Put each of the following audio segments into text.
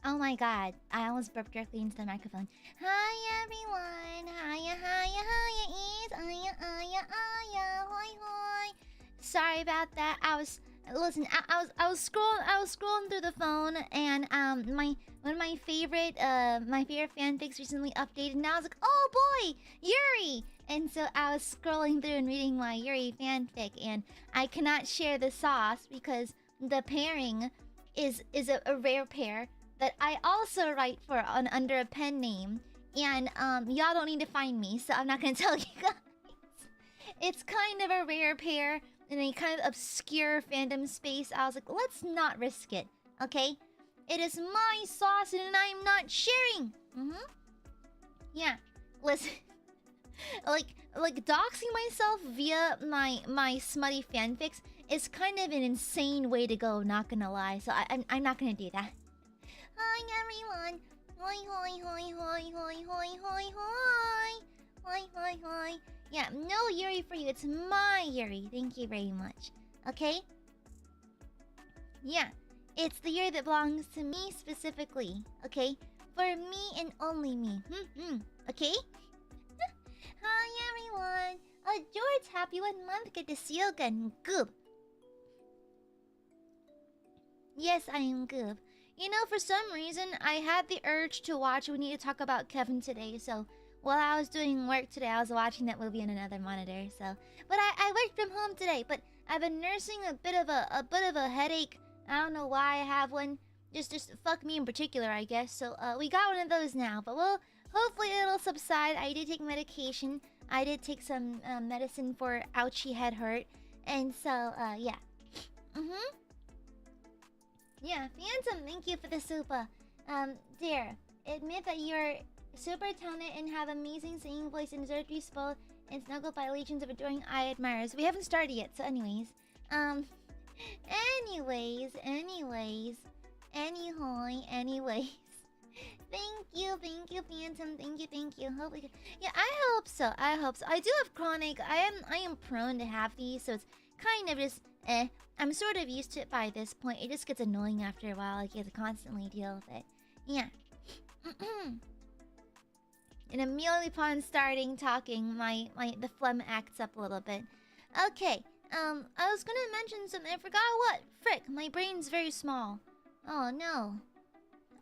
Oh my god, I almost burped directly into the microphone. Hi everyone, hiya, it's Aya, hoi hoi. Sorry about that. I was scrolling through the phone, and one of my favorite fanfics recently updated, and I was like, oh boy, Yuri! And so I was scrolling through and reading my Yuri fanfic, and I cannot share the sauce because the pairing is a rare pair that I also write for under a pen name, and y'all don't need to find me, so I'm not gonna tell you guys. It's kind of a rare pair in a kind of obscure fandom space. I was like, let's not risk it, okay? It is my sauce and I'm not sharing. Yeah, listen. like doxing myself via my smutty fanfics is kind of an insane way to go, not gonna lie. So I'm not gonna do that. Hi everyone. Hoi hoi hoi hoi hoi hoi hoi hoi. Hoi hoi hoi. Yeah, no Yuri for you. It's my Yuri. Thank you very much. Okay? Yeah, it's the Yuri that belongs to me specifically. Okay? For me and only me. Okay? Hi everyone. Oh, George, happy 1 month. Good to see you again. Goob. Yes, I am Goob. You know, for some reason, I had the urge to watch We Need to Talk About Kevin today, so while I was doing work today, I was watching that movie on another monitor, so... But I worked from home today, but I've been nursing a bit of a headache. I don't know why I have one. Just fuck me in particular, I guess. So, we got one of those now, but well, hopefully it'll subside. I did take medication. I did take some medicine for ouchy head hurt. And so, yeah. Yeah, Phantom, thank you for the super. Dear, admit that you're super talented and have amazing singing voice and deserve to be spoiled and snuggled by legions of adoring Aiadmirers. We haven't started yet, so anyways. Anyways. Thank you, Phantom. Thank you. Hopefully, yeah, I hope so. I do have chronic. I am prone to have these, so it's kind of just I'm sort of used to it by this point. It just gets annoying after a while. Like you have to constantly deal with it. Yeah. And immediately upon starting talking, the phlegm acts up a little bit. Okay. I was gonna mention something. I forgot what. Frick, my brain's very small. Oh no.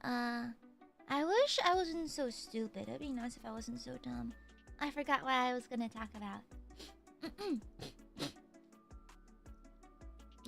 I wish I wasn't so stupid. It'd be nice if I wasn't so dumb. I forgot what I was gonna talk about.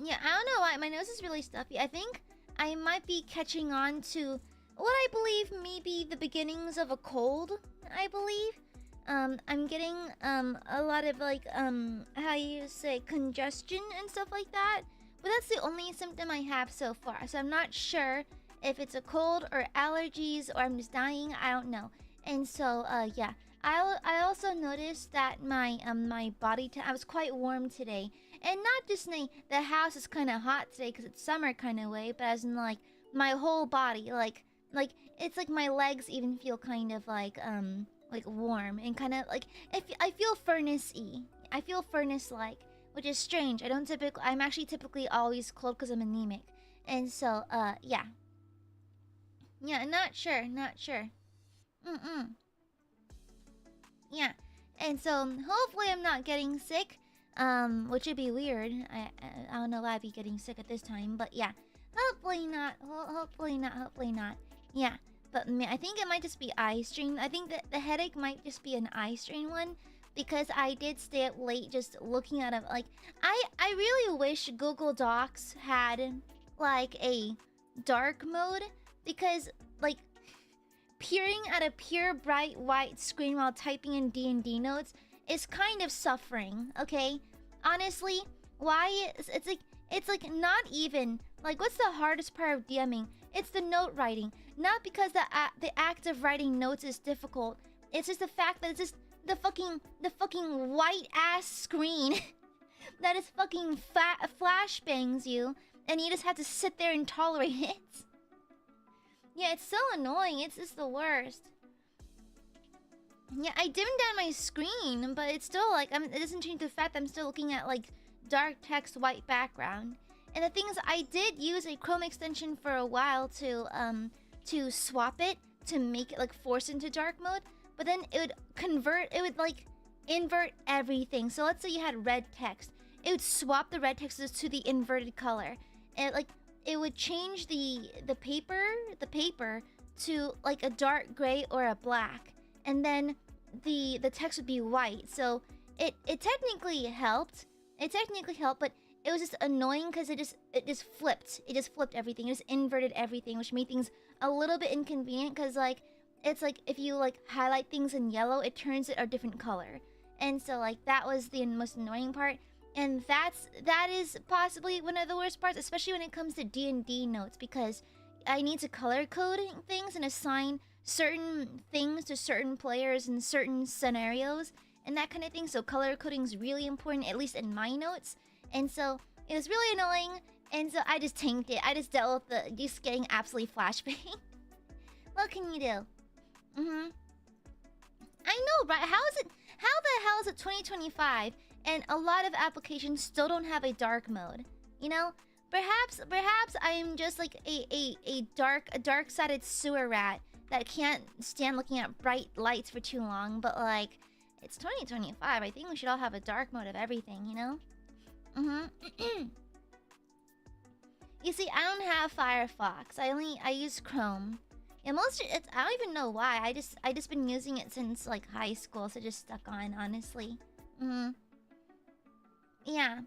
Yeah, I don't know why. My nose is really stuffy. I think I might be catching on to what I believe may be the beginnings of a cold, I believe. I'm getting a lot of like how you say congestion and stuff like that. But that's the only symptom I have so far. So I'm not sure if it's a cold or allergies or I'm just dying. I don't know. And so yeah. I also noticed that my body I was quite warm today. And not just the house is kind of hot today because it's summer kind of way, but as in like my whole body, like it's like my legs even feel kind of like warm and kind of like I feel furnace-y. I feel furnace-like, which is strange. I'm actually typically always cold because I'm anemic, and so yeah. Yeah, not sure. Yeah, and so hopefully I'm not getting sick. Which would be weird. I don't know why I'd be getting sick at this time, but yeah. Hopefully not. Hopefully not. Yeah, but I think it might just be eye strain. I think that the headache might just be an eye strain one because I did stay up late just looking at it. Like, I really wish Google Docs had like a dark mode because like peering at a pure bright white screen while typing in D&D notes is kind of suffering, okay? Honestly, why it's like not even like what's the hardest part of DMing? It's the note writing. Not because the act of writing notes is difficult. It's just the fact that it's just the fucking white ass screen that is fucking flashbangs you, and you just have to sit there and tolerate it. Yeah, it's so annoying. It's just the worst. Yeah, I dimmed down my screen, but it's still like it doesn't change the fact that I'm still looking at like dark text, white background. And the thing is, I did use a Chrome extension for a while to to swap it to make it like force into dark mode, but then it would convert, it would like invert everything. So let's say you had red text, it would swap the red text to the inverted color. And like it would change the paper to like a dark gray or a black, and then the text would be white. So it technically helped. It technically helped, but it was just annoying because it just flipped. It just flipped everything. It just inverted everything, which made things a little bit inconvenient because like it's like if you like highlight things in yellow, it turns it a different color. And so like that was the most annoying part. And that is possibly one of the worst parts, especially when it comes to D&D notes, because I need to color code things and assign certain things to certain players in certain scenarios and that kind of thing. So color coding is really important, at least in my notes. And so it was really annoying, and so I just tanked it. I just dealt with the just getting absolutely flashbang. What can you do? I know, right? How the hell is it 2025 and a lot of applications still don't have a dark mode? You know? Perhaps I am just like a dark-sided sewer rat that can't stand looking at bright lights for too long, but like it's 2025. I think we should all have a dark mode of everything, you know? You see, I don't have Firefox. I use Chrome. Yeah, I don't even know why. I just been using it since like high school, so just stuck on, honestly. Yeah.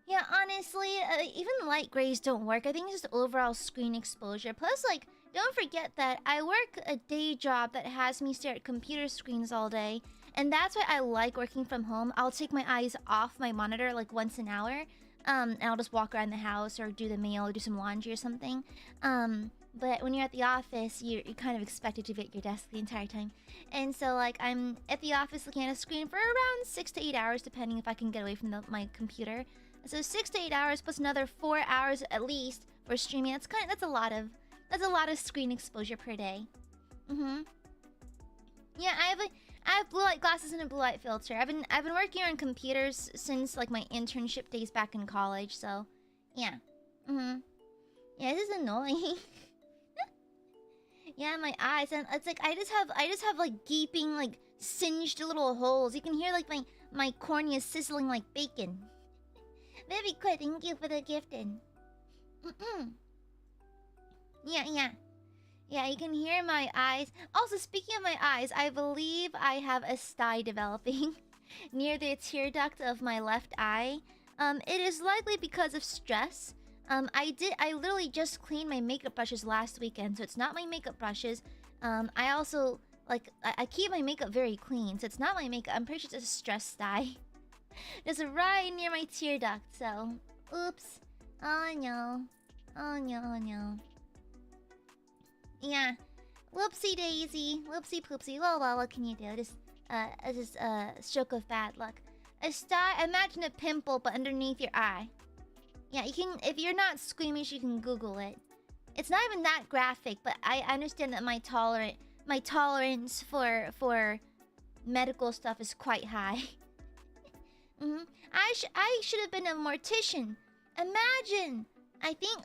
Yeah, honestly, even light grays don't work. I think it's just overall screen exposure. Plus, like, don't forget that I work a day job that has me stare at computer screens all day. And that's why I like working from home. I'll take my eyes off my monitor like once an hour. And I'll just walk around the house or do the mail or do some laundry or something. But when you're at the office, you're kind of expected to be at your desk the entire time. And so, like, I'm at the office looking at a screen for around 6 to 8 hours, depending if I can get away from my computer. So 6 to 8 hours plus another 4 hours at least for streaming. That's a lot of screen exposure per day. Yeah, I have blue light glasses and a blue light filter. I've been working on computers since like my internship days back in college. So, yeah. Yeah, this is annoying. Yeah, my eyes, and it's like I just have like gaping, like singed little holes. You can hear like my cornea sizzling like bacon. Very good, thank you for the gifting. Yeah, you can hear my eyes. Also, speaking of my eyes, I believe I have a sty developing near the tear duct of my left eye. It is likely because of stress. I literally just cleaned my makeup brushes last weekend, so it's not my makeup brushes. I also, like, I keep my makeup very clean, so it's not my makeup. I'm pretty sure it's a stress sty. Just right near my tear duct, so... Oops. Oh no. Oh no, oh no. Yeah. Whoopsie daisy. Whoopsie poopsie. Well, what can you do? Just a stroke of bad luck. A sty, imagine a pimple, but underneath your eye. Yeah, you can, if you're not squeamish, you can Google it. It's not even that graphic, but I understand that my tolerance for medical stuff is quite high. I should have been a mortician. Imagine! I think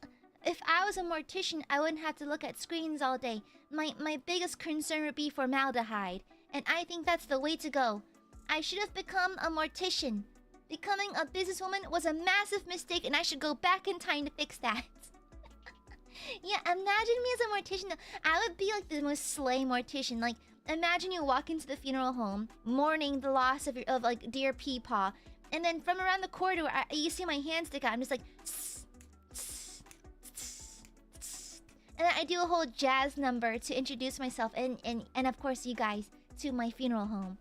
if I was a mortician, I wouldn't have to look at screens all day. My biggest concern would be formaldehyde, and I think that's the way to go. I should have become a mortician. Becoming a businesswoman was a massive mistake, and I should go back in time to fix that. Yeah, imagine me as a mortician. I would be like the most slay mortician. Like, imagine you walk into the funeral home, mourning the loss of like dear Peepaw, and then from around the corridor, you see my hand stick out. I'm just like, tss, tss, tss, tss. And then I do a whole jazz number to introduce myself and of course you guys to my funeral home.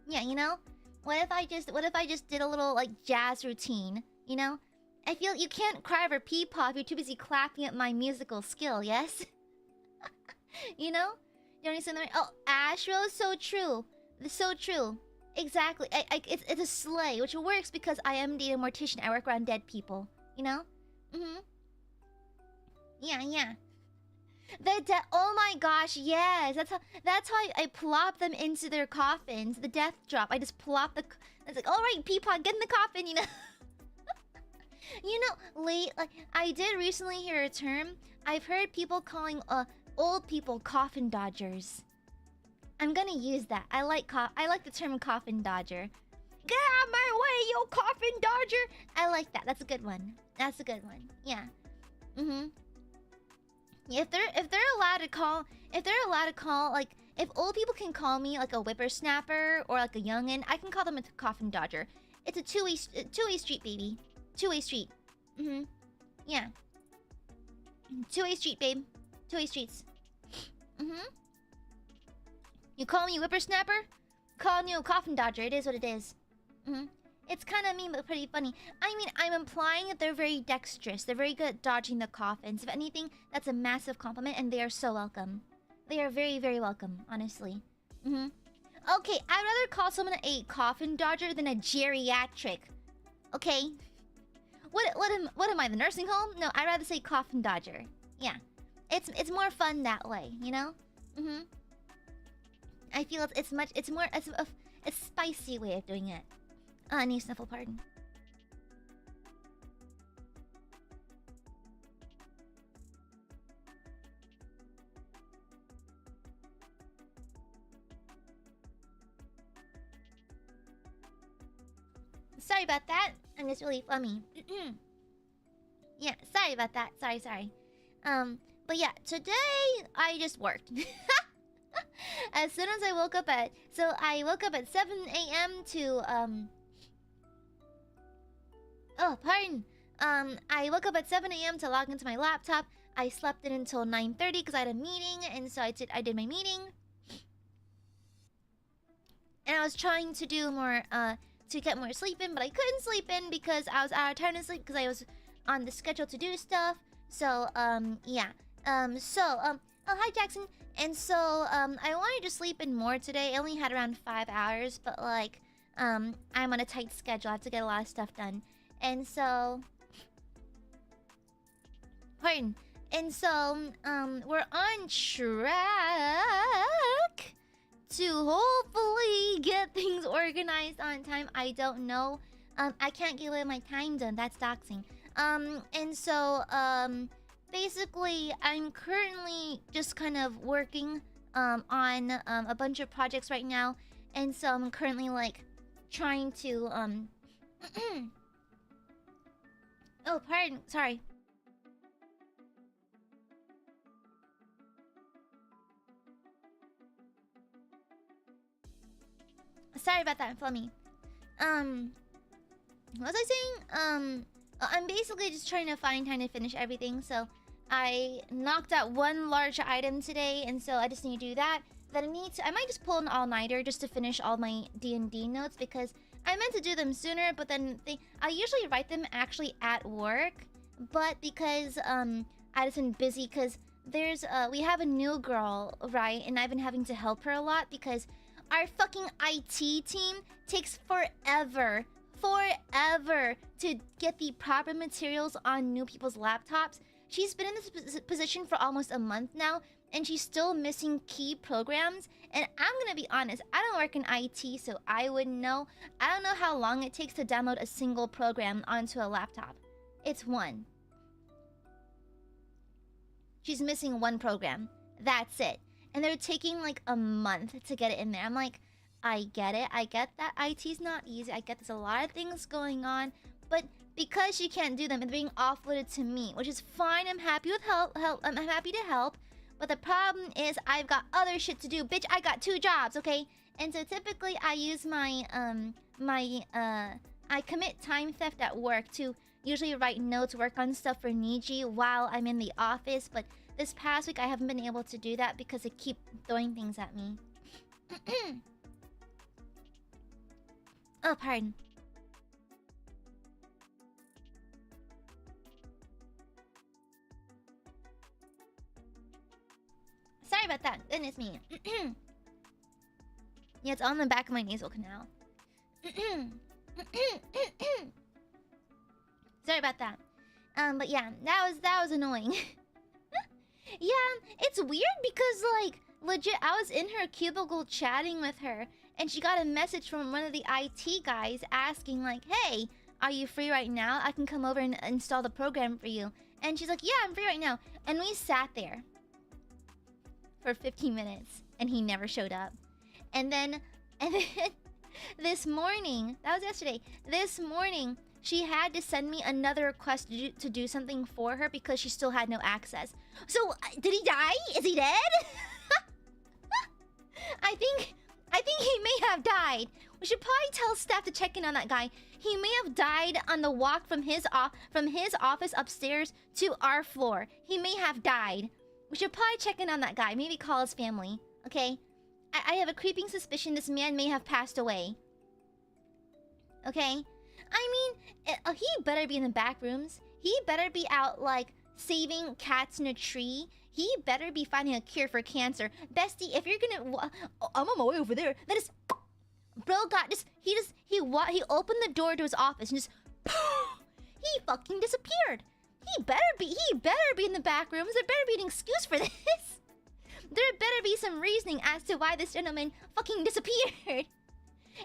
Yeah, you know, what if I just did a little like jazz routine? You know, I feel you can't cry over Peepaw if you're too busy clapping at my musical skill. Yes. You know? You don't need something. Oh, Ashro, so true. So true. Exactly. It's a sleigh, which works because I am the mortician. I work around dead people. You know? Yeah. Oh my gosh, yes. That's how I plop them into their coffins. The death drop. I just plop the. It's like, all right, Peepaw, get in the coffin. You know? You know, like I did recently hear a term. I've heard people calling old people coffin dodgers. I'm gonna use that. I like the term coffin dodger. Get out of my way, you coffin dodger! I like that. That's a good one. That's a good one. Yeah. If they're allowed to call like if old people can call me like a whippersnapper or like a youngin, I can call them a coffin dodger. It's a two-way street, baby. Two-way street. Yeah. Two-way street, babe. Two-way streets. You call me whippersnapper? Calling you a coffin dodger. It is what it is. It's kind of mean, but pretty funny. I mean, I'm implying that they're very dexterous. They're very good at dodging the coffins. If anything, that's a massive compliment, and they are so welcome. They are very, very welcome, honestly. Okay, I'd rather call someone a coffin dodger than a geriatric. Okay? What am I, the nursing home? No, I'd rather say coffin dodger. Yeah. It's more fun that way, you know? I feel it's more a spicy way of doing it. I need sniffle, pardon. Sorry about that. I'm just really flummy. Yeah, sorry about that. Sorry. But yeah, today I just worked. As soon as I woke up at... So I woke up at 7 a.m. to, Oh, pardon. I woke up at 7 a.m. to log into my laptop. I slept in until 9:30 because I had a meeting, and so I did my meeting. And I was trying to do more, to get more sleep in, but I couldn't sleep in because I was out of time to sleep because I was on the schedule to do stuff. So, yeah. Oh, hi, Jackson. And so, I wanted to sleep in more today. I only had around 5 hours, but, like, I'm on a tight schedule. I have to get a lot of stuff done. And so... Pardon. And so, we're on track to hopefully get things organized on time. I don't know. I can't give away my time zone. That's doxing. And so, basically, I'm currently just kind of working on a bunch of projects right now. And so I'm currently, like, trying to, Oh, pardon. Sorry. Sorry about that, Flummy. What was I saying? I'm basically just trying to find time to finish everything. So I knocked out one large item today, and so I just need to do that. Then I might just pull an all-nighter just to finish all my D&D notes because I meant to do them sooner, but then I usually write them actually at work. But because I just been busy because we have a new girl, right? And I've been having to help her a lot because our fucking IT team takes forever to get the proper materials on new people's laptops. She's been in this position for almost a month now, and she's still missing key programs. And I'm gonna be honest, I don't work in IT, so I wouldn't know. I don't know how long it takes to download a single program onto a laptop. It's one. She's missing one program. That's it. And they're taking like a month to get it in there. I'm like, I get it. I get that IT's not easy. I get there's a lot of things going on. But because she can't do them, it's being offloaded to me, which is fine. I'm happy with help. I'm happy to help. But the problem is I've got other shit to do. Bitch, I got 2 jobs, okay? And so typically I use my, I commit time theft at work to usually write notes, work on stuff for Niji while I'm in the office. But this past week I haven't been able to do that because they keep throwing things at me. Oh, pardon. Sorry about that. Goodness me. Yeah, it's on the back of my nasal canal. Sorry about that. But yeah, that was annoying. Yeah, it's weird because, like, legit, I was in her cubicle chatting with her, and she got a message from one of the IT guys asking, like, hey, are you free right now? I can come over and install the program for you. And she's like, yeah, I'm free right now. And we sat there for 15 minutes and he never showed up. And then this morning, that was yesterday, this morning, she had to send me another request to do something for her because she still had no access. So, did he die? Is he dead? I think he may have died. We should probably tell staff to check in on that guy. He may have died on the walk from his office upstairs to our floor. He may have died. We should probably check in on that guy. Maybe call his family. Okay? I have a creeping suspicion this man may have passed away. Okay? I mean, he better be in the back rooms. He better be out, like, saving cats in a tree. He better be finding a cure for cancer. Bestie, if you're gonna... I'm on my way over there. That is... Bro got just... He opened the door to his office and just... He fucking disappeared. He better be in the back rooms. There better be an excuse for this. There better be some reasoning as to why this gentleman fucking disappeared.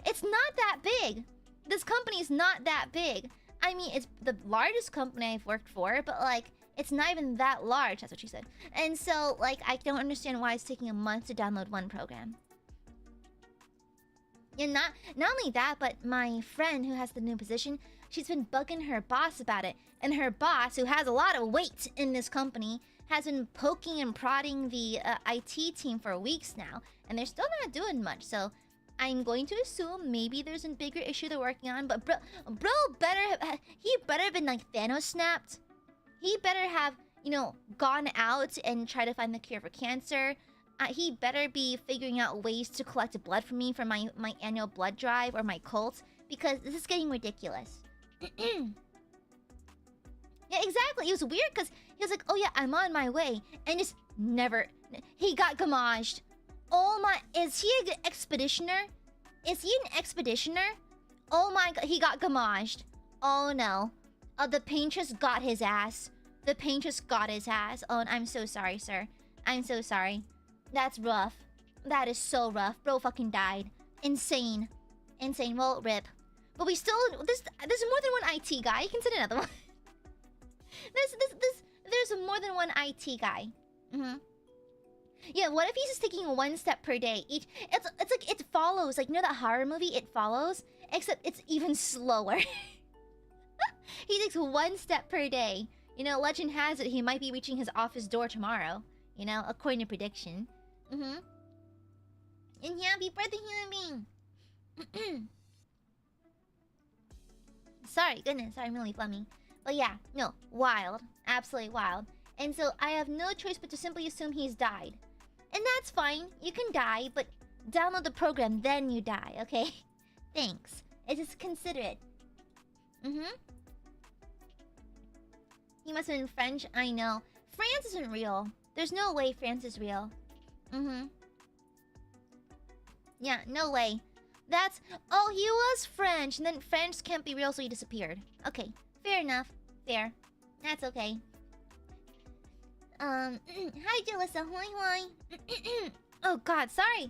It's not that big. This company is not that big. I mean, it's the largest company I've worked for, but like, it's not even that large. That's what she said. And so, like, I don't understand why it's taking a month to download one program. And not only that, but my friend who has the new position, she's been bugging her boss about it. And her boss, who has a lot of weight in this company, has been poking and prodding the IT team for weeks now. And they're still not doing much, so... I'm going to assume maybe there's a bigger issue they're working on, but bro he better have been like Thanos snapped. He better have, you know, gone out and tried to find the cure for cancer. He better be figuring out ways to collect blood from me for my annual blood drive or my cult, because this is getting ridiculous. Yeah, exactly. It was weird because he was like, oh yeah, I'm on my way, and just never... He got gamaged. Oh my... Is he an expeditioner? Is he an expeditioner? Oh my god, he got gamaged. Oh no. The paintress got his ass. The paintress got his ass. Oh, I'm so sorry, sir. I'm so sorry. That's rough. That is so rough. Bro fucking died. Insane. Insane. Well, rip. But we still... There's more than one IT guy. You can send another one. There's more than one IT guy. Yeah, what if he's just taking one step per day? It's like it follows, like, you know that horror movie, It Follows? Except it's even slower. He takes one step per day. You know, legend has it he might be reaching his office door tomorrow. You know, according to prediction. And happy birthday, human being! Sorry, goodness, sorry, I'm really flummy. But yeah, no, wild. Absolutely wild. And so I have no choice but to simply assume he's died. And that's fine. You can die, but download the program, then you die, okay? Thanks. It is considerate. He must have been French, I know. France isn't real. There's no way France is real. Yeah, no way. That's... Oh, he was French, and then French can't be real, so he disappeared. Okay, fair enough. Fair. That's okay. Hi, Jalissa. Hoi. Oh, God, sorry.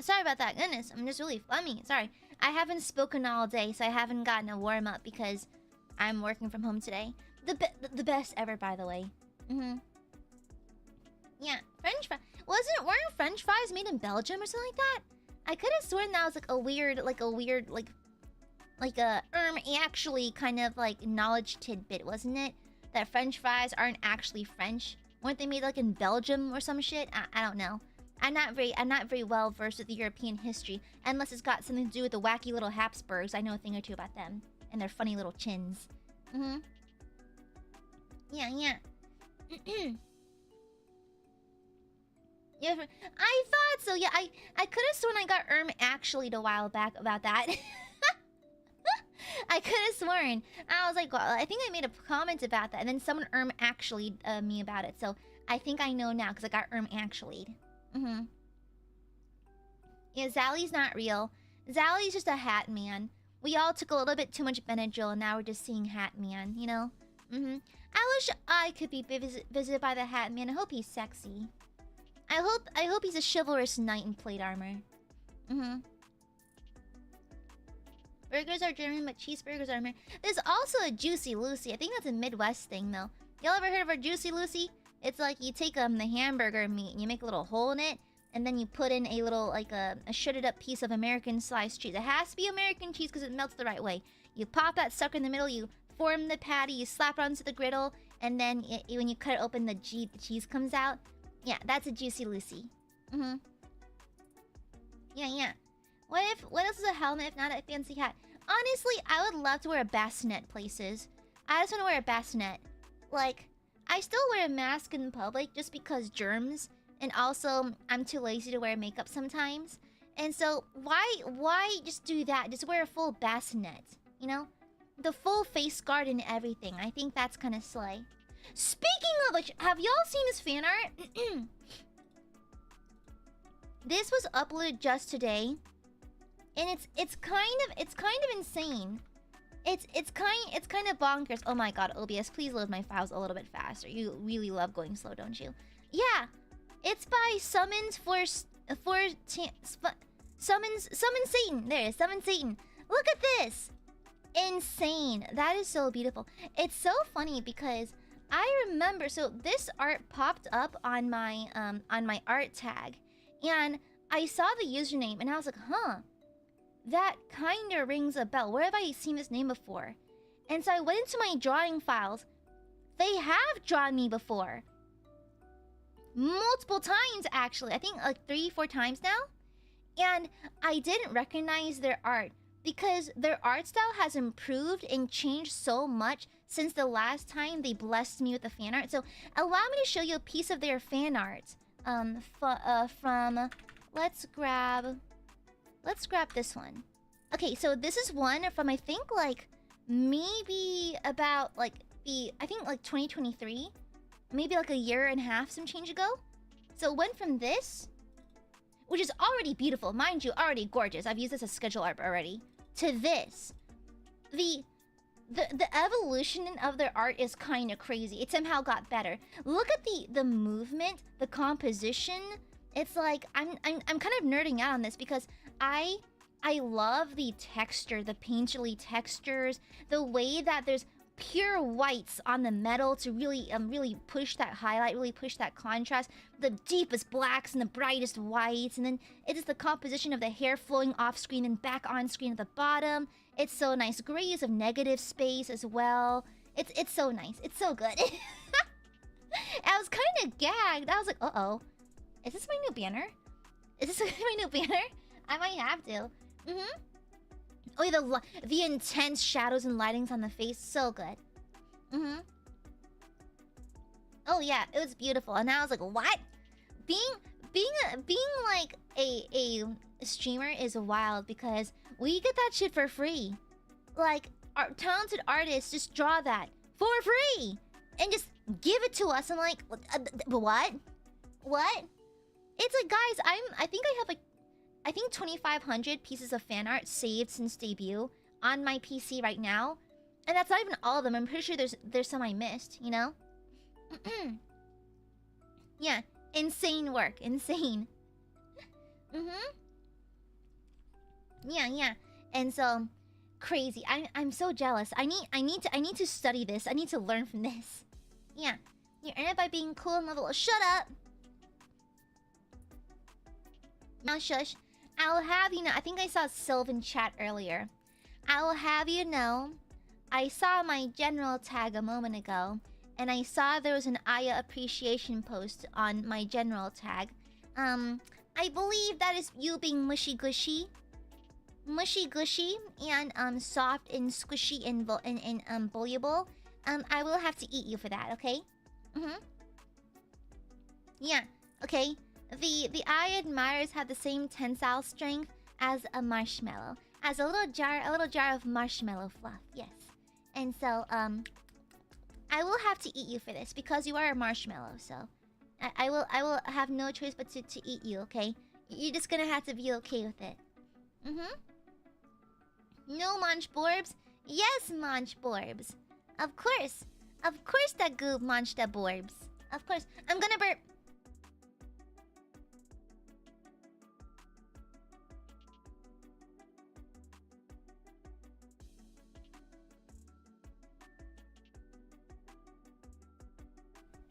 Sorry about that. Goodness, I'm just really flummy. Sorry. I haven't spoken all day, so I haven't gotten a warm-up because I'm working from home today. The best ever, by the way. Yeah, French fries. Weren't French fries made in Belgium or something like that? I could have sworn that was like a weird, actually kind of like knowledge tidbit, wasn't it? That French fries aren't actually French. Weren't they made like in Belgium or some shit? I don't know. I'm not very well versed with European history, unless it's got something to do with the wacky little Habsburgs. I know a thing or two about them and their funny little chins. Yeah. Yeah, I thought so. Yeah, I could have sworn I got actually a while back about that. I could have sworn. I was like, well, I think I made a comment about that, and then someone actually me about it. So I think I know now because I got actually. Yeah, Zally's not real. Zally's just a hat man. We all took a little bit too much Benadryl, and now we're just seeing Hat Man, you know? I wish I could be visited by the Hat Man. I hope he's sexy. I hope he's a chivalrous knight in plate armor. Burgers are German, but cheeseburgers are American. There's also a Juicy Lucy. I think that's a Midwest thing, though. Y'all ever heard of a Juicy Lucy? It's like you take the hamburger meat and you make a little hole in it, and then you put in a little, like a shredded up piece of American sliced cheese. It has to be American cheese because it melts the right way. You pop that sucker in the middle, you form the patty, you slap it onto the griddle, and then when you cut it open, the cheese comes out. Yeah, that's a Juicy Lucy. Yeah. What else is a helmet if not a fancy hat? Honestly, I would love to wear a bassinet places. I just want to wear a bassinet. Like, I still wear a mask in public just because germs, and also I'm too lazy to wear makeup sometimes. And so why just do that? Just wear a full bassinet, you know? The full face guard and everything. I think that's kind of slay. Speaking of which, have y'all seen this fan art? This was uploaded just today. And it's kind of insane. It's kind of bonkers. Oh my god, OBS, please load my files a little bit faster. You really love going slow, don't you? Yeah, it's by Summons Summon Satan. There it is, Summon Satan. Look at this. Insane. That is so beautiful. It's so funny because I remember, so this art popped up on my art tag, and I saw the username and I was like, huh, that kinda rings a bell. Where have I seen this name before? And so I went into my drawing files. They have drawn me before. Multiple times, actually. I think like 3-4 times now. And I didn't recognize their art because their art style has improved and changed so much since the last time they blessed me with the fan art. So allow me to show you a piece of their fan art. From let's grab this one. Okay, so this is one from, I think, like maybe about like I think like 2023, maybe like a year and a half, some change ago. So it went from this, which is already beautiful, mind you, already gorgeous. I've used this as schedule art already. To this, the evolution of their art is kind of crazy. It somehow got better. Look at the movement, the composition. It's like I'm kind of nerding out on this because I love the texture, the painterly textures, the way that there's pure whites on the metal to really push that highlight, really push that contrast, the deepest blacks and the brightest whites, and then it is the composition of the hair flowing off screen and back on screen at the bottom. It's so nice. Great use of negative space as well. It's so nice. It's so good. I was kind of gagged. I was like, uh-oh. Is this my new banner? Is this my new banner? I might have to. Oh, the intense shadows and lightings on the face, so good. Oh yeah, it was beautiful. And I was like, what? Being like a streamer is wild because we get that shit for free. Like, our talented artists just draw that for free and just give it to us. I'm like, what? What? It's like, guys, I think I have like 2,500 pieces of fan art saved since debut on my PC right now, and that's not even all of them. I'm pretty sure there's some I missed, you know. Yeah, insane work, insane. Yeah, and so crazy. I'm so jealous. I need to study this. I need to learn from this. Yeah, you earn it by being cool and level. Shut up. Now shush. I will have you know, I think I saw Sylvan chat earlier. I will have you know, I saw my general tag a moment ago, and I saw there was an Aya appreciation post on my general tag. I believe that is you being mushy gushy. Mushy gushy and soft and squishy and bullyable. I will have to eat you for that, okay? Yeah, okay. The Aiadmirers have the same tensile strength as a marshmallow. As a little jar of marshmallow fluff, yes. And so, I will have to eat you for this because you are a marshmallow, so I will have no choice but to eat you, okay? You're just gonna have to be okay with it. No munch borbs? Yes, munch borbs. Of course. Of course that goob munched the borbs. Of course. I'm gonna burp.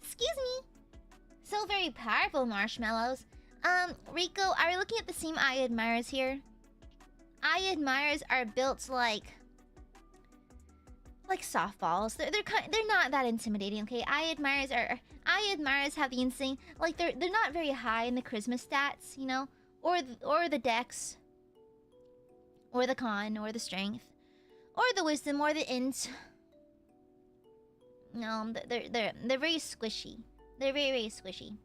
Excuse me. So very powerful marshmallows. Rico, are we looking at the same Aiadmirers here? Aiadmirers are built like softballs. They're not that intimidating, okay? Aiadmirers have the insane, like they're not very high in the charisma stats, you know, or the dex, or the con, or the strength, or the wisdom, or the int. No, they're very squishy. They're very, very squishy.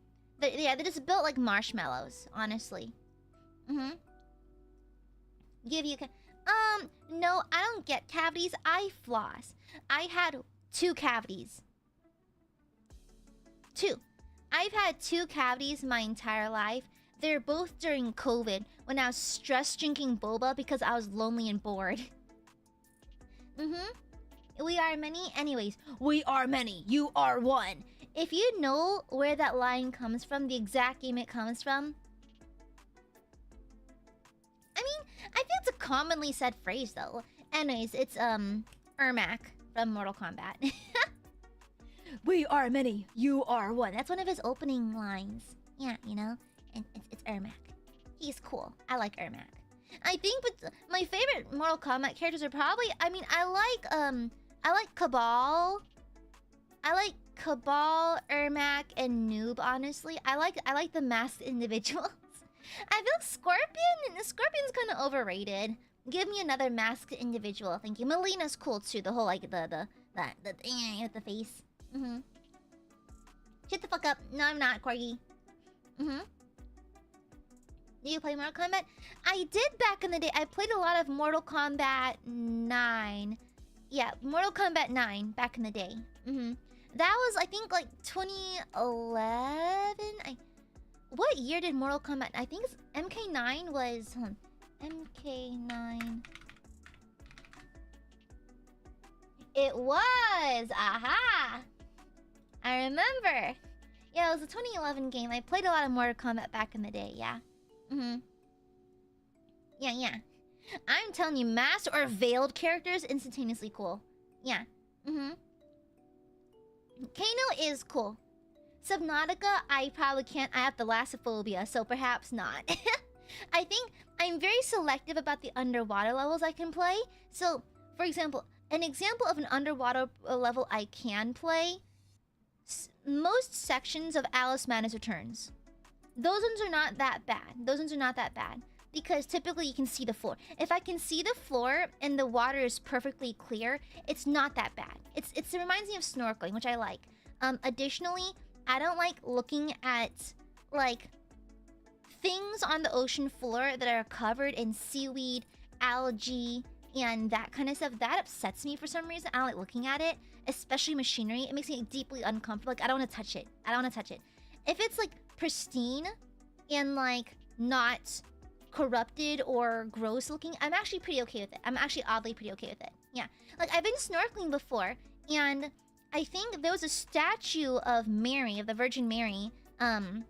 They're just built like marshmallows, honestly. Give you no, I don't get cavities. I floss. I had 2 cavities. 2. I've had 2 cavities my entire life. They're both during COVID when I was stress drinking boba because I was lonely and bored. We are many. Anyways, we are many. You are one. If you know where that line comes from, the exact game it comes from, I mean, I think it's a commonly said phrase though. Anyways, it's Ermac from Mortal Kombat. We are many, you are one. That's one of his opening lines. Yeah, you know, and it's Ermac. He's cool. I like Ermac. I think, but my favorite Mortal Kombat characters are probably. I mean, I like Cabal. I like Cabal, Ermac, and Noob. Honestly, I like the masked individuals. I feel Scorpion's kind of overrated. Give me another masked individual. Thank you. Melina's cool too. The whole like the with the face. Shut the fuck up. No, I'm not, Corgi. Do you play Mortal Kombat? I did back in the day. I played a lot of Mortal Kombat 9. Yeah, Mortal Kombat 9 back in the day. That was, I think, like 2011. What year did Mortal Kombat? I think MK9 was. MK9. It was. Aha! I remember. Yeah, it was a 2011 game. I played a lot of Mortal Kombat back in the day. Yeah. Yeah. I'm telling you, masked or veiled characters instantaneously cool. Yeah. Kano is cool. Subnautica, I probably can't. I have thalassophobia, so perhaps not. I think I'm very selective about the underwater levels I can play. So, for example, an example of an underwater level I can play, most sections of Alice Madness Returns. Those ones are not that bad. Because typically you can see the floor. If I can see the floor and the water is perfectly clear, it's not that bad. It reminds me of snorkeling, which I like. Additionally, I don't like looking at like things on the ocean floor that are covered in seaweed, algae, and that kind of stuff. That upsets me for some reason. I don't like looking at it, especially machinery. It makes me deeply uncomfortable. Like I don't want to touch it. If it's like pristine and like not corrupted or gross looking, I'm actually pretty okay with it. I'm actually oddly pretty okay with it. Yeah. Like I've been snorkeling before, and I think there was a statue of Mary, of the Virgin Mary, in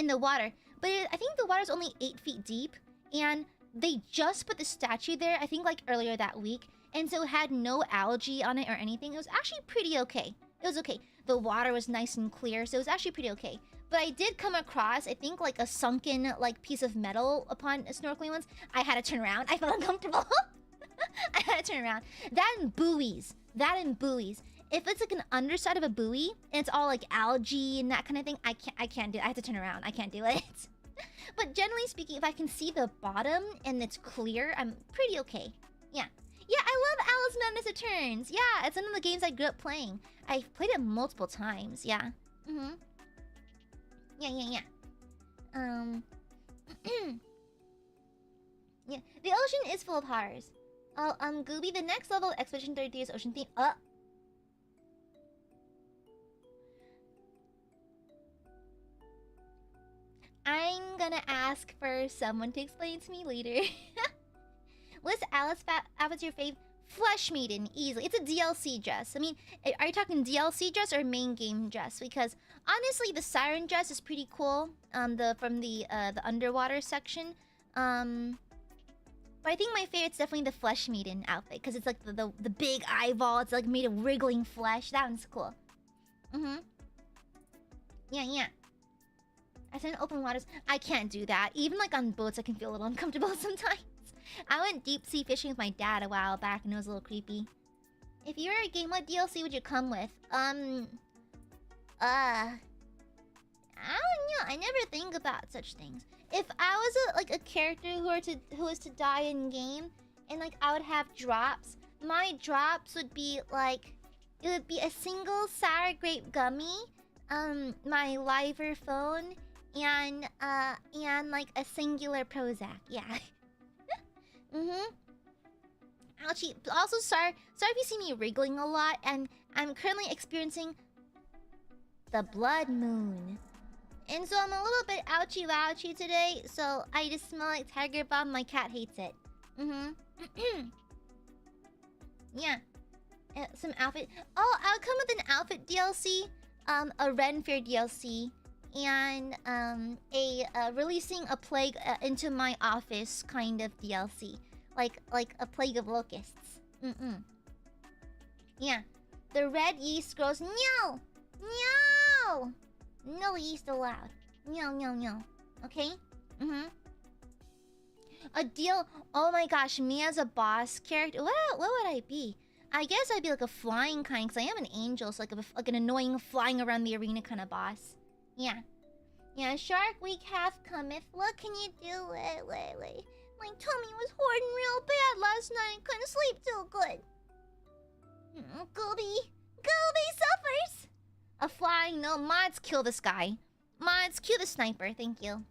the water. But I think the water's only 8 feet deep, and they just put the statue there, I think like earlier that week, and so it had no algae on it or anything. It was actually pretty okay. It was okay. The water was nice and clear, so it was actually pretty okay. But I did come across, I think, like a sunken like piece of metal upon snorkeling once. I had to turn around. I felt uncomfortable. I had to turn around. That and buoys. If it's like an underside of a buoy and it's all like algae and that kind of thing, I can't do it. I have to turn around. I can't do it. But generally speaking, if I can see the bottom and it's clear, I'm pretty okay. Yeah. Yeah, I love Alice Madness Returns. Yeah, it's one of the games I grew up playing. I've played it multiple times. Yeah. Yeah. Yeah, the ocean is full of horrors. Gooby, the next level of Expedition 33 is ocean theme. I'm gonna ask for someone to explain it to me later. What's outfit's your fave? Flesh Maiden, easily. It's a DLC dress. I mean, are you talking DLC dress or main game dress? Because honestly, the siren dress is pretty cool. From the underwater section. But I think my favorite's definitely the Flesh Maiden outfit because it's like the big eyeball. It's like made of wriggling flesh. That one's cool. Yeah. I said open waters. I can't do that. Even like on boats, I can feel a little uncomfortable sometimes. I went deep sea fishing with my dad a while back and it was a little creepy. If you were a game, what DLC would you come with? I don't know. I never think about such things. If I was a character who was to die in game, and like I would have drops, my drops would be like, it would be a single sour grape gummy, my liver phone, and like a singular Prozac. Yeah. Ouchie. Also, sorry if you see me wriggling a lot, and I'm currently experiencing the blood moon. And so I'm a little bit ouchy-wouchy today, so I just smell like Tiger Bomb. My cat hates it. Yeah. Some outfit. Oh, I'll come with an outfit DLC, a Renfair DLC, and a releasing a plague into my office kind of DLC. Like a plague of locusts. Yeah. The red yeast grows. No! No! No yeast allowed. No. Okay? A deal. Oh my gosh, me as a boss character. What would I be? I guess I'd be like a flying kind, because I am an angel, so like an annoying flying around the arena kind of boss. Yeah. Yeah, Shark Week half cometh. What can you do? Wait. My tummy was hurting real bad last night. I couldn't sleep too good. Gooby suffers. A flying, no, mods kill this guy. Mods, kill the sniper, thank you.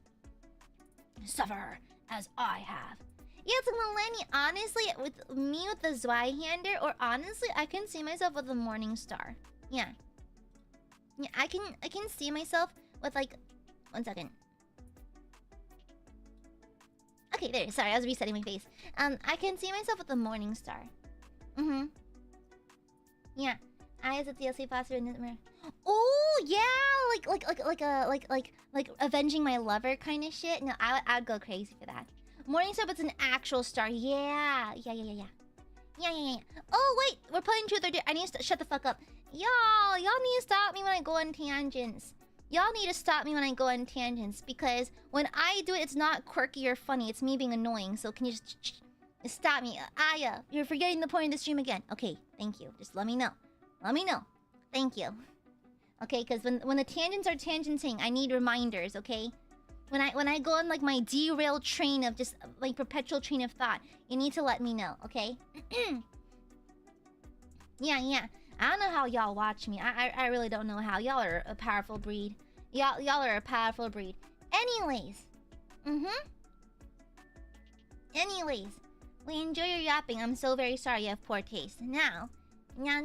Suffer, as I have. Yeah, it's like Melanie, honestly, with me with the Zweihander, or honestly, I can see myself with the Morning Star. Yeah. Yeah, I can see myself with like... 1 second. Okay, there, sorry, I was resetting my face. I can see myself with the Morning Star. Yeah. I as a DLC faster in this mirror. Oh yeah, like avenging my lover kind of shit. No, I'd go crazy for that. Morning Star, but it's an actual star. Yeah. Oh wait, we're playing Truth or Dare. I need to shut the fuck up. Y'all need to stop me when I go on tangents. Y'all need to stop me when I go on tangents, because when I do it, it's not quirky or funny. It's me being annoying. So can you just stop me? Aya, you're forgetting the point of the stream again. Okay, thank you. Just let me know. Let me know. Thank you. Okay, because when the tangents are tangenting, I need reminders, okay? When I go on like my derailed train of just like perpetual train of thought, you need to let me know, okay? Yeah. I don't know how y'all watch me. I really don't know how. Y'all are a powerful breed. Y'all are a powerful breed. Anyways. Anyways. We enjoy your yapping. I'm so very sorry you have poor taste. Now. What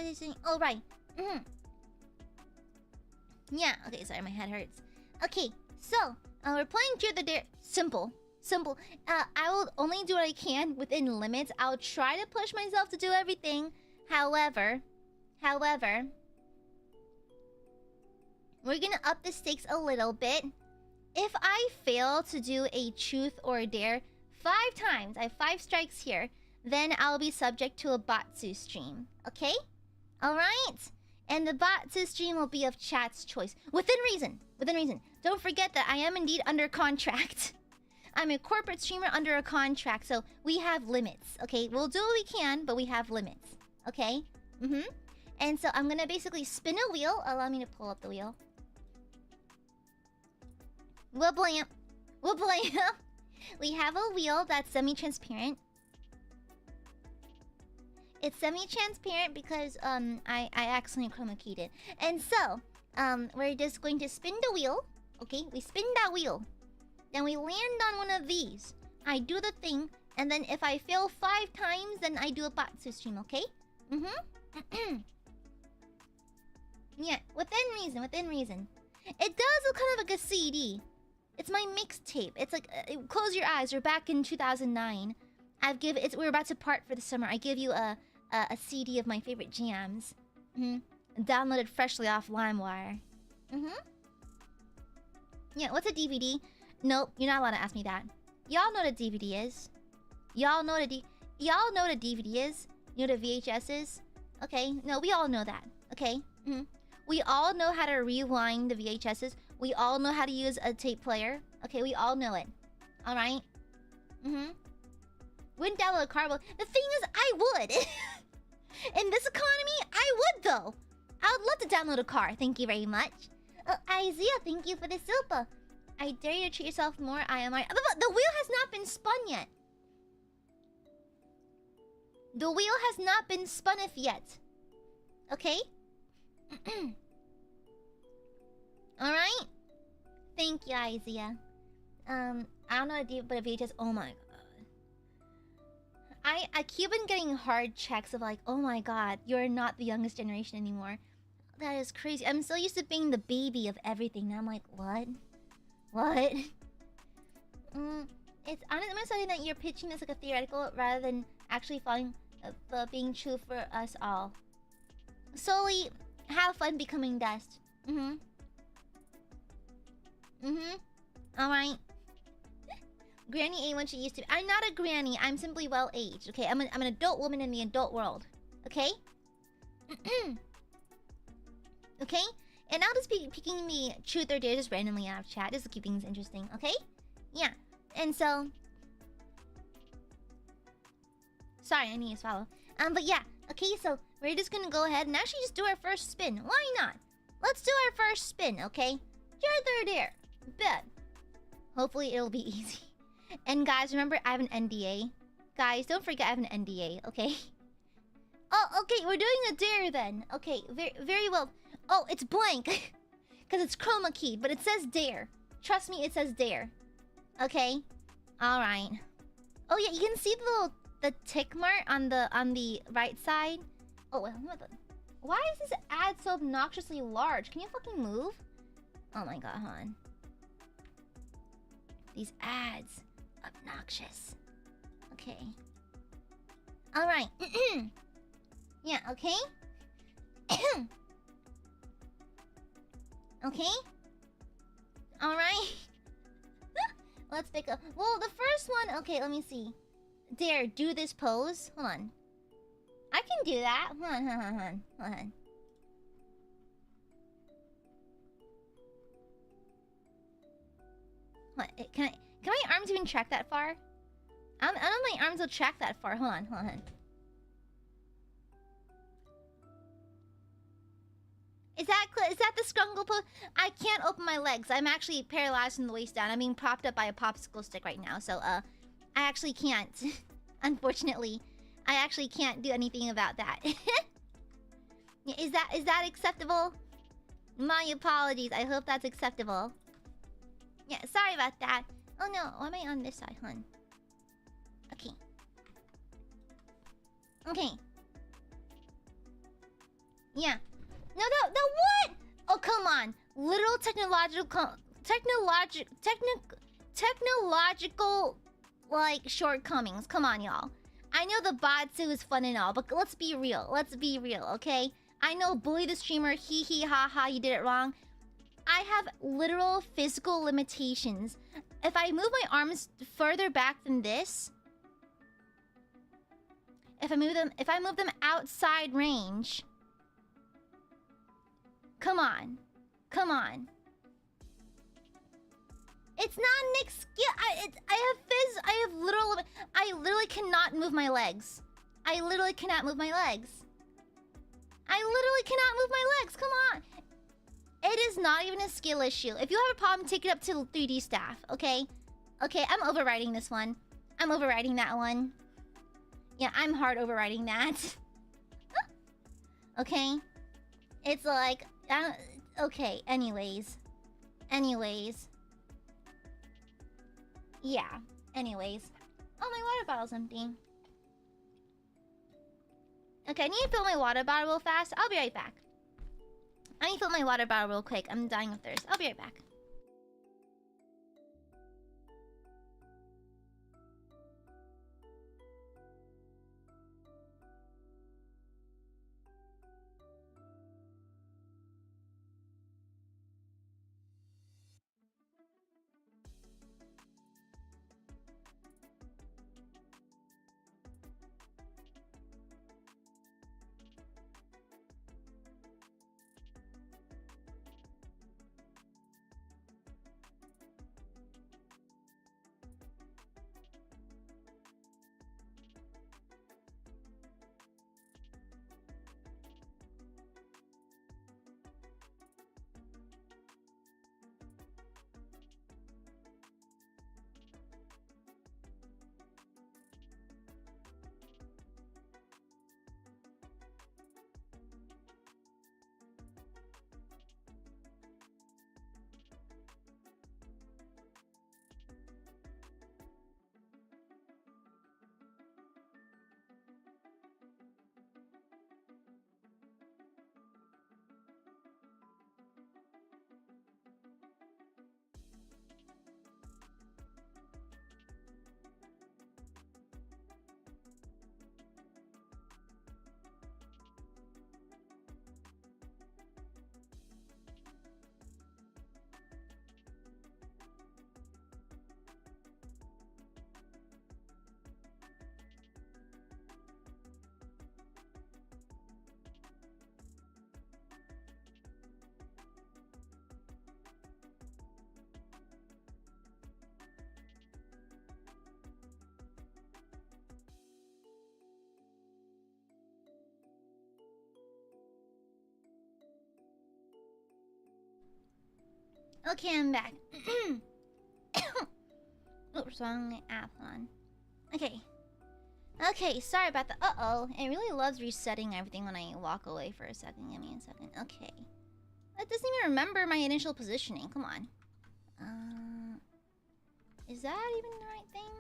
is it? Oh, right. Yeah, okay, sorry, my head hurts. Okay, so, we're playing Truth or Dare. Simple. I will only do what I can within limits. I'll try to push myself to do everything. However, we're gonna up the stakes a little bit. If I fail to do a Truth or Dare 5 times, I have 5 strikes here, then I'll be subject to a Batsu stream. Okay? Alright? And the Batsu stream will be of chat's choice. Within reason. Don't forget that I am indeed under contract. I'm a corporate streamer under a contract, so we have limits. Okay? We'll do what we can, but we have limits. Okay? And so I'm gonna basically spin a wheel. Allow me to pull up the wheel. Wablam. We have a wheel that's semi-transparent. It's semi-transparent because I accidentally chroma keyed it. And so, we're just going to spin the wheel. Okay, we spin that wheel. Then we land on one of these. I do the thing, and then if I fail 5 times, then I do a Batsu stream, okay? Yeah, within reason. It does look kind of like a CD. It's my mixtape. It's like close your eyes. We're back in 2009. We're about to part for the summer. I give you a CD of my favorite jams. Downloaded freshly off LimeWire. Yeah, what's a DVD? Nope, you're not allowed to ask me that. Y'all know what a DVD is. Y'all know what a DVD is. You know what a VHS is? Okay, no, we all know that. Okay. We all know how to rewind the VHSs. We all know how to use a tape player. Okay, we all know it. All right. Wouldn't download a car. The thing is, I would. In this economy, I would though. I would love to download a car. Thank you very much. Izia, thank you for the super. I dare you to treat yourself more. AiaAmare. But the wheel has not been spun yet. The wheel has not been spun yet. Okay? Alright? Thank you, Izia. I don't know what to do, but a VHS. Oh my god. I keep on getting hard checks of like, oh my god, you're not the youngest generation anymore. That is crazy. I'm so used to being the baby of everything. Now I'm like, what? What? It's honestly something that you're pitching as like a theoretical rather than actually being true for us all. Solely have fun becoming dust. Alright. Granny ain't what she used to be. I'm not a granny. I'm simply well aged. Okay, I'm an adult woman in the adult world. Okay? Okay? And I'll just be picking the truth or dare just randomly out of chat just to keep things interesting. Okay? Yeah. And so... Sorry, I need to swallow. But yeah. Okay, so we're just gonna go ahead and actually just do our first spin. Why not? Let's do our first spin, okay? There. Bet. Hopefully it'll be easy. And guys, remember I have an NDA. Guys, don't forget I have an NDA, okay? Oh, okay, we're doing a dare then. Okay, very well. Oh, it's blank. Because it's chroma keyed, but it says dare. Trust me, it says dare. Okay? Alright. Oh yeah, you can see the tick mark on the right side. Oh, wait, why is this ad so obnoxiously large? Can you fucking move? Oh my god, hold on. These ads. Obnoxious. Okay. Alright. Yeah, okay? Okay? Alright. Let's pick up. Well, the first one... Okay, let me see. Dare, do this pose. Hold on. I can do that. Hold on. What? Can my arms even track that far? I don't know if my arms will track that far. Hold on. Is that the scrungle pose? I can't open my legs. I'm actually paralyzed from the waist down. I'm being propped up by a popsicle stick right now. So, I actually can't. Unfortunately. I actually can't do anything about that. Is that acceptable? My apologies. I hope that's acceptable. Yeah, sorry about that. Oh no, why am I on this side, hon? Okay. Okay. Yeah. No, what? Oh, come on. Literal technological, like, shortcomings. Come on, y'all. I know the Batsu is fun and all, but let's be real. Okay? I know bully the streamer, hee hee ha ha, you did it wrong. I have literal physical limitations. If I move my arms further back than this, if I move them outside range, come on. It's not an excuse. I literally cannot move my legs. Come on. It is not even a skill issue. If you have a problem, take it up to 3D staff, okay? Okay, I'm overriding this one. I'm overriding that one. Yeah, I'm hard overriding that. Okay? It's like... okay, anyways. Yeah, anyways. Oh, my water bottle's empty. Okay, I need to fill my water bottle real fast. I'll be right back. I need to fill my water bottle real quick. I'm dying of thirst. I'll be right back. Okay, I'm back. Oops, wrong app on. Okay. Okay, sorry about the uh-oh. It really loves resetting everything when I walk away for a second. Give me a second. Okay. That doesn't even remember my initial positioning. Come on. Is that even the right thing?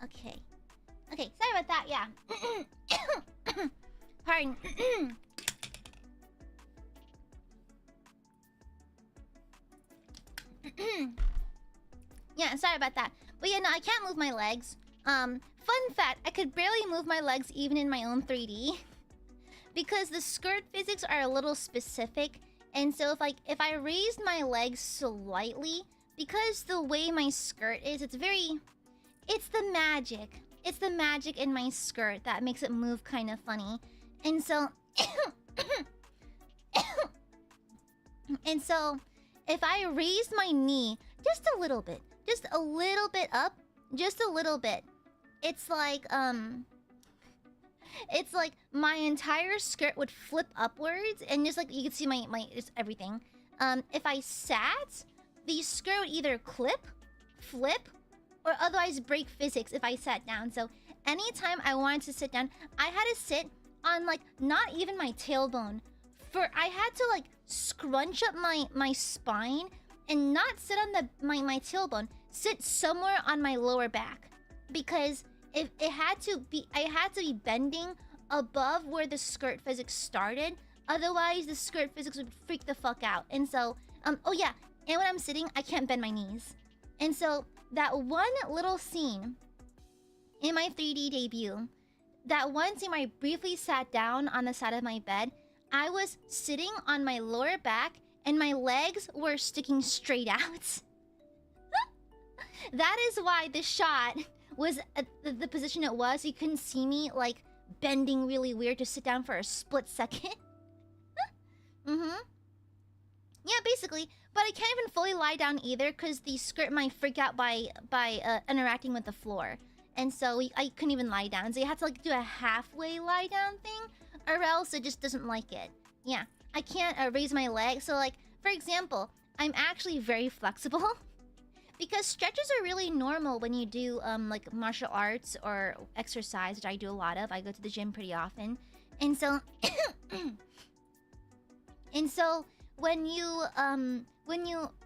Okay. Okay, sorry about that, yeah. Pardon. Yeah, sorry about that. But yeah, no, I can't move my legs. Fun fact, I could barely move my legs even in my own 3D. Because the skirt physics are a little specific. And so if I raised my legs slightly, because the way my skirt is, it's the magic. It's the magic in my skirt that makes it move kind of funny. And so and so if I raise my knee just a little bit up, just a little bit, it's like my entire skirt would flip upwards, and just like you can see my just everything. If I sat, the skirt would either clip, flip, or otherwise break physics if I sat down. So anytime I wanted to sit down, I had to sit on like not even my tailbone. I had to like scrunch up my spine and not sit on my tailbone. Sit somewhere on my lower back, because I had to be bending above where the skirt physics started. Otherwise, the skirt physics would freak the fuck out. And so, oh yeah, and when I'm sitting, I can't bend my knees. And so that one little scene in my 3D debut, that one scene where I briefly sat down on the side of my bed, I was sitting on my lower back and my legs were sticking straight out. That is why the shot was at the position it was. You couldn't see me like bending really weird to sit down for a split second. Yeah, basically. But I can't even fully lie down either, because the skirt might freak out by interacting with the floor. And so I couldn't even lie down. So you have to like do a halfway lie down thing, or else it just doesn't like it. Yeah, I can't raise my leg. So like, for example, I'm actually very flexible. Because stretches are really normal when you do like martial arts or exercise, which I do a lot of. I go to the gym pretty often. And so and so when you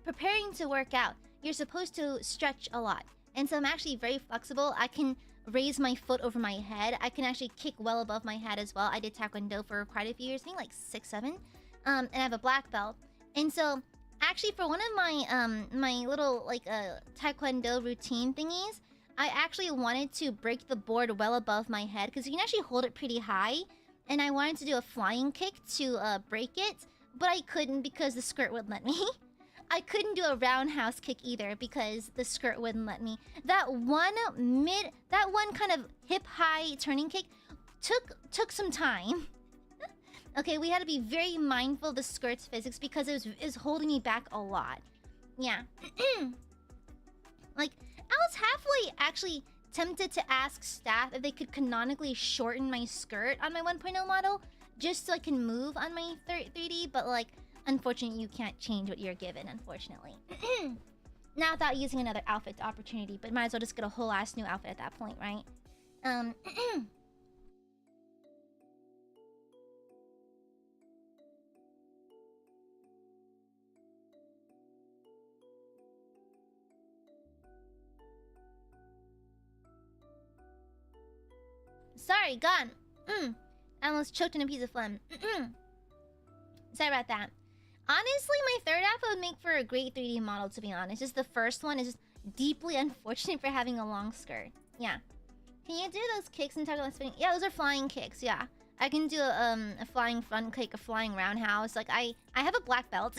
preparing to work out, you're supposed to stretch a lot. And so I'm actually very flexible. I can raise my foot over my head. I can actually kick well above my head as well. I did taekwondo for quite a few years, I think like 6, 7. And I have a black belt. And so actually, for one of my my little like taekwondo routine thingies, I actually wanted to break the board well above my head, because you can actually hold it pretty high. And I wanted to do a flying kick to break it, but I couldn't because the skirt wouldn't let me. I couldn't do a roundhouse kick either because the skirt wouldn't let me. That one kind of hip high turning kick took some time. Okay, we had to be very mindful of the skirt's physics because it was holding me back a lot. Yeah. Like, I was halfway actually tempted to ask staff if they could canonically shorten my skirt on my 1.0 model just so I can move on my 3D, but like, unfortunately, you can't change what you're given, unfortunately. Not without using another outfit opportunity, but might as well just get a whole ass new outfit at that point, right? Sorry, gone. I almost choked in a piece of phlegm. Sorry about that. Honestly, my third outfit would make for a great 3D model, to be honest. Just the first one is just deeply unfortunate for having a long skirt. Yeah. Can you do those kicks and talk about spinning? Yeah, those are flying kicks, yeah. I can do a flying front kick, a flying roundhouse. Like, I have a black belt.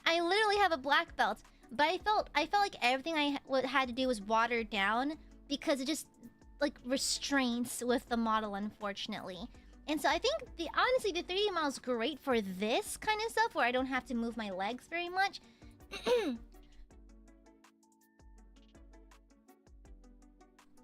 I literally have a black belt. But I felt like everything I had to do was watered down because it just, like, restraints with the model, unfortunately. And so I think, honestly, the 3D model is great for this kind of stuff where I don't have to move my legs very much.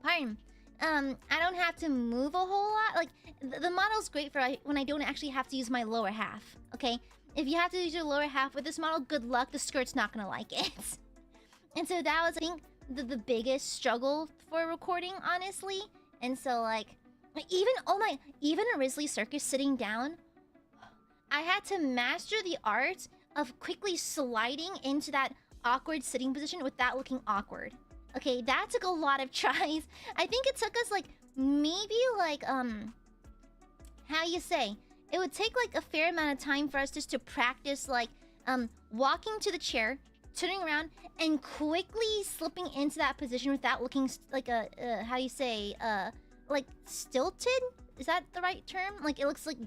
Pardon. I don't have to move a whole lot. Like, the model's great for when I don't actually have to use my lower half, okay? if you have to use your lower half with this model, good luck. The skirt's not gonna like it. And so that was, I think, the biggest struggle for recording, honestly. And so like even even a Risley Circus sitting down, I had to master the art of quickly sliding into that awkward sitting position without looking awkward. Okay, that took a lot of tries. I think it took us like maybe like how you say, it would take like a fair amount of time for us just to practice like walking to the chair, turning around, and quickly slipping into that position without looking like a how you say like stilted. Is that the right term? Like it looks like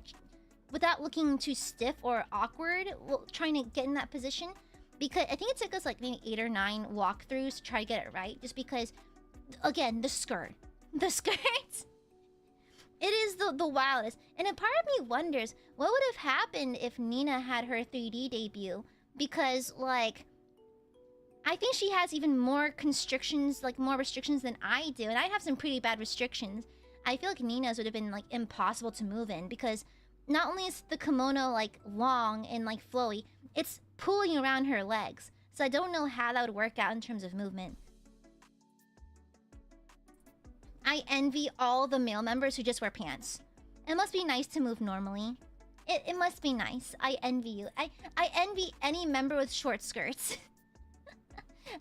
without looking too stiff or awkward, trying to get in that position. Because I think it took us like maybe 8 or 9 walkthroughs to try to get it right. Just because, again, the skirt. The skirt. It is the wildest. And a part of me wonders, what would have happened if Nina had her 3D debut? Because, like, I think she has even more constrictions, like more restrictions than I do. And I have some pretty bad restrictions. I feel like Nina's would have been, like, impossible to move in. Because not only is the kimono, like, long and, like, flowy, it's pulling around her legs. So I don't know how that would work out in terms of movement. I envy all the male members who just wear pants. It must be nice to move normally. It must be nice. I envy you. I envy any member with short skirts.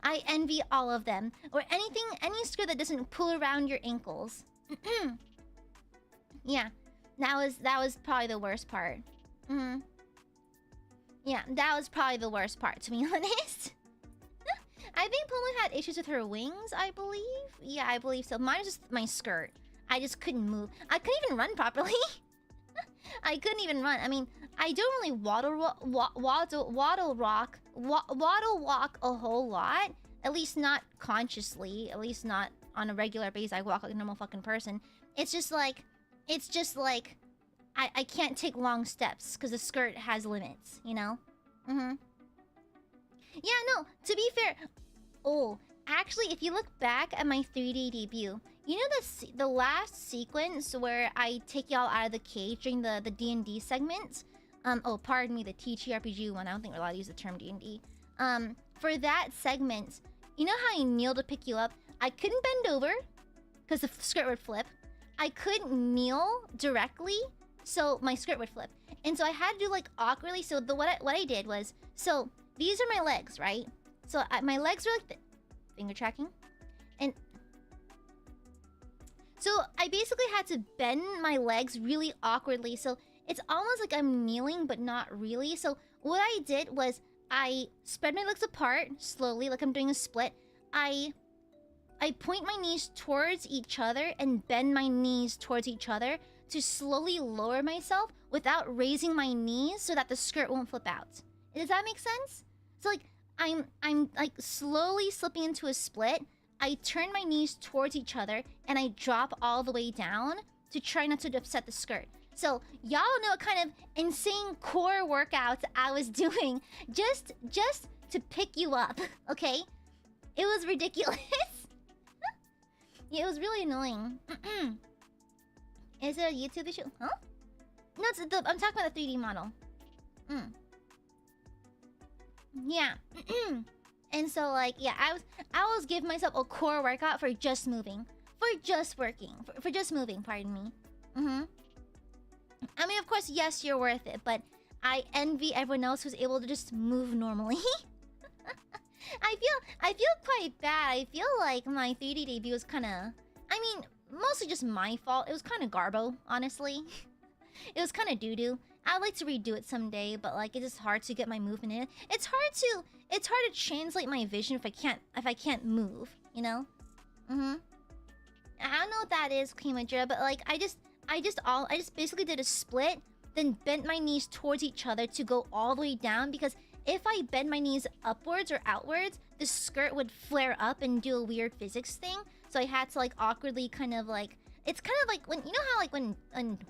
I envy all of them. Or any skirt that doesn't pull around your ankles. Yeah. That was probably the worst part. Yeah, that was probably the worst part, to be honest. I think Puma had issues with her wings, I believe. Yeah, I believe so. Mine was just my skirt. I just couldn't move. I couldn't even run properly. I couldn't even run. I mean, I don't really waddle walk a whole lot. At least not consciously. At least not on a regular basis. I walk like a normal fucking person. It's just like... I can't take long steps because the skirt has limits, you know? Yeah, no, to be fair... Oh, actually, if you look back at my 3D debut, you know the last sequence where I take y'all out of the cage during the D&D segment? Oh, pardon me, the TTRPG one. I don't think we're allowed to use the term D&D. For that segment, you know how I kneel to pick you up? I couldn't bend over because the skirt would flip. I couldn't kneel directly, so my skirt would flip. And so I had to do like awkwardly. So what I did was, so these are my legs, right? So my legs are like finger tracking. And so I basically had to bend my legs really awkwardly. So it's almost like I'm kneeling, but not really. So what I did was I spread my legs apart slowly, like I'm doing a split. I point my knees towards each other and bend my knees towards each other to slowly lower myself without raising my knees so that the skirt won't flip out. Does that make sense? So like I'm like slowly slipping into a split. I turn my knees towards each other and I drop all the way down to try not to upset the skirt. So y'all know what kind of insane core workouts I was doing just to pick you up, okay? It was ridiculous. Yeah, it was really annoying. Is it a YouTube issue? Huh? No, I'm talking about the 3D model. Yeah. And so, like, yeah, I was giving myself a core workout for just moving. For just moving, pardon me. I mean, of course, yes, you're worth it, but I envy everyone else who's able to just move normally. I feel quite bad. I feel like my 3D debut was kind of... I mean, mostly just my fault. It was kind of garbo, honestly. It was kind of doo-doo. I'd like to redo it someday, but like it's just hard to get my movement in. It's hard to translate my vision if I can't move, you know? I don't know what that is, Kimadra, but like I just basically did a split, then bent my knees towards each other to go all the way down, because if I bend my knees upwards or outwards, the skirt would flare up and do a weird physics thing. So I had to like awkwardly kind of like... It's kind of like when... You know how like when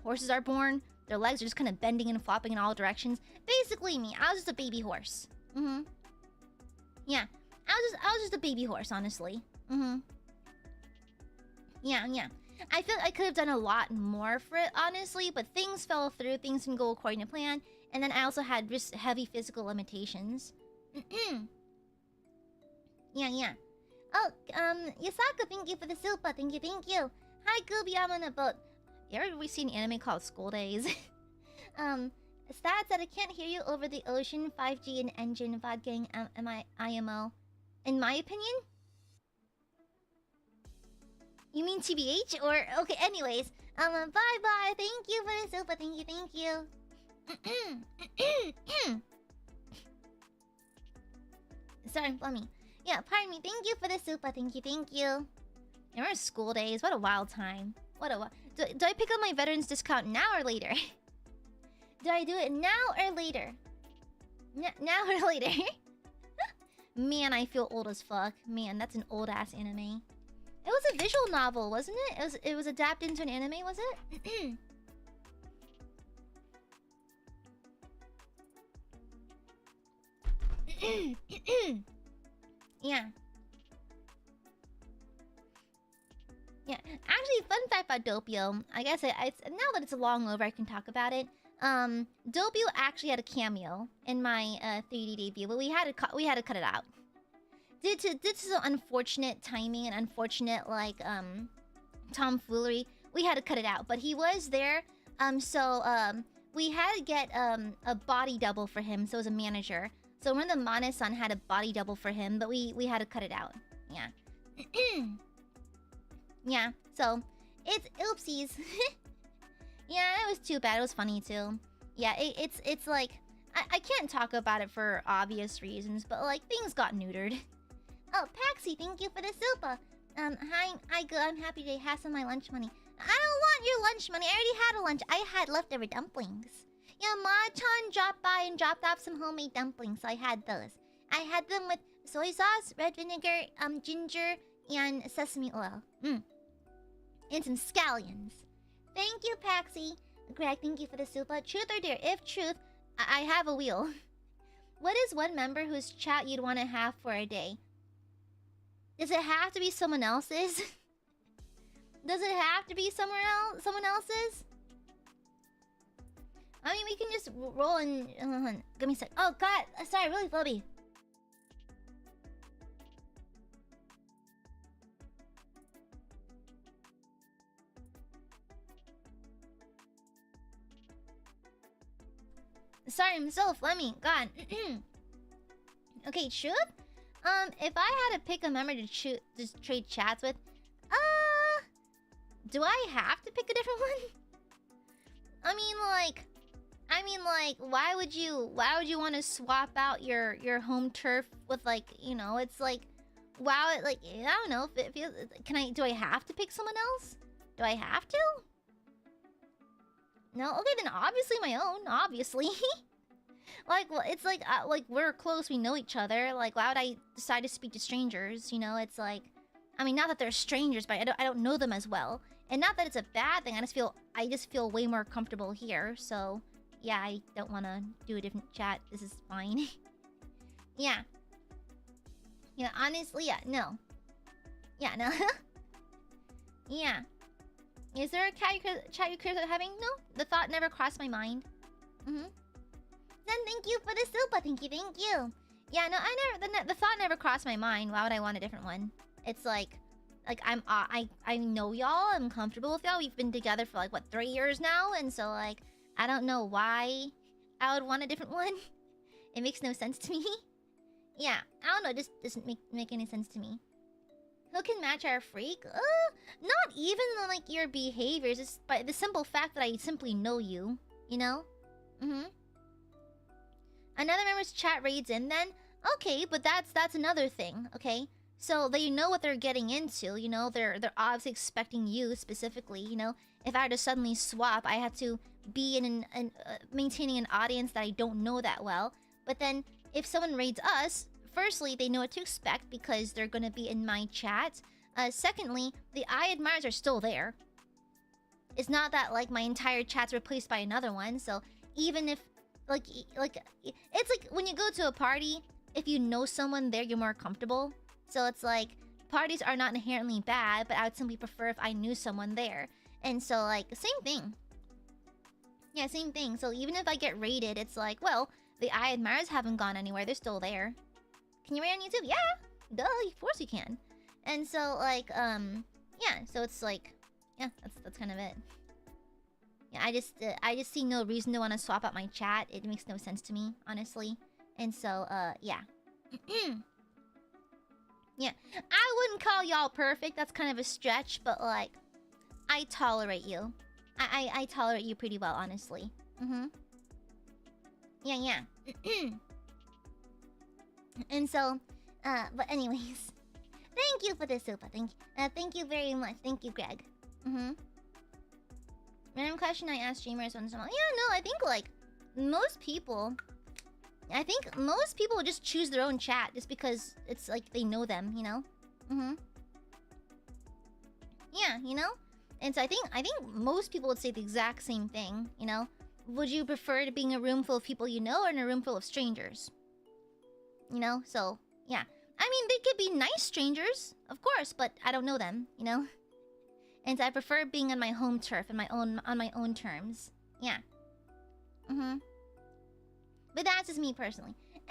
horses are born, their legs are just kind of bending and flopping in all directions? Basically me. I was just a baby horse. Yeah. I was just a baby horse, honestly. Yeah. I feel I could have done a lot more for it, honestly, but things fell through. Things didn't go according to plan, and then I also had just heavy physical limitations. Yeah. Oh, Yasaka, thank you for the super. Thank you. Hi, Gooby, I'm on a boat. Ever we seen an anime called School Days? Stats that I can't hear you over the ocean, 5G and engine, VOD gang, IMO. In my opinion? You mean TBH? Or, okay, anyways. Bye-bye. Thank you for the super. Thank you. Sorry, Flummy. Yeah, pardon me. Thank you for the super. Thank you. Remember School Days? What a wild time. Do I pick up my veterans discount now or later? Do I do it now or later? Now or later? Man, I feel old as fuck. Man, that's an old-ass anime. It was a visual novel, wasn't it? It was adapted into an anime, was it? Yeah. Actually, fun fact about Doppio. I guess now that it's long over, I can talk about it. Doppio actually had a cameo in my 3D debut, but we had to cut it out due to some unfortunate timing and unfortunate tomfoolery. We had to cut it out, but he was there. We had to get a body double for him, so it was a manager. So one of the Mane-san had a body double for him, but we had to cut it out. Yeah. Yeah, so it's oopsies. Yeah, it was too bad. It was funny too. Yeah, it's like I can't talk about it for obvious reasons, but like things got neutered. Oh, Paxi, thank you for the super. Hi, good. I'm happy to have some of my lunch money. I don't want your lunch money. I already had a lunch. I had leftover dumplings. Yeah, Ma-chan dropped by and dropped off some homemade dumplings, so I had those. I had them with soy sauce, red vinegar, ginger, and sesame oil. And some scallions. Thank you, Paxi. Greg, thank you for the super. Truth or dare? If truth, I have a wheel. What is one member whose chat you'd want to have for a day? Does it have to be someone else's? Does it have to be someone else's? I mean, we can just roll and... give me a sec. Oh, God. Sorry, really flubby. Sorry, I'm so phlegmy. God. Okay, truth? If I had to pick a member to just trade chats with, do I have to pick a different one? I mean, like, why would you want to swap out your home turf with, like, you know, it's like, wow, like, I don't know, do I have to pick someone else? Do I have to? No? Okay, then obviously my own, obviously. Like, well, it's like we're close, we know each other. Like, why would I decide to speak to strangers? You know, it's like, I mean, not that they're strangers, but I don't know them as well, and not that it's a bad thing. I just feel way more comfortable here. So, yeah, I don't want to do a different chat. This is fine. Yeah. Yeah, honestly, yeah, no. Yeah, no. Yeah. Is there a chat you're curious about having? No, the thought never crossed my mind. Then thank you for the super. Thank you. Yeah, no, the thought never crossed my mind. Why would I want a different one? It's like I know y'all. I'm comfortable with y'all. We've been together for like what, 3 years now, and so like I don't know why I would want a different one. It makes no sense to me. Yeah, I don't know. It just doesn't make any sense to me. Who can match our freak? Not even like your behaviors. It's by the simple fact that I simply know you. You know? Another member's chat raids in then? Okay, but that's another thing, okay? So they know what they're getting into, you know? They're obviously expecting you specifically, you know? If I were to suddenly swap, I had to be maintaining an audience that I don't know that well. But then, if someone raids us, firstly, they know what to expect because they're gonna be in my chat. Secondly, the Aiadmirers are still there. It's not that, like, my entire chat's replaced by another one, so even if, like, it's like when you go to a party, if you know someone there, you're more comfortable. So it's like, parties are not inherently bad, but I would simply prefer if I knew someone there. And so, like, same thing. Yeah, same thing. So even if I get raided, it's like, well, the Aiadmirers haven't gone anywhere. They're still there. Can you raid on YouTube? Yeah! Duh, of course you can. And so, like, yeah, so it's like, yeah, that's kind of it. Yeah, I just see no reason to want to swap out my chat. It makes no sense to me, honestly. And so, yeah. Yeah, I wouldn't call y'all perfect. That's kind of a stretch, but like, I tolerate you. I tolerate you pretty well, honestly. Yeah. And so, but anyways, thank you for the super. Thank you very much. Thank you, Greg. Random question I ask streamers once in a while. Yeah, no, I think like most people just choose their own chat just because it's like they know them, you know? Yeah, you know? And so I think most people would say the exact same thing, you know? Would you prefer to be in a room full of people you know or in a room full of strangers? You know? So, yeah. I mean, they could be nice strangers, of course, but I don't know them, you know? And so I prefer being on my home turf and on my own terms. Yeah. But that's just me personally. And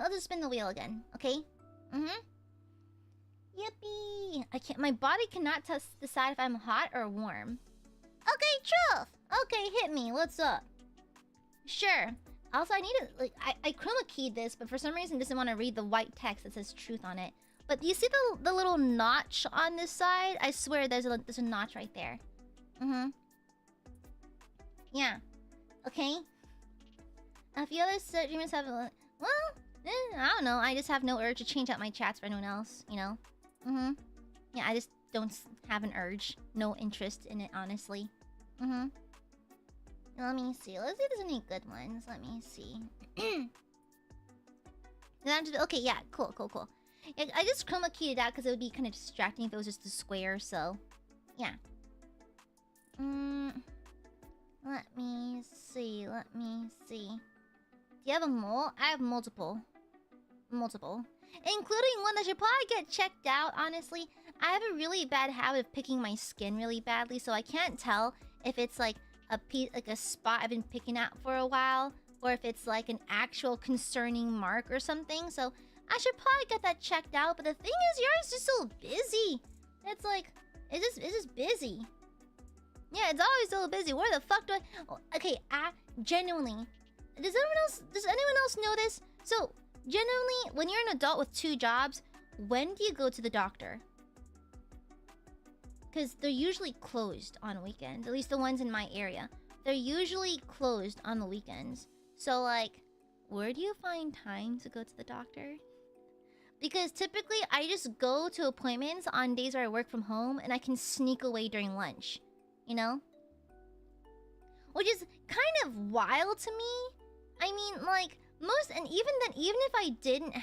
let's spin the wheel again, okay? Yippee! My body cannot decide if I'm hot or warm. Okay, truth! Okay, hit me. What's up? Sure. Also, I need to, like, I chroma keyed this, but for some reason doesn't want to read the white text that says truth on it. But do you see the little notch on this side? I swear there's a notch right there. Yeah. Okay. A few other streamers have, well, I don't know. I just have no urge to change out my chats for anyone else, you know? Yeah, I just don't have an urge. No interest in it, honestly. Let me see. Let's see if there's any good ones. Let me see. Okay, yeah. Cool. Yeah, I just chroma keyed it out because it would be kind of distracting if it was just a square, so... Yeah. Let me see. Do you have a mole? I have multiple. Including one that should probably get checked out, honestly. I have a really bad habit of picking my skin really badly, so I can't tell if it's like a spot I've been picking at for a while, or if it's like an actual concerning mark or something. So I should probably get that checked out. But the thing is, yours is just so busy. It's like, it's just busy. Yeah, it's always so busy. Where the fuck do I... Oh, okay, genuinely. Does anyone else know this? So, generally, when you're an adult with 2 jobs, when do you go to the doctor? Because they're usually closed on weekends. At least the ones in my area. They're usually closed on the weekends. So, like, where do you find time to go to the doctor? Because typically, I just go to appointments on days where I work from home, and I can sneak away during lunch. You know? Which is kind of wild to me. I mean, like, even if I didn't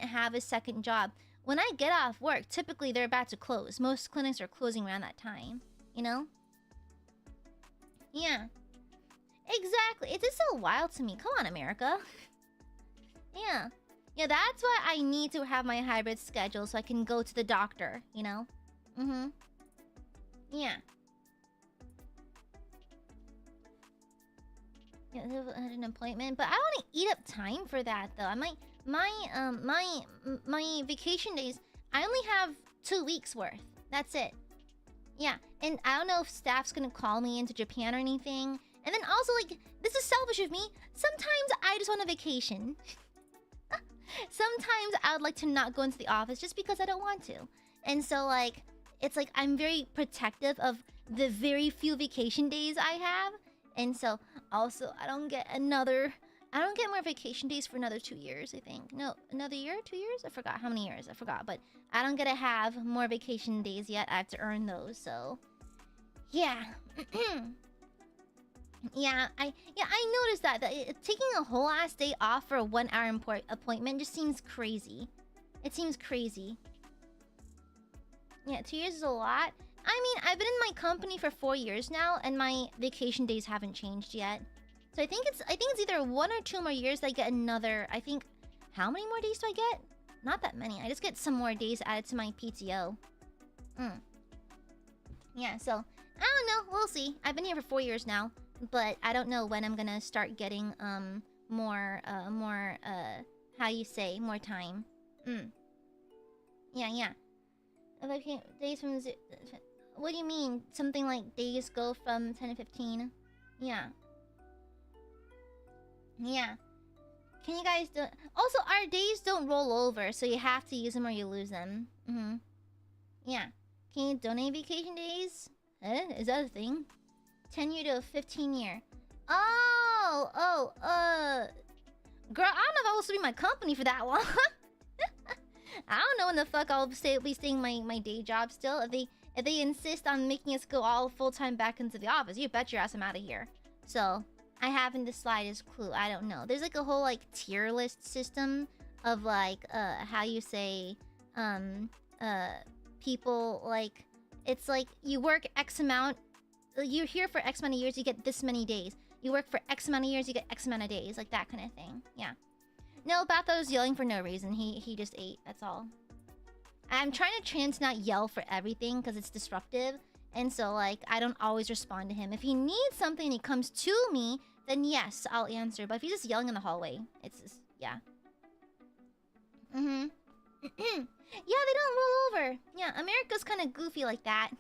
have a second job, when I get off work, typically they're about to close. Most clinics are closing around that time, you know? Yeah. Exactly. It's just so wild to me. Come on, America. Yeah. Yeah, that's why I need to have my hybrid schedule so I can go to the doctor, you know? Yeah. Yeah, I had an appointment, but I want to eat up time for that though. My vacation days, I only have 2 weeks worth. That's it. Yeah, and I don't know if staff's gonna call me into Japan or anything. And then also, like, this is selfish of me. Sometimes I just want a vacation. Sometimes I would like to not go into the office just because I don't want to. And so, like, it's like I'm very protective of the very few vacation days I have. And so, also, I don't get more vacation days for another 2 years, I think. No, another year? 2 years? I forgot how many years. I forgot. But I don't get to have more vacation days yet. I have to earn those, so... Yeah. Yeah, I noticed that taking a whole ass day off for a 1 hour appointment just seems crazy. It seems crazy. Yeah, 2 years is a lot. I mean, I've been in my company for 4 years now, and my vacation days haven't changed yet. So I think it's either 1 or 2 more years that I get another. I think, how many more days do I get? not that many. I just get some more days added to my PTO. Yeah, so I don't know. We'll see. I've been here for 4 years now, but I don't know when I'm gonna start getting more how you say, more time. Yeah. If I can't, days from what do you mean? Something like days go from 10 to 15? Yeah. Can you guys do... Also, our days don't roll over, so you have to use them or you lose them. Yeah. Can you donate vacation days? Is that a thing? 10 year to 15 year. Oh, girl, I don't know if I will be my company for that long. I don't know when the fuck I'll be staying my day job still. If they insist on making us go all full-time back into the office, you bet your ass I'm out of here. So, I haven't the slightest clue. I don't know. There's like a whole like tier list system of like how you say people, like it's like you work X amount, you're here for X amount of years, you get this many days. You work for X amount of years, you get X amount of days, like that kind of thing. Yeah. No, Batho was yelling for no reason. He just ate. That's all. I'm trying to train to not yell for everything because it's disruptive. And so, like, I don't always respond to him. If he needs something and he comes to me, then yes, I'll answer. But if he's just yelling in the hallway, it's just, yeah. Yeah, they don't roll over. Yeah, America's kind of goofy like that.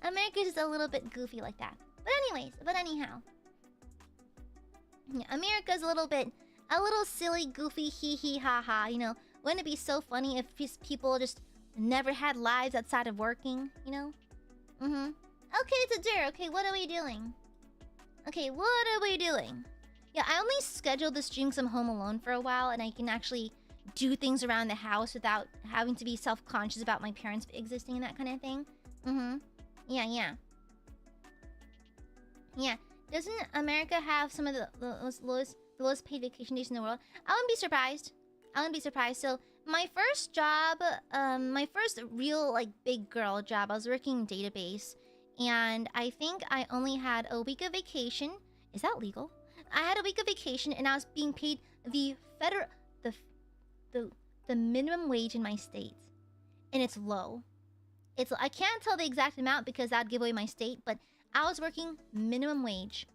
America's just a little bit goofy like that. But anyhow. Yeah, America's a little silly, goofy, hee ha ha, you know. Wouldn't it be so funny if people just never had lives outside of working, you know? Okay, it's a dare. Okay, what are we doing? Yeah, I only scheduled the stream because I'm home alone for a while and I can actually do things around the house without having to be self-conscious about my parents existing and that kind of thing. Yeah. Doesn't America have some of the lowest paid vacation days in the world? I wouldn't be surprised. So my first job, my first real like big girl job, I was working in database, and I think I only had a week of vacation. Is that legal? I had a week of vacation, and I was being paid the minimum wage in my state, and it's low. I can't tell the exact amount because that'd give away my state, but I was working minimum wage.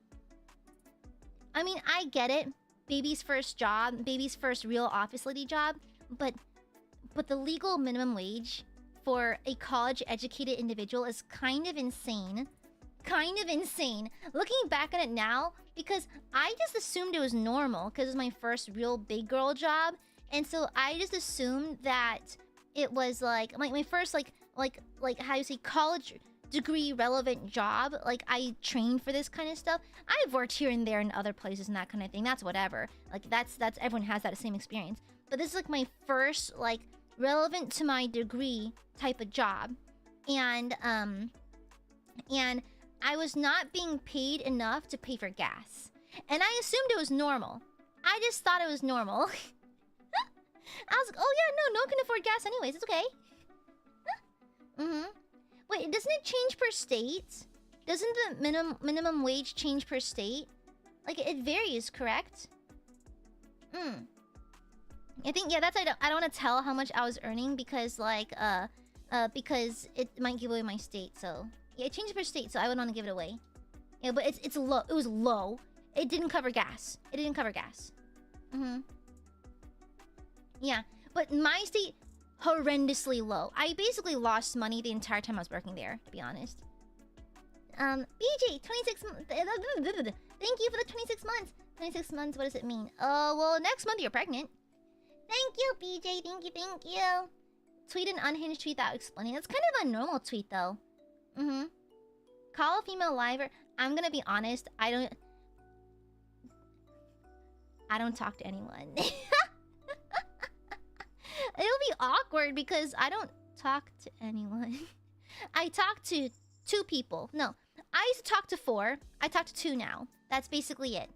I mean, I get it. Baby's first job, baby's first real office lady job, but the legal minimum wage for a college-educated individual is kind of insane. Looking back at it now, because I just assumed it was normal because it was my first real big girl job, and so I just assumed that it was like my first like how you say college degree relevant job. Like I trained for this kind of stuff. I've worked here and there in other places and that kind of thing. That's whatever. Like that's everyone has that same experience. But this is like my first like relevant to my degree type of job. And I was not being paid enough to pay for gas. And I assumed it was normal. I just thought it was normal. I was like, oh yeah, no one can afford gas anyways. It's okay. Wait, doesn't it change per state? Doesn't the minimum wage change per state? Like, it varies, correct? I think, yeah, that's... I don't want to tell how much I was earning because, like, because it might give away my state, so... Yeah, it changes per state, so I wouldn't want to give it away. Yeah, but it's low. It was low. It didn't cover gas. Yeah, but my state... horrendously low. I basically lost money the entire time I was working there, to be honest. BJ, 26 months. Thank you for the 26 months. 26 months, what does it mean? Oh, well, next month you're pregnant. Thank you, BJ. Thank you. Tweet an unhinged tweet without explaining. That's kind of a normal tweet, though. Call a female liver. I'm gonna be honest. I don't talk to anyone. It'll be awkward because I don't talk to anyone. I talk to 2 people. No, I used to talk to 4. I talk to 2 now. That's basically it.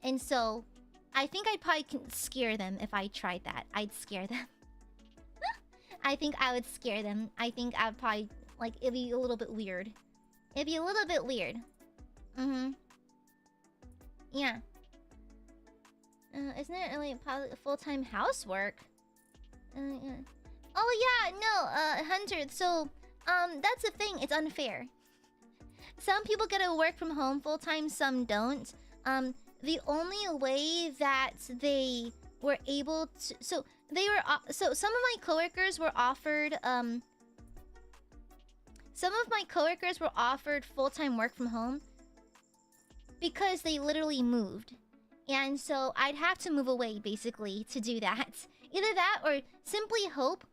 And so, I think I'd probably scare them if I tried that. I'd scare them. I think I would scare them. I think I would probably, like, it'd be a little bit weird. Yeah. Isn't it really full-time housework? Oh yeah, no, Hunter. So, that's the thing. It's unfair. Some people get to work from home full time. Some don't. The only way that they were able to, so they were, so some of my coworkers were offered, full-time work from home because they literally moved. And so I'd have to move away basically to do that. Either that or simply hope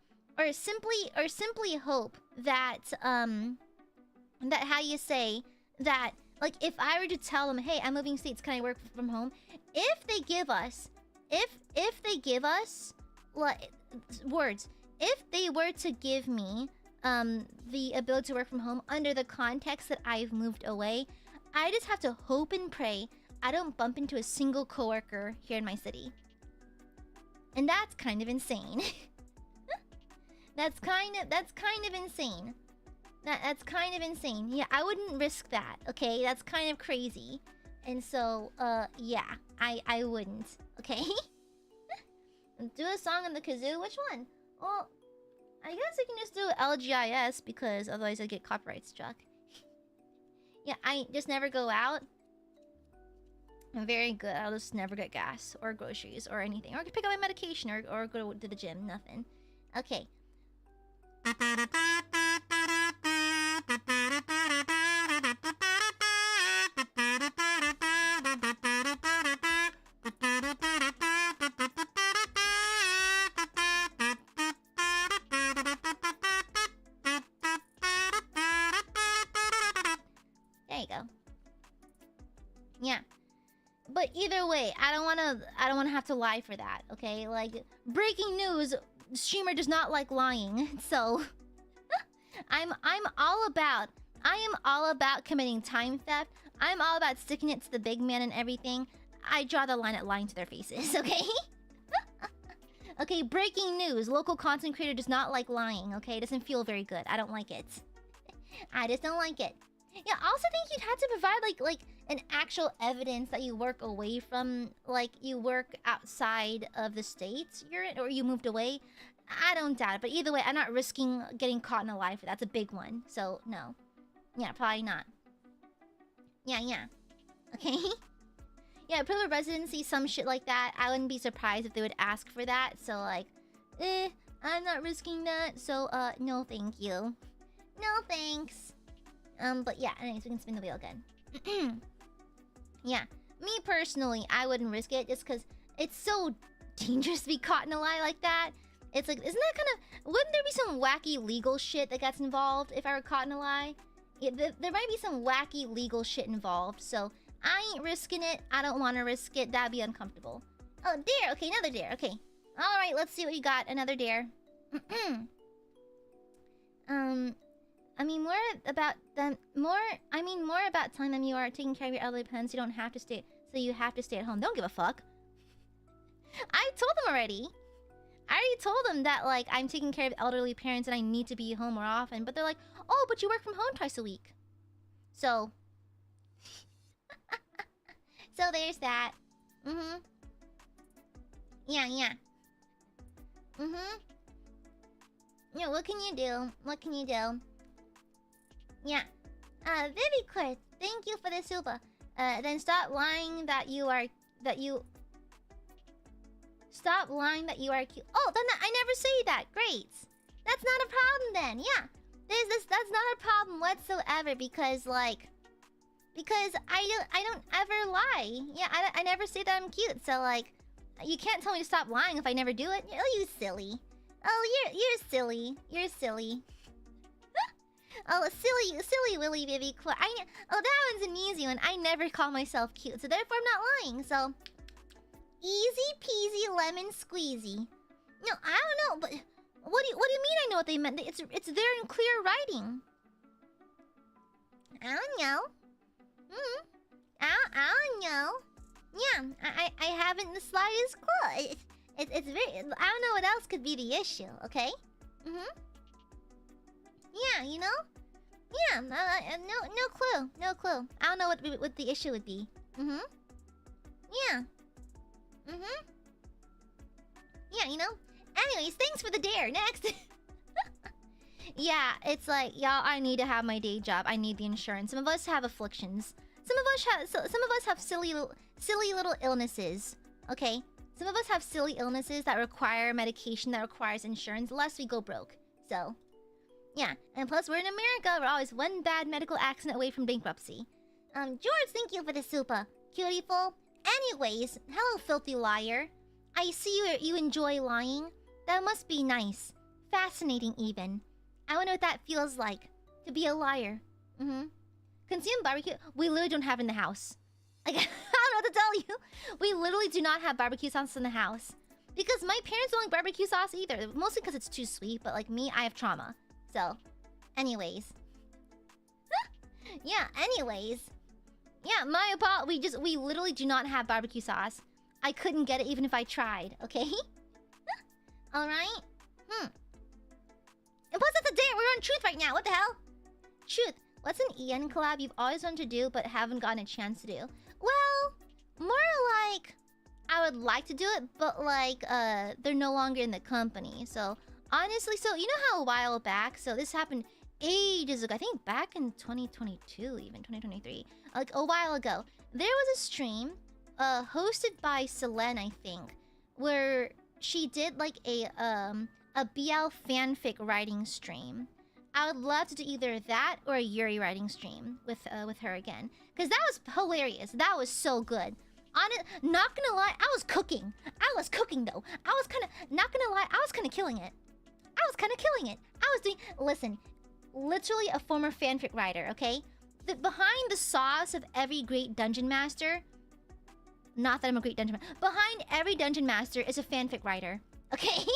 that that how you say that, like, if I were to tell them, hey, I'm moving states, can I work from home? If they give us like words, if they were to give me the ability to work from home under the context that I've moved away, I just have to hope and pray I don't bump into a single coworker here in my city. And that's kind of insane. That's kind of insane. That's kind of insane. Yeah, I wouldn't risk that, okay? That's kind of crazy. And so, yeah, I wouldn't, okay? Do a song on the kazoo? Which one? Well, I guess I can just do LGIS because otherwise I'd get copyright struck. Yeah, I just never go out. I'm very good. I'll just never get gas or groceries or anything. Or I could pick up my medication or go to the gym. Nothing. Okay. There you go. Yeah. But either way, I don't wanna have to lie for that, okay? Like, breaking news, streamer does not like lying, so I am all about committing time theft. I'm all about sticking it to the big man and everything. I draw the line at lying to their faces, okay? Okay, breaking news. Local content creator does not like lying, okay? It doesn't feel very good. I don't like it. I just don't like it. Yeah, I also think you'd have to provide like an actual evidence that you work away from, like you work outside of the states you're in, or you moved away. I don't doubt it, but either way, I'm not risking getting caught in a lie for that's a big one. So no, yeah, probably not. Yeah, okay. Yeah, privileged residency, some shit like that. I wouldn't be surprised if they would ask for that. So like, I'm not risking that. So no, thank you. No thanks. But yeah, anyways, we can spin the wheel again. Yeah, me personally, I wouldn't risk it just because it's so dangerous to be caught in a lie like that. It's like, isn't that kind of... Wouldn't there be some wacky legal shit that gets involved if I were caught in a lie? Yeah, there might be some wacky legal shit involved, so I ain't risking it. I don't want to risk it. That'd be uncomfortable. Oh, dare. Okay, another dare. Okay. Alright, let's see what you got. Another dare. I mean, more about telling them you are taking care of your elderly parents. You don't have to stay, so you have to stay at home. Don't give a fuck. I told them already. I already told them that, like, I'm taking care of elderly parents and I need to be home more often. But they're like, oh, but you work from home twice a week. So. So there's that. Yeah. Yeah, what can you do? What can you do? Yeah. Viviquart, thank you for the super. Then stop lying that you are... Stop lying that you are cute. Oh, then I never say that. Great. That's not a problem then. Yeah. That's not a problem whatsoever because, like... Because I don't ever lie. Yeah, I never say that I'm cute. So, like... You can't tell me to stop lying if I never do it. Oh, you silly. Oh, you're silly. You're silly. Oh, silly Willy Vivi. Oh, that one's an easy one. I never call myself cute, so therefore I'm not lying. So, easy peasy lemon squeezy. No, I don't know, but what do you mean? I know what they meant. It's there in clear writing. I don't know. I don't know. Yeah, I haven't the slightest clue. It's very. I don't know what else could be the issue. Okay. Yeah, you know? Yeah, no clue. I don't know what the issue would be. Yeah. Yeah, you know? Anyways, Anyways, thanks for the dare. Next. Yeah, it's like, y'all, I need to have my day job. I need the insurance. Some of us have afflictions. Some of us have silly little illnesses. Okay? Some of us have silly illnesses that require medication, that requires insurance, lest we go broke. So, yeah. And plus, we're in America. We're always one bad medical accident away from bankruptcy. George, thank you for the super. Cutiful. Anyways, hello, filthy liar. I see you enjoy lying. That must be nice. Fascinating, even. I wonder what that feels like, to be a liar. Consume barbecue. We literally don't have it in the house. Like, I don't know what to tell you. We literally do not have barbecue sauce in the house. Because my parents don't like barbecue sauce either. Mostly because it's too sweet, but like me, I have trauma. So, anyways. Yeah, anyways. Yeah, my apologies. We literally do not have barbecue sauce. I couldn't get it even if I tried, okay? Alright? And plus, that's a dare. We're on Truth right now. What the hell? Truth. What's an Ian collab you've always wanted to do but haven't gotten a chance to do? Well, more like I would like to do it, but like they're no longer in the company. So honestly, so you know how a while back, so this happened ages ago. I think back in 2022, even 2023, like a while ago, there was a stream hosted by Selene, I think, where she did like a BL fanfic writing stream. I would love to do either that or a Yuri writing stream with her again, because that was hilarious. That was so good. Not gonna lie, I was cooking. I was cooking though. I was kind of not gonna lie. I was kind of killing it. I was doing. Listen, literally a former fanfic writer. Okay, behind the sauce of every great dungeon master. Not that I'm a great dungeon master. Behind every dungeon master is a fanfic writer. Okay.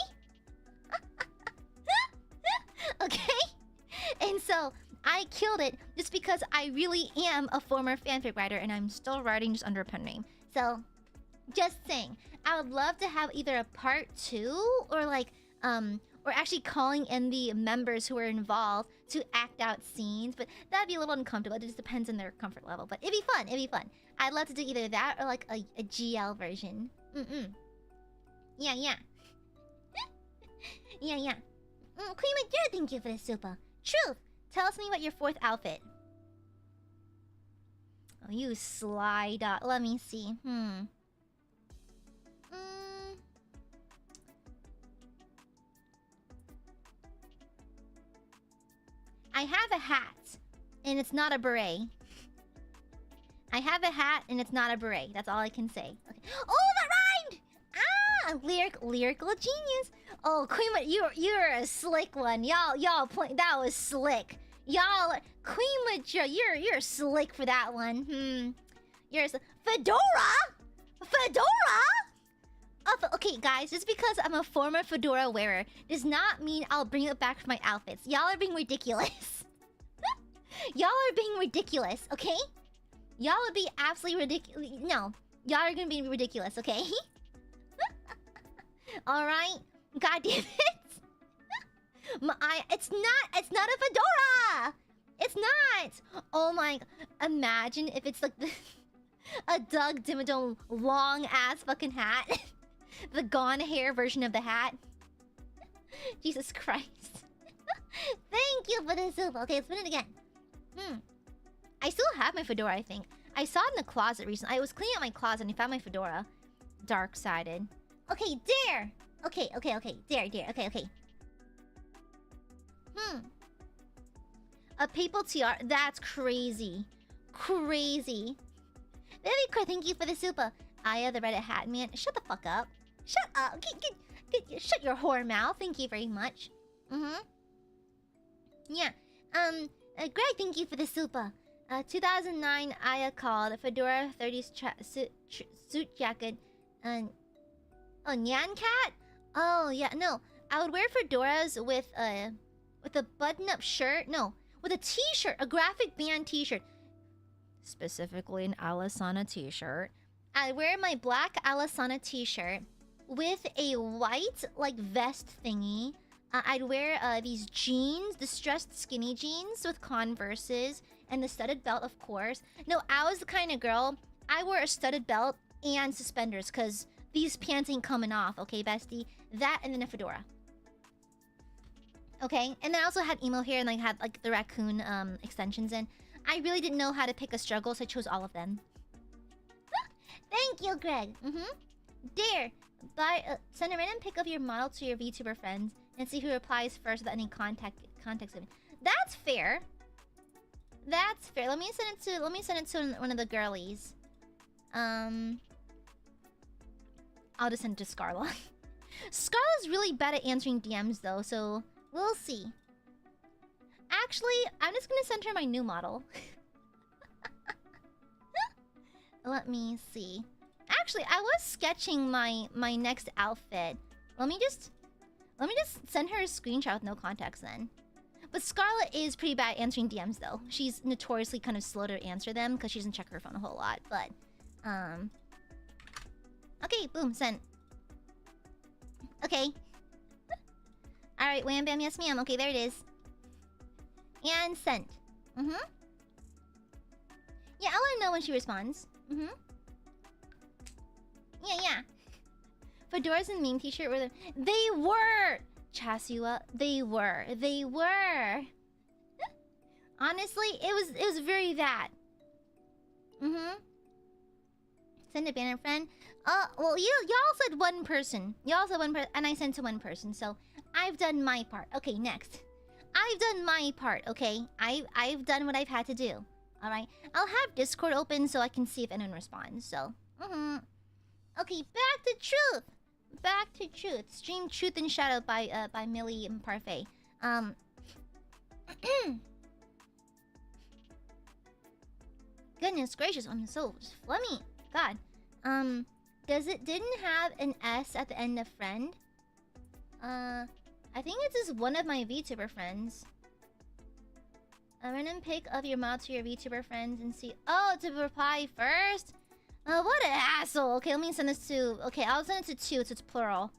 Okay? And so, I killed it just because I really am a former fanfic writer and I'm still writing just under a pen name. So, just saying. I would love to have either a part 2 or like, or actually calling in the members who are involved to act out scenes. But that'd be a little uncomfortable. It just depends on their comfort level. But it'd be fun. I'd love to do either that or like a GL version. Yeah. Yeah. Queen Major, thank you for the super. Truth, tell us me about your 4th outfit. Oh, you sly dog. Let me see. I have a hat, and it's not a beret. I have a hat, and it's not a beret. That's all I can say. Okay. Oh, that rhymed! Lyrical genius. Oh, Queen, you're a slick one. Y'all that was slick. Y'all, Queen Mature, you're slick for that one. You're Fedora. Okay, guys, just because I'm a former fedora wearer does not mean I'll bring it back for my outfits. Y'all are being ridiculous. Y'all are being ridiculous, okay? Y'all would be absolutely ridiculous. No, y'all are gonna be ridiculous, okay? All right, God damn it! It's not a fedora. It's not. Oh my! Imagine if it's like a Doug Dimmadome long ass fucking hat, the gone hair version of the hat. Jesus Christ! Thank you for the soup. Okay, let's spin it again. I still have my fedora. I think I saw it in the closet recently. I was cleaning out my closet and I found my fedora. Dark-sided. Okay, dare. Okay. Dare. Okay. A papal tiara. That's crazy. Baby Crow, thank you for the super. Aya, the Reddit hat man. Shut the fuck up. Shut up. Shut your whore mouth. Thank you very much. Yeah. Greg, thank you for the super. 2009 Aya called fedora 30s suit jacket. Oh, Nyan Cat? Oh yeah, no. I would wear fedoras with a button-up shirt. No, with a t-shirt, a graphic band t-shirt. Specifically an Alisana t-shirt. I'd wear my black Alisana t-shirt with a white like vest thingy. I'd wear these jeans, distressed skinny jeans with Converses and the studded belt, of course. No, I was the kind of girl, I wore a studded belt and suspenders because these pants ain't coming off, okay, bestie? That and then a fedora. Okay, and then I also had emo hair and I had like the raccoon extensions in. I really didn't know how to pick a struggle, so I chose all of them. Thank you, Greg. Dare send a random pic of your model to your VTuber friends and see who replies first without any context. That's fair. That's fair. Let me send it to one of the girlies. I'll just send it to Scarla. Scarla's really bad at answering DMs though, so we'll see. Actually, I'm just gonna send her my new model. Let me see. Actually, I was sketching my next outfit. Let me just send her a screenshot with no context then. But Scarlet is pretty bad at answering DMs though. She's notoriously kind of slow to answer them because she doesn't check her phone a whole lot. But okay, boom, sent. Okay. Alright, wham bam yes ma'am. Okay, there it is. And sent. Yeah, I'll let her know when she responds. Yeah. Fedoras and meme t-shirt were they were! Chasua, they were. Honestly, it was very that. Send a banner friend. Well, y'all said one person. Y'all said one person, and I sent to one person. So I've done my part. Okay, next. I've done my part. Okay, I've done what I've had to do. All right. I'll have Discord open so I can see if anyone responds. So, okay, back to truth. Back to truth. Stream Truth and Shadow by Millie and Parfait. Goodness gracious, I'm so flummy. God. Didn't have an S at the end of friend? I think it's just one of my VTuber friends. A random pic of your model to your VTuber friends and see. Oh, to reply first? What an asshole. Okay, let me send this to. Okay, I'll send it to 2, so it's plural.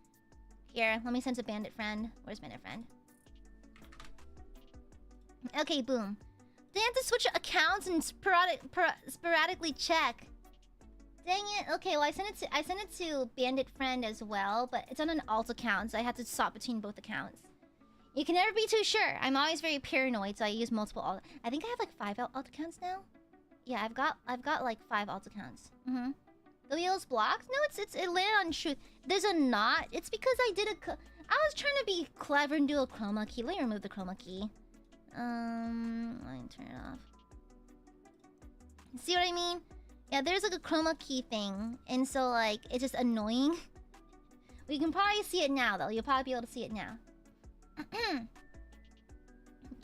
Here, let me send it to Bandit Friend. Where's Bandit Friend? Okay, boom. They have to switch accounts and sporadically check. Dang it. Okay, well I sent it to Bandit Friend as well, but it's on an alt account, so I have to swap between both accounts. You can never be too sure. I'm always very paranoid, so I use multiple alt. I think I have like 5 alt accounts now. Yeah, I've got like 5 alt accounts. The wheel's blocked? No, it landed on truth. There's a knot. It's because I was trying to be clever and do a chroma key. Let me remove the chroma key. Let me turn it off. See what I mean? Yeah, there's like a chroma key thing, and so like it's just annoying. We can probably see it now though. You'll probably be able to see it now.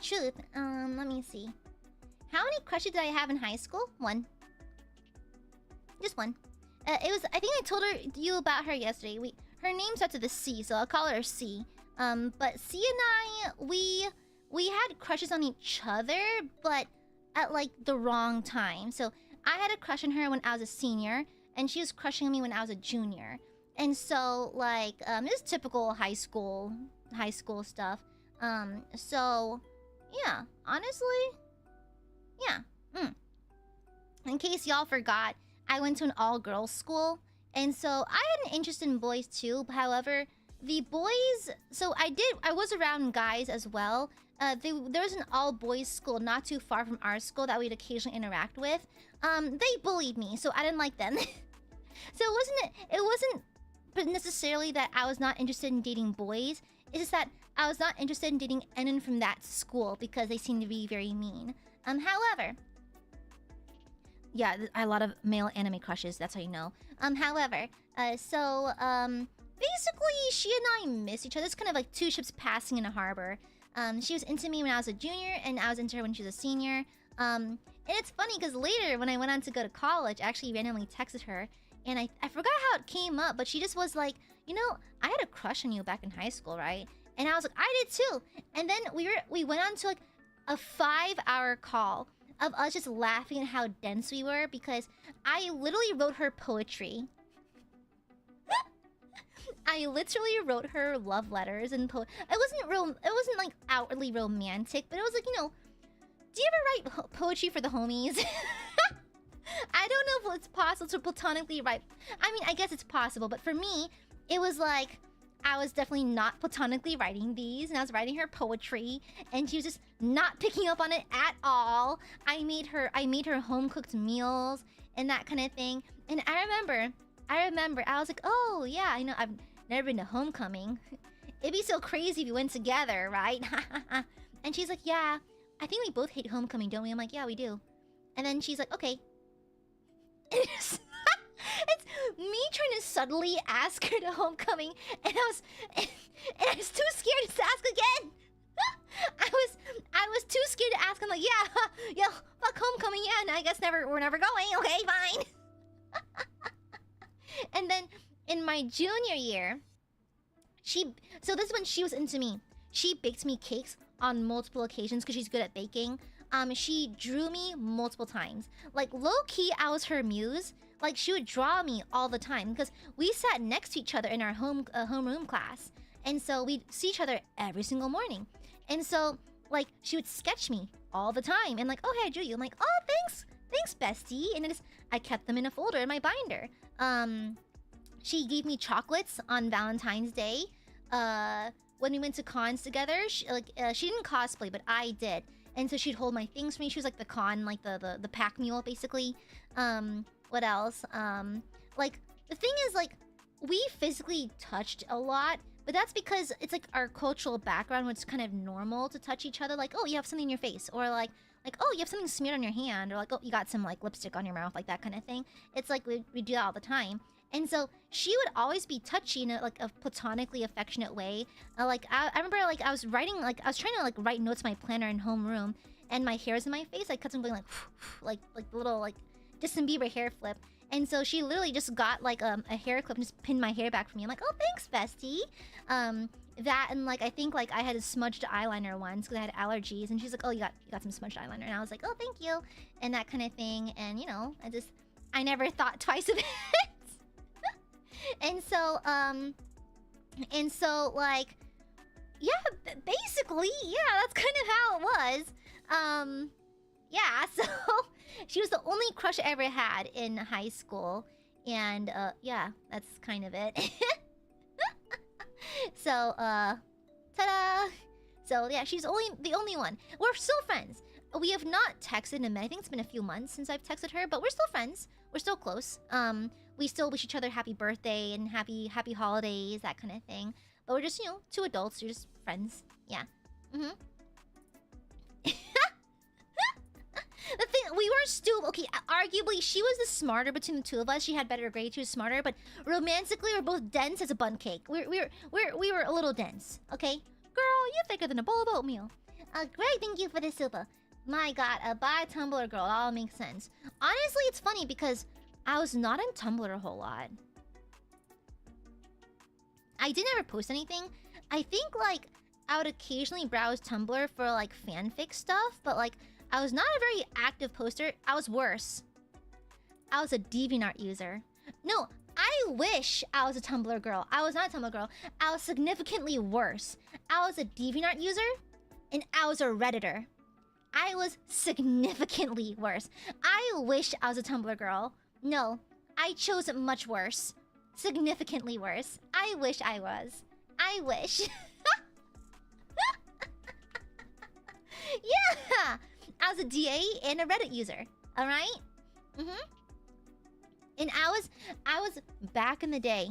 Truth. Let me see. How many crushes did I have in high school? 1. Just 1. I think I told you about her yesterday. Her name starts with a C, so I'll call her C. But C and I, we had crushes on each other, but at like the wrong time. So I had a crush on her when I was a senior, and she was crushing on me when I was a junior. And so like just typical high school stuff. So yeah, honestly, yeah. In case y'all forgot, I went to an all-girls school, and so I had an interest in boys too. However, the boys, so I was around guys as well. There was an all-boys school not too far from our school that we'd occasionally interact with. They bullied me, so I didn't like them. So it wasn't necessarily that I was not interested in dating boys. It's just that I was not interested in dating anyone from that school because they seemed to be very mean. However, yeah, a lot of male anime crushes. That's how you know. However, basically, she and I miss each other. It's kind of like 2 ships passing in a harbor. She was into me when I was a junior, and I was into her when she was a senior. And it's funny because later, when I went on to go to college, I actually randomly texted her, and I forgot how it came up, but she just was like, you know, I had a crush on you back in high school, right? And I was like, I did too. And then we went on to like a 5-hour call of us just laughing at how dense we were because I literally wrote her poetry. I literally wrote her love letters and it wasn't like outwardly romantic, but it was like, you know, do you ever write poetry for the homies? I don't know if it's possible to platonically write. I mean, I guess it's possible, but for me, it was like I was definitely not platonically writing these, and I was writing her poetry, and she was just not picking up on it at all. I made her home cooked meals and that kind of thing. And I remember, I was like, oh yeah, I know, I've never been to homecoming. It'd be so crazy if we went together, right? And she's like, yeah, I think we both hate homecoming, don't we? I'm like, yeah, we do. And then she's like, okay. It's me trying to subtly ask her to homecoming, and I was too scared to ask again. I was too scared to ask. I'm like, yeah, fuck homecoming, yeah, and I guess we're never going. Okay, fine. And then in my junior year, so this is when she was into me. She baked me cakes on multiple occasions because she's good at baking. She drew me multiple times. Like, low-key, I was her muse. Like, she would draw me all the time because we sat next to each other in our homeroom class. And so we'd see each other every single morning. And so, like, she would sketch me all the time. And like, oh, hey, I drew you. I'm like, oh, thanks, bestie. And I kept them in a folder in my binder. She gave me chocolates on Valentine's Day. When we went to cons together, she didn't cosplay, but I did. And so she'd hold my things for me. She was like the con, like the pack mule, basically. What else? Like, the thing is, like, we physically touched a lot, but that's because it's like our cultural background, which is kind of normal to touch each other. Like, oh, you have something in your face, or like, oh, you have something smeared on your hand, or like, oh, you got some like lipstick on your mouth, like that kind of thing. It's like we do that all the time. And so she would always be touchy in a platonically affectionate way. Like, I remember, like, I was trying to like write notes in my planner in homeroom, and my hair's in my face. I cut something like the little like Justin Bieber hair flip. And so she literally just got like a hair clip and just pinned my hair back for me. I'm like, oh, thanks, bestie. That, and like I think like I had a smudged eyeliner once because I had allergies, and she's like, oh, you got some smudged eyeliner, and I was like, oh, thank you, and that kind of thing. And you know, I never thought twice of it. And so like, yeah, basically, yeah, that's kind of how it was. Yeah, so she was the only crush I ever had in high school, and yeah, that's kind of it. So ta-da! So yeah, she's the only one. We're still friends. We have not texted in a minute. I think it's been a few months since I've texted her, but we're still friends. We're still close. We still wish each other happy birthday and happy holidays, that kind of thing. But we're just, you know, two adults. We're just friends. Yeah. The thing, we were still okay. Arguably, she was the smarter between the two of us. She had better grades. She was smarter, but romantically, we're both dense as a bun cake. We were a little dense. Okay, girl, you're thicker than a bowl of oatmeal. Greg, thank you for the super. My God, bye Tumblr girl. That all makes sense. Honestly, it's funny because I was not on Tumblr a whole lot. I didn't ever post anything. I think like I would occasionally browse Tumblr for like fanfic stuff, but like I was not a very active poster. I was worse. I was a DeviantArt user. No, I wish I was a Tumblr girl. I was not a Tumblr girl. I was significantly worse. I was a DeviantArt user, and I was a Redditor. I was significantly worse. I wish I was a Tumblr girl. No, I chose much worse. Significantly worse. I wish I was. I wish. Yeah! I was a DA and a Reddit user. Alright? And I was back in the day.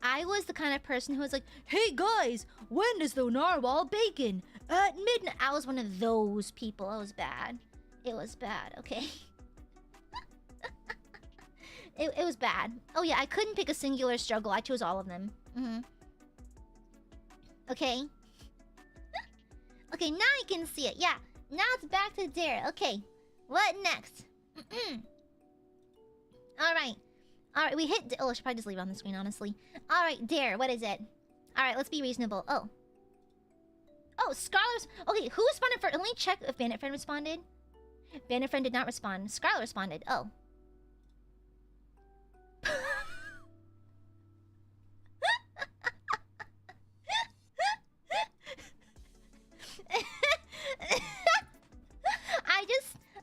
I was the kind of person who was like, hey guys, when does the narwhal bacon? At midnight. I was one of those people. It was bad. It was bad, okay? It was bad. Oh yeah, I couldn't pick a singular struggle. I chose all of them. Okay. Okay, now I can see it. Yeah. Now it's back to Dare. Okay. What next? Alright. Alright, we hit... Oh, I should probably just leave it on the screen, honestly. Alright, Dare. What is it? Alright, let's be reasonable. Oh. Oh, Scarlet... Okay, who responded first? Let me check if Bandit Friend responded. Bandit Friend did not respond. Scarlet responded. Oh.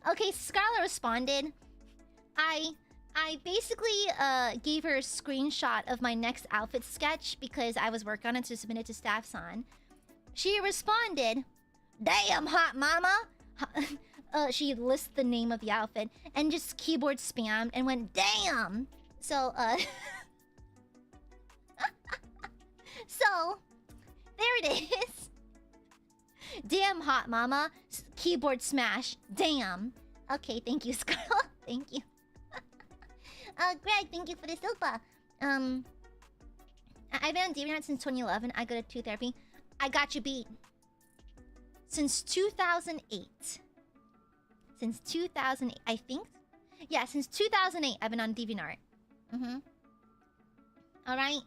Okay, Scarlet responded. I I basically gave her a screenshot of my next outfit sketch because I was working on it to submit it to Staff-san. She responded, "Damn, hot mama!" She listed the name of the outfit and just keyboard spammed and went, "Damn!" So, so, there it is. Damn, hot mama. Keyboard smash. Damn. Okay, thank you, Scarlet. Thank you. Greg, thank you for the sopa. I've been on DeviantArt since 2011. I go to therapy. I got you beat. Since 2008. Since 2008, I think. Yeah, since 2008, I've been on DeviantArt. Alright?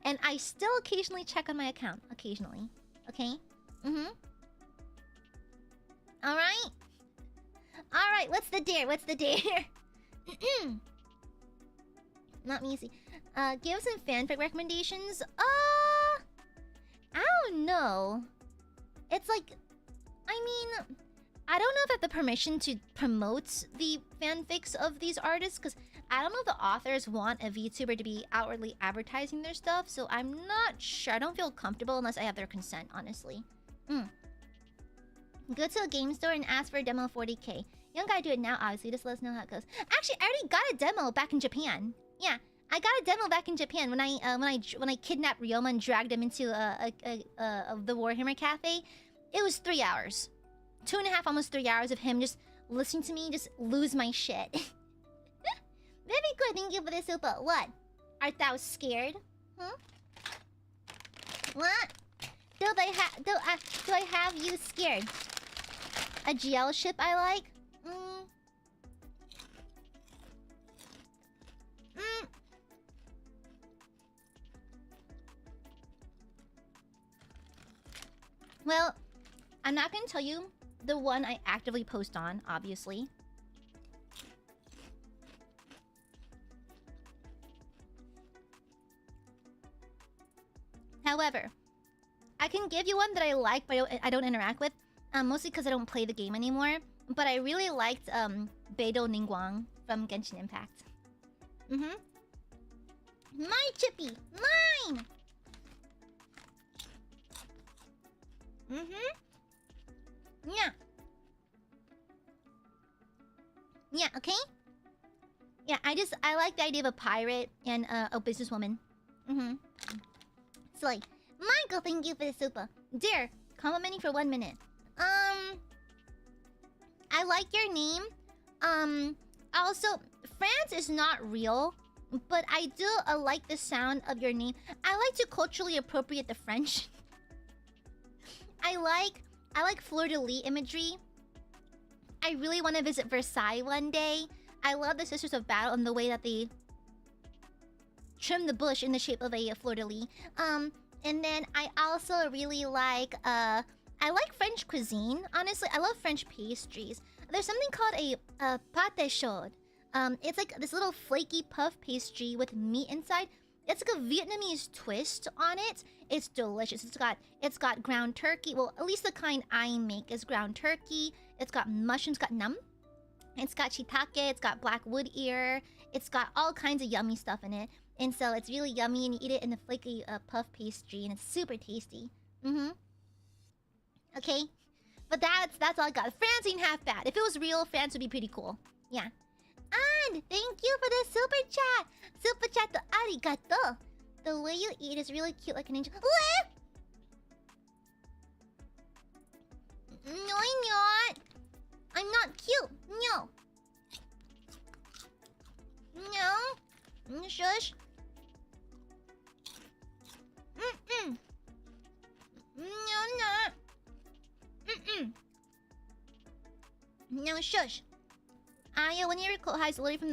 And I still occasionally check on my account. Occasionally. Okay? Alright? Alright, what's the dare? What's the dare? Not me easy. Give some fanfic recommendations. I don't know. It's like, I mean, I don't know if I have the permission to promote the fanfics of these artists, because I don't know if the authors want a VTuber to be outwardly advertising their stuff, so I'm not sure. I don't feel comfortable unless I have their consent, honestly. Go to a game store and ask for a demo 40k. You don't gotta do it now, obviously. Just let us know how it goes. Actually, I already got a demo back in Japan. Yeah, I got a demo back in Japan when I kidnapped Ryoma and dragged him into the Warhammer Cafe. It was 3 hours, 2.5, almost 3 hours of him just listening to me just lose my shit. Very good, thank you for the super. What? Art thou scared? What? Do I have you scared? A GL ship I like? Well, I'm not gonna tell you the one I actively post on, obviously. However, I can give you one that I like, but I don't interact with. Mostly because I don't play the game anymore. But I really liked Beidou Ningguang from Genshin Impact. My Chippy! Mine! Yeah. Yeah, okay? Yeah, I like the idea of a pirate and a businesswoman. So like, Michael, thank you for the super. Dear, complimenting for 1 minute. I like your name. Also, France is not real, but I do like the sound of your name. I like to culturally appropriate the French. I like fleur-de-lis imagery. I really want to visit Versailles one day. I love the Sisters of Battle and the way that they trim the bush in the shape of a fleur-de-lis. And then I also really like I like French cuisine. Honestly, I love French pastries. There's something called a pâte chaude. It's like this little flaky puff pastry with meat inside. It's like a Vietnamese twist on it. It's delicious. It's got ground turkey. Well, at least the kind I make is ground turkey. It's got mushrooms, got num. It's got shiitake. It's got black wood ear. It's got all kinds of yummy stuff in it. And so it's really yummy, and you eat it in the flaky puff pastry, and it's super tasty. Okay, but that's all I got. France ain't half bad. If it was real, France would be pretty cool. Yeah. And thank you for the super chat. Super chat to arigato. The way you eat is really cute, like an angel. No, I'm not. I'm not cute. No. No. Shush. No, not. No, shush. Yeah, when you record hides literally from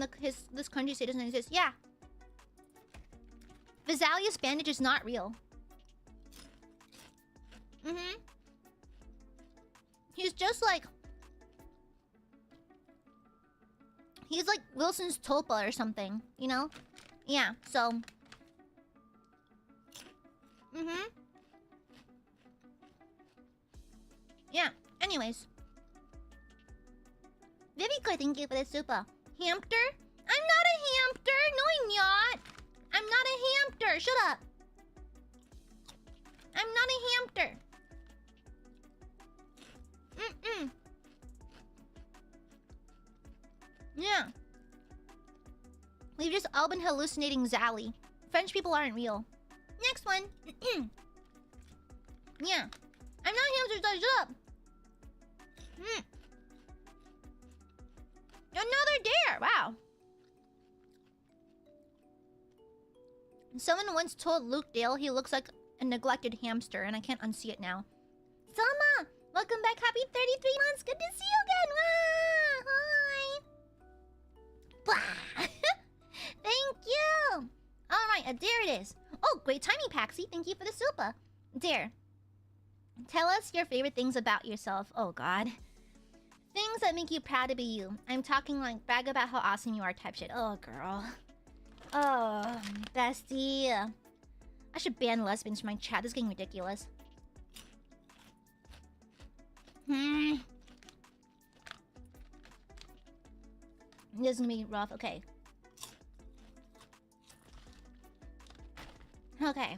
this country state doesn't exist. Yeah. Vesalius bandage is not real. He's just like... He's like Wilson's Tulpa or something, you know? Yeah, so... Yeah, anyways. Very good, thank you for the super. Hamster? I'm not a hamster. No, I'm not. I'm not a hamster. Shut up. I'm not a hamster. Yeah. We've just all been hallucinating Zally. French people aren't real. Next one. Yeah. I'm not a hamster. Shut up. Another dare. Wow. Someone once told Luke Dale he looks like a neglected hamster, and I can't unsee it now. Selma! Welcome back. Happy 33 months. Good to see you again. Wow. Hi. Thank you. Alright, a dare it is. Oh, great timing, Paxi. Thank you for the super. Dare. Tell us your favorite things about yourself. Oh, God. Things that make you proud to be you. I'm talking like brag about how awesome you are type shit. Oh, girl. Oh, bestie. I should ban lesbians from my chat. This is getting ridiculous. This is gonna be rough. Okay. Okay.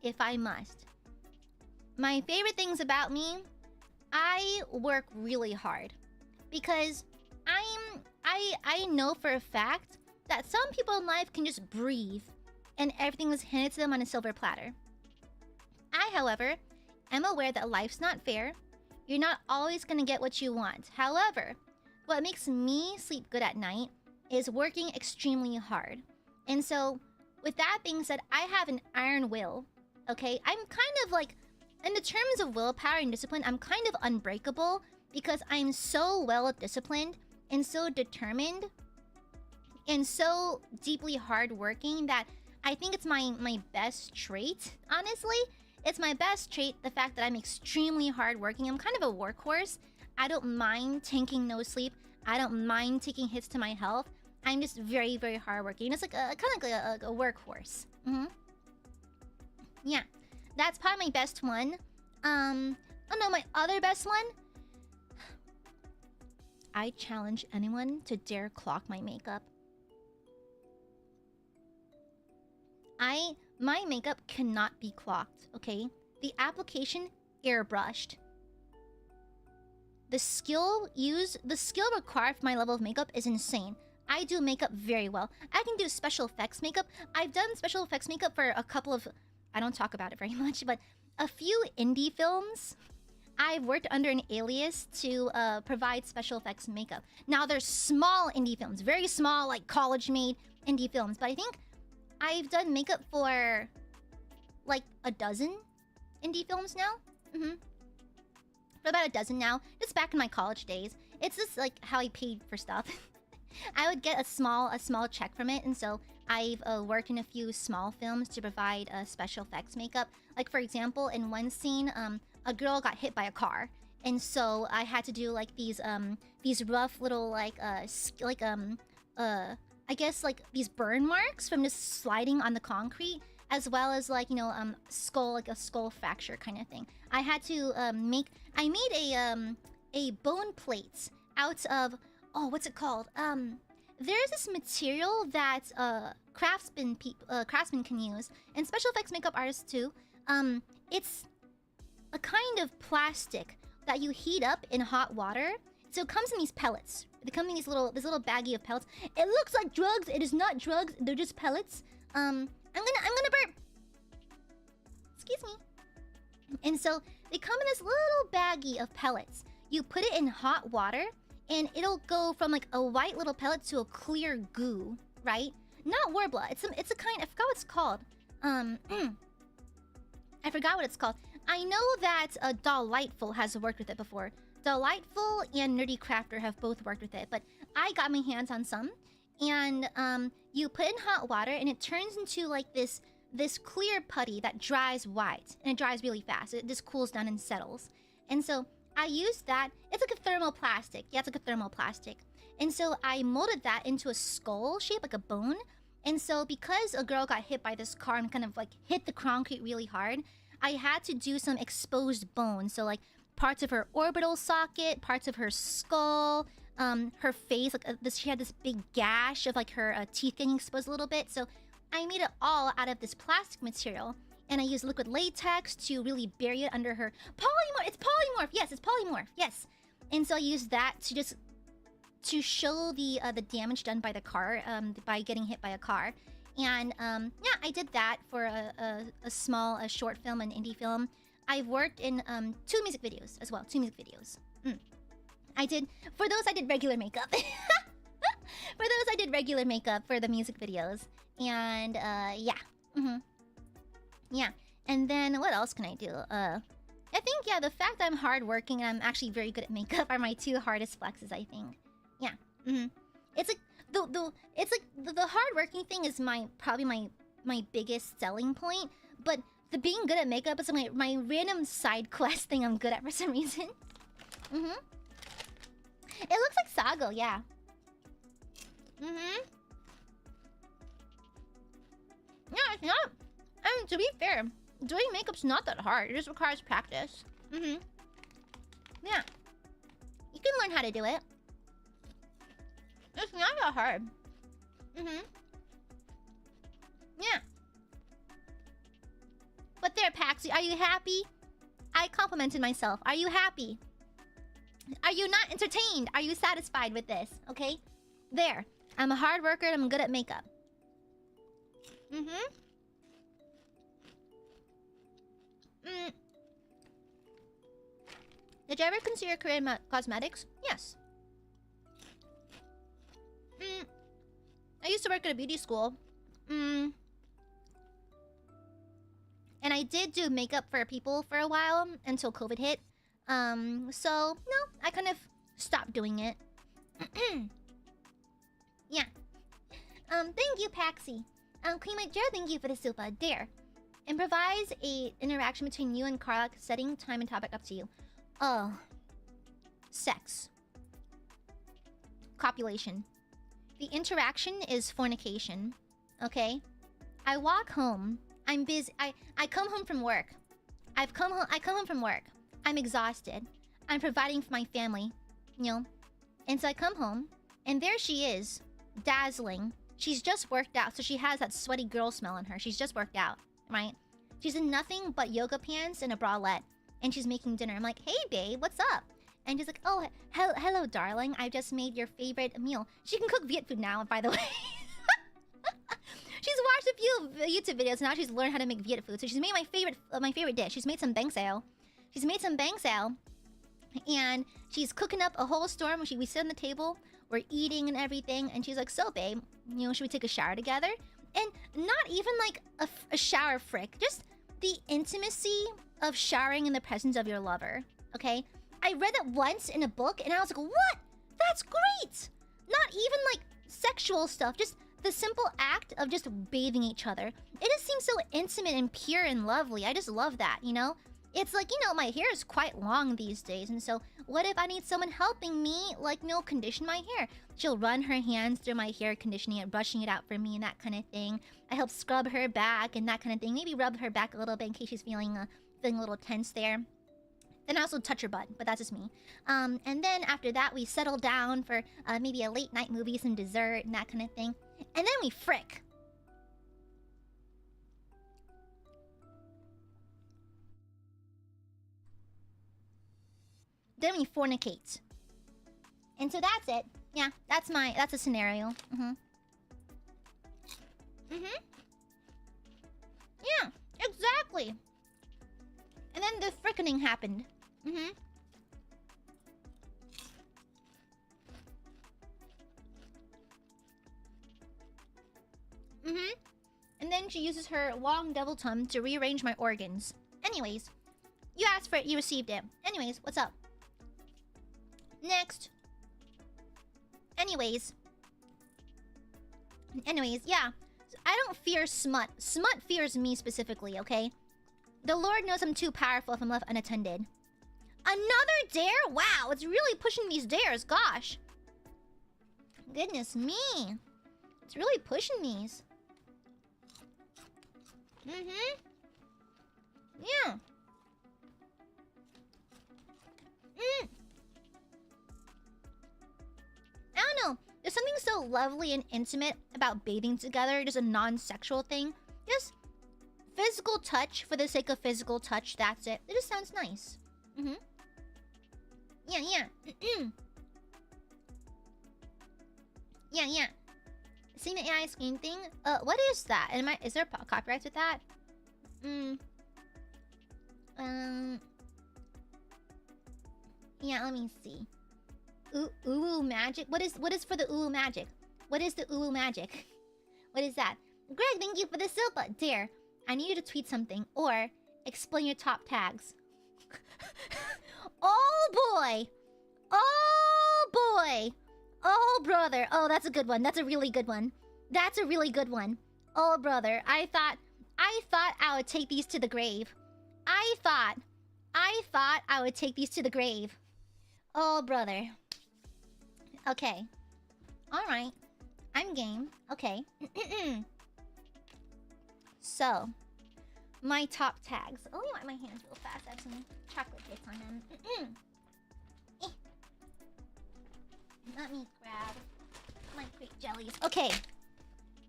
If I must. My favorite things about me, I work really hard. Because I know for a fact that some people in life can just breathe and everything is handed to them on a silver platter. I, however, am aware that life's not fair. You're not always gonna get what you want. However, what makes me sleep good at night is working extremely hard. And so, with that being said, I have an iron will, okay? I'm kind of like, in the terms of willpower and discipline, I'm kind of unbreakable because I'm so well disciplined and so determined and so deeply hardworking that I think it's my best trait, honestly. It's my best trait, the fact that I'm extremely hardworking. I'm kind of a workhorse. I don't mind tanking no sleep. I don't mind taking hits to my health. I'm just very, very hardworking. It's like kind of like a workhorse. Yeah, that's probably my best one. Oh no, my other best one. I challenge anyone to dare clock my makeup. My makeup cannot be clocked, okay? The application airbrushed. The skill required for my level of makeup is insane. I do makeup very well. I can do special effects makeup. I've done special effects makeup for a couple of... I don't talk about it very much, but a few indie films. I've worked under an alias to provide special effects makeup. Now, there's small indie films. Very small, like college-made indie films. But I think I've done makeup for like a dozen indie films now. For about a dozen now. Just back in my college days. It's just like how I paid for stuff. I would get a small check from it, and so I've worked in a few small films to provide special effects makeup. Like for example, in one scene, a girl got hit by a car, and so I had to do like these rough little I guess like these burn marks from just sliding on the concrete, as well as like, you know, a skull fracture kind of thing. I had to I made a bone plate out of, oh, what's it called? There's this material that craftsmen can use, and special effects makeup artists too. It's a kind of plastic that you heat up in hot water. So it comes in these pellets. They come in this little baggie of pellets. It looks like drugs. It is not drugs. They're just pellets. I'm gonna burp. Excuse me. And so they come in this little baggie of pellets. You put it in hot water, and it'll go from like a white little pellet to a clear goo, right? Not Warbler. It's a kind. I forgot what it's called. I forgot what it's called. I know that Delightful has worked with it before. Delightful and Nerdy Crafter have both worked with it, but I got my hands on some. And you put it in hot water, and it turns into like this clear putty that dries white, and it dries really fast. It just cools down and settles. And so I used that. It's like a thermoplastic. Yeah, it's like a thermoplastic. And so I molded that into a skull shape, like a bone. And so because a girl got hit by this car and kind of like hit the concrete really hard, I had to do some exposed bone. So like parts of her orbital socket, parts of her skull, her face, like she had this big gash of like her teeth getting exposed a little bit. So I made it all out of this plastic material, and I used liquid latex to really bury it under her polymorph. It's polymorph. Yes, it's polymorph. Yes. And so I used that to show the damage done by the car, by getting hit by a car. And yeah, I did that for a small short film, an indie film. I've worked in 2 music videos as well. 2 music videos. For those I did regular makeup. For those I did regular makeup for the music videos. And yeah. Yeah. And then what else can I do? I think, yeah, the fact that I'm hardworking and I'm actually very good at makeup are my 2 hardest flexes, I think. Yeah. It's like the hardworking thing is probably my biggest selling point, but the being good at makeup is my random side quest thing I'm good at for some reason. It looks like Sago, yeah. Yeah, it's not. I mean, to be fair, doing makeup's not that hard. It just requires practice. Yeah. You can learn how to do it. It's not that hard. Yeah. But there, Paxi, are you happy? I complimented myself. Are you happy? Are you not entertained? Are you satisfied with this? Okay? There. I'm a hard worker and I'm good at makeup. Did you ever consider a career in cosmetics? Yes. I used to work at a beauty school. And I did do makeup for people for a while until COVID hit. So, no, I kind of stopped doing it. Yeah. Thank you, Paxi. Queen Mike Joe, thank you for the super. Dare. Improvise a interaction between you and Karlak, setting time and topic up to you. Oh. Sex. Copulation. The interaction is fornication. Okay? I walk home. I'm busy. I come home from work. I come home from work. I'm exhausted. I'm providing for my family. You know? And so I come home, and there she is. Dazzling. She's just worked out, so she has that sweaty girl smell on her. She's just worked out, right? She's in nothing but yoga pants and a bralette, and she's making dinner. I'm like, hey, babe, what's up? And she's like, oh, hello, darling. I just made your favorite meal. She can cook Viet food now, by the way. She's watched a few YouTube videos, and now she's learned how to make Viet food. So she's made my favorite dish. She's made some bang sao. And she's cooking up a whole storm. We sit on the table, we're eating and everything, and she's like, so, babe, you know, should we take a shower together? And not even like a shower frick, just the intimacy of showering in the presence of your lover, okay? I read it once in a book, and I was like, what? That's great! Not even like sexual stuff, just the simple act of just bathing each other. It just seems so intimate and pure and lovely. I just love that, you know? It's like, you know, my hair is quite long these days, and so what if I need someone helping me, like, you know, condition my hair? She'll run her hands through my hair, conditioning it, brushing it out for me, and that kind of thing. I help scrub her back and that kind of thing. Maybe rub her back a little bit in case she's feeling a little tense there. Then I also touch her butt, but that's just me. And then after that, we settle down for maybe a late night movie, some dessert, and that kind of thing. And then we frick. Then we fornicate. And so that's it. Yeah, that's a scenario. Yeah, exactly. And then the frickening happened. And then she uses her long devil tongue to rearrange my organs. Anyways, you asked for it, you received it. Anyways, what's up? Next. Anyways, yeah. I don't fear smut. Smut fears me specifically, okay? The Lord knows I'm too powerful if I'm left unattended. Another dare? Wow, it's really pushing these dares, gosh. Goodness me. It's really pushing these. Yeah. I don't know. There's something so lovely and intimate about bathing together, just a non-sexual thing. Just physical touch for the sake of physical touch, that's it. It just sounds nice. Mm-hmm. Yeah, yeah. Yeah, yeah. Seeing the AI screen thing? What is that? Is there copyrights with that? Yeah, let me see. Ooh magic? What is for the ooh magic? What is the ooh magic? What is that? Greg, thank you for the silpa. Dare, I need you to tweet something or explain your top tags. Oh boy! Oh boy! Oh brother! Oh, that's a good one. That's a really good one. That's a really good one. Oh brother, I thought I would take these to the grave. I thought I would take these to the grave. Oh brother. Okay. Alright. I'm game. Okay. So, my top tags. Let me wipe my hands real fast. I have some chocolate bits on them. Let me grab my quick jellies. Okay.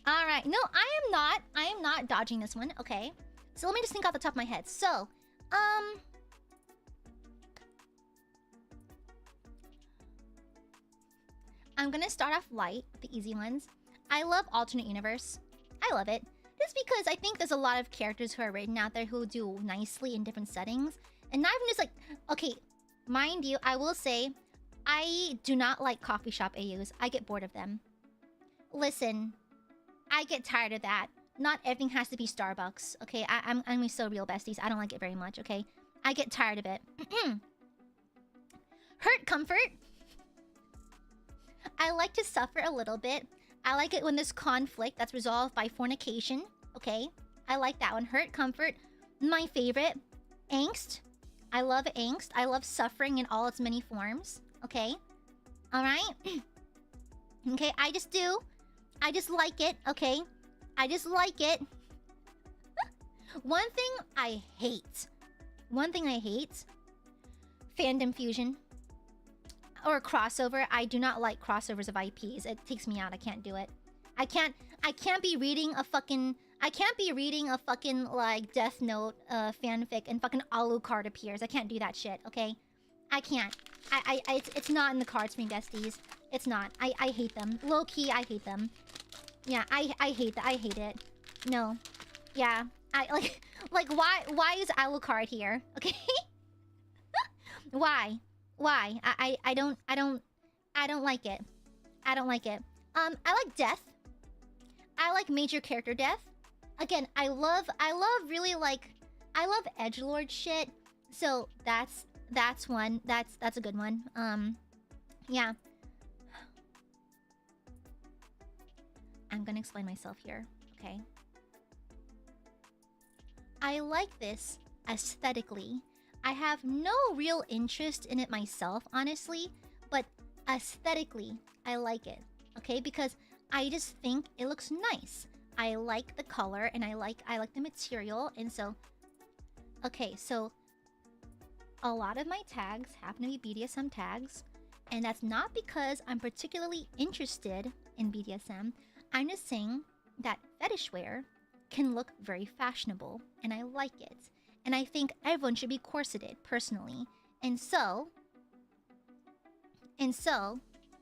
Alright. No, I am not dodging this one. Okay. So let me just think off the top of my head. So, I'm gonna start off light, the easy ones. I love alternate universe. I love it. Just because I think there's a lot of characters who are written out there who do nicely in different settings. And not even just like, okay, mind you, I will say, I do not like coffee shop AUs. I get bored of them. Listen, I get tired of that. Not everything has to be Starbucks, okay? I'm so real, besties. I don't like it very much, okay? I get tired of it. Hurt comfort. I like to suffer a little bit. I like it when there's conflict that's resolved by fornication, okay? I like that one. Hurt comfort. My favorite, angst. I love angst. I love suffering in all its many forms, okay? Alright? Okay, I just do. I just like it, okay? I just like it. One thing I hate. Fandom fusion. Or crossover. I do not like crossovers of IPs. It takes me out. I can't do it. I can't be reading a fucking like Death Note fanfic and fucking Alucard appears. I can't do that shit, okay? I can't. It's not in the cards for me, besties. It's not. I hate them. Low key, I hate them. Yeah, I hate that. I hate it. No. Yeah. I like why is Alucard here? Okay? Why? I don't like it. I don't like it. I like death. I like major character death. Again, I love really like I love edgelord shit. So that's one. That's a good one. Yeah. I'm gonna explain myself here, okay? I like this aesthetically. I have no real interest in it myself, honestly, but aesthetically, I like it, okay? Because I just think it looks nice. I like the color and I like the material, and so okay, so a lot of my tags happen to be BDSM tags, and that's not because I'm particularly interested in BDSM. I'm just saying that fetish wear can look very fashionable, and I like it. And I think everyone should be corseted, personally. And so,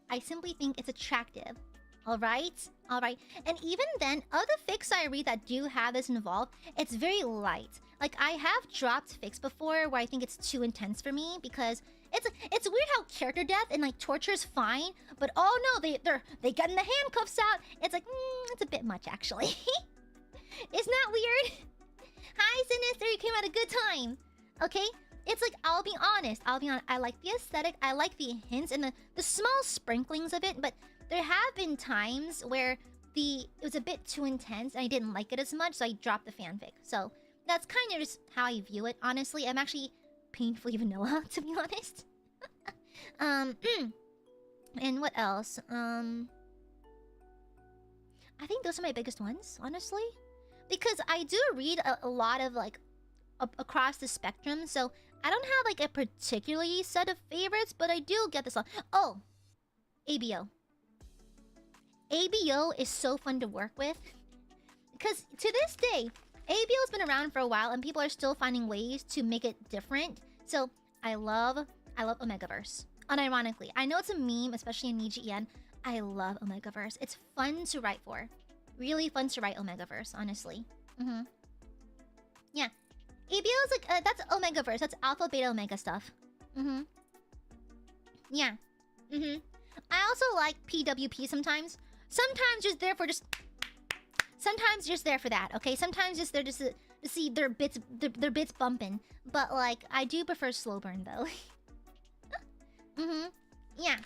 I simply think it's attractive. Alright? Alright. And even then, other fics I read that do have this involved, it's very light. Like, I have dropped fics before where I think it's too intense for me, because it's weird how character death and like torture is fine, but oh no, they getting the handcuffs out. It's like, it's a bit much actually. Isn't that weird? Hi Sinister, you came at a good time. Okay? It's like, I'll be honest. I like the aesthetic, I like the hints and the small sprinklings of it, but there have been times where it was a bit too intense and I didn't like it as much, so I dropped the fanfic. So that's kind of just how I view it, honestly. I'm actually painfully vanilla, to be honest. And what else? I think those are my biggest ones, honestly. Because I do read a lot of, like, across the spectrum, so I don't have, like, a particularly set of favorites, but I do get this one. Oh! ABO. ABO is so fun to work with. Because to this day, ABO's been around for a while and people are still finding ways to make it different. So I love Omegaverse. Unironically. I know it's a meme, especially in Nijisanji. I love Omegaverse. It's fun to write for. Really fun to write Omegaverse, honestly. Yeah. ABO is like, that's Omegaverse. That's Alpha, Beta, Omega stuff. Yeah. I also like PWP sometimes. Sometimes just there for just... Sometimes just there for that, okay? Sometimes just there just to see their bits bumping. But, like, I do prefer slow burn, though. Yeah.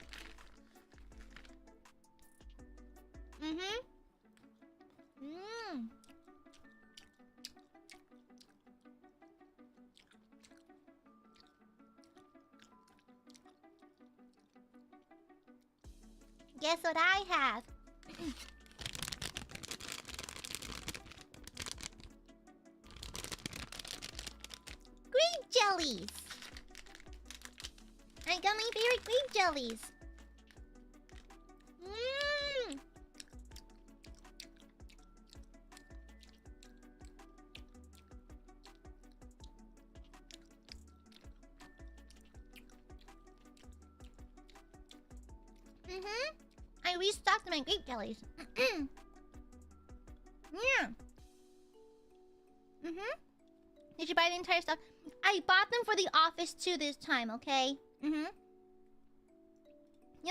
Guess what I have? Grape jellies! I got my favorite grape jellies. I restocked my grape jellies. Yeah. Did you buy the entire stock? I bought them for the office too this time, okay? Yeah,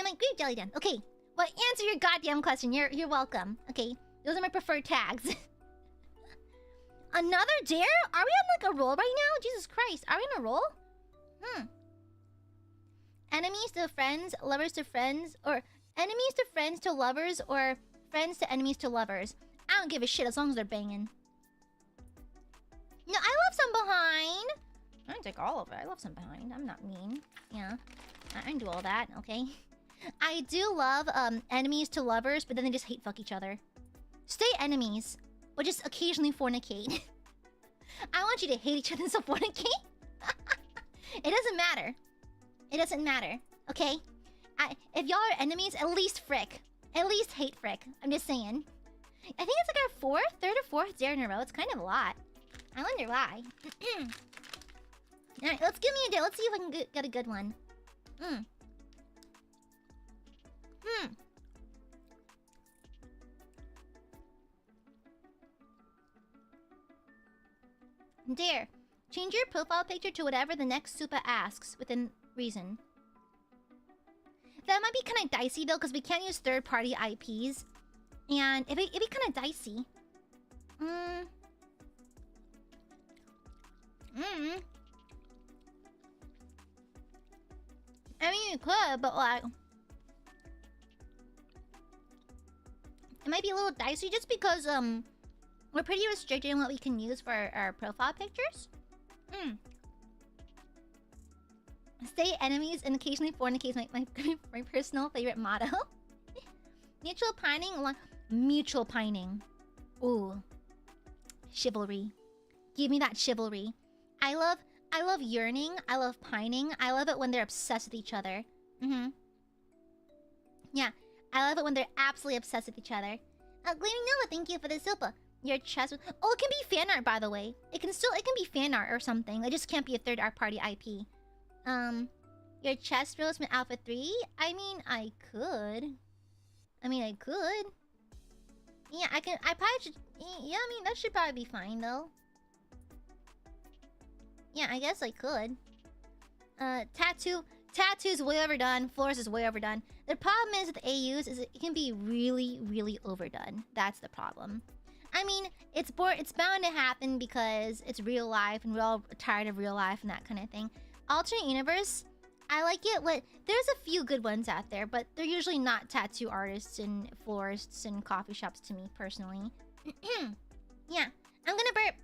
my grape jelly done. Okay. Well, answer your goddamn question. You're welcome. Okay. Those are my preferred tags. Another dare? Are we on like a roll right now? Jesus Christ. Are we on a roll? Enemies to friends, lovers to friends, or enemies to friends to lovers, or friends to enemies to lovers. I don't give a shit as long as they're banging. No, I love some behind. I don't take all of it. I love some behind. I'm not mean. Yeah. I can do all that, okay? I do love enemies to lovers, but then they just hate fuck each other. Stay enemies, but just occasionally fornicate. I want you to hate each other and still fornicate. It doesn't matter. It doesn't matter, okay? If y'all are enemies, at least frick. At least hate frick. I'm just saying. I think it's like our third or fourth dare in a row. It's kind of a lot. I wonder why. Alright, let's give me a dare. Let's see if I can get a good one. Dare. Change your profile picture to whatever the next super asks, within reason. That might be kind of dicey though, because we can't use third-party IPs. And it'd be kind of dicey. I mean, you could, but like... It might be a little dicey just because, we're pretty restricted in what we can use for our profile pictures. Stay enemies and occasionally fornicate, my personal favorite motto. Mutual pining along... Mutual pining. Ooh. Chivalry. Give me that chivalry. I love yearning. I love pining. I love it when they're obsessed with each other. Yeah. I love it when they're absolutely obsessed with each other. Gleaming Nova, thank you for the silpa. Your chest... Oh, it can be fan art, by the way. It can be fan art or something. It just can't be a third-party IP. Your chest rose from Alpha 3? I mean, I could. Yeah, I probably should... Yeah, I mean, that should probably be fine, though. Yeah, I guess I could. Tattoo's way overdone. Floors is way overdone. The problem is with AUs is it can be really, really overdone. That's the problem. I mean, it's bound to happen because it's real life and we're all tired of real life and that kind of thing. Alternate universe, I like it. There's a few good ones out there, but they're usually not tattoo artists and florists and coffee shops to me personally. Yeah, I'm gonna burp.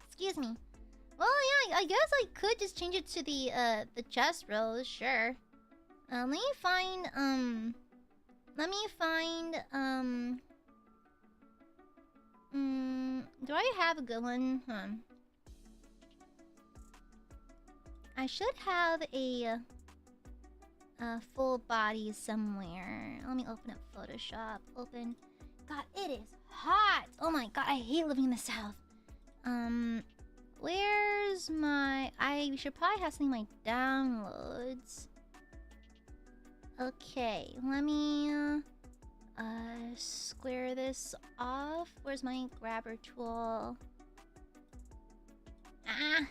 Excuse me. Well, yeah, I guess I could just change it to the chest rose, sure. Let me find, do I have a good one? I should have a full body somewhere. Let me open up Photoshop. Open. God, it is hot. Oh my god, I hate living in the South. Where's my... I should probably have something like downloads. Okay, let me square this off. Where's my grabber tool? Ah!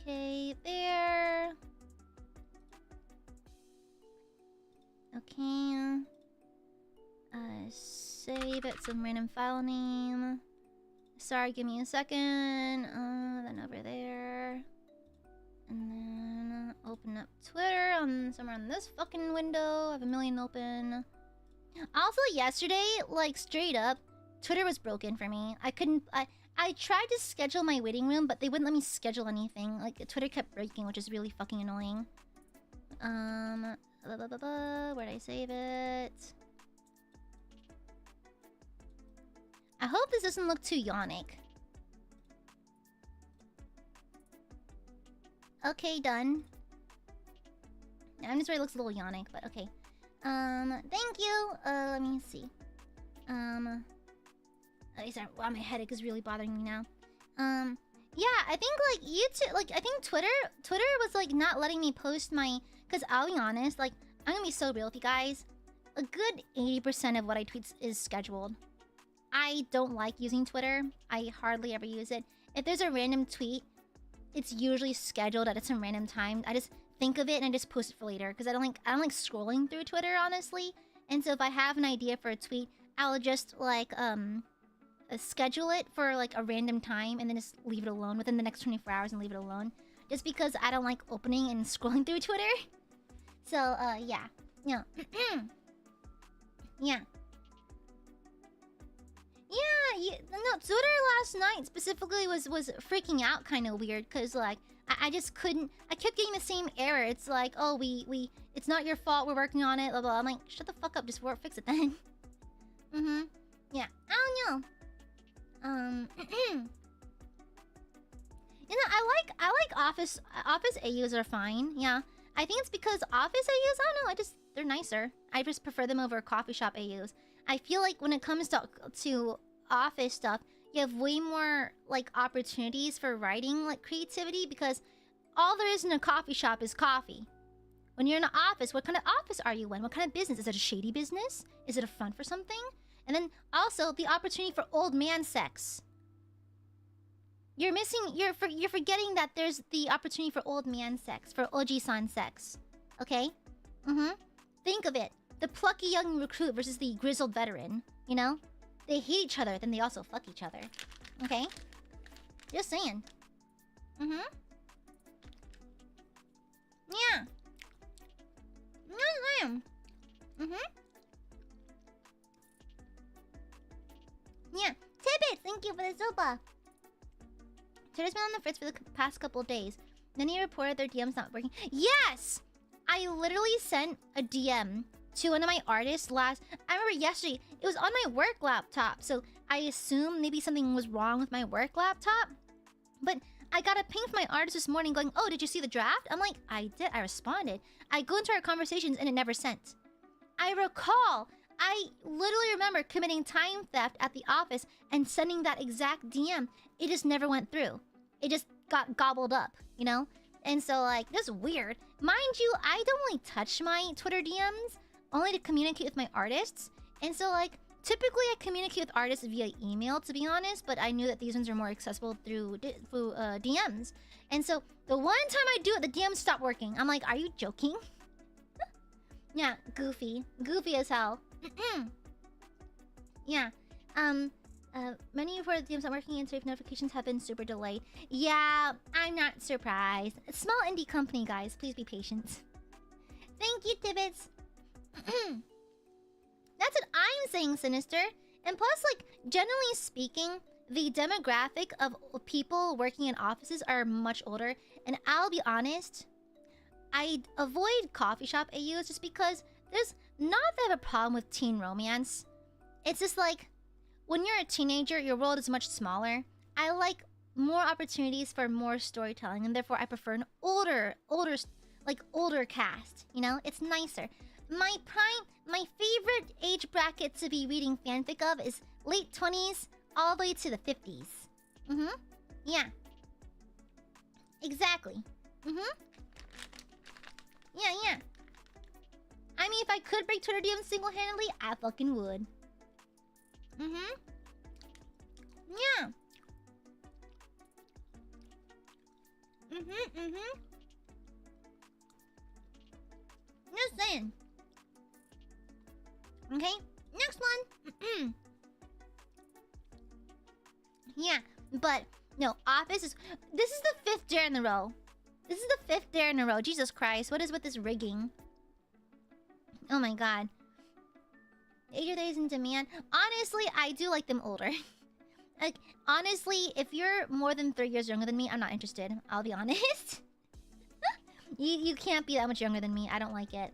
Okay, there. Okay. Save it some random file name. Sorry, give me a second. Then over there. And then open up Twitter on somewhere on this fucking window. I have a million open. Also, yesterday, like straight up, Twitter was broken for me. I couldn't. I tried to schedule my waiting room, but they wouldn't let me schedule anything. Like Twitter kept breaking, which is really fucking annoying. Where'd I save it? I hope this doesn't look too yawnic. Okay, done. I'm just worried it looks a little yawnic, but okay. Thank you. Let me see. Sorry, wow, my headache is really bothering me now. Yeah, I think like YouTube, like I think Twitter was like not letting me post my. Cause I'll be honest, like I'm gonna be so real with you guys. A good 80% of what I tweet is scheduled. I don't like using Twitter. I hardly ever use it. If there's a random tweet, it's usually scheduled at some random time. I just think of it and I just post it for later because I don't like scrolling through Twitter, honestly. And so if I have an idea for a tweet, I'll just like schedule it for like a random time and then just leave it alone within the next 24 hours and leave it alone. Just because I don't like opening and scrolling through Twitter. So yeah. Yeah. Yeah. Yeah, no, Twitter last night specifically was freaking out kind of weird because like I just couldn't. I kept getting the same error. It's like, oh, it's not your fault. We're working on it. Blah blah. I'm like, shut the fuck up. Just fix it then. Yeah. I don't know. You know, I like Office AUs are fine. Yeah, I think it's because Office AUs. I don't know. They're nicer. I just prefer them over coffee shop AUs. I feel like when it comes to Office stuff, you have way more like opportunities for writing like creativity because all there is in a coffee shop is coffee. When you're in an office, what kind of office are you in? What kind of business? Is it a shady business? Is it a front for something? And then also the opportunity for old man sex. You're forgetting that there's the opportunity for old man sex, for Oji-san sex. Okay? Think of it. The plucky young recruit versus the grizzled veteran, you know? They hate each other, then they also fuck each other. Okay? Just saying. Yeah. Just saying. Yeah. Tibbet, thank you for the sopa. Twitter's been on the fritz for the past couple of days. Then he reported their DM's not working. Yes! I literally sent a DM to one of my artists I remember yesterday, it was on my work laptop, so I assume maybe something was wrong with my work laptop. But I got a ping from my artist this morning going, oh, did you see the draft? I'm like, I did, I responded. I go into our conversations and it never sent. I literally remember committing time theft at the office and sending that exact DM. It just never went through. It just got gobbled up, you know? And so like, this is weird. Mind you, I don't really touch my Twitter DMs, only to communicate with my artists. And so like, typically I communicate with artists via email, to be honest, but I knew that these ones are more accessible through DMs. And so the one time I do it, the DMs stop working. I'm like, are you joking? Yeah, goofy as hell. Yeah. Many of our DMs not working and safe notifications have been super delayed. Yeah, I'm not surprised. A small indie company, guys. Please be patient. Thank you, Tibbets. That's what I'm saying, Sinister. And plus, like, generally speaking, the demographic of people working in offices are much older. And I'll be honest, I avoid coffee shop AUs just because there's not that of a problem with teen romance. It's just like, when you're a teenager, your world is much smaller. I like more opportunities for more storytelling, and therefore I prefer an older cast. You know, it's nicer. My favorite age bracket to be reading fanfic of is late 20s all the way to the 50s. Yeah. Exactly. Yeah. I mean, if I could break Twitter DMs single-handedly, I fucking would. Yeah. Just saying. Okay, next one. Yeah, but no, Office is... This is the 5th dare in a row. This is the 5th dare in a row. Jesus Christ, what is with this rigging? Oh my god. Age of days in demand. Honestly, I do like them older. Like, honestly, if you're more than 3 years younger than me, I'm not interested. I'll be honest. You can't be that much younger than me. I don't like it.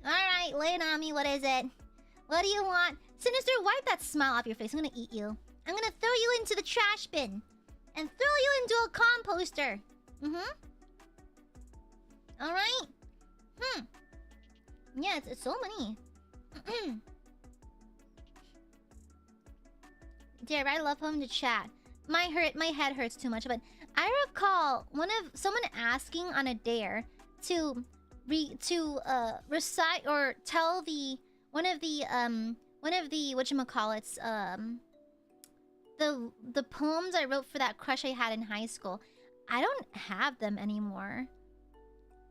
Alright, lay it on me. What is it? What do you want? Sinister, wipe that smile off your face. I'm gonna eat you. I'm gonna throw you into the trash bin. And throw you into a composter. Alright? Yeah, it's so many. Dare write a love poem to chat. My head hurts too much, but I recall someone asking on a dare to recite or tell one of the whatchamacallits, the poems I wrote for that crush I had in high school. I don't have them anymore.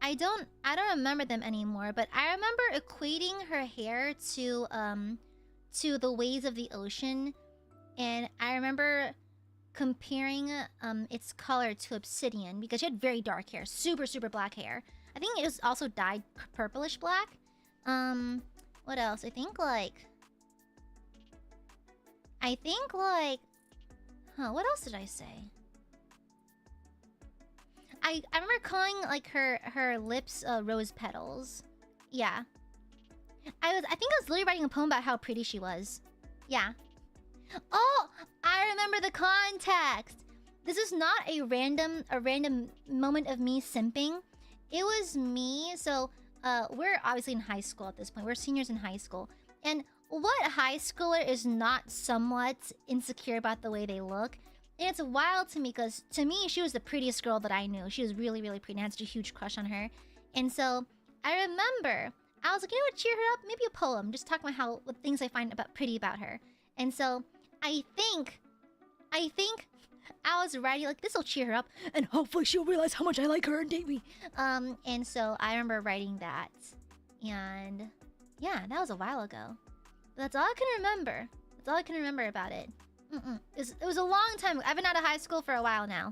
I don't remember them anymore, but I remember equating her hair to the waves of the ocean, and I remember comparing its color to obsidian because she had very dark hair, super black hair. I think it was also dyed purplish black. What else? I think like what else did I say? I remember calling like her lips rose petals. Yeah. I think I was literally writing a poem about how pretty she was. Yeah. Oh, I remember the context. This is not a random moment of me simping. It was me. So we're obviously in high school at this point. We're seniors in high school. And what high schooler is not somewhat insecure about the way they look? And it's wild to me because to me, she was the prettiest girl that I knew. She was really pretty and I had such a huge crush on her. And so I remember, I was like, you know what, cheer her up? Maybe a poem. Just talk about what things I find pretty about her. And so I think I was writing like, this will cheer her up. And hopefully she'll realize how much I like her and date me. And so I remember writing that. And yeah, that was a while ago. But that's all I can remember. That's all I can remember about it. It was a long time. I've been out of high school for a while now.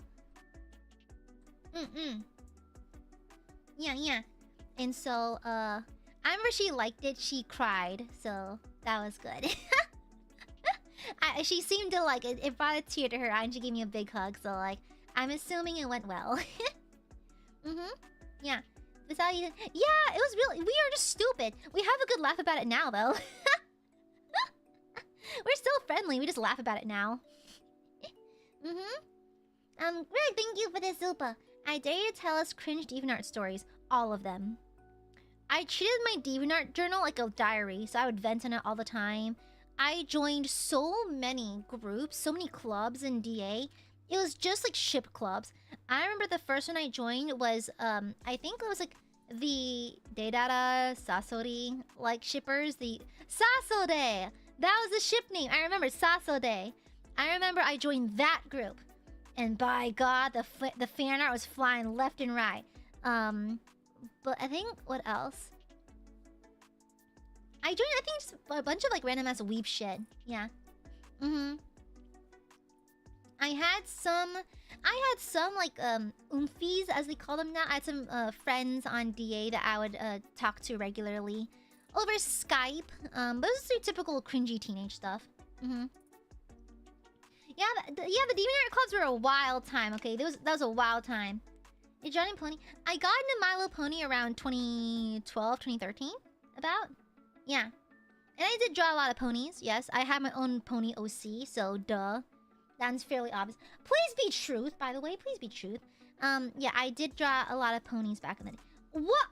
Yeah. And so, I remember she liked it. She cried. So, that was good. She seemed to like it. It brought a tear to her eye and she gave me a big hug. So, like, I'm assuming it went well. Yeah. That's how you... Yeah, it was really... We are just stupid. We have a good laugh about it now, though. We're still friendly. We just laugh about it now. Greg, thank you for the super. I dare you to tell us cringe DeviantArt stories. All of them. I treated my DeviantArt journal like a diary, so I would vent on it all the time. I joined so many groups, so many clubs in DA. It was just like ship clubs. I remember the first one I joined was, I think it was like the Deidara Sasori, like shippers, the Sasode! That was the ship name. I remember Sasode. I remember I joined that group. And by God, the fan art was flying left and right. But I think, what else? I joined, I think, just a bunch of like random ass weeb shit. Yeah. I had some like oomfies, as they call them now. I had some friends on DA that I would talk to regularly over Skype. But this is your typical cringy teenage stuff. Yeah, the DeviantArt clubs were a wild time. Okay, that was a wild time. You're joining Pony. I got into My Little Pony around 2012, 2013, about. Yeah, and I did draw a lot of ponies. Yes, I had my own pony OC, so duh. That's fairly obvious. Please be truth, by the way. Please be truth. Yeah, I did draw a lot of ponies back in the day. What?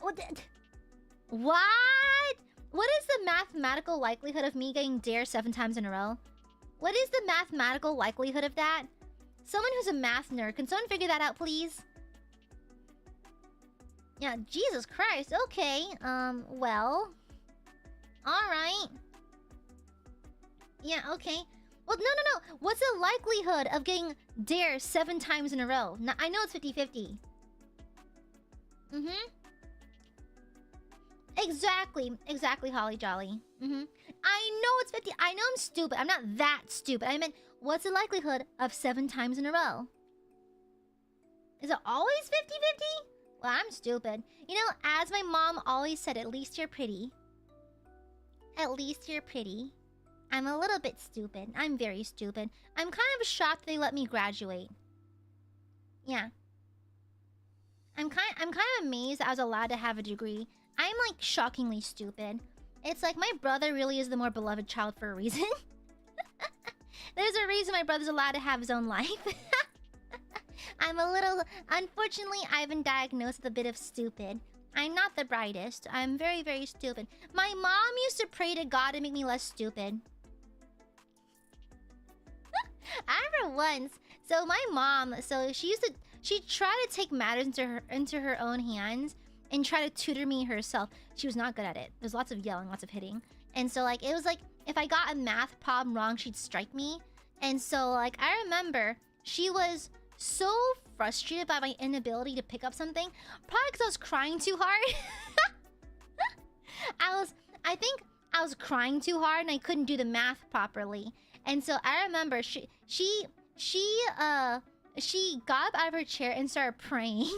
What? What is the mathematical likelihood of me getting dare 7 times in a row? What is the mathematical likelihood of that? Someone who's a math nerd, can someone figure that out, please? Yeah, Jesus Christ. Okay, well. Alright. Yeah, okay. Well, no. What's the likelihood of getting dare 7 times in a row? Now, I know it's 50-50. Exactly, Holly Jolly. I know it's 50. I know I'm stupid. I'm not that stupid. I meant, what's the likelihood of 7 times in a row? Is it always 50-50? Well, I'm stupid. You know, as my mom always said, at least you're pretty. At least you're pretty. I'm a little bit stupid. I'm very stupid. I'm kind of shocked they let me graduate. Yeah. I'm kind of amazed I was allowed to have a degree. I'm like shockingly stupid. It's like my brother really is the more beloved child for a reason. There's a reason my brother's allowed to have his own life. I'm a little... Unfortunately, I've been diagnosed with a bit of stupid. I'm not the brightest. I'm very, very stupid. My mom used to pray to God to make me less stupid. I remember once... So my mom... So she used to... She tried to take matters into her own hands and try to tutor me herself. She was not good at it. There's lots of yelling, lots of hitting. And so, like, it was like... If I got a math problem wrong, she'd strike me. And so, like, I remember she was so frustrated by my inability to pick up something. Probably because I was crying too hard. I think I was crying too hard and I couldn't do the math properly. And so I remember she got up out of her chair and started praying.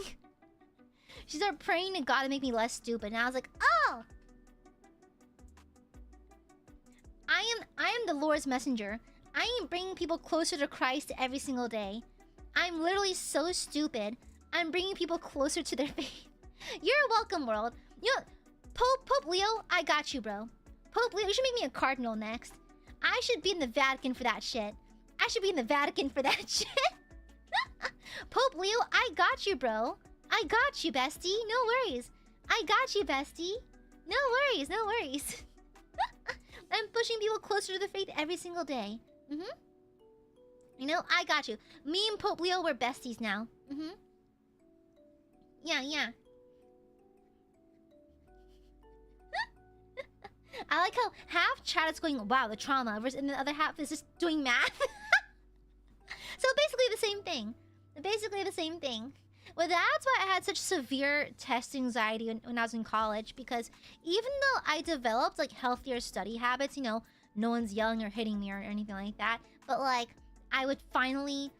She started praying to God to make me less stupid. And I was like, oh! I am the Lord's messenger. I am bringing people closer to Christ every single day. I'm literally so stupid. I'm bringing people closer to their faith. You're welcome, world. You know, Pope Leo, I got you, bro. Pope Leo, you should make me a cardinal next. I should be in the Vatican for that shit. I should be in the Vatican for that shit. Pope Leo, I got you, bro. I got you, bestie. No worries. I got you, bestie. No worries, no worries. I'm pushing people closer to the faith every single day. You know, I got you. Me and Pope Leo, we're besties now. Yeah. I like how half chat is going, wow, the trauma, and the other half is just doing math. So basically the same thing. Well, that's why I had such severe test anxiety when I was in college, because even though I developed like healthier study habits, you know, no one's yelling or hitting me or anything like that, but like I would finally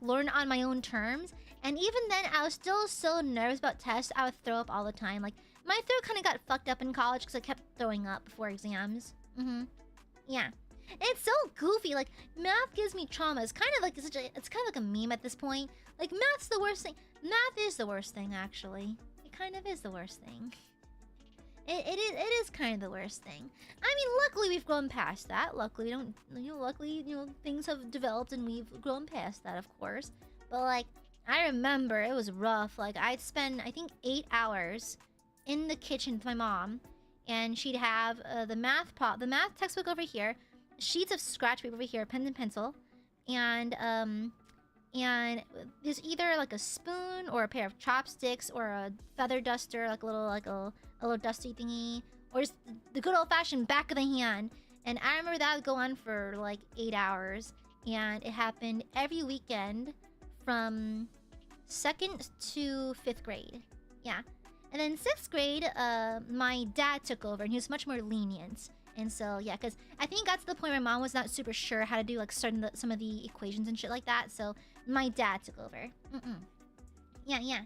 learn on my own terms. And even then, I was still so nervous about tests, I would throw up all the time. Like, my throat kind of got fucked up in college because I kept throwing up before exams. Yeah. It's so goofy. Like, math gives me trauma. It's kind of like it's kind of like a meme at this point. Like, math's the worst thing. Math is the worst thing, actually. It kind of is the worst thing. It is kind of the worst thing. I mean, luckily we've grown past that. Luckily, luckily, things have developed and we've grown past that, of course. But like, I remember it was rough. Like, I'd spend, I think, 8 hours in the kitchen with my mom, and she'd have the math textbook over here, sheets of scratch paper over here, pen and pencil, and there's either like a spoon or a pair of chopsticks or a feather duster, like a little dusty thingy, or just the good old-fashioned back of the hand. And I remember that would go on for like 8 hours, and it happened every weekend from 2nd to 5th grade. Yeah. And then 6th grade, my dad took over, and he was much more lenient. And so, yeah, because I think it got to the point where mom was not super sure how to do, like, some of the equations and shit like that. So, my dad took over. Yeah.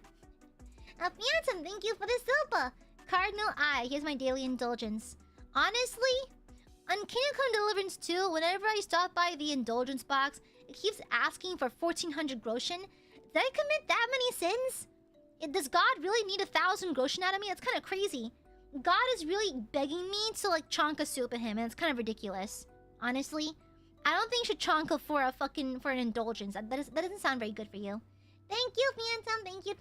Phantom, thank you for the silver. Cardinal I, here's my daily indulgence. Honestly, on Kingdom Come Deliverance 2, whenever I stop by the indulgence box, it keeps asking for 1400 groschen. Did I commit that many sins? Does God really need 1,000 groschen out of me? That's kind of crazy. God is really begging me to like chonka soup at him, and it's kind of ridiculous. Honestly, I don't think you should chonka for an indulgence. That doesn't sound very good for you. Thank you, Phantom. Thank you.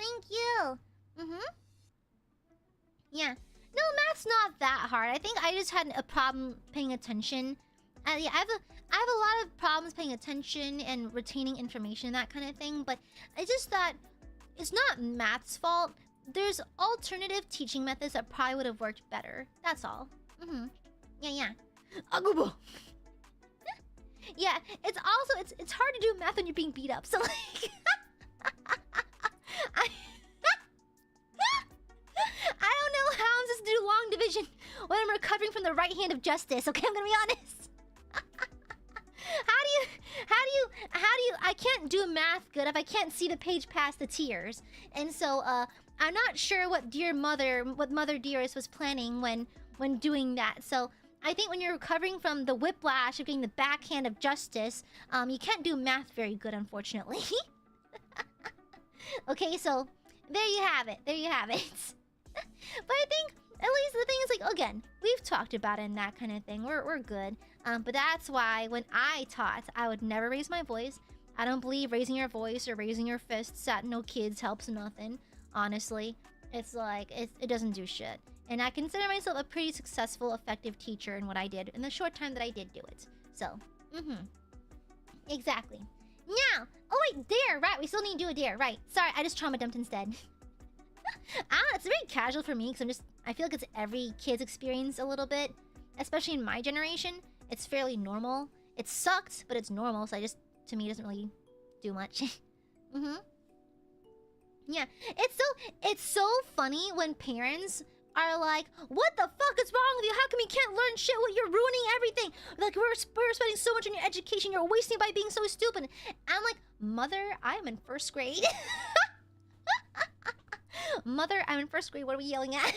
Yeah. No, math's not that hard. I think I just had a problem paying attention. Yeah, I have a lot of problems paying attention and retaining information, that kind of thing. But I just thought it's not math's fault. There's alternative teaching methods that probably would have worked better. That's all. Yeah. Agubo. Yeah, it's also it's hard to do math when you're being beat up. So like, I don't know how I'm supposed to do long division when I'm recovering from the right hand of justice. Okay, I'm gonna be honest. How do you? I can't do math good if I can't see the page past the tears. And so I'm not sure what Mother Dearest was planning when doing that. So I think when you're recovering from the whiplash of getting the backhand of justice, you can't do math very good, unfortunately. Okay, so there you have it. But I think at least the thing is, like, again, we've talked about it and that kind of thing. We're good. But that's why when I taught, I would never raise my voice. I don't believe raising your voice or raising your fists at no kids helps nothing. Honestly, it's like it doesn't do shit. And I consider myself a pretty successful, effective teacher in what I did in the short time that I did do it. So, exactly. Now, oh wait, dare, right? We still need to do a dare, right? Sorry, I just trauma dumped instead. It's very casual for me because I feel like it's every kid's experience a little bit, especially in my generation. It's fairly normal. It sucked, but it's normal. So to me, it doesn't really do much. Yeah, it's so funny when parents are like, "What the fuck is wrong with you? How come you can't learn shit? Well, you're ruining everything. Like we're spending so much on your education. You're wasting it by being so stupid." I'm like, "Mother, I'm in first grade." Mother, I'm in first grade. What are we yelling at?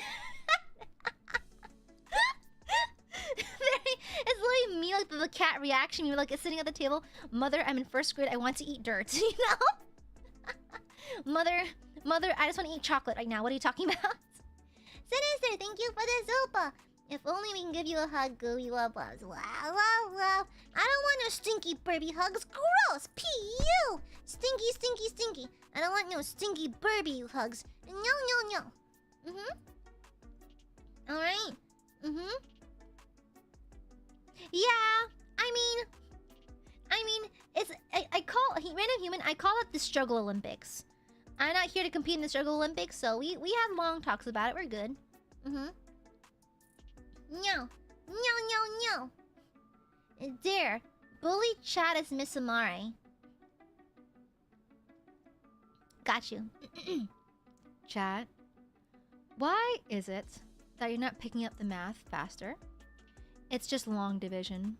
It's literally me, like the cat reaction. You're like sitting at the table. Mother, I'm in first grade. I want to eat dirt. You know? Mother, I just want to eat chocolate right now. What are you talking about? Sinister, thank you for the Zupa. If only we can give you a hug, gooey love loves. Wow. I don't want no stinky burby hugs. Gross. P.U. Stinky. I don't want no stinky burby hugs. No. Alright. Yeah. I mean, it's I call Random Human. I call it the Struggle Olympics. I'm not here to compete in the Struggle Olympics, so we have long talks about it. We're good. No. Dare. Bully chat as Miss Amare. Got you. Chat. Why is it that you're not picking up the math faster? It's just long division.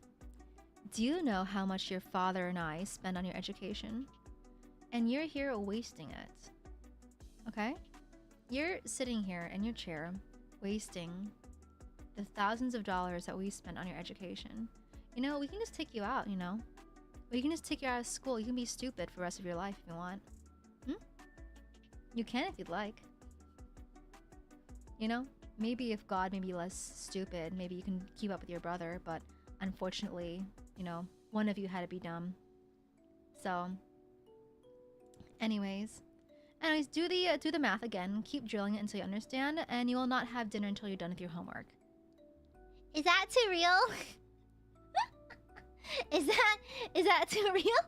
Do you know how much your father and I spend on your education? And you're here wasting it. Okay? You're sitting here in your chair, wasting the thousands of dollars that we spent on your education. You know, we can just take you out, you know? We can just take you out of school. You can be stupid for the rest of your life if you want. You can if you'd like. You know? Maybe if God made you less stupid, maybe you can keep up with your brother, but unfortunately, you know, one of you had to be dumb. So, anyways, do the math again. Keep drilling it until you understand, and you will not have dinner until you're done with your homework. Is that too real? Is that too real?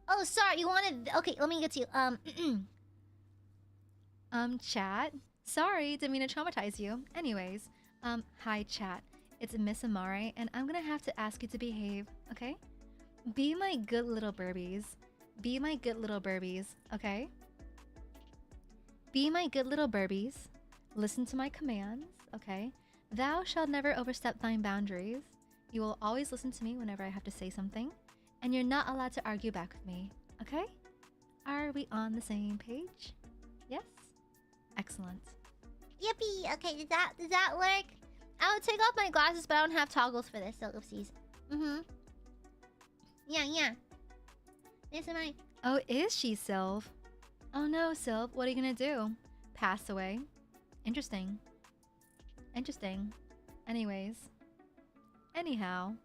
Oh, sorry. You wanted. Okay, let me get to you. Chat. Sorry, didn't mean to traumatize you. Anyways, hi, chat. It's Miss Amare, and I'm gonna have to ask you to behave, okay? Be my good little burbies. Be my good little burbies, okay? Be my good little burbies. Listen to my commands, okay? Thou shalt never overstep thine boundaries. You will always listen to me whenever I have to say something, and you're not allowed to argue back with me, okay? Are we on the same page? Yes? Excellent. Yippee! Okay, does that work? I would take off my glasses, but I don't have toggles for this, so oopsies. Yeah. This is my... Oh, is she, Sylv? Oh no, Sylv, what are you gonna do? Pass away? Interesting. Anyways. Anyhow.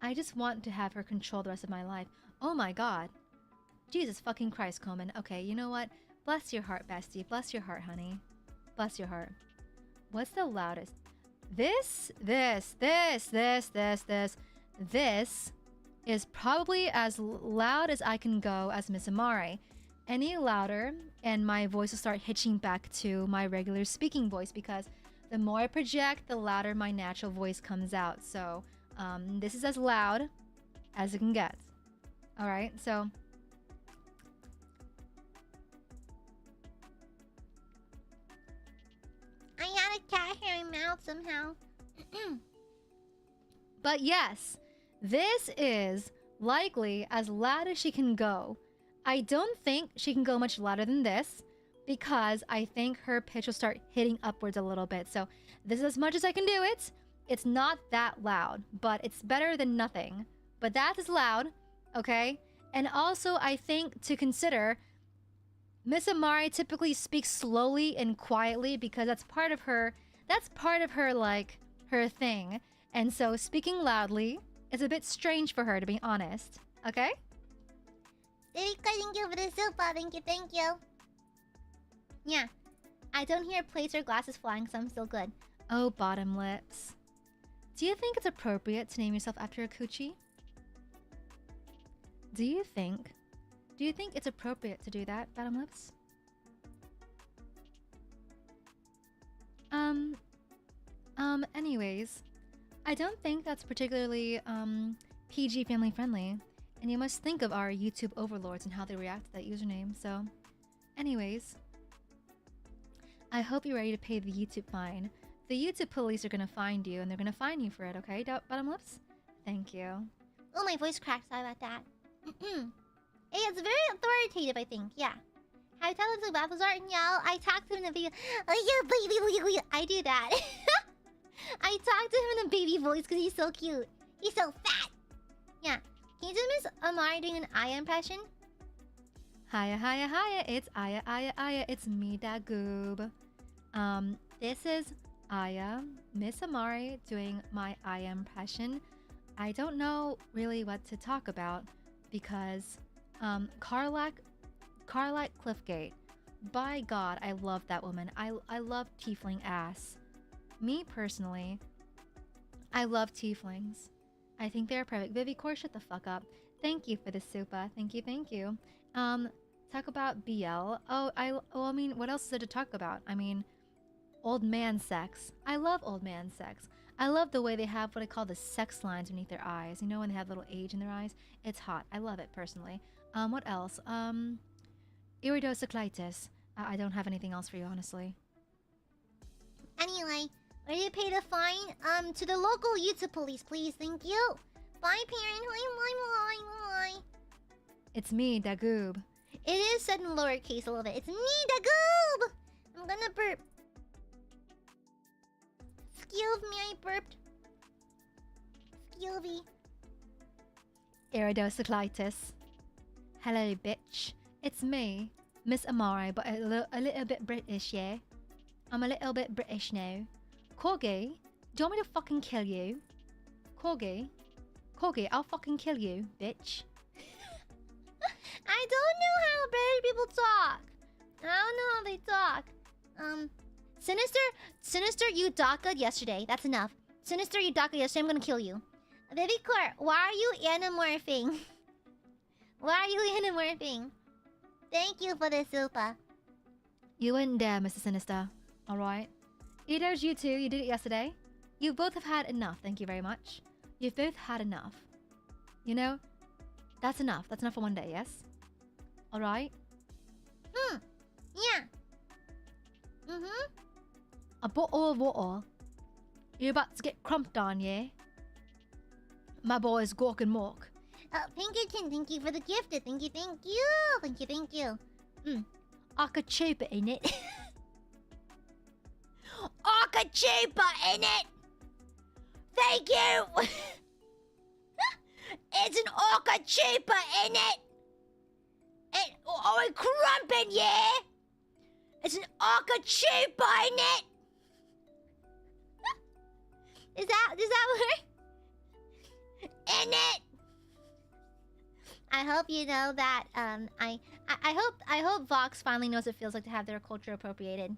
I just want to have her control the rest of my life. Oh my god. Jesus fucking Christ, Coleman. Okay, you know what? Bless your heart, bestie. Bless your heart, honey. Bless your heart. What's the loudest? This is probably as loud as I can go as Miss Amare. Any louder and my voice will start hitching back to my regular speaking voice, because the more I project, the louder my natural voice comes out. So this is as loud as it can get. All right, so I had a cat hair in my mouth somehow. but yes, this is likely as loud as she can go. I don't think she can go much louder than this, because I think her pitch will start hitting upwards a little bit. So this is as much as I can do it. It's not that loud, but it's better than nothing. But that is loud, okay? And also, I think to consider, Miss Amare typically speaks slowly and quietly because that's part of her, like, her thing. And so speaking loudly is a bit strange for her, to be honest, okay? Thank you for the super. Thank you. Yeah. I don't hear plates or glasses flying, so I'm still good. Oh, bottom lips. Do you think it's appropriate to name yourself after a coochie? Do you think it's appropriate to do that, bottom lips? Anyways, I don't think that's particularly, PG family friendly. And you must think of our YouTube overlords and how they react to that username. So, anyways, I hope you're ready to pay the YouTube fine. The YouTube police are gonna find you, and they're gonna fine you for it, okay, bottom lips? Thank you. Oh, my voice cracked. Sorry about that. Hey, it's very authoritative, I think. Yeah. How talented battles are? Yeah, I talked to him in a baby. I do that. I talked to him in a baby voice because he's so cute. He's so fat. Yeah. Can you do Miss Amare doing an Aya impression? Hiya, hiya, hiya. It's Aya, Aya, Aya. It's me, da goob. This is Aya, Miss Amare, doing my Aya impression. I don't know really what to talk about because Carlac Cliffgate. By God, I love that woman. I love tiefling ass. Me personally, I love tieflings. I think they're perfect. Vivicore, shut the fuck up. Thank you for the super. Thank you. Talk about BL. I mean, what else is there to talk about? I mean, old man sex. I love old man sex. I love the way they have what I call the sex lines beneath their eyes. You know, when they have little age in their eyes? It's hot. I love it, personally. What else? Iridocyclitis. I don't have anything else for you, honestly. Anyway, ready to pay the fine? To the local YouTube police, please. Thank you. Bye, parent. Bye. It's me, Dagoob. It is said in lowercase a little bit. It's me, Dagoob! I'm gonna burp. Excuse me, I burped. Excuse me. Iridocyclitis. Hello, bitch. It's me, Miss Amare, but a little bit British, yeah? I'm a little bit British now. Corgi, do you want me to fucking kill you? Corgi, I'll fucking kill you, bitch. I don't know how British people talk. I don't know how they talk. Sinister, you DACA'd yesterday. That's enough. Sinister, you DACA'd yesterday. I'm gonna kill you. Vivicore, why are you anamorphing? Why are you anamorphing? Thank you for the super. You wouldn't dare, Mr. Sinister. Alright? There's you two. You did it yesterday. You both have had enough. Thank you very much. You've both had enough. You know? That's enough. That's enough for one day, yes? Alright? Yeah. A bottle of water. You're about to get crumped on, yeah? My boy's Gork and Mork. Pinkerton, thank you for the gift. Thank you. I could cheap it, in it. Akachipa in it! Thank you! It's an Akachipa in it! Oh, crumpin', yeah? It's an Akachipa in it! Does that work? in it. I hope you know that. I hope Vox finally knows what it feels like to have their culture appropriated.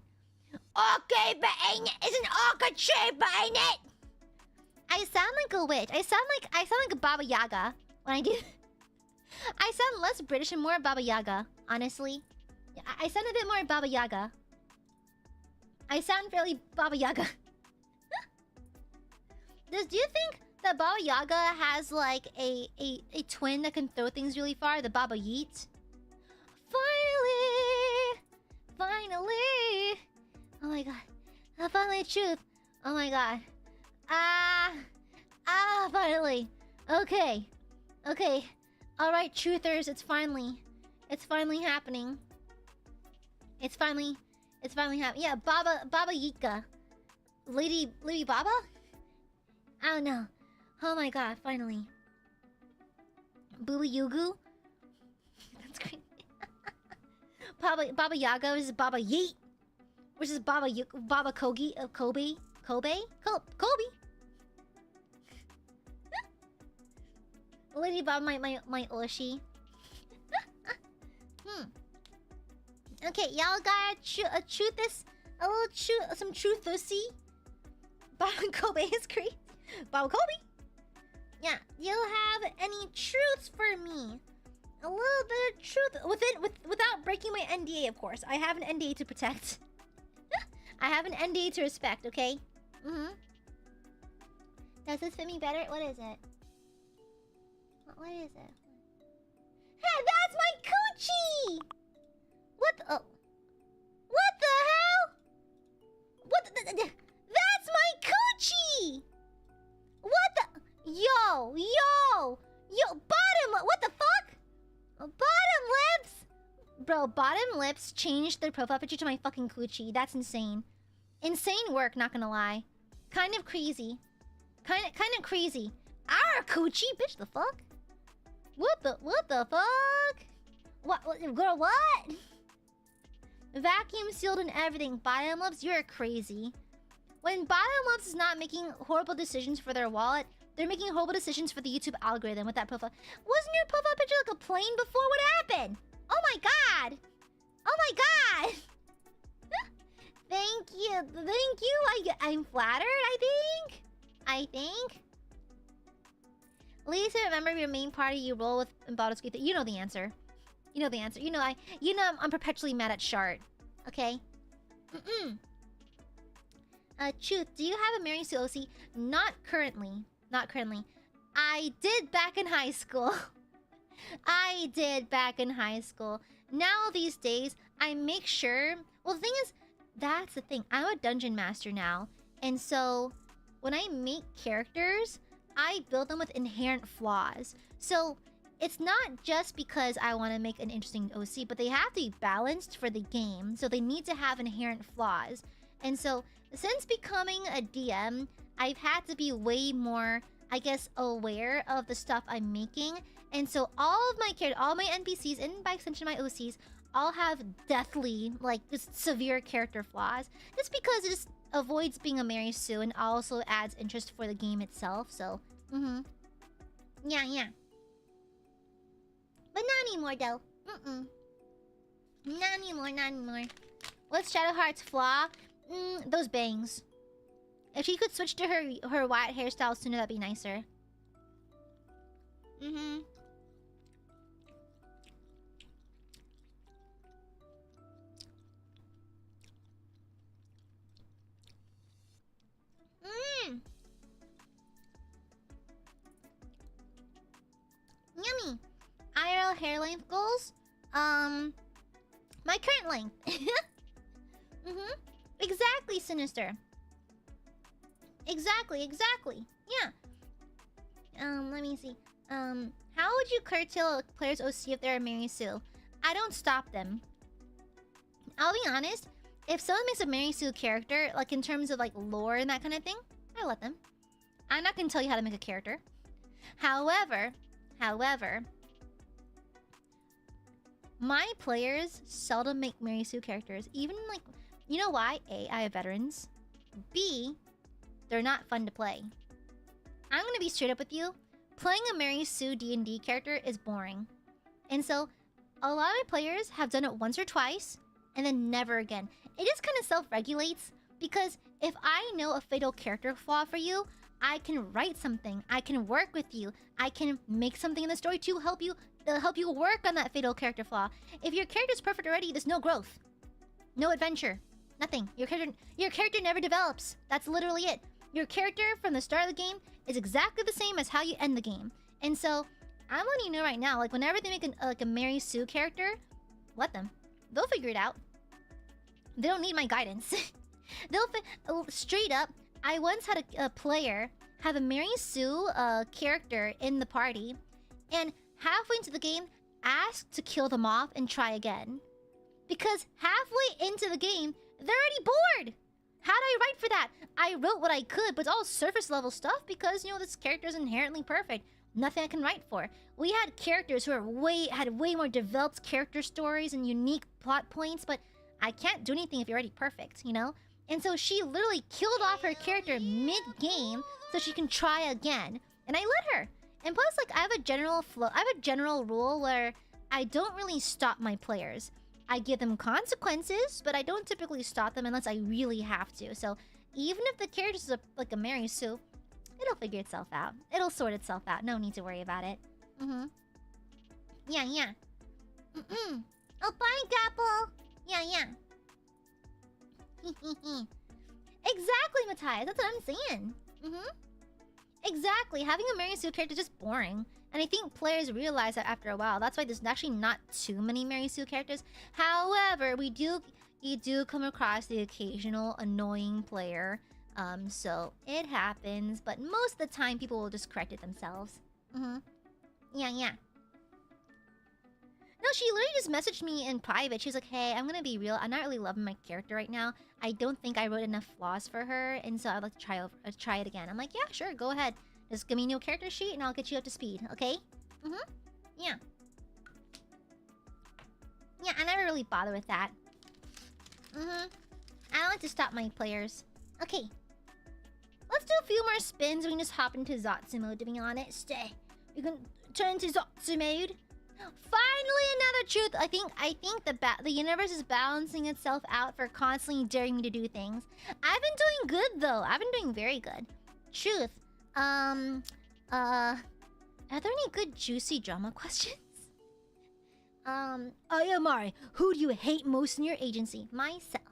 Okay, but ain't it? It's an orchestra, but ain't it? I sound like a witch. I sound like a Baba Yaga when I do. I sound less British and more Baba Yaga, honestly. I sound a bit more Baba Yaga. I sound fairly Baba Yaga. Do you think that Baba Yaga has like a twin that can throw things really far? The Baba Yeet? Finally! Oh my god. Finally truth. Oh my god. Finally. Okay. Alright, truthers, it's finally happening. It's finally happening. Yeah, Baba Yika. Lady Baba? I don't know. Oh my god, finally. Booba Yugu? That's great. Baba Yaga versus Baba Yeet. Versus Baba Kogi Kobe. Lady Baba my Oshi. Okay, y'all got some truth to see. Baba Kobe is great. Baba Kobe? Yeah, you have any truths for me? A little bit of truth without breaking my NDA, of course. I have an NDA to protect. I have an NDA to respect, okay? Does this fit me better? What is it? What is it? Hey, that's my coochie! What the hell? That's my coochie! What the? Yo! Bottom, what the fuck? Bottom lips? Bro, bottom lips changed their profile picture to my fucking coochie. That's insane. Insane work, not gonna lie. Kind of crazy. Kind of crazy. Our coochie? Bitch, the fuck? What the fuck? What? Girl, what? Vacuum sealed and everything. Bottom lips, you're crazy. When bottom lips is not making horrible decisions for their wallet, they're making horrible decisions for the YouTube algorithm with that profile. Wasn't your profile picture like a plane before? What happened? Oh my god! Oh my god! Thank you. I'm flattered, I think. Lisa, remember your main party you roll with in Baldur's Gate. You know the answer. You know I'm perpetually mad at Shard. Okay? Truth, do you have a Mary Sue OC? Not currently. I did back in high school. Now these days, I make sure... Well, the thing is, that's the thing. I'm a dungeon master now. And so, when I make characters, I build them with inherent flaws. So, it's not just because I want to make an interesting OC, but they have to be balanced for the game. So, they need to have inherent flaws. And so, since becoming a DM, I've had to be way more, I guess, aware of the stuff I'm making. And so all of my characters, all my NPCs, and by extension my OCs, all have deathly, like, just severe character flaws. Just because it just avoids being a Mary Sue and also adds interest for the game itself. So, yeah. But not anymore, though. Not anymore. What's Shadowheart's flaw? Those bangs. If she could switch to her white hairstyle sooner, that'd be nicer. Yummy. IRL hair length goals? My current length. Exactly, Sinister. Exactly. Yeah. Let me see. How would you curtail a player's OC if they're a Mary Sue? I don't stop them. I'll be honest. If someone makes a Mary Sue character, like in terms of like lore and that kind of thing, I let them. I'm not gonna tell you how to make a character. However, my players seldom make Mary Sue characters. Even like, you know why? A, I have veterans. B, they're not fun to play. I'm gonna be straight up with you. playing a Mary Sue D&D character is boring. And so, a lot of my players have done it once or twice, and then never again. It just kind of self-regulates, because if I know a fatal character flaw for you, I can write something, I can work with you, I can make something in the story to help you work on that fatal character flaw. If your character's perfect already, there's no growth. No adventure. Nothing. Your character never develops. That's literally it. Your character from the start of the game is exactly the same as how you end the game. And so, I'm letting you know right now, like, whenever they make a Mary Sue character, let them. They'll figure it out. They don't need my guidance. Straight up, I once had a player have a Mary Sue character in the party, and halfway into the game, asked to kill them off and try again. Because halfway into the game, they're already bored! How did I write for that? I wrote what I could, but it's all surface level stuff because, you know, this character is inherently perfect. Nothing I can write for. We had characters who had way more developed character stories and unique plot points, but I can't do anything if you're already perfect, you know? And so she literally killed off her character mid-game so she can try again. And I let her. And plus, like, I have a general rule where I don't really stop my players. I give them consequences, but I don't typically stop them unless I really have to. So even if the character is like a Mary Sue, it'll figure itself out. It'll sort itself out. No need to worry about it. Yeah, yeah. Oh, bye, Gapple. Yeah, yeah. Exactly, Matthias. That's what I'm saying. Exactly. Having a Mary Sue character is just boring. And I think players realize that after a while. That's why there's actually not too many Mary Sue characters. However, you do come across the occasional annoying player. So it happens. But most of the time, people will just correct it themselves. Yeah, yeah. No, she literally just messaged me in private. She's like, hey, I'm gonna be real. I'm not really loving my character right now. I don't think I wrote enough flaws for her. And so I'd like to try it again. I'm like, yeah, sure, go ahead. Just give me a new character sheet and I'll get you up to speed, okay? Yeah. Yeah, I never really bother with that. I don't like to stop my players. Okay. Let's do a few more spins. We can just hop into Zatsu mode, to be honest. We can turn into Zatsu mode. Finally, another truth. I think the universe is balancing itself out for constantly daring me to do things. I've been doing good though. I've been doing very good. Truth. Are there any good juicy drama questions? Amare, who do you hate most in your agency? Myself.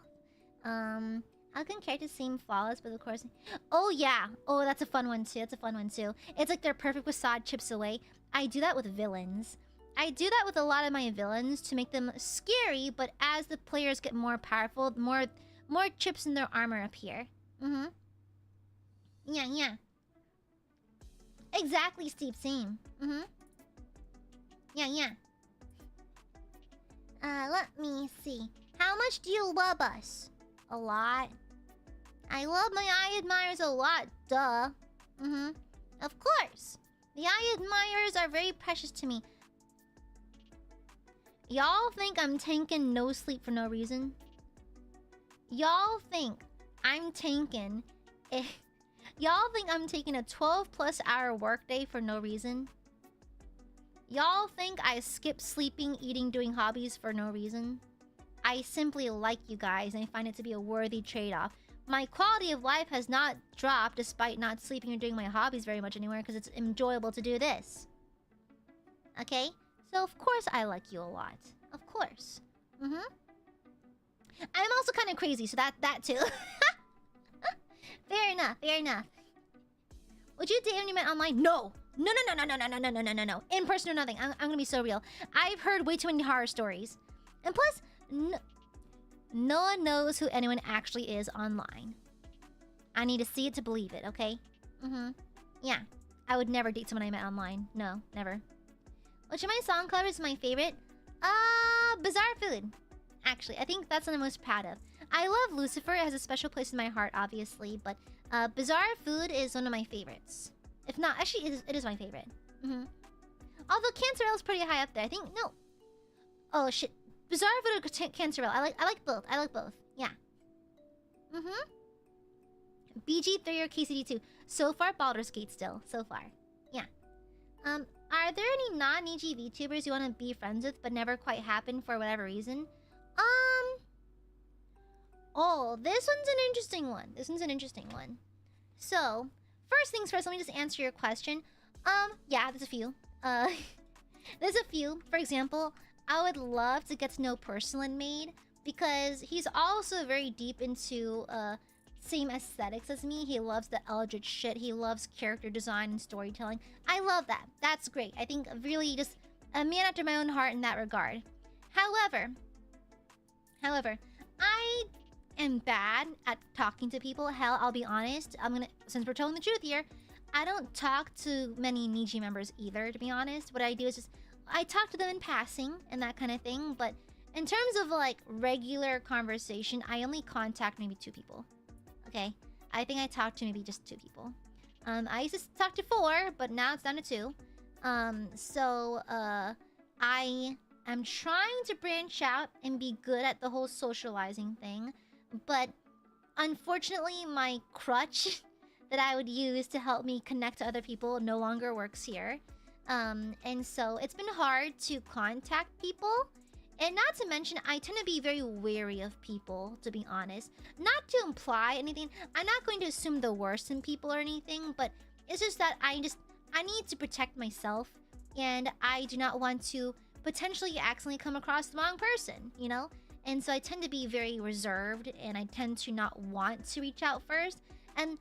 How can characters seem flawless, but of course... Oh, yeah. Oh, that's a fun one, too. It's like they're perfect with sod chips away. I do that with villains. I do that with a lot of my villains to make them scary, but as the players get more powerful, more chips in their armor appear. Yeah, yeah. Exactly, Steve. Same. Yeah, yeah. Let me see. How much do you love us? A lot. I love my Aiadmirers a lot, duh. Of course. The Aiadmirers are very precious to me. Y'all think I'm tanking no sleep for no reason? Y'all think I'm tanking... Y'all think I'm taking a 12+ hour workday for no reason? Y'all think I skip sleeping, eating, doing hobbies for no reason? I simply like you guys and I find it to be a worthy trade-off. My quality of life has not dropped despite not sleeping or doing my hobbies very much anymore because it's enjoyable to do this. Okay? So of course I like you a lot. Of course. I'm also kind of crazy, so that too. Fair enough, fair enough. Would you date when you met online? No! No. In person or nothing. I'm gonna be so real. I've heard way too many horror stories. And plus, no one knows who anyone actually is online. I need to see it to believe it, okay? Yeah. I would never date someone I met online. No, never. Which of my song covers is my favorite? Bizarre Food. Actually, I think that's what I'm most proud of. I love Lucifer. It has a special place in my heart, obviously. But Bizarre Food is one of my favorites. If not, actually, it is my favorite. Although Cancerelle is pretty high up there. I think, no. Oh, shit. Bizarre Food or Cancerelle. I like both. I like both. Yeah. BG3 or KCD2. So far, Baldur's Gate still. So far. Yeah. Are there any non-Niji VTubers you want to be friends with but never quite happened for whatever reason? Oh, this one's an interesting one. This one's an interesting one. So, first things first, let me just answer your question. Yeah, there's a few. There's a few. For example, I would love to get to know Porcelain Maid because he's also very deep into same aesthetics as me. He loves the eldritch shit. He loves character design and storytelling. I love that. That's great. I think really just a man after my own heart in that regard. However, I am bad at talking to people. Hell, I'll be honest. Since we're telling the truth here, I don't talk to many Niji members either, to be honest. What I do is just, I talk to them in passing and that kind of thing. But in terms of like regular conversation, I only contact maybe 2 people. Okay? I think I talked to maybe just 2 people. I used to talk to 4, but now it's down to 2. I am trying to branch out and be good at the whole socializing thing. But unfortunately, my crutch that I would use to help me connect to other people no longer works here. And so it's been hard to contact people. And not to mention, I tend to be very wary of people, to be honest. Not to imply anything. I'm not going to assume the worst in people or anything, but it's just that I need to protect myself. And I do not want to potentially accidentally come across the wrong person, you know? And so I tend to be very reserved, and I tend to not want to reach out first. And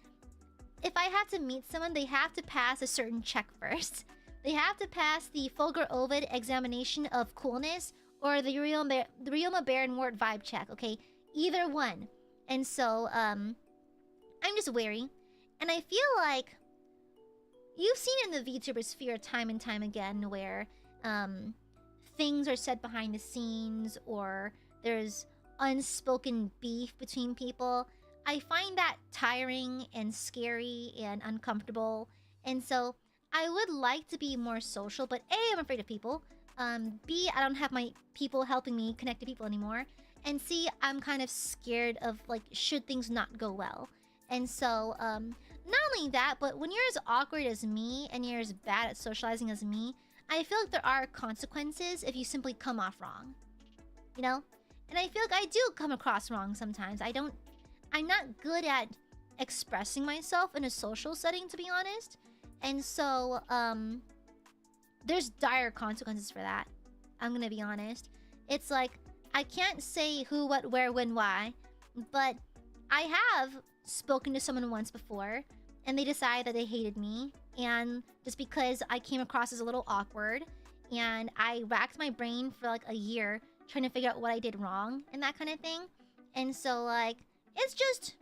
if I have to meet someone, they have to pass a certain check first. They have to pass the Fulgur Ovid examination of coolness or the Ryoma Baron Wart vibe check, okay? Either one. And so, I'm just wary. And I feel like you've seen in the VTuber sphere time and time again where things are said behind the scenes or there's unspoken beef between people. I find that tiring and scary and uncomfortable. And so I would like to be more social, but A, I'm afraid of people. B, I don't have my people helping me connect to people anymore. And C, I'm kind of scared of, like, should things not go well. And so, not only that, but when you're as awkward as me and you're as bad at socializing as me, I feel like there are consequences if you simply come off wrong. You know? And I feel like I do come across wrong sometimes. I'm not good at expressing myself in a social setting, to be honest. And so, there's dire consequences for that. I'm gonna be honest. It's like, I can't say who, what, where, when, why, but I have spoken to someone once before, and they decided that they hated me, and just because I came across as a little awkward, and I racked my brain for like a year trying to figure out what I did wrong, and that kind of thing. And so, like, it's just...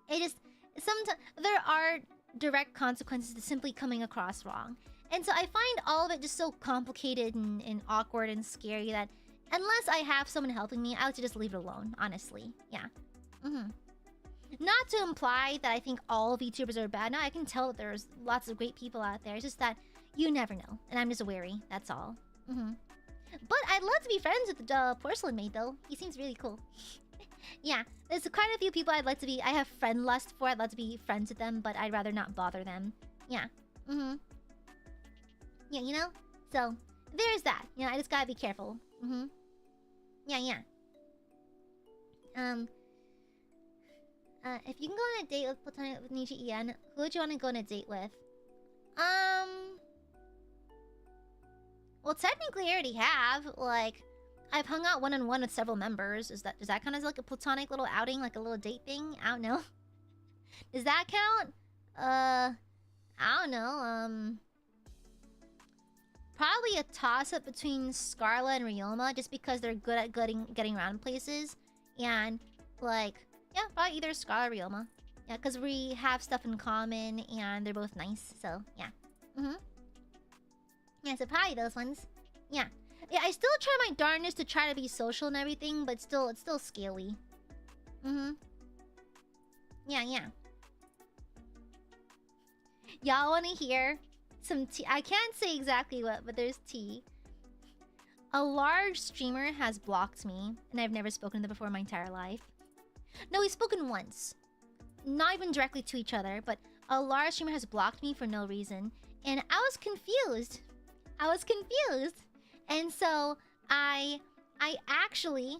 sometimes there are direct consequences to simply coming across wrong. And so I find all of it just so complicated and awkward and scary that unless I have someone helping me, I like to just leave it alone, honestly. Yeah. Not to imply that I think all VTubers are bad. No, I can tell that there's lots of great people out there. It's just that you never know. And I'm just wary, that's all. But I'd love to be friends with the Porcelain Maid, though. He seems really cool. Yeah, there's quite a few people I'd like to be... I have friend lust for. I'd love to be friends with them, but I'd rather not bother them. Yeah. Yeah, you know? So, there's that. You know, I just gotta be careful. Yeah. If you can go on a date with Platonic with Niji Ian, who would you want to go on a date with? Well, technically I already have. Like, I've hung out one-on-one with several members. Does that count as like a platonic little outing, like a little date thing? I don't know. Does that count? I don't know. Probably a toss-up between Scarla and Ryoma, just because they're good at getting around places. And, like, yeah, probably either Scarla or Ryoma. Yeah, because we have stuff in common, and they're both nice, so, yeah. Yeah, so probably those ones. Yeah. Yeah, I still try my darndest to try to be social and everything, but it's still scaly. Yeah. Y'all want to hear some tea? I can't say exactly what, but there's tea. A large streamer has blocked me, and I've never spoken to them before in my entire life. No, we've spoken once. Not even directly to each other, but a large streamer has blocked me for no reason. and I was confused. And so I actually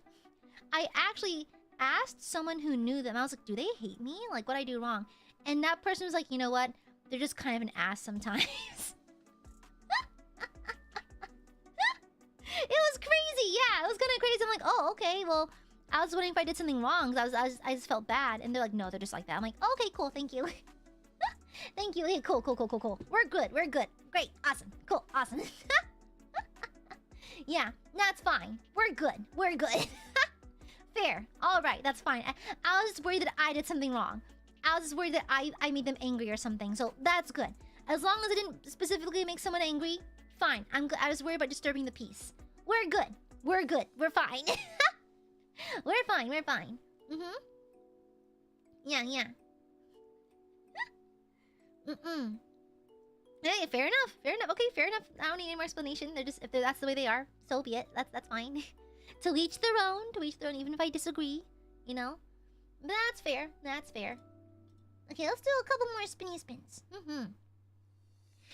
asked someone who knew them. I was like, do they hate me? Like, what I do wrong? And that person was like, you know what? They're just kind of an ass sometimes. It was crazy. Yeah, it was kind of crazy. I'm like, oh, okay. Well, I was wondering if I did something wrong. I just felt bad. And they're like, no, they're just like that. I'm like, okay, cool. Thank you. Thank you. Hey, cool. We're good. Great. Awesome. Cool. Awesome. Yeah, that's fine. We're good. Fair. All right, that's fine. I was just worried that I did something wrong. I was just worried that I made them angry or something. So that's good. As long as I didn't specifically make someone angry, fine. I'm good. I was worried about disturbing the peace. We're good. We're fine. We're fine. Mm-hmm. Yeah. Hey, fair enough. Okay, fair enough. I don't need any more explanation. They're just, that's the way they are, so be it. That's fine. To each their own, even if I disagree, you know? But that's fair. Okay, let's do a couple more spinny spins.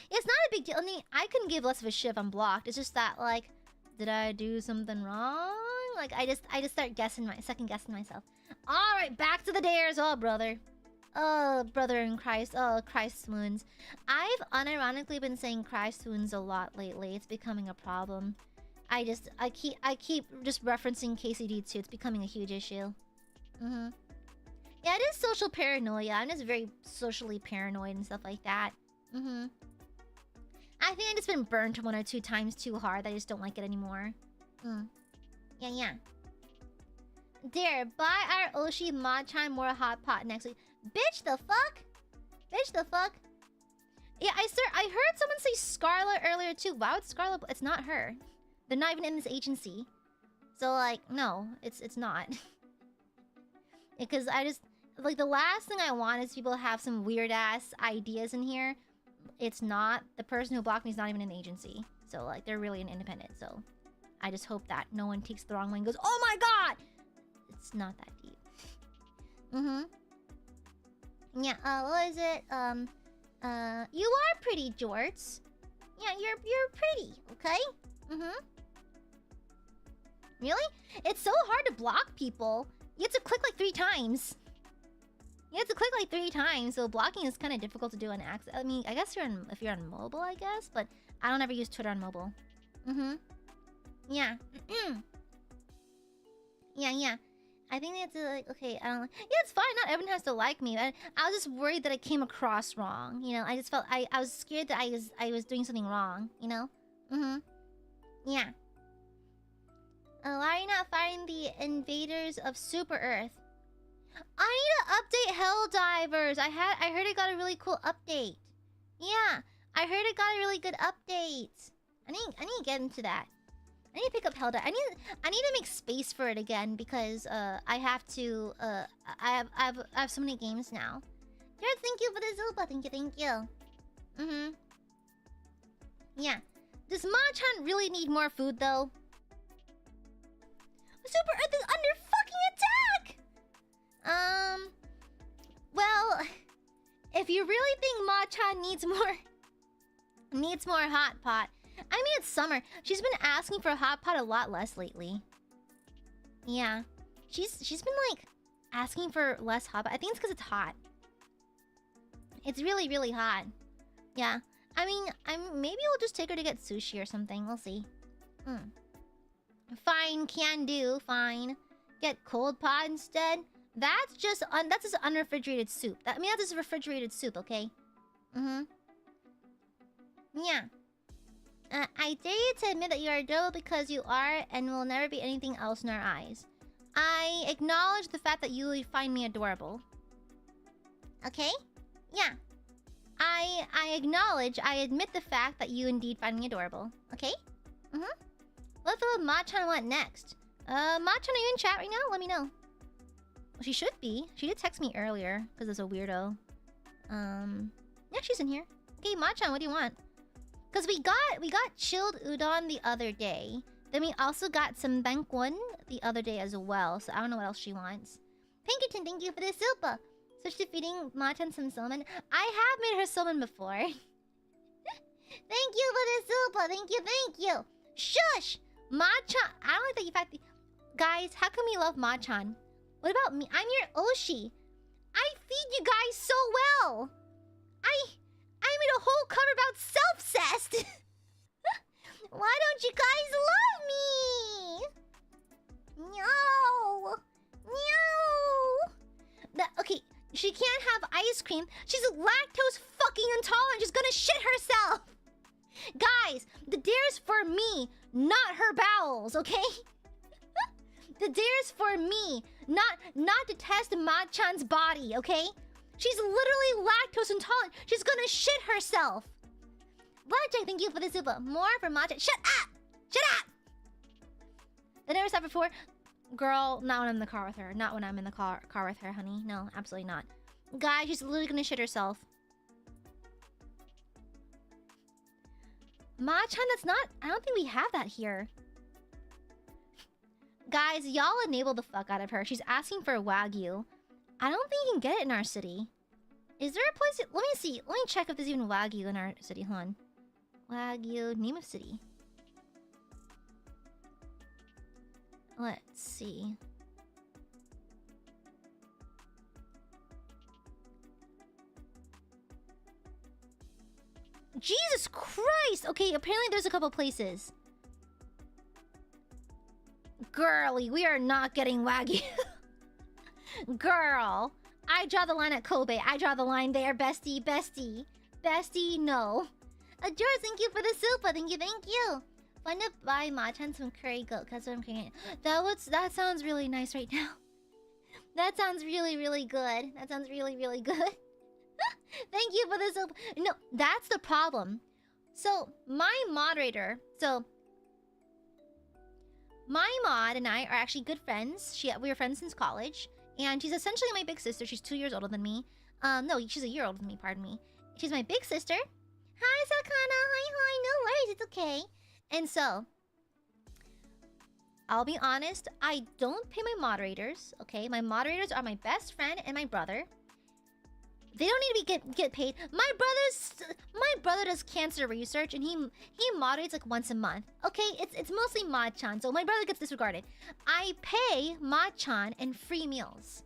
It's not a big deal. I mean, I couldn't give less of a shit if I'm blocked. It's just that, like, did I do something wrong? Like, I just start second guessing myself. Alright, back to the dares. Oh, brother. Oh, brother in Christ. Oh, Christ swoons. I've unironically been saying Christ swoons a lot lately. It's becoming a problem. I keep just referencing KCD too. It's becoming a huge issue. Yeah, it is social paranoia. I'm just very socially paranoid and stuff like that. I think I just been burnt 1 or 2 times too hard. I just don't like it anymore. Yeah. Dare, buy our Oshi Machan more hot pot next week. Bitch the fuck? Yeah, I heard someone say Scarlet earlier too. Why would Scarlet? It's not her. They're not even in this agency. So like, no, it's not. Because I just like the last thing I want is people to have some weird ass ideas in here. It's not. The person who blocked me is not even in the agency. So like they're really an independent. So I just hope that no one takes the wrong way and goes, oh my god! It's not that deep. Yeah, what is it? You are pretty, Jorts. Yeah, you're pretty, okay? Really? It's so hard to block people. You have to click like 3 times. So blocking is kind of difficult to do on access. I mean, I guess if you're on mobile, I guess, but I don't ever use Twitter on mobile. Yeah. Yeah. I think they have to like, okay, I don't like, yeah, it's fine, not everyone has to like me. I was just worried that I came across wrong, you know? I just felt, I was scared that I was doing something wrong, you know? Yeah. Why are you not fighting the invaders of Super Earth? I need to update Helldivers. I heard it got a really cool update. Yeah, I heard it got a really good update. I need to get into that. I need to pick up Helldivers. I need to make space for it again because I have to I have so many games now. Jared, thank you for the Zilpa. Thank you. Yeah. Does Machan really need more food though? Super Earth is under fucking attack! Well, if you really think Machan needs more hot pot. I mean, it's summer. She's been asking for a hot pot a lot less lately. Yeah. She's been like asking for less hot pot. I think it's because it's hot. It's really, really hot. Yeah. I mean, maybe we'll just take her to get sushi or something. We'll see. Fine, can do. Fine. Get cold pot instead. That's just unrefrigerated soup. I mean, that's just refrigerated soup, okay? Yeah. I dare you to admit that you are adorable because you are and will never be anything else in our eyes. I acknowledge the fact that you find me adorable. Okay? Yeah. I admit the fact that you indeed find me adorable. Okay? What will Machan want next? Machan, are you in chat right now? Let me know. Well, she should be. She did text me earlier because it's a weirdo. Yeah, she's in here. Okay, Machan, what do you want? Because we got chilled udon the other day. Then we also got some bangkwon the other day as well. So I don't know what else she wants. Pinkerton, thank you for the silpa. Switch to feeding Machan some salmon. I have made her salmon before. Thank you for the super. Thank you. Shush! Machan. I don't like that you fact. Guys, how come you love Machan? What about me? I'm your Oshi. I feed you guys so well. I made a whole cover about self-cessed. Why don't you guys love me? No. Okay, she can't have ice cream. She's lactose fucking intolerant. She's gonna shit herself. Guys, the dare's for me, not her bowels, okay? The dare's for me, not to test Machan's body, okay? She's literally lactose intolerant. She's gonna shit herself. Blackjack, thank you for the super. More for Machan. Shut up! Shut up! I never said before. Girl, not when I'm in the car with her. Not when I'm in the car with her, honey. No, absolutely not. Guys, she's literally gonna shit herself. Machan, that's not... I don't think we have that here. Guys, y'all enable the fuck out of her. She's asking for Wagyu. I don't think you can get it in our city. Is there a place... Let me see. Let me check if there's even Wagyu in our city. Hold on. Wagyu, name of city. Let's see. Jesus Christ! Okay, apparently there's a couple places. Girly, we are not getting Wagyu. Girl, I draw the line at Kobe. I draw the line there, bestie. Bestie, no. George, thank you for the super. Thank you. Fun to buy Machan some curry goat. That's what I'm creating. That sounds really nice right now. That sounds really, really good. That sounds really, really good. Thank you for the super. No, that's the problem. So, my moderator... my mod and I are actually good friends. We were friends since college. And she's essentially my big sister. She's 2 years older than me. No, she's a year older than me, pardon me. She's my big sister. Hi, Sakana. Hi. No worries, it's okay. And so, I'll be honest, I don't pay my moderators, okay? My moderators are my best friend and my brother. They don't need to get paid. My brother does cancer research and he moderates like once a month. Okay, it's mostly Machan, so my brother gets disregarded. I pay Machan and free meals.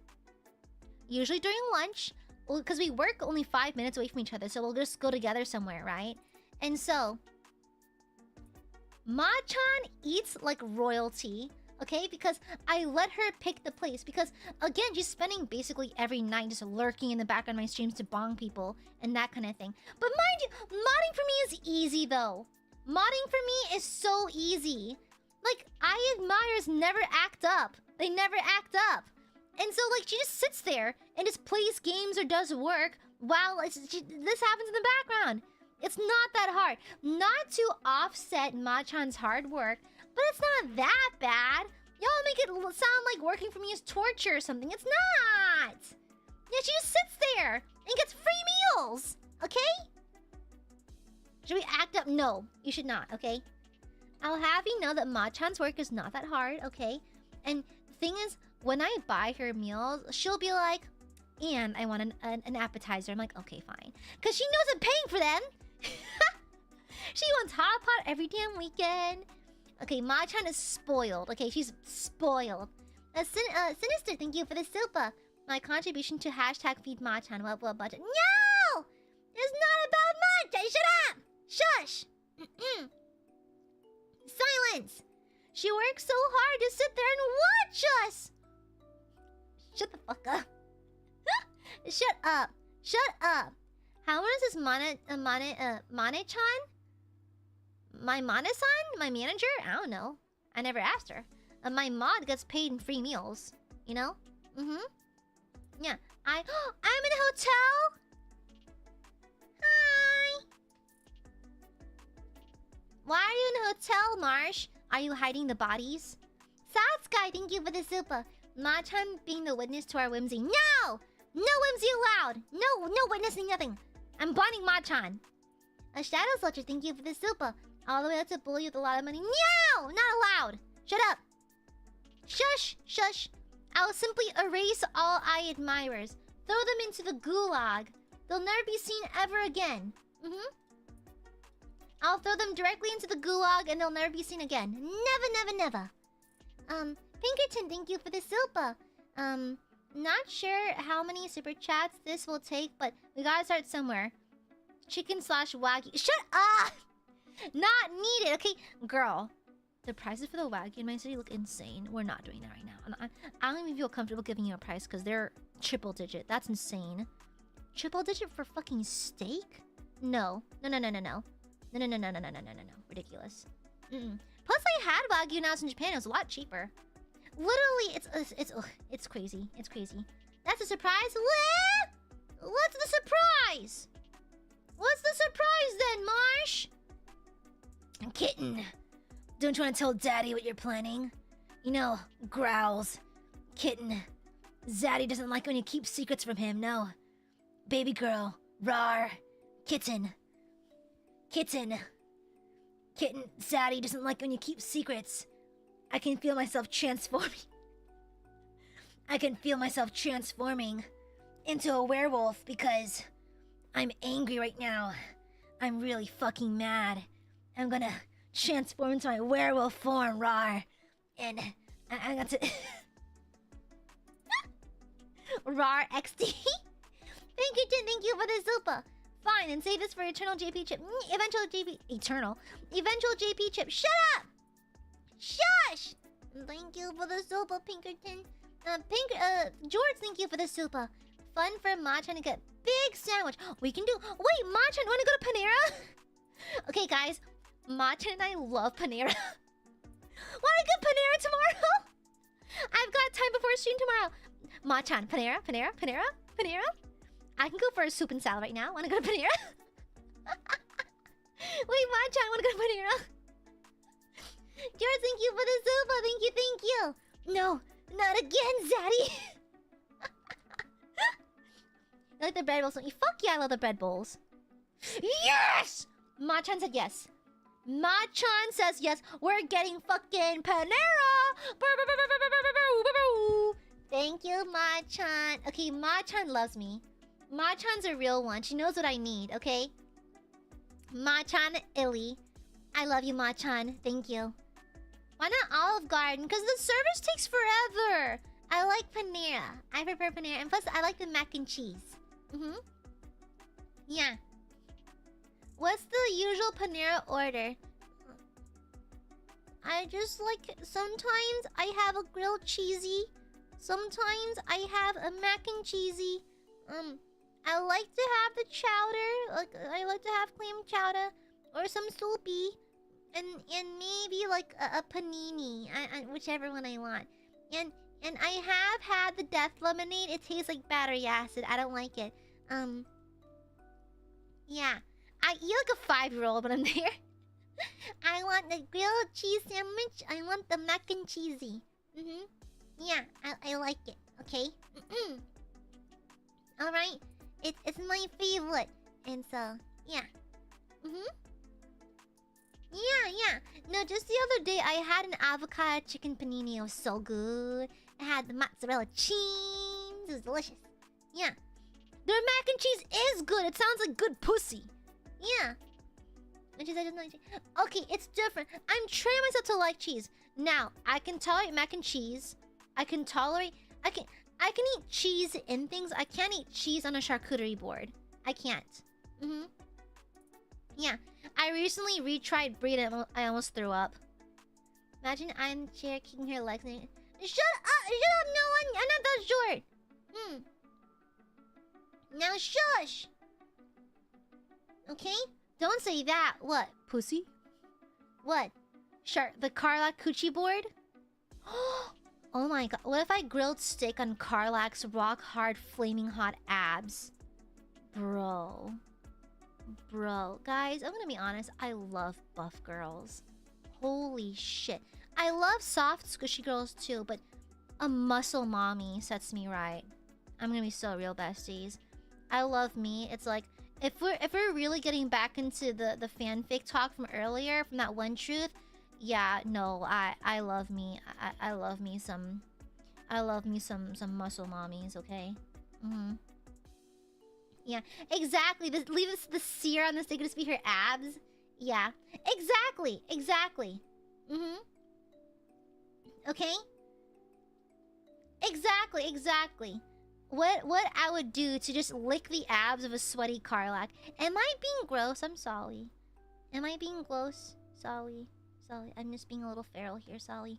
Usually during lunch, because we work only 5 minutes away from each other, so we'll just go together somewhere, right? And so, Machan eats like royalty. Okay, because I let her pick the place. Because, again, she's spending basically every night just lurking in the background of my streams to bong people and that kind of thing. But mind you, modding for me is easy, though. Modding for me is so easy. Like, Aiadmirers never act up. They never act up. And so, like, she just sits there and just plays games or does work while this happens in the background. It's not that hard. Not to offset Machan's hard work, but it's not that bad. Y'all make it sound like working for me is torture or something. It's not. Yeah, she just sits there and gets free meals. Okay? Should we act up? No, you should not, okay? I'll have you know that Machan's work is not that hard, okay? And the thing is, when I buy her meals, she'll be like, and I want an appetizer. I'm like, okay, fine. Because she knows I'm paying for them. She wants hot pot every damn weekend. Okay, Machan is spoiled. Okay, she's spoiled. Sinister, thank you for the super. My contribution to hashtag feed Machan. What budget? No! It's not about Machan! Shut up! Shush! Silence! She works so hard to sit there and watch us! Shut the fuck up. Shut up. Shut up. How much is Mane-chan? My Mane-san? My manager? I don't know. I never asked her. My mod gets paid in free meals. You know? Yeah. I'm in a hotel? Hi! Why are you in a hotel, Marsh? Are you hiding the bodies? Satsukai, thank you for the super. Machan being the witness to our whimsy. No! No whimsy allowed! No witnessing nothing. I'm bonding Machan. A Shadow Soldier, thank you for the super. All the way up to bully with a lot of money. No! Not allowed! Shut up! Shush! Shush! I will simply erase all Aiadmirers. Throw them into the gulag. They'll never be seen ever again. I'll throw them directly into the gulag and they'll never be seen again. Never, never, never. Pinkerton, thank you for the silpa. Not sure how many super chats this will take, but we gotta start somewhere. Chicken slash wagyu. Shut up! Not needed, okay? Girl, the prices for the wagyu in my city look insane. We're not doing that right now. And I don't even feel comfortable giving you a price because they're triple digit. That's insane. Triple digit for fucking steak? No. No, no, no, no, no. No, no, no, no, no, no, no, no, no, no. Ridiculous. Plus, I had wagyu when I was in Japan. It was a lot cheaper. Literally, it's crazy. It's crazy. That's a surprise. What's the surprise? What's the surprise then, Marsh? Kitten, don't you want to tell Daddy what you're planning? You know, growls. Kitten, Zaddy doesn't like when you keep secrets from him, no. Baby girl, rar. Kitten. Kitten. Kitten, Zaddy doesn't like when you keep secrets. I can feel myself transforming. I can feel myself transforming into a werewolf because I'm angry right now. I'm really fucking mad. I'm gonna transform into my werewolf form, rar. And I got to... rar XD. Thank you for the super. Fine, and save this for eternal JP chip. Eventual JP... Eternal. Eventual JP chip. Shut up! Shush! Thank you for the super, Pinkerton. George, thank you for the super. Fun for Machan to get big sandwich. We can do... Wait, Machan, wanna go to Panera? Okay, guys. Machan and I love Panera. Wanna go Panera tomorrow? I've got time before stream tomorrow. Machan, Panera? I can go for a soup and salad right now. Wanna go to Panera? Wait, Machan, wanna go to Panera? George, thank you for the super. Thank you. No, not again, Zaddy. You like the bread bowls, don't you? Fuck yeah, I love the bread bowls. Yes! Machan said yes. Machan says yes. We're getting fucking Panera. Thank you, Machan. Okay, Machan loves me. Machan's a real one. She knows what I need, okay? Machan Illy. I love you, Machan. Thank you. Why not Olive Garden? Because the service takes forever. I like Panera. I prefer Panera. And plus, I like the mac and cheese. Yeah. What's the usual Panera order? I just like... Sometimes I have a grilled cheesy. Sometimes I have a mac and cheesy. I like to have the chowder. I like to have clam chowder. Or some soupy. And maybe like a panini. Whichever one I want. And I have had the death lemonade. It tastes like battery acid. I don't like it. Yeah. I eat like a 5-year-old when I'm there. I want the grilled cheese sandwich. I want the mac and cheesy. Yeah, I like it. Okay? Alright. It's my favorite. And so, yeah. Yeah. No, just the other day I had an avocado chicken panini. It was so good. It had the mozzarella cheese. It was delicious. Yeah. Their mac and cheese is good. It sounds like good pussy. Yeah. And she said, okay, it's different. I'm training myself to like cheese. Now, I can tolerate mac and cheese. I can eat cheese in things. I can't eat cheese on a charcuterie board. I can't. Yeah. I recently retried brie and I almost threw up. Imagine I'm chair kicking her legs and... Shut up, no one! I'm not that short! Now shush! Okay? Don't say that. What? Pussy? What? The Carlac coochie board? Oh my god. What if I grilled steak on Carlac's rock hard flaming hot abs? Bro. Guys, I'm gonna be honest. I love buff girls. Holy shit. I love soft squishy girls too, but a muscle mommy sets me right. I'm gonna be so real, besties. I love me. It's like if we're really getting back into the fanfic talk from earlier, from that one truth, yeah, no, I love me. I love me some muscle mommies, okay? Yeah, exactly. Leave us the sear on the steak to just be her abs. Yeah. Exactly. Mm-hmm. Okay? Exactly. What I would do to just lick the abs of a sweaty Karlak. Am I being gross? I'm sorry. Am I being gross? Sorry. I'm just being a little feral here, sorry.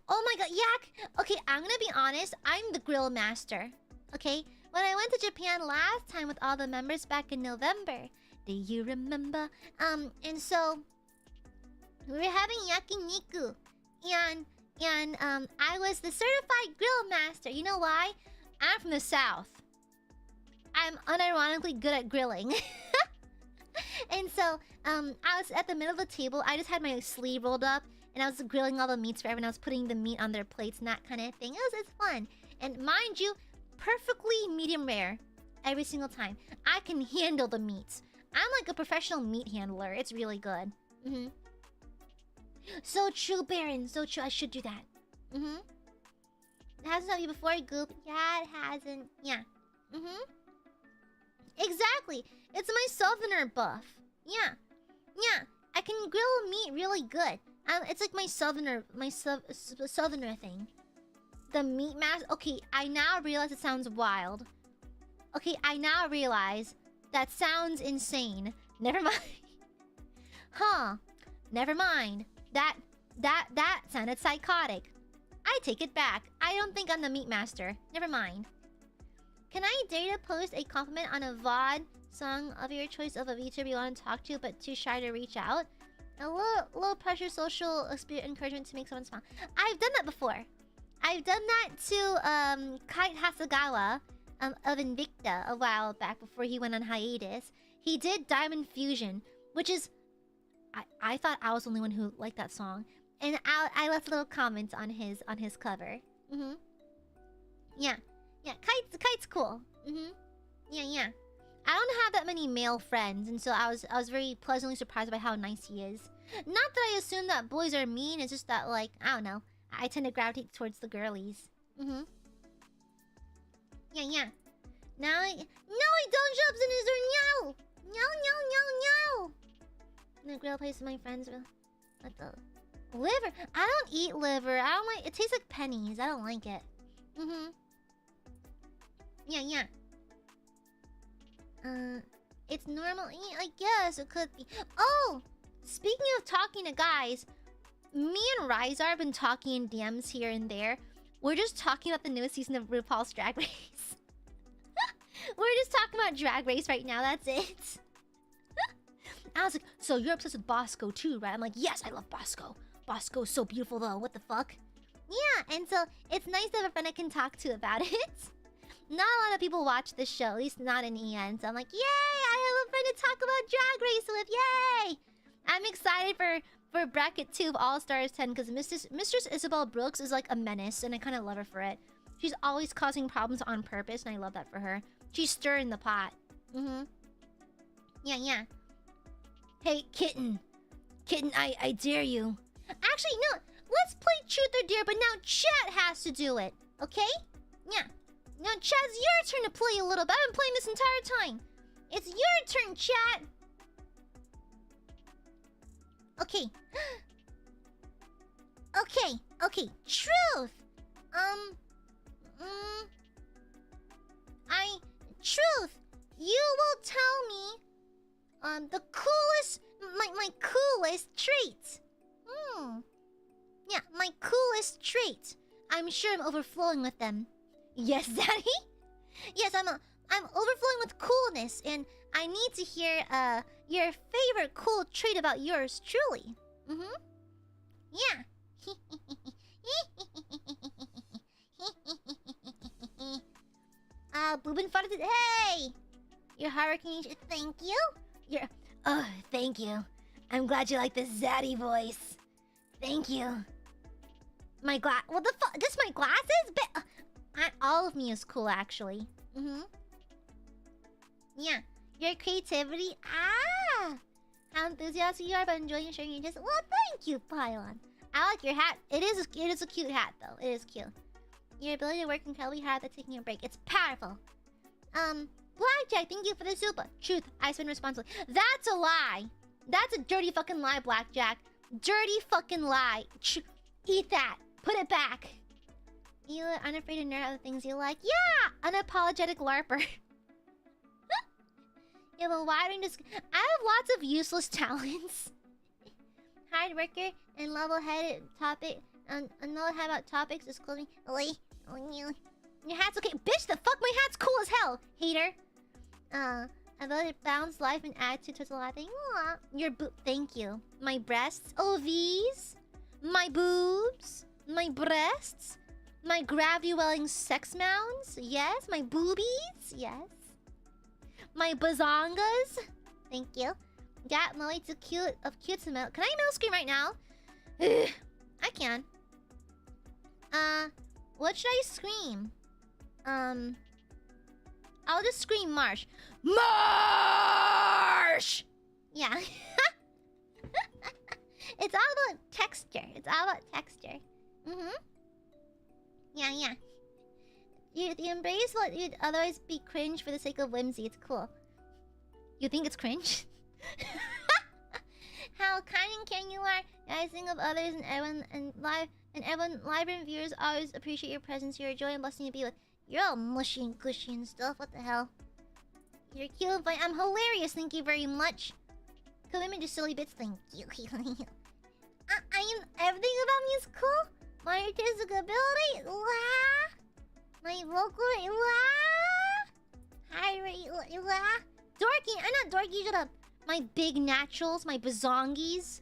Oh my god, Yak! Okay, I'm gonna be honest. I'm the grill master. Okay? When I went to Japan last time with all the members back in November, do you remember? And so we were having yakiniku, and I was the certified grill master. You know why? I'm from the south. I'm unironically good at grilling. And so I was at the middle of the table. I just had my sleeve rolled up, and I was grilling all the meats for everyone. I was putting the meat on their plates and that kind of thing. It's fun. And mind you, perfectly medium rare every single time. I can handle the meats. I'm like a professional meat handler. It's really good. Mm-hmm. So true, Baron. So true. I should do that. Mm-hmm. It hasn't done you before, Goop. Yeah, it hasn't. Yeah. Mm-hmm. Exactly. It's my southerner buff. Yeah. I can grill meat really good. It's like my southerner thing. The meat mass. Okay, I now realize it sounds wild. Okay, I now realize that sounds insane. Never mind. Huh. Never mind. That sounded psychotic. I take it back. I don't think I'm the meat master. Never mind. Can I dare to post a compliment on a VOD song of your choice of a VTuber you want to talk to but too shy to reach out? A low pressure social spirit encouragement to make someone smile. I've done that before. I've done that to Kite Hasagawa of Invicta a while back before he went on hiatus. He did Diamond Fusion, which is I thought I was the only one who liked that song, and I left a little comment on his cover. Mm-hmm. Yeah, Kite's cool. Mm-hmm. Yeah. I don't have that many male friends, and so I was very pleasantly surprised by how nice he is. Not that I assume that boys are mean. It's just that, like, I don't know. I tend to gravitate towards the girlies. Mm-hmm. Yeah. Now I don't jump in his or no. The grill place with my friends with the liver. I don't eat liver. I don't like it. Tastes like pennies. I don't like it. Mm-hmm. Yeah. It's normal. I guess it could be. Oh, speaking of talking to guys, me and Ryzar have been talking in DMs here and there. We're just talking about the newest season of RuPaul's Drag Race. We're just talking about Drag Race right now. That's it. I was like, so you're obsessed with Bosco too, right? I'm like, yes, I love Bosco. Bosco's so beautiful though. What the fuck? Yeah, and so it's nice to have a friend I can talk to about it. Not a lot of people watch this show, at least not in EN. So I'm like, yay! I have a friend to talk about Drag Race with. Yay! I'm excited for bracket 2 of All Stars 10 because Mistress Isabel Brooks is like a menace, and I kind of love her for it. She's always causing problems on purpose, and I love that for her. She's stirring the pot. Mm-hmm. Yeah. Hey, Kitten, I dare you. Actually, no. Let's play Truth or Dare, but now Chat has to do it. Okay? Yeah. Now, Chat, it's your turn to play a little bit. I've been playing this entire time. It's your turn, Chat. Okay. Okay. Truth. Truth. You will tell me the coolest, my coolest trait. Yeah, my coolest trait. I'm sure I'm overflowing with them. Yes, Daddy? Yes, I'm overflowing with coolness, and I need to hear your favorite cool trait about yours truly. Mm-hmm. Yeah. Boobin farted. Hey! Your hurricane. Thank you. Oh, thank you. I'm glad you like the zaddy voice. Thank you. My what the fuck? This my glasses? All of me is cool, actually. Mm-hmm. Yeah. Your creativity. How enthusiastic you are about enjoying and sharing your interests. Well, thank you, Pylon. I like your hat. It is a cute hat, though. It is cute. Your ability to work incredibly hard at taking a break. It's powerful. Blackjack, thank you for the super. Truth, I spend responsibly. That's a lie. That's a dirty fucking lie, Blackjack. Dirty fucking lie. Eat that. Put it back. You are unafraid to nerd out the things you like. Yeah! Unapologetic LARPer. You have a wide range of... I have lots of useless talents. Hard worker and level-headed topic... Another head about topics is clothing. Your hat's okay. Bitch, the fuck? My hat's cool as hell. Hater. Ability to balance life and attitude towards a lot of things. Your thank you. My breasts. OVs. My boobs. My breasts. My gravity-welling sex mounds. Yes. My boobies. Yes. My bazongas. Thank you. Got Moe to cute of cute to milk. Can I milk scream right now? I can. What should I scream? I'll just scream Marsh. Marsh! Yeah. It's all about texture. It's all about texture. Yeah. You embrace what you'd otherwise be cringe for the sake of whimsy. It's cool. You think it's cringe? How kind and caring you are. I think of others and everyone live and viewers always appreciate your presence. You're a joy and blessing to be with. You're all mushy and gushy and stuff. What the hell? You're cute, but I'm hilarious. Thank you very much. Commitment to silly bits. Thank you. Everything about me is cool. My artistic ability. My vocal. Dorky. I'm not dorky. Shut up. My big naturals. My bazongies.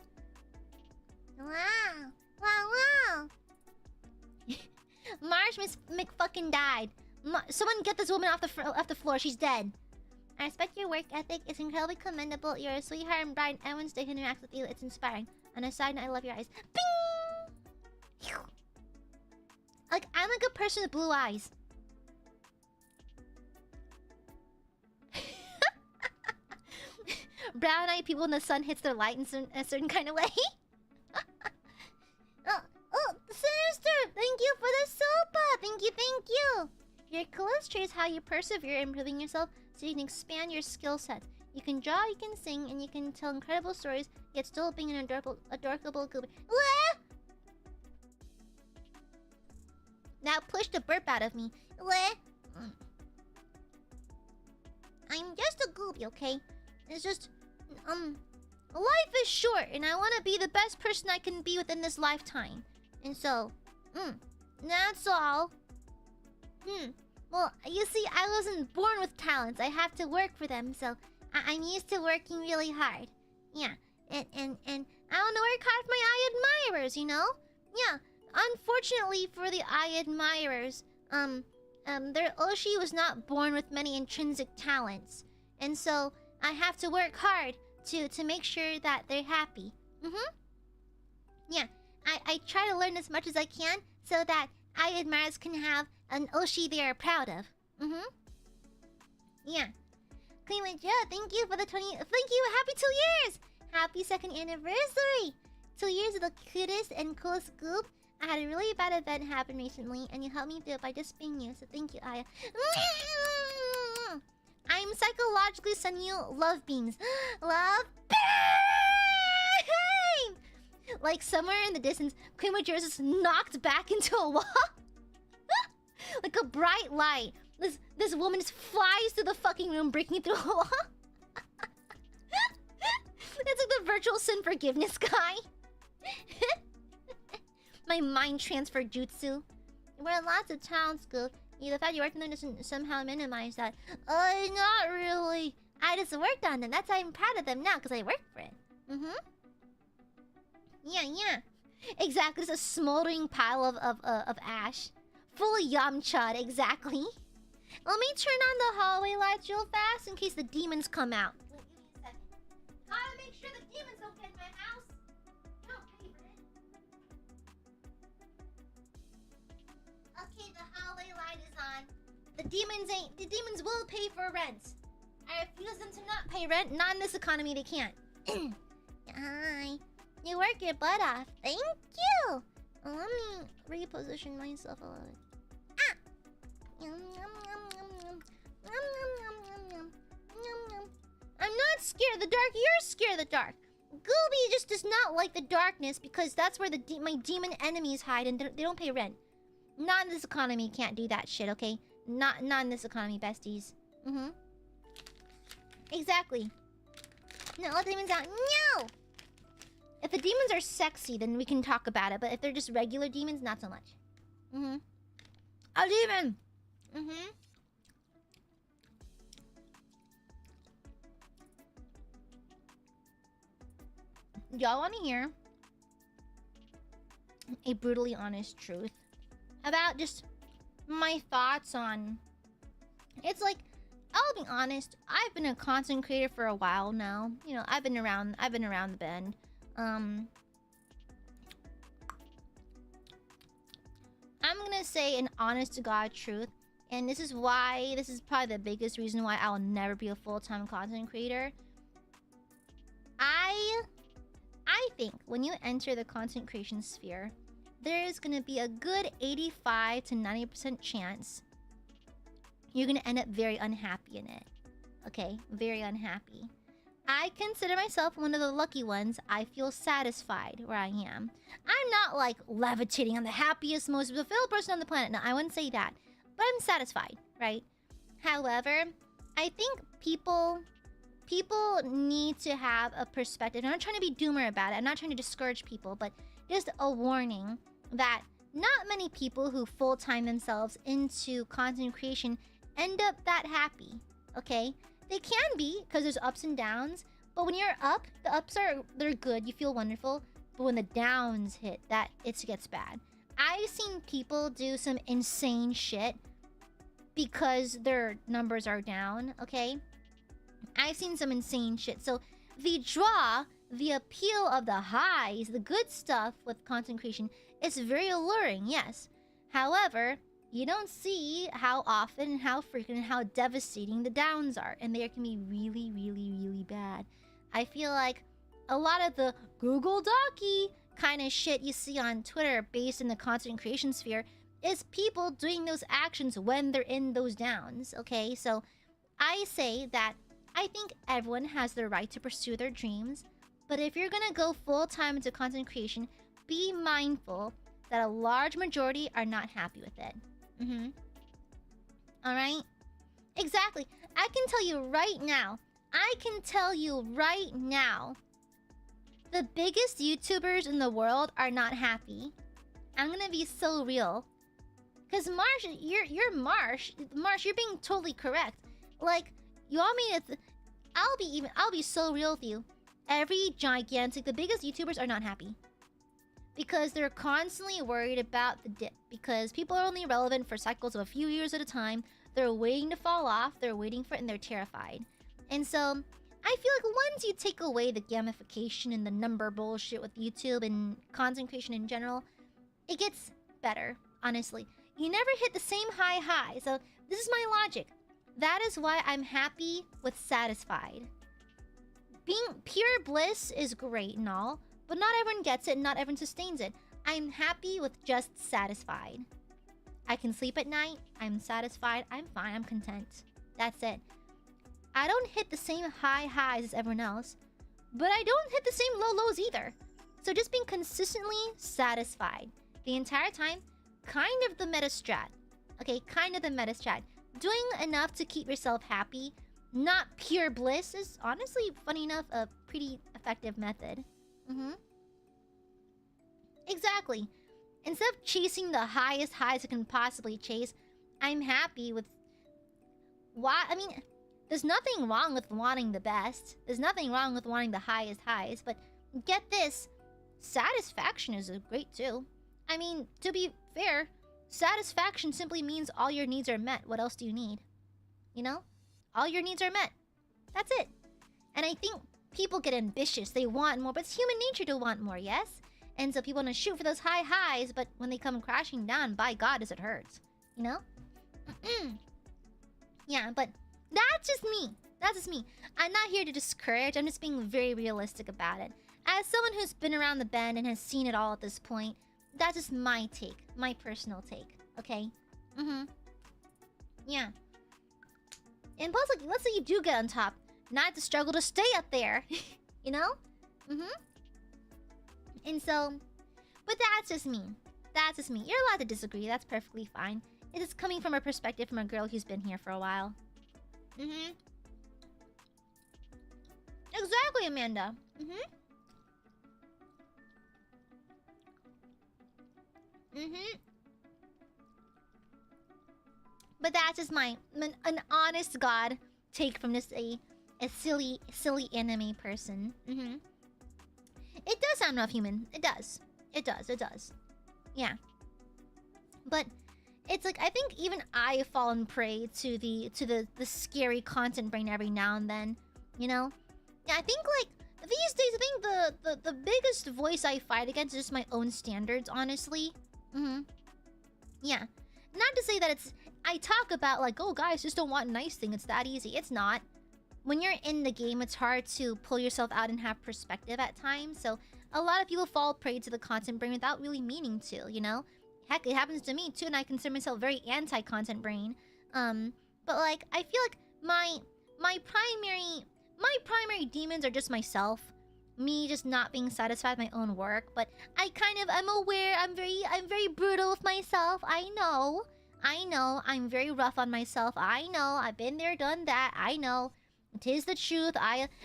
Wow. Marsh McFucking died. Someone get this woman off the floor. She's dead. I respect your work ethic. It's incredibly commendable. You're a sweetheart and bright, and everyone's day who interacts with you. It's inspiring. On a side note, I love your eyes. Bing! Like, I'm like a person with blue eyes. Brown-eyed people in the sun hits their light in a certain kind of way. Oh, Sinister! Thank you for the sopa! Thank you! Your coolest trait is how you persevere in improving yourself so you can expand your skill sets. You can draw, you can sing, and you can tell incredible stories, yet still being an adorable goober. Now push the burp out of me. I'm just a gooby, okay? It's just... life is short, and I want to be the best person I can be within this lifetime. And so, that's all. Well, you see, I wasn't born with talents. I have to work for them, so I'm used to working really hard. Yeah, and I want to work hard for my Aiadmirers, you know? Yeah, unfortunately for the Aiadmirers, their Oshi was not born with many intrinsic talents. And so, I have to work hard to make sure that they're happy. Yeah, I try to learn as much as I can so that Aiadmirers can have an Oshi they are proud of. Yeah. Queen Joe, thank you for the 20... Thank you! Happy 2 years! Happy 2nd anniversary! 2 years of the cutest and coolest scoop. I had a really bad event happen recently, and you helped me through it by just being you, so thank you, Aya. I'm psychologically sending you love beams. Love beam! Like somewhere in the distance, Queen Majora's is knocked back into a wall. Like a bright light. This woman just flies through the fucking room, breaking through a wall. It's like the virtual sin forgiveness guy. My mind transfer jutsu. We're lots of talents, Scoop. The fact you worked on them doesn't somehow minimize that. Not really. I just worked on them. That's why I'm proud of them now, because I worked for it. Yeah. Exactly. It's a smoldering pile of ash. Full of Yamcha, exactly. Let me turn on the hallway lights real fast in case the demons come out. Give me a second. Gotta make sure the demons don't get in my house. Don't pay for it. Okay, the hallway light is on. The demons will pay for rent. I refuse them to not pay rent. Not in this economy, they can't. Hi. You work your butt off. Thank you. Let me reposition myself a little bit. I'm not scared of the dark. You're scared of the dark. Gooby just does not like the darkness because that's where my demon enemies hide and they don't pay rent. Not in this economy, can't do that shit, okay? Not in this economy, besties. Exactly. No, let the demons out. No! If the demons are sexy, then we can talk about it. But if they're just regular demons, not so much. A demon! Y'all want to hear a brutally honest truth about just my thoughts on... It's like, I'll be honest, I've been a content creator for a while now. You know, I've been around the bend. I'm gonna say an honest to God truth, and this is probably the biggest reason why I'll never be a full-time content creator. I think when you enter the content creation sphere, there is gonna be a good 85 to 90% chance you're gonna end up very unhappy in it. Okay? Very unhappy. I consider myself one of the lucky ones. I feel satisfied where I am. I'm not like levitating. I'm the happiest, most fulfilled person on the planet. No, I wouldn't say that. But I'm satisfied, right? However, I think people need to have a perspective. I'm not trying to be doomer about it. I'm not trying to discourage people, but just a warning that not many people who full-time themselves into content creation end up that happy, okay? They can be, because there's ups and downs. But when you're up, the ups they're good. You feel wonderful. But when the downs hit, it gets bad. I've seen people do some insane shit because their numbers are down, okay? I've seen some insane shit. So the draw, the appeal of the highs, the good stuff with content creation is very alluring, yes. However, you don't see how often, how frequent, how devastating the downs are. And they can be really, really, really bad. I feel like a lot of the Google Docky kind of shit you see on Twitter based in the content creation sphere is people doing those actions when they're in those downs, okay? So I say that I think everyone has the right to pursue their dreams. But if you're gonna go full-time into content creation, be mindful that a large majority are not happy with it. Alright? Exactly. I can tell you right now. The biggest YouTubers in the world are not happy. I'm gonna be so real. Cause Marsh, you're Marsh. Marsh, you're being totally correct. Like, you want me to... I'll be so real with you. The biggest YouTubers are not happy. Because they're constantly worried about the dip. Because people are only relevant for cycles of a few years at a time. They're waiting to fall off. They're waiting for it and they're terrified. And so, I feel like once you take away the gamification and the number bullshit with YouTube and content creation in general, it gets better, honestly. You never hit the same high. So, this is my logic. That is why I'm happy with satisfied. Being pure bliss is great and all, but not everyone gets it and not everyone sustains it. I'm happy with just satisfied. I can sleep at night. I'm satisfied. I'm fine. I'm content. That's it. I don't hit the same highs as everyone else, but I don't hit the same lows either. So just being consistently satisfied the entire time, kind of the meta strat. Okay, kind of the meta strat. Doing enough to keep yourself happy, not pure bliss, is honestly, funny enough, a pretty effective method. Exactly. Instead of chasing the highest highs I can possibly chase, I'm happy with... I mean, there's nothing wrong with wanting the best. There's nothing wrong with wanting the highest highs, but get this, satisfaction is great too. I mean, to be fair, satisfaction simply means all your needs are met. What else do you need? You know? All your needs are met. That's it. And I think people get ambitious. They want more, but it's human nature to want more, yes? And so people want to shoot for those high highs, but when they come crashing down, by God, does it hurt. You know? Yeah, but that's just me. That's just me. I'm not here to discourage. I'm just being very realistic about it. As someone who's been around the bend and has seen it all at this point, that's just my take. My personal take. Okay? Yeah. And plus, like, let's say you do get on top. Not to struggle to stay up there. You know? And so, but that's just me. That's just me. You're allowed to disagree. That's perfectly fine. It is coming from a perspective from a girl who's been here for a while. Exactly, Amanda. But that's just an honest God take from this a silly anime person. It does sound rough, human. It does. It does. Yeah. But it's like, I think even I have fallen prey to the scary content brain every now and then. You know? Yeah, I think like these days, I think the biggest voice I fight against is just my own standards, honestly. Yeah. Not to say that it's... I talk about like, oh guys, just don't want nice thing. It's that easy. It's not. When you're in the game, it's hard to pull yourself out and have perspective at times. So a lot of people fall prey to the content brain without really meaning to, you know? Heck, it happens to me too, and I consider myself very anti-content brain. But like, I feel like my primary demons are just myself. Me just not being satisfied with my own work. But I'm aware, I'm very brutal with myself. I know. I'm very rough on myself. I know. I've been there, done that. I know. It is the truth.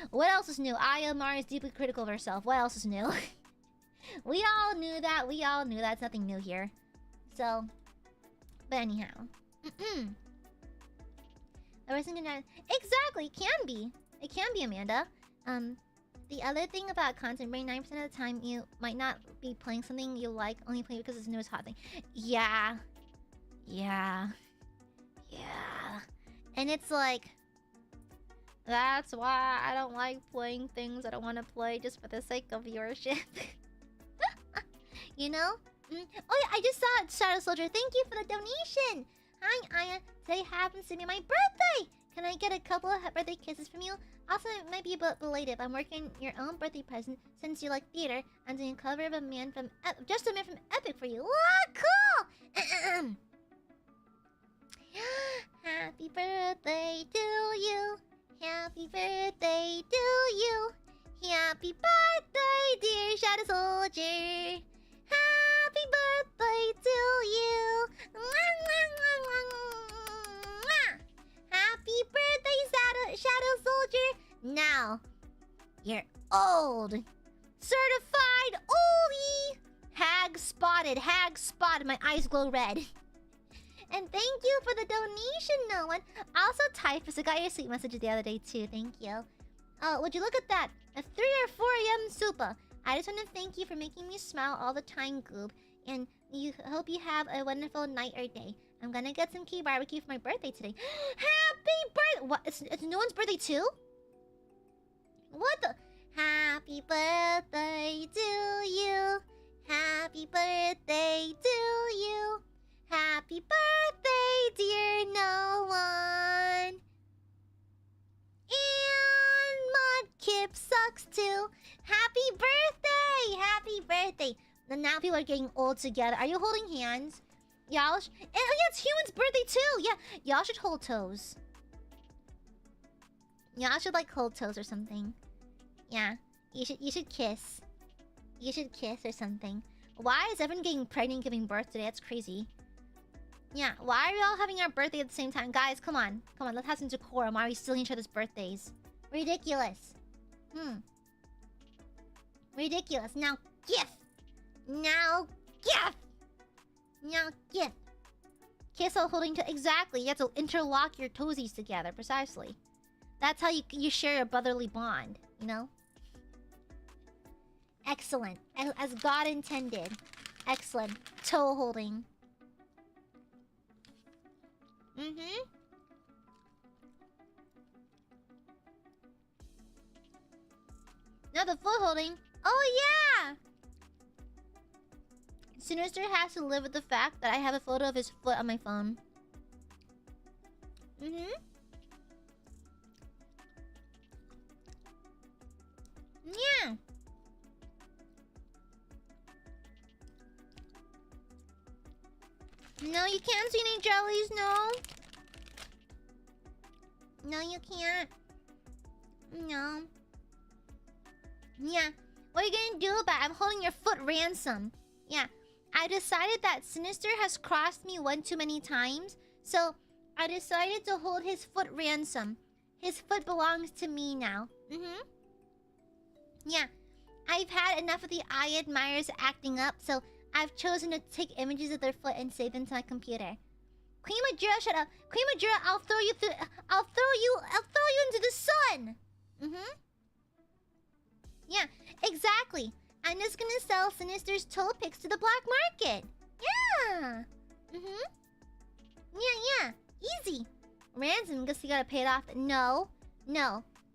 What else is new? Amare is deeply critical of herself. What else is new? We all knew that. It's nothing new here. So, but anyhow. There wasn't gonna... Exactly, it can be, Amanda. The other thing about content brain, 9% of the time you might not be playing something you like, only play because it's the newest hot thing. Yeah. And it's like, that's why I don't like playing things I don't want to play just for the sake of viewership. You know? Oh yeah, I just saw it, Shadow Soldier. Thank you for the donation. Hi, Aya. Today happens to be my birthday. Can I get a couple of birthday kisses from you? Also, it might be a bit belated, but I'm working your own birthday present since you like theater. I'm doing a cover of a man from just a man from Epic for you. Wow, cool! Happy birthday to you. Happy birthday to you. Happy birthday, dear Shadow Soldier. Happy birthday to you. Happy birthday, Shadow Soldier. Now, you're old. Certified oldie. Hag spotted. My eyes glow red. And thank you for the donation, no one. Also, Typhus, I got your sweet messages the other day too. Thank you. Oh, would you look at that? A 3 or 4 a.m. super. I just want to thank you for making me smile all the time, Goob. And hope you have a wonderful night or day. I'm gonna get some key barbecue for my birthday today. Happy birthday! What? It's no one's birthday too? What the? Happy birthday to you. Happy birthday to you. Happy birthday, dear no one. And Mudkip sucks too. Happy birthday! Happy birthday! And now people are getting old together. Are you holding hands? Y'all oh yeah, it's Human's birthday too! Yeah, y'all should hold toes. Y'all should like hold toes or something. Yeah, you should kiss. You should kiss or something. Why is everyone getting pregnant giving birth today? That's crazy. Yeah, why are we all having our birthday at the same time? Guys, come on. Let's have some decorum. Why are we stealing each other's birthdays? Ridiculous. Ridiculous. Now, gift. Kiss while holding to... Exactly. You have to interlock your toesies together. Precisely. That's how you share a brotherly bond. You know? Excellent. As God intended. Excellent. Toe holding. Now the foot holding. Oh yeah! Sinister has to live with the fact that I have a photo of his foot on my phone. Yeah. No, you can't see any jellies, no. No, you can't. No. Yeah. What are you gonna do about it? I'm holding your foot ransom. Yeah. I decided that Sinister has crossed me one too many times. So, I decided to hold his foot ransom. His foot belongs to me now. Yeah. I've had enough of the Aiadmirers acting up, so I've chosen to take images of their foot and save them to my computer. Queen Majora, shut up. Queen Majora, I'll throw you into the sun. Yeah, exactly. I'm just gonna sell Sinister's toe picks to the black market. Yeah. Yeah. Easy. Ransom, guess you gotta pay it off. No.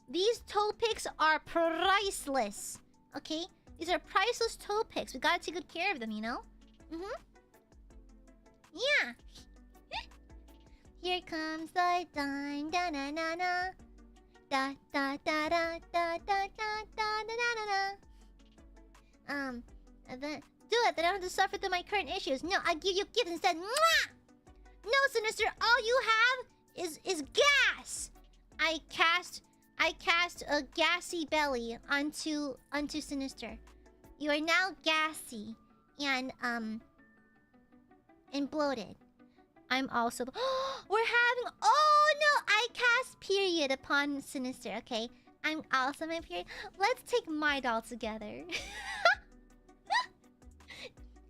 These toe picks are priceless. Okay? These are priceless toe picks. We gotta take good care of them, you know? Yeah. Here comes the dime, da na na na. Da da da da da da da da da da. Do it. They don't have to suffer through my current issues. No, I give you gifts instead. Mwah! No, Sinister. All you have is gas. I cast a gassy belly onto Sinister. You are now gassy and bloated. I'm also. We're having. Oh no! I cast period upon Sinister. Okay, I'm also my period. Let's take my doll together.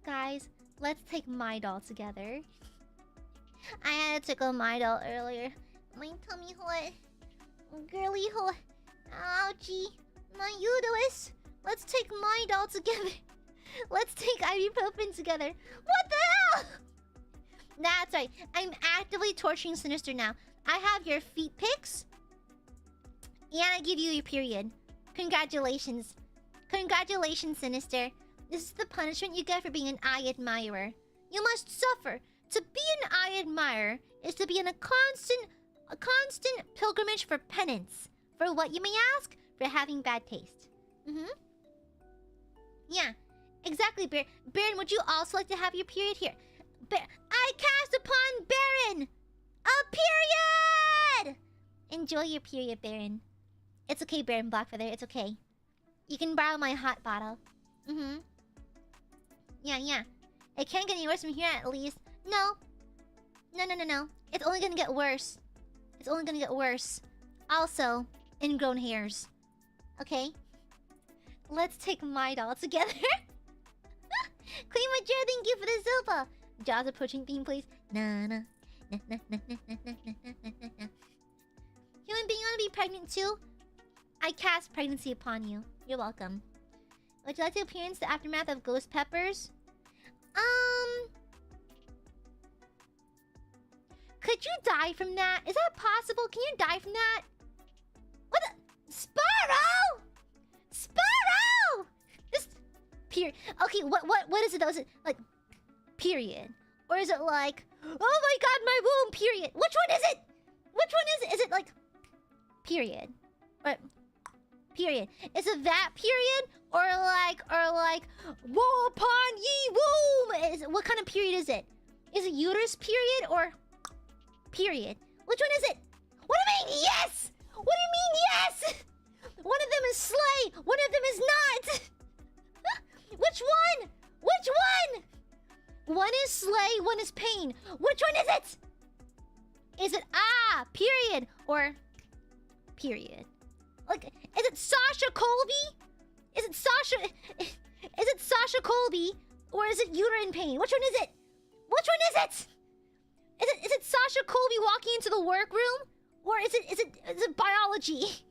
Guys, let's take my doll together. I had to tickle my doll earlier. My tummy hurt. Girly hurt. Ouchie. My uterus. Let's take my doll together. Let's take ibuprofen together. What the hell? That's right. I'm actively torturing Sinister now. I have your feet pics. And I give you your period. Congratulations. Congratulations, Sinister. This is the punishment you get for being an Aiadmirer. You must suffer. To be an Aiadmirer is to be in a constant pilgrimage for penance. For what, you may ask? For having bad taste. Yeah, exactly, Baron. Baron, would you also like to have your period here? I cast upon Baron a period! Enjoy your period, Baron. It's okay, Baron Blackfeather. It's okay. You can borrow my hot bottle. Yeah. It can't get any worse from here, at least. No. It's only gonna get worse. It's only gonna get worse. Also, ingrown hairs. Okay? Let's take my doll together. Queen Major, thank you for the silver. Jaws approaching theme, please. Human being, you wanna be pregnant too? I cast pregnancy upon you. You're welcome. Would you like to experience the aftermath of ghost peppers? Could you die from that? Is that possible? Can you die from that? What the? Sparrow! Sparrow! This period. Okay, what is it though? Is it like period? Or is it like, oh my god, my womb, period? Which one is it? Which one is it? Is it like period? Or period. Is it that period? Or like woe upon ye womb? What kind of period is it? Is it uterus period or period? Which one is it? What do you mean yes? What do you mean yes? One of them is slay, one of them is not. Which one? Which one? One is slay, one is pain. Which one is it? Is it period or period? Like, is it Sasha Colby? Is it Sasha Colby? Or is it uterine pain? Which one is it? Which one is it? Is it Sasha Colby walking into the workroom? Or is it biology?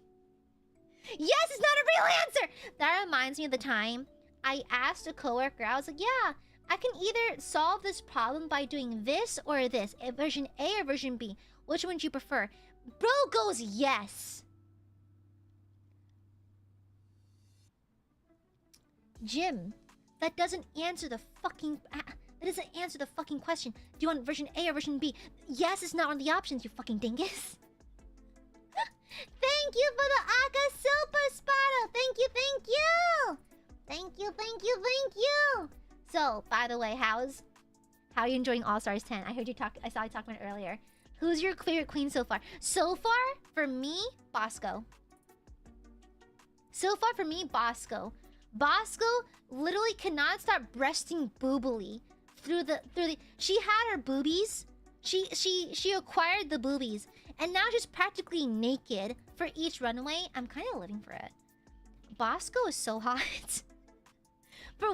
Yes, it's not a real answer! That reminds me of the time I asked a coworker, I was like, yeah, I can either solve this problem by doing this or this. Version A or version B. Which one do you prefer? Bro goes yes. Jim, that doesn't answer the fucking... That doesn't answer the fucking question. Do you want version A or version B? Yes, it's not one of the options, you fucking dingus. Thank you for the Aka Super Spada. Thank you. So, by the way, how are you enjoying All Stars 10? I saw you talking about it earlier. Who's your favorite queen so far? So far, for me, Bosco. Bosco literally cannot stop breasting boobily through the. She had her boobies. She acquired the boobies, and now she's practically naked for each runway. I'm kind of living for it. Bosco is so hot. For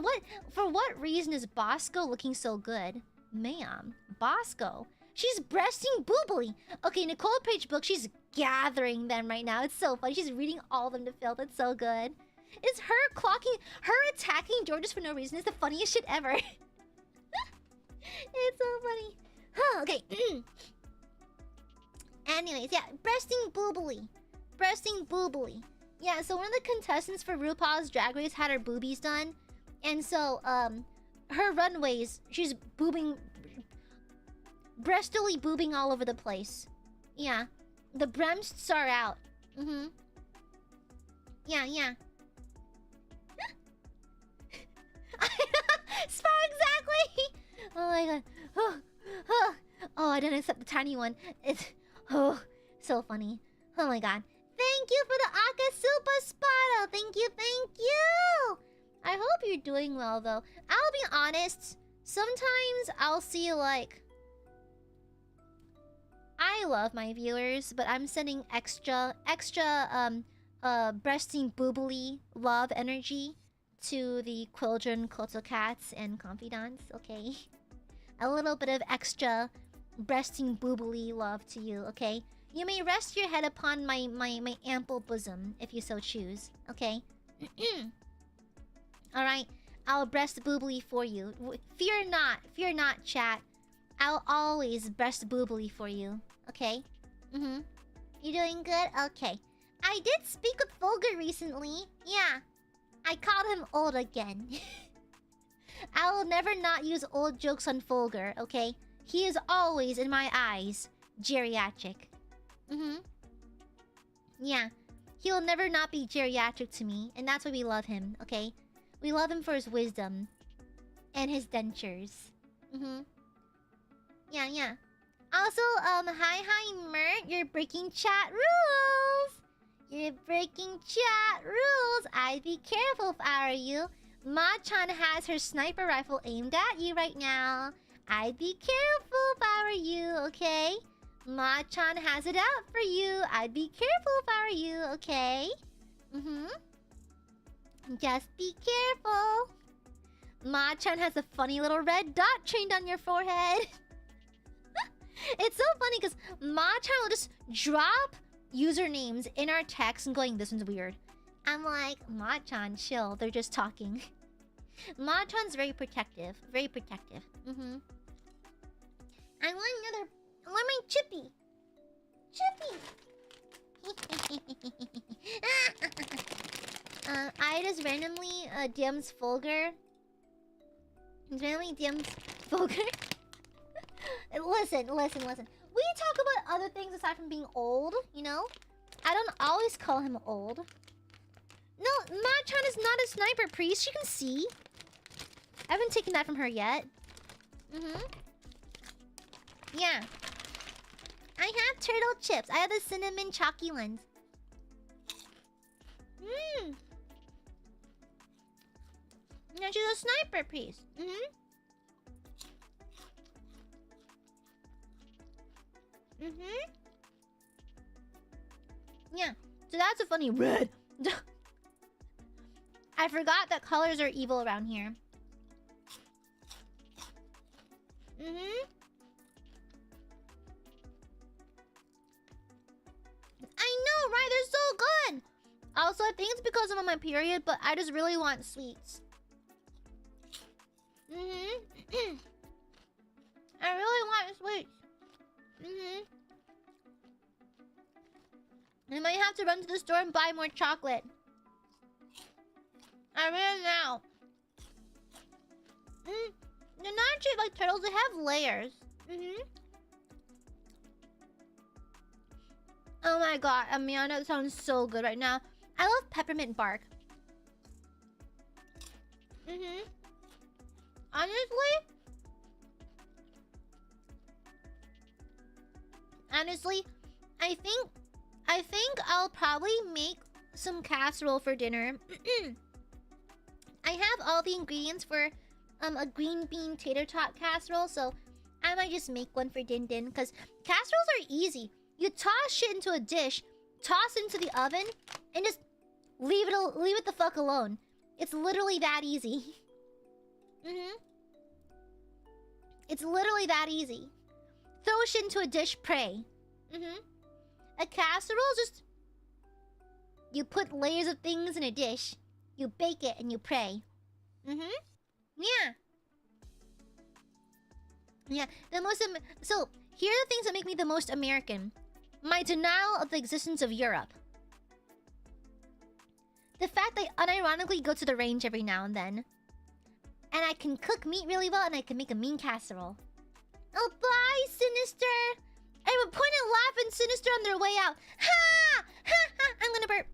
what reason is Bosco looking so good? Ma'am, Bosco. She's breasting boobily. Okay, Nicole Page book, she's gathering them right now. It's so funny. She's reading all of them to fill. That's so good. It's her attacking Georges for no reason is the funniest shit ever. It's so funny. Huh, okay. Anyways, yeah, breasting boobily. Breasting boobily. Yeah, so one of the contestants for RuPaul's Drag Race had her boobies done. And so, her runways, she's boobing... breastily boobing all over the place. Yeah. The breasts are out. Mm-hmm. Yeah, yeah. Spar, exactly! Oh my god. Oh, I didn't accept the tiny one. It's... oh, so funny. Oh my god. Thank you for the Aka Super Spada! Thank you, thank you! I hope you're doing well, though. I'll be honest. Sometimes I'll see, like... I love my viewers, but I'm sending extra, breasting boobily love energy to the Quildren, Cats, and Confidants, okay? A little bit of extra breasting boobily love to you, okay? You may rest your head upon my ample bosom, if you so choose, okay? Alright, I'll breast boobily for you. Fear not, chat. I'll always breast boobily for you, okay? Mm-hmm. You doing good? Okay. I did speak with Fulgur recently. Yeah. I called him old again. I will never not use old jokes on Fulgur, okay? He is always, in my eyes, geriatric. Mm-hmm. Yeah. He will never not be geriatric to me, and that's why we love him, okay? We love him for his wisdom. And his dentures. Mm-hmm. Yeah, yeah. Also, hi, Mert. You're breaking chat rules! You're breaking chat rules! I'd be careful if I were you. Ma-chan has her sniper rifle aimed at you right now. I'd be careful if I were you, okay? Ma-chan has it out for you. I'd be careful if I were you, okay? Mm-hmm. Just be careful. Ma-chan has a funny little red dot trained on your forehead. It's so funny because Ma-chan will just drop usernames in our text and going, this one's weird. I'm like, Ma-chan, chill. They're just talking. Ma-chan's very protective. Very protective. Mm-hmm. I want my Chippy. I just randomly DMs Fulgur. Randomly DMs Fulgur. Listen. We talk about other things aside from being old, you know? I don't always call him old. No, Ma-chan is not a sniper priest. You can see. I haven't taken that from her yet. Mm-hmm. Yeah. I have turtle chips. I have the cinnamon chalky ones. Mmm. Yeah, she's a sniper priest. Mm-hmm. Mm-hmm. Yeah. So that's a funny red. I forgot that colors are evil around here. Mm-hmm. I know, right? They're so good. Also, I think it's because I'm on my period, but I just really want sweets. Mm-hmm. I really want sweets. Mm-hmm. I might have to run to the store and buy more chocolate. I ran out. They're not shaped like turtles, they have layers. Mm-hmm. Oh my god, Amanda, that sounds so good right now. I love peppermint bark. Mm-hmm. Honestly, I think I'll probably make some casserole for dinner. I have all the ingredients for a green bean tater tot casserole, so I might just make one for Din Din, because casseroles are easy. You toss shit into a dish, toss it into the oven, and just leave it the fuck alone. It's literally that easy. It's literally that easy. Throw shit into a dish, pray. A casserole is just... You put layers of things in a dish, you bake it, and you pray. Yeah. Yeah, so, here are the things that make me the most American. My denial of the existence of Europe. The fact that I unironically go to the range every now and then. And I can cook meat really well, and I can make a mean casserole. Oh, bye, Sinister! I would point and laugh at Sinister on their way out. Ha! Ha ha! I'm gonna burp.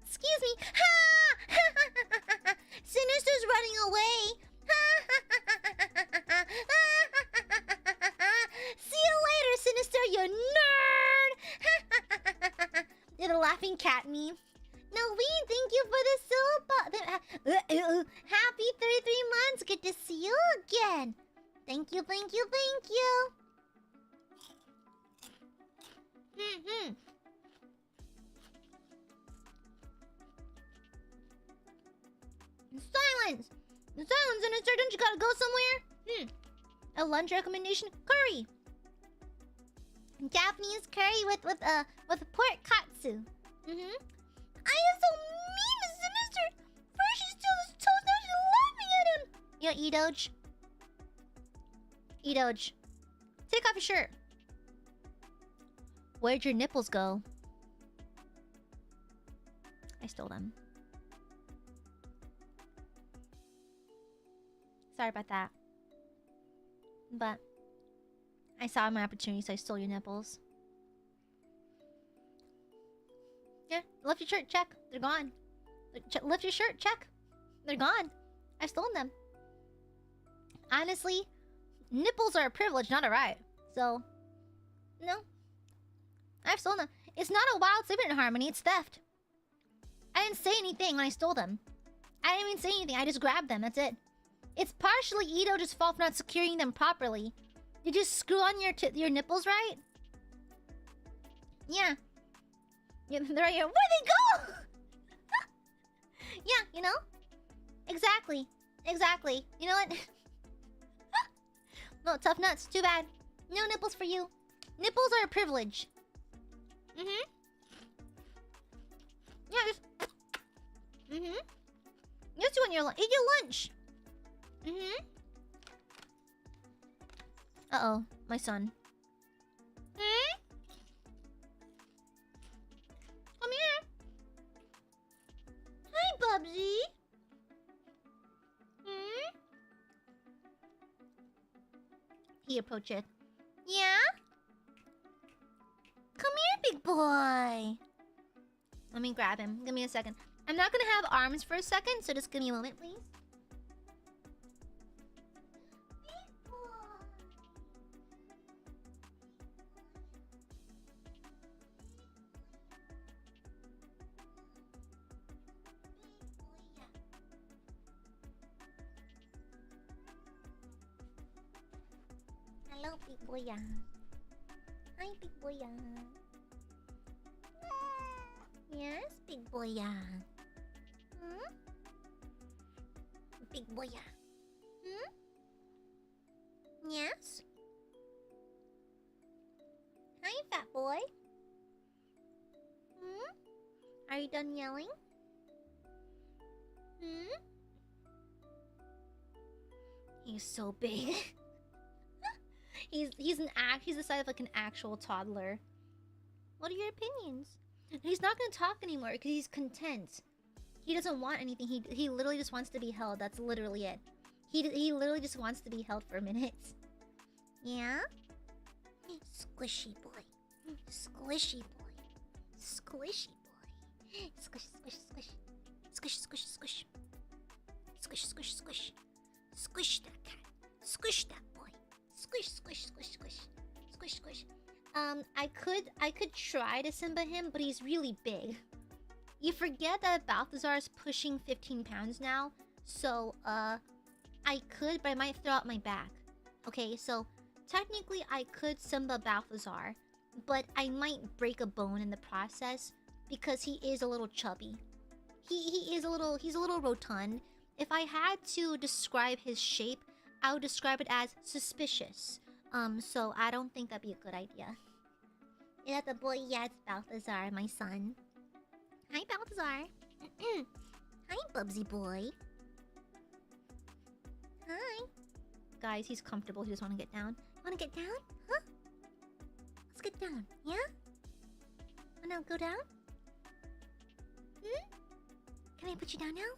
Excuse me. Ha! Sinister's running away. See you later, Sinister, you nerd. You're the laughing cat meme. Naveen, thank you for the silver. Happy 33 months. Good to see you again. Thank you, thank you, thank you. Silence! Silence, Sinister! Don't you gotta go somewhere? A lunch recommendation? Curry! Japanese curry with pork katsu. I am so mean to Sinister! First she steals his toast, now she's laughing at him! Yo, Edoge. Edoge. Take off your shirt. Where'd your nipples go? I stole them. Sorry about that. But I saw my opportunity, so I stole your nipples. Yeah, lift your shirt, check. They're gone. Lift your shirt, check. They're gone. I've stolen them. Honestly, nipples are a privilege, not a right. So, no. I've stolen them. It's not a wild sentiment harmony, it's theft. I didn't say anything when I stole them. I didn't even say anything, I just grabbed them, that's it. It's partially Edo's fault for not securing them properly. Did you screw on your nipples right? Yeah. Yeah, they're right here. Where'd they go? Yeah, you know? Exactly. Exactly. You know what? No, tough nuts. Too bad. No nipples for you. Nipples are a privilege. Yeah, just... Just do eat your lunch. Uh-oh, my son. Come here. Hi, Bubsy. He approached it. Yeah? Come here, big boy. Let me grab him. Give me a second. I'm not gonna have arms for a second, so just give me a moment, please. Hello, big boy. Hi, big boy. Yes, big boy. Big boy. Yes? Hi, fat boy. Are you done yelling? He's so big. He's the size of like an actual toddler. What are your opinions? He's not gonna talk anymore because he's content. He doesn't want anything. He literally just wants to be held. That's literally it. He literally just wants to be held for a minute. Yeah? Squishy boy. Squishy boy. Squishy boy. Squish, squish, squish. Squish, squish, squish. Squish, squish, squish. Squish that cat. Squish that boy. Squish, squish, squish, squish. Squish, squish. I could try to Simba him, but he's really big. You forget that Balthazar is pushing 15 pounds now, so I could, but I might throw out my back. Okay, so technically I could Simba Balthazar, but I might break a bone in the process because he is a little chubby. He's a little rotund. If I had to describe his shape, I would describe it as suspicious. So I don't think that'd be a good idea. Yeah, the boy, yeah, it's Balthazar, my son. Hi, Balthazar. Hi, Bubsy boy. Hi. Guys, he's comfortable. He just want to get down. Want to get down? Huh? Let's get down. Yeah? Wanna go down? Hmm? Can I put you down now?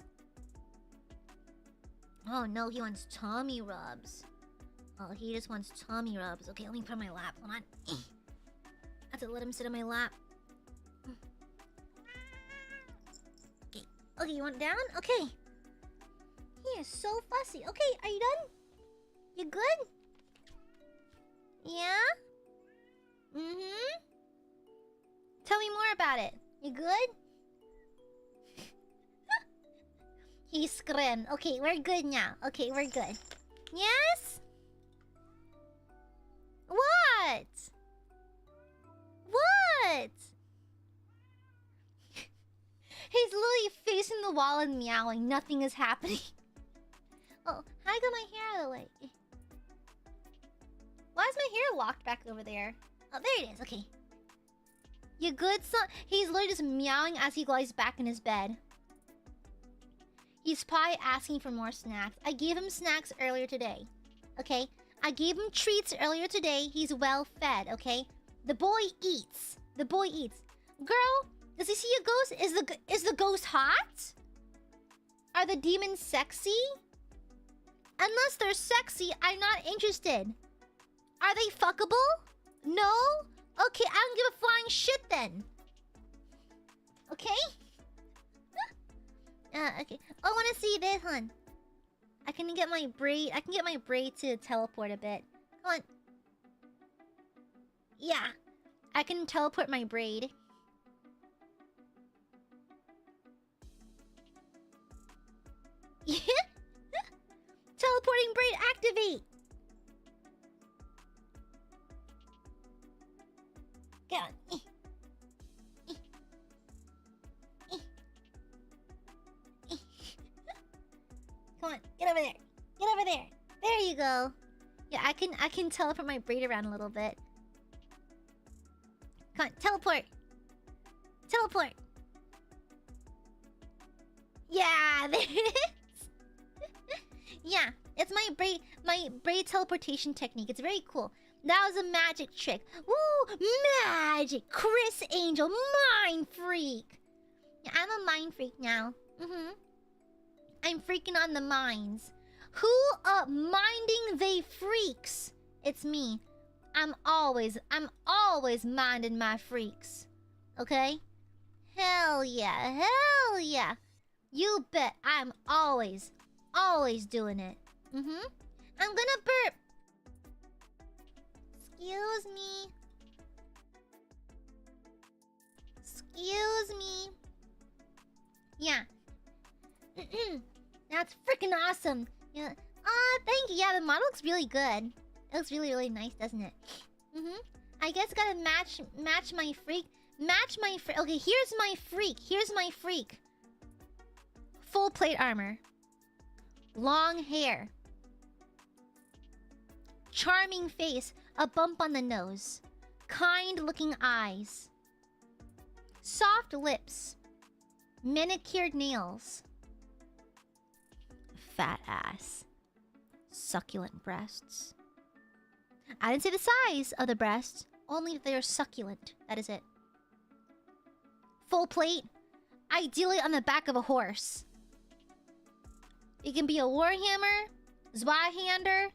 Oh no, he wants tummy rubs. Oh, he just wants tummy rubs. Okay, let me put on my lap. Hold on. I have to let him sit on my lap. Okay. Okay, you want down? Okay. He is so fussy. Okay, are you done? You good? Yeah? Mm-hmm. Tell me more about it. You good? He screamed. Okay, we're good now. Okay, we're good. Yes? What? What? He's literally facing the wall and meowing. Nothing is happening. Oh, how I got my hair out of the way? Why is my hair locked back over there? Oh, there it is. Okay. You good, son? He's literally just meowing as he lies back in his bed. He's probably asking for more snacks. I gave him snacks earlier today. Okay? I gave him treats earlier today. He's well fed, okay? The boy eats. The boy eats. Girl, does he see a ghost? Is the ghost hot? Are the demons sexy? Unless they're sexy, I'm not interested. Are they fuckable? No? Okay, I don't give a flying shit then. Okay? Okay. Oh, I want to see this one. I can get my braid to teleport a bit. Come on. Yeah. I can teleport my braid. Teleporting braid activate. Get on. Come on, get over there. Get over there. There you go. Yeah, I can teleport my braid around a little bit. Come on, teleport. Teleport. Yeah, there it is. Yeah, it's my braid teleportation technique. It's very cool. That was a magic trick. Woo, magic. Chris Angel, mind freak. Yeah, I'm a mind freak now. I'm freaking on the minds. Who minding they freaks? It's me. I'm always minding my freaks. Okay? Hell yeah. Hell yeah. You bet I'm always doing it. I'm gonna burp. Excuse me. Excuse me. Yeah. That's freaking awesome. Yeah. Thank you. Yeah, the model looks really good. It looks really, really nice, doesn't it? I guess gotta match my freak. Match my freak. Okay, here's my freak. Here's my freak. Full plate armor. Long hair. Charming face. A bump on the nose. Kind looking eyes. Soft lips. Manicured nails. Fat ass. Succulent breasts. I didn't say the size of the breasts. Only that they are succulent. That is it. Full plate. Ideally on the back of a horse. It can be a Warhammer, Zweihander,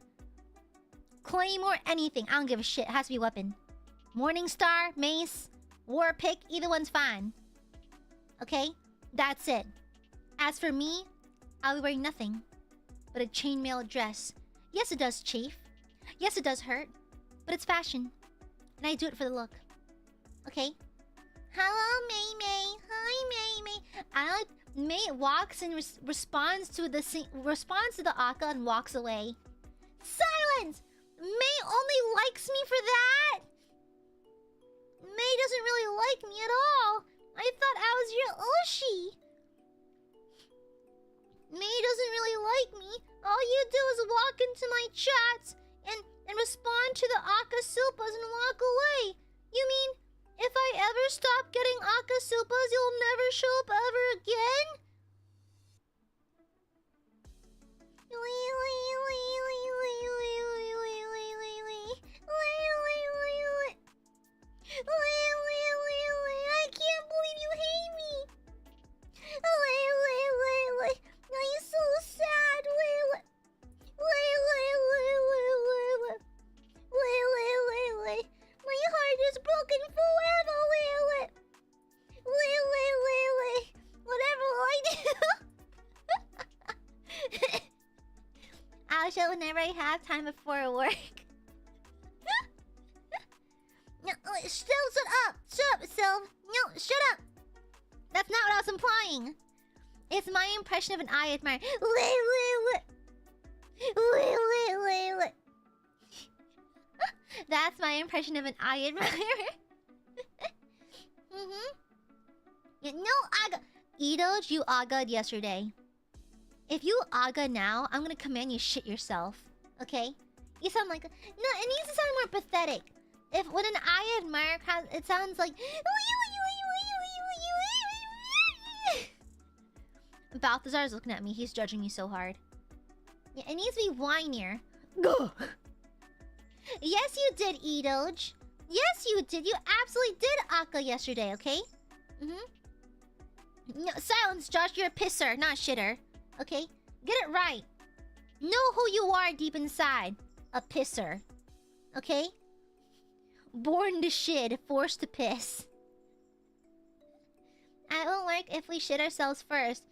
Claymore, anything. I don't give a shit. It has to be a weapon. Morningstar, Mace, War Pick, either one's fine. Okay? That's it. As for me, I'll be wearing nothing but a chainmail dress. Yes, it does chafe. Yes, it does hurt. But it's fashion. And I do it for the look. Okay? Hello, May May. Hi, May May. May walks and responds to the Aka and walks away. Silence! May only likes me for that. May doesn't really like me at all. I thought I was your Oshi. May doesn't really like me. All you do is walk into my chats and respond to the Akasupas and walk away. You mean if I ever stop getting Akasupas, you'll never show up ever again? I can't believe you hate me. I'm so sad. My heart is broken forever. Whatever I do. I'll show whenever I have time before work. No, still shut up. Shut up, Sylv. No, shut up. That's not what I was implying. It's my impression of an Aiadmirer. That's my impression of an Aiadmirer. Yeah, no aga. Idoj, you aga'd yesterday. If you aga now, I'm gonna command you shit yourself. Okay? You sound like... No, it needs to sound more pathetic. If when an Aiadmirer has... It sounds like... Balthazar's looking at me. He's judging me so hard. Yeah, it needs to be whinier. Go. Yes, you did, Idoj. Yes, you did. You absolutely did Aka yesterday, okay? No, silence, Josh. You're a pisser, not shitter. Okay? Get it right. Know who you are deep inside. A pisser. Okay? Born to shit, forced to piss. It won't work if we shit ourselves first.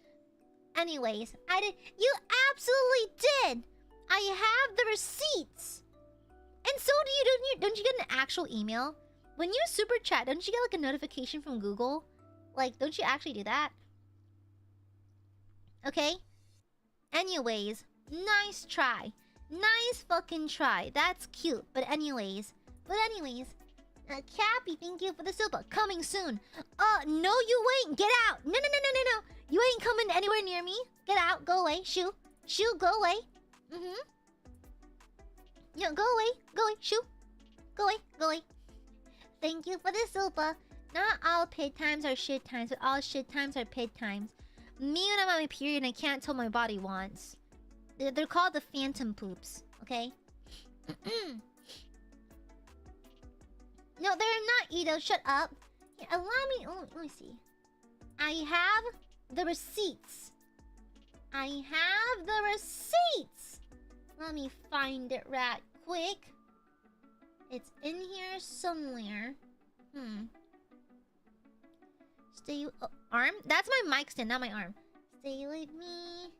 Anyways, I did. You absolutely did. I have the receipts. And so do you. Don't you get an actual email when you super chat? Don't you get like a notification from Google? Like, don't you actually do that? Okay. Anyways, nice try. Nice fucking try. That's cute. But anyways, Cappy, thank you for the super. Coming soon. No, you ain't. Get out. No. You ain't coming anywhere near me. Get out. Go away. Shoo, go away. No, go away. Shoo. Go away. Thank you for the super. Not all paid times are shit times, but all shit times are paid times. Me when I'm on my period and I can't tell my body wants. They're called the phantom poops. Okay? No, they're not, Edo. Shut up. Here, allow me... Oh, let me see. I have the receipts. Let me find it right quick. It's in here somewhere. Stay... Oh, arm? That's my mic stand, not my arm. Stay with me.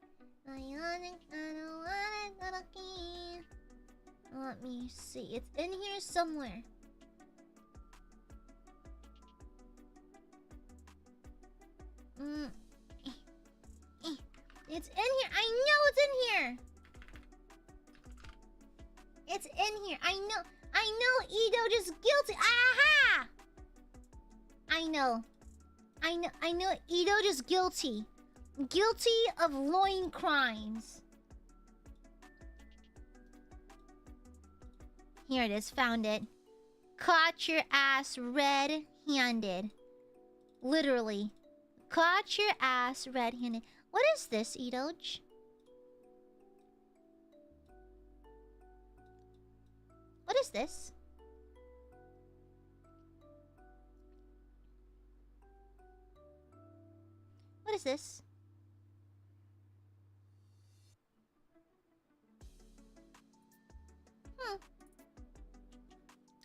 Let me see. It's in here somewhere. It's in here. I know it's in here. It's in here. I know Edo just guilty. Aha! I know Edo just guilty. Guilty of loin crimes. Here it is. Found it. Caught your ass red-handed. Literally. Caught your ass red-handed. What is this, Idoj? What is this? What is this?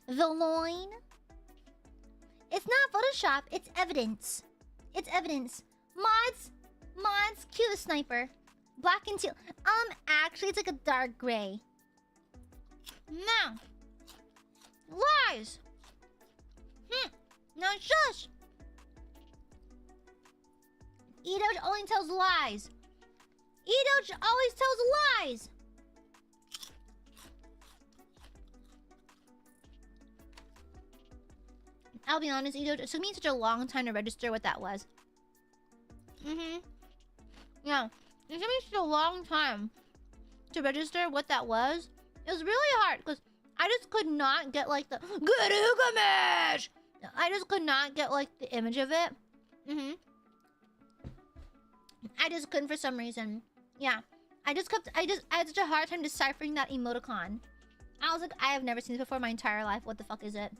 The loin? It's not Photoshop, it's evidence. It's evidence. Mods, cue the sniper. Black and teal. Actually, it's like a dark gray. Now, lies. Now shush! Edoch only tells lies. Edoch always tells lies. I'll be honest, Edoch, it took me such a long time to register what that was. Yeah, it took me such a long time to register what that was. It was really hard because I just could not get like the Gilgamesh. I just could not get like the image of it. I just couldn't for some reason. Yeah, I had such a hard time deciphering that emoticon. I was like, I have never seen this before in my entire life. What the fuck is it?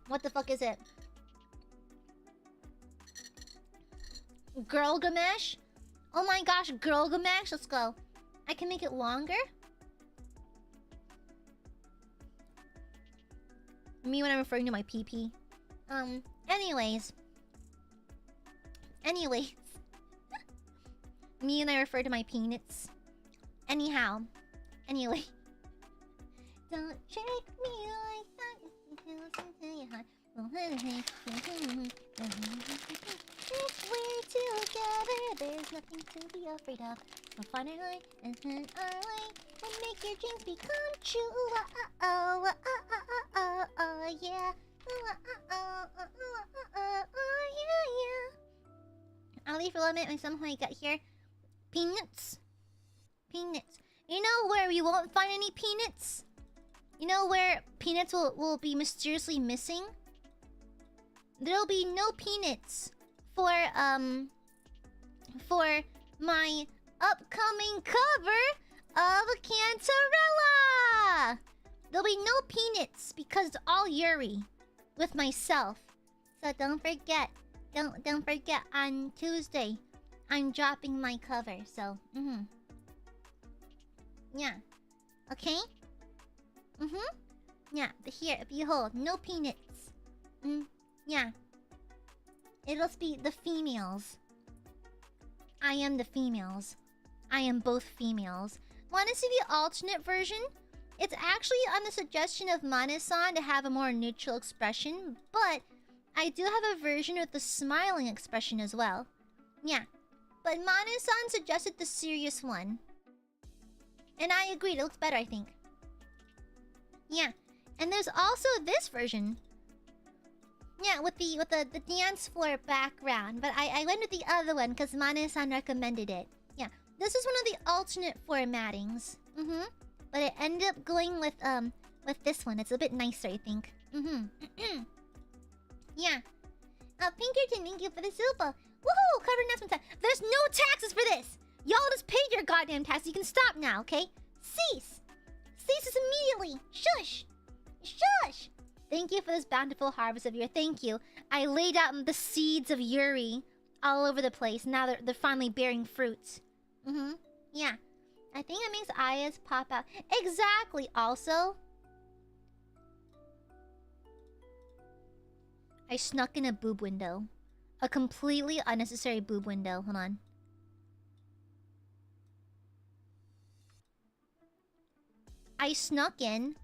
What the fuck is it? Girlgamesh? Oh my gosh, Girlgamesh. Let's go. I can make it longer. Me when I'm referring to my PP. Anyways. Me and I refer to my peanuts. Anyhow. Anyway. Don't trick me like that. If we're together, there's nothing to be afraid of. We'll find our light and find our way and make your dreams become true. Yeah. Yeah. I'll leave for a minute when somehow I got here. Peanuts. Peanuts. You know where we won't find any peanuts? You know where peanuts will be mysteriously missing? There'll be no peanuts for my upcoming cover of Cantarella. There'll be no peanuts because it's all Yuri with myself. So don't forget. Don't forget on Tuesday I'm dropping my cover. So, yeah. Okay? Yeah, here, behold, no peanuts. Yeah. It'll be the females. I am the females. I am both females. Want to see the alternate version? It's actually on the suggestion of Mane-san to have a more neutral expression, but I do have a version with the smiling expression as well. Yeah. But Mane-san suggested the serious one. And I agreed, it looks better, I think. Yeah. And there's also this version. Yeah, with the dance floor background. But I went with the other one because Mane-san recommended it. Yeah. This is one of the alternate formattings. But it ended up going with this one. It's a bit nicer, I think. Yeah. Pinkerton, thank you for the super. Woohoo! Cover announcement time. There's no taxes for this! Y'all just paid your goddamn taxes. You can stop now, okay? Cease! Cease this immediately! Shush! Shush! Thank you for this bountiful harvest of your... Thank you. I laid out the seeds of Yuri all over the place. Now they're finally bearing fruit. Yeah. I think it makes Aya's pop out. Exactly! Also... I snuck in a boob window. A completely unnecessary boob window. Hold on. I snuck in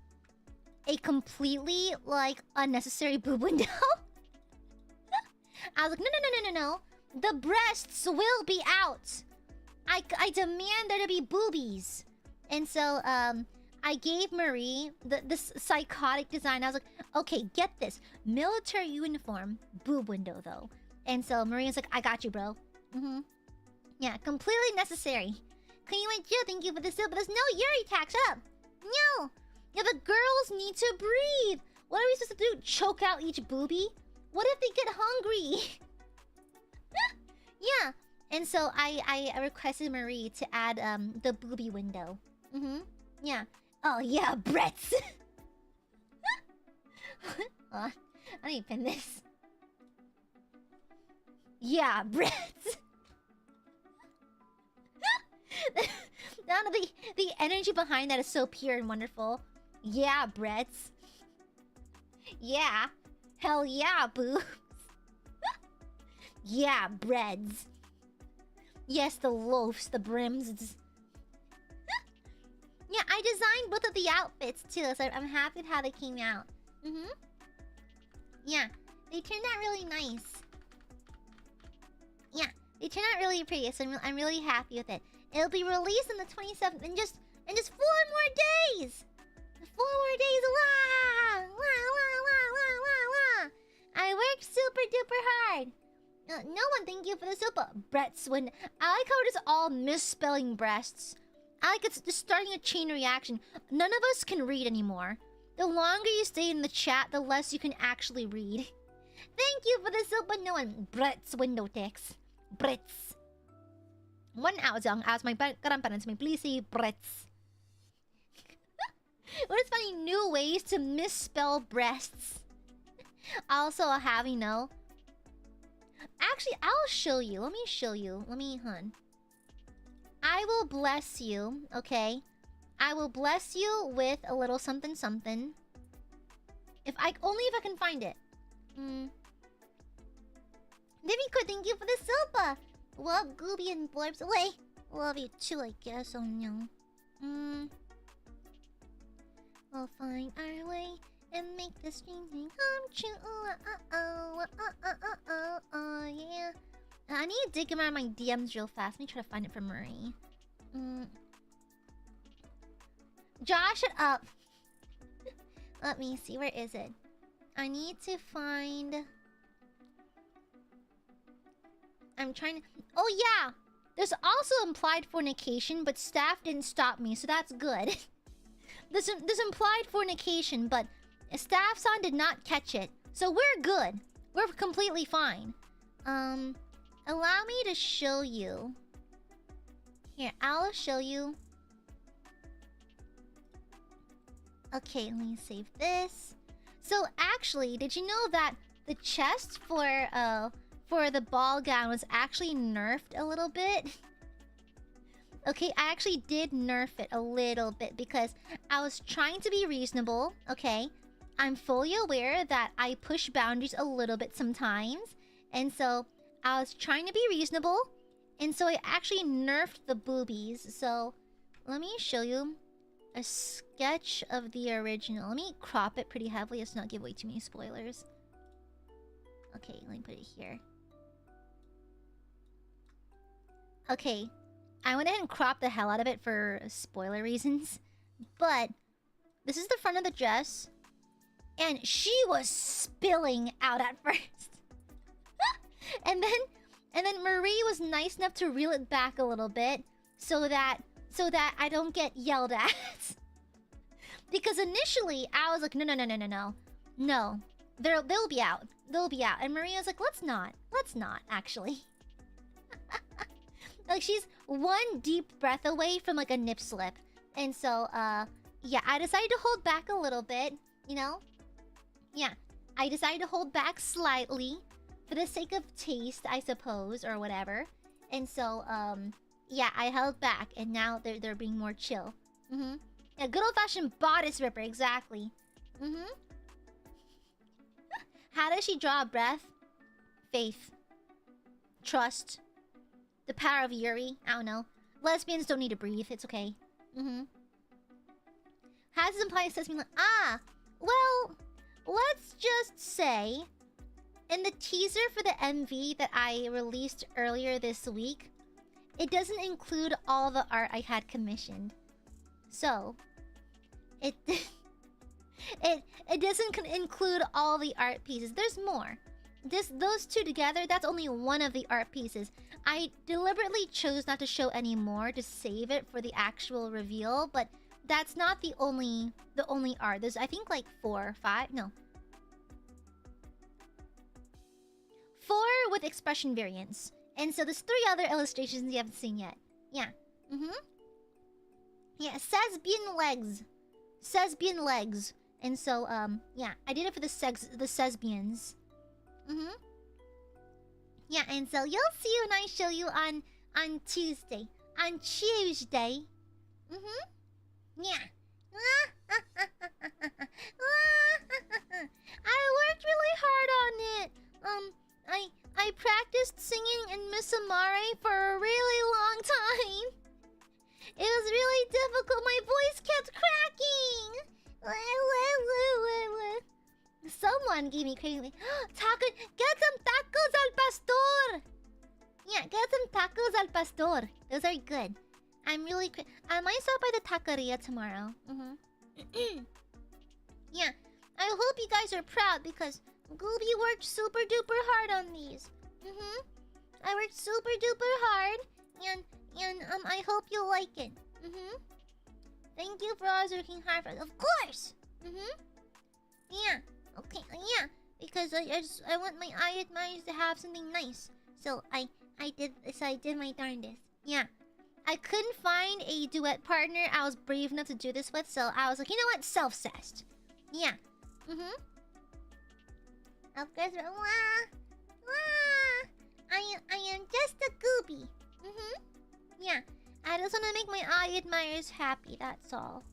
a completely, like, unnecessary boob window. I was like, no. The breasts will be out. I demand there to be boobies. And so, I gave Marie this psychotic design. I was like, okay, get this. Military uniform, boob window, though. And so Maria's like, I got you, bro. Yeah, completely necessary. Can you wait, Jill? Thank you for the sale, but there's no Yuri tax up. No. Yeah, the girls need to breathe. What are we supposed to do? Choke out each boobie? What if they get hungry? Yeah. And so I requested Marie to add the boobie window. Yeah. Oh yeah, Bretts. Hold on. I need to pin this. Yeah, Bretts. The energy behind that is so pure and wonderful. Yeah, Bretts. Yeah. Hell yeah, boobs. Yeah, breads. Yes, the loaves, the brims. Yeah, I designed both of the outfits too, so I'm happy with how they came out. Yeah, they turned out really nice. Yeah, they turned out really pretty, so I'm really happy with it. It'll be released on the 27th in just 4 more days. 4 more days. Wah! Wah, wah, wah, wah, wah, wah. I worked super duper hard. No one, thank you for the super. Brett's when I like how we're just all misspelling breasts. I like it's just starting a chain reaction. None of us can read anymore. The longer you stay in the chat, the less you can actually read. Thank you for the super. No one. Brett's window text. Brett's. One out as my grandparents may please say Brett's. What is funny new ways to misspell breasts? Also, have you know. Actually, I'll show you. Let me show you. Hun. I will bless you, okay? I will bless you with a little something something. Only if I can find it. Viviko, thank you for the sopa. Love Gooby and Blurbs. Wait, love you too, I guess. Oh no. We'll find our way and make this dream thing come true. Yeah. I need to dig around my DMs real fast. Let me try to find it for Marie. Josh, shut up. Let me see. Where is it? I need to find... I'm trying to... Oh, yeah! There's also implied fornication, but staff didn't stop me, so that's good. There's implied fornication, but staff-san did not catch it. So we're good. We're completely fine. Allow me to show you. Here, I'll show you. Okay, let me save this. So actually, did you know that the chest for the ball gown was actually nerfed a little bit? Okay, I actually did nerf it a little bit because I was trying to be reasonable, okay? I'm fully aware that I push boundaries a little bit sometimes. And so I was trying to be reasonable. And so I actually nerfed the boobies. So let me show you a sketch of the original. Let me crop it pretty heavily. Let's not give away too many spoilers. Okay, let me put it here. Okay, I went ahead and cropped the hell out of it for spoiler reasons. But this is the front of the dress. And she was spilling out at first. and then Marie was nice enough to reel it back a little bit so that I don't get yelled at. Because initially I was like, no. No. They'll be out. They'll be out. And Marie was like, let's not actually. Like she's one deep breath away from like a nip slip. And so yeah, I decided to hold back a little bit, you know? Yeah, I decided to hold back slightly for the sake of taste, I suppose, or whatever. And so, yeah, I held back, and now they're being more chill. Yeah, good old-fashioned bodice ripper, exactly. How does she draw a breath? Faith. Trust. The power of Yuri. I don't know. Lesbians don't need to breathe. It's okay. How does this imply it says me like, well... Let's just say, in the teaser for the MV that I released earlier this week, it doesn't include all the art I had commissioned. So, it doesn't include all the art pieces. There's more. Those two together, that's only one of the art pieces. I deliberately chose not to show any more to save it for the actual reveal, but that's not the only art. There's I think like 4 or 5. No. 4 with expression variants. And so there's 3 other illustrations you haven't seen yet. Yeah. Yeah, Sesbian legs. And so yeah, I did it for the Sesbians. Yeah, and so you'll see when I show you on Tuesday. On Tuesday. Yeah. I worked really hard on it. I practiced singing in Miss Amare for a really long time. It was really difficult. My voice kept cracking. Someone gave me crazy. Taco, get some tacos al pastor. Yeah, get some tacos al pastor. Those are good. I'm really. I might stop by the taqueria tomorrow. Yeah, I hope you guys are proud because Gooby worked super duper hard on these. I worked super duper hard, and I hope you like it. Thank you for always working hard for it. Of course. Yeah. Okay. Yeah. Because I want my Aiadmirers to have something nice. So I did my darndest. Yeah. I couldn't find a duet partner I was brave enough to do this with, so I was like, you know what? Self-cessed. Yeah. Of course. I am just a gooby. Yeah. I just want to make my Aiadmirers happy, that's all.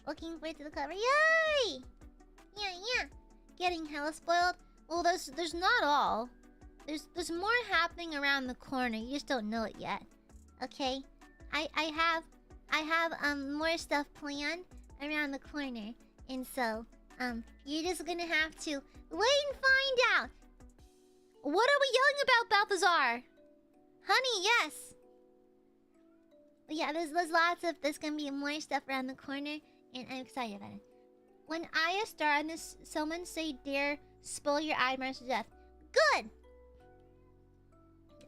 Looking forward to the cover. Yay! Yeah. Getting hella spoiled. Well, there's not all. There's more happening around the corner. You just don't know it yet. Okay? I have more stuff planned around the corner. And so, you're just gonna have to wait and find out. What are we yelling about, Balthazar? Honey, yes. But yeah, there's gonna be more stuff around the corner, and I'm excited about it. When Aya started this, someone say dare spoil your Aiadmirers to death. Good!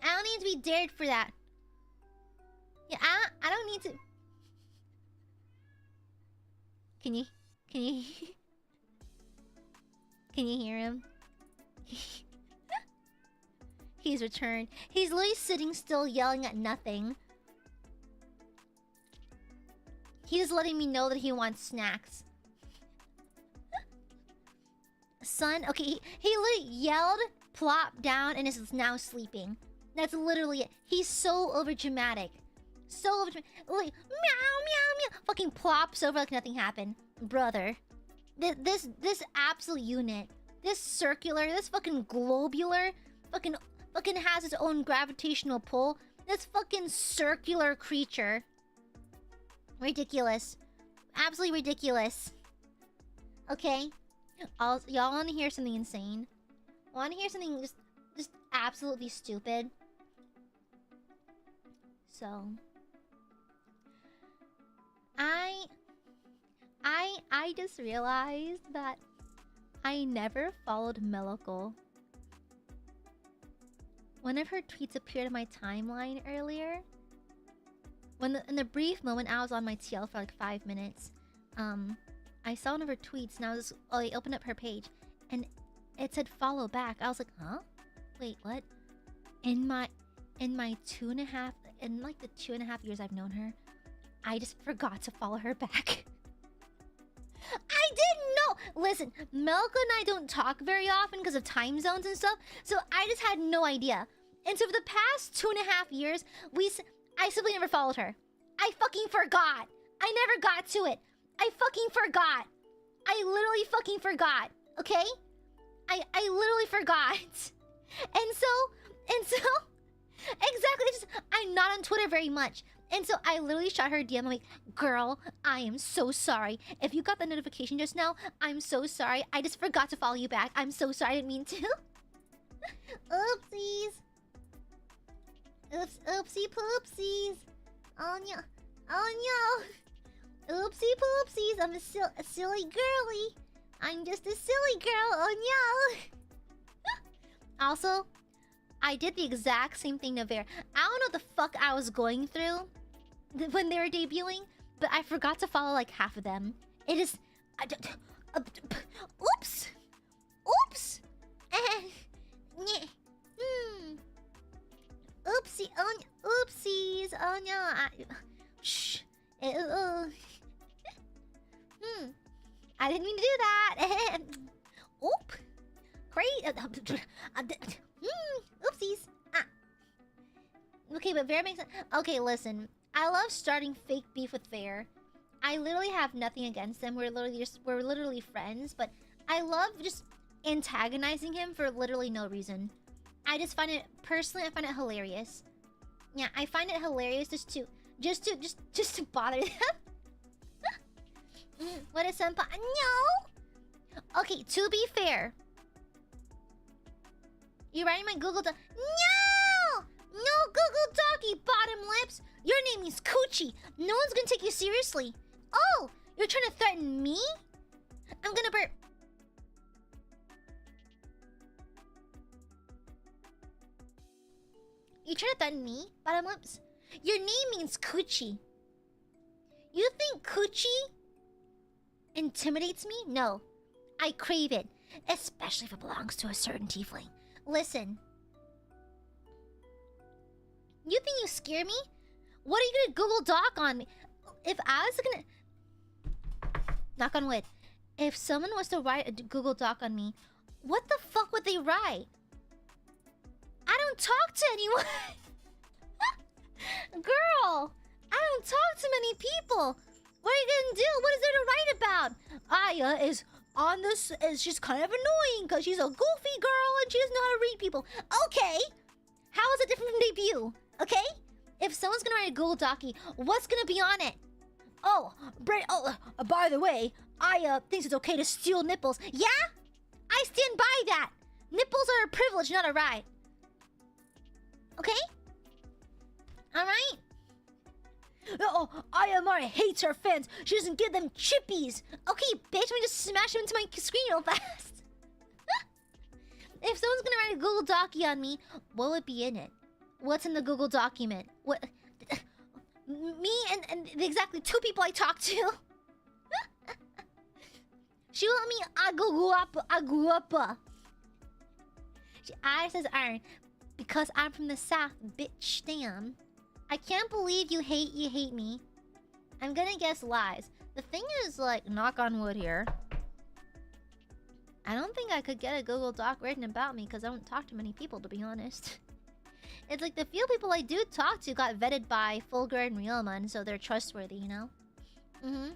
I don't need to be dared for that. Yeah, I don't need to. Can you can you hear him? He's returned. He's literally sitting still yelling at nothing. He's letting me know that he wants snacks. Son, okay, he literally yelled, plopped down, and is now sleeping. That's literally it. He's so overdramatic. So overdramatic. Like, meow, meow, meow. Fucking plops over like nothing happened. Brother. This absolute unit. This circular, this fucking globular, fucking has its own gravitational pull. This fucking circular creature. Ridiculous. Absolutely ridiculous. Okay? Y'all want to hear something insane? Want to hear something just absolutely stupid? So... I just realized that I never followed Mellocal. One of her tweets appeared on my timeline earlier. In the brief moment I was on my TL for like 5 minutes, I saw one of her tweets and I opened up her page and it said follow back. I was like, huh? Wait, what? In like the 2.5 years I've known her, I just forgot to follow her back. I didn't know! Listen, Melka and I don't talk very often because of time zones and stuff, so I just had no idea. And so for the past 2.5 years, I simply never followed her. I fucking forgot. I never got to it. I fucking forgot. I literally fucking forgot. Okay? I literally forgot. And so exactly, I'm not on Twitter very much. And so I literally shot her a DM. I'm like, girl, I am so sorry. If you got the notification just now, I'm so sorry. I just forgot to follow you back. I'm so sorry. I didn't mean to. Oopsies. Oopsie poopsies. Oh no. Oh no. Oopsie poopsies. I'm a silly girly. I'm just a silly girl. Oh no. Also, I did the exact same thing to Vera. I don't know what the fuck I was going through when they were debuting, but I forgot to follow like half of them. It is... oops! Oops! Oopsie! Oh, oopsies! Oh no! Shh! I didn't mean to do that! Oop! Great! Oopsies! Okay, but Vera makes sense. Okay, listen. I love starting fake beef with Vera. I literally have nothing against him. We're literally friends, but I love just antagonizing him for literally no reason. I just find it personally. I find it hilarious. Yeah, I find it hilarious just to bother them. What is senpai? No. Okay, to be fair. You writing my Google Doc? No! No Google Docky, bottom lips! Your name is Coochie. No one's gonna take you seriously. Oh! You're trying to threaten me? I'm gonna burp. You trying to threaten me, bottom lips? Your name means Coochie. You think Coochie intimidates me? No. I crave it. Especially if it belongs to a certain tiefling. Listen. You think you scare me? What are you gonna Google Doc on me? If I was gonna... Knock on wood. If someone was to write a Google Doc on me, what the fuck would they write? I don't talk to anyone. Girl, I don't talk to many people. What are you gonna do? What is there to write about? Aya is on this. She's kind of annoying because she's a goofy girl and she doesn't know how to read people. Okay, how is it different from debut? Okay, if someone's gonna write a Google Docky, what's gonna be on it? Oh, by the way, Aya thinks it's okay to steal nipples. Yeah, I stand by that. Nipples are a privilege, not a right. Okay? Alright? Oh, AiaAmare hates her fans. She doesn't give them chippies. Okay, bitch, let me just smash them into my screen real fast. If someone's gonna write a Google Docky on me, what would be in it? What's in the Google document? What? Me and the exactly 2 people I talk to. She want me aguapa. I says iron. Because I'm from the south, bitch, damn. I can't believe you hate me. I'm gonna guess lies. The thing is, like, knock on wood here. I don't think I could get a Google Doc written about me because I don't talk to many people, to be honest. It's like the few people I do talk to got vetted by Fulgur and Ryoma, so they're trustworthy, you know? Mm-hmm.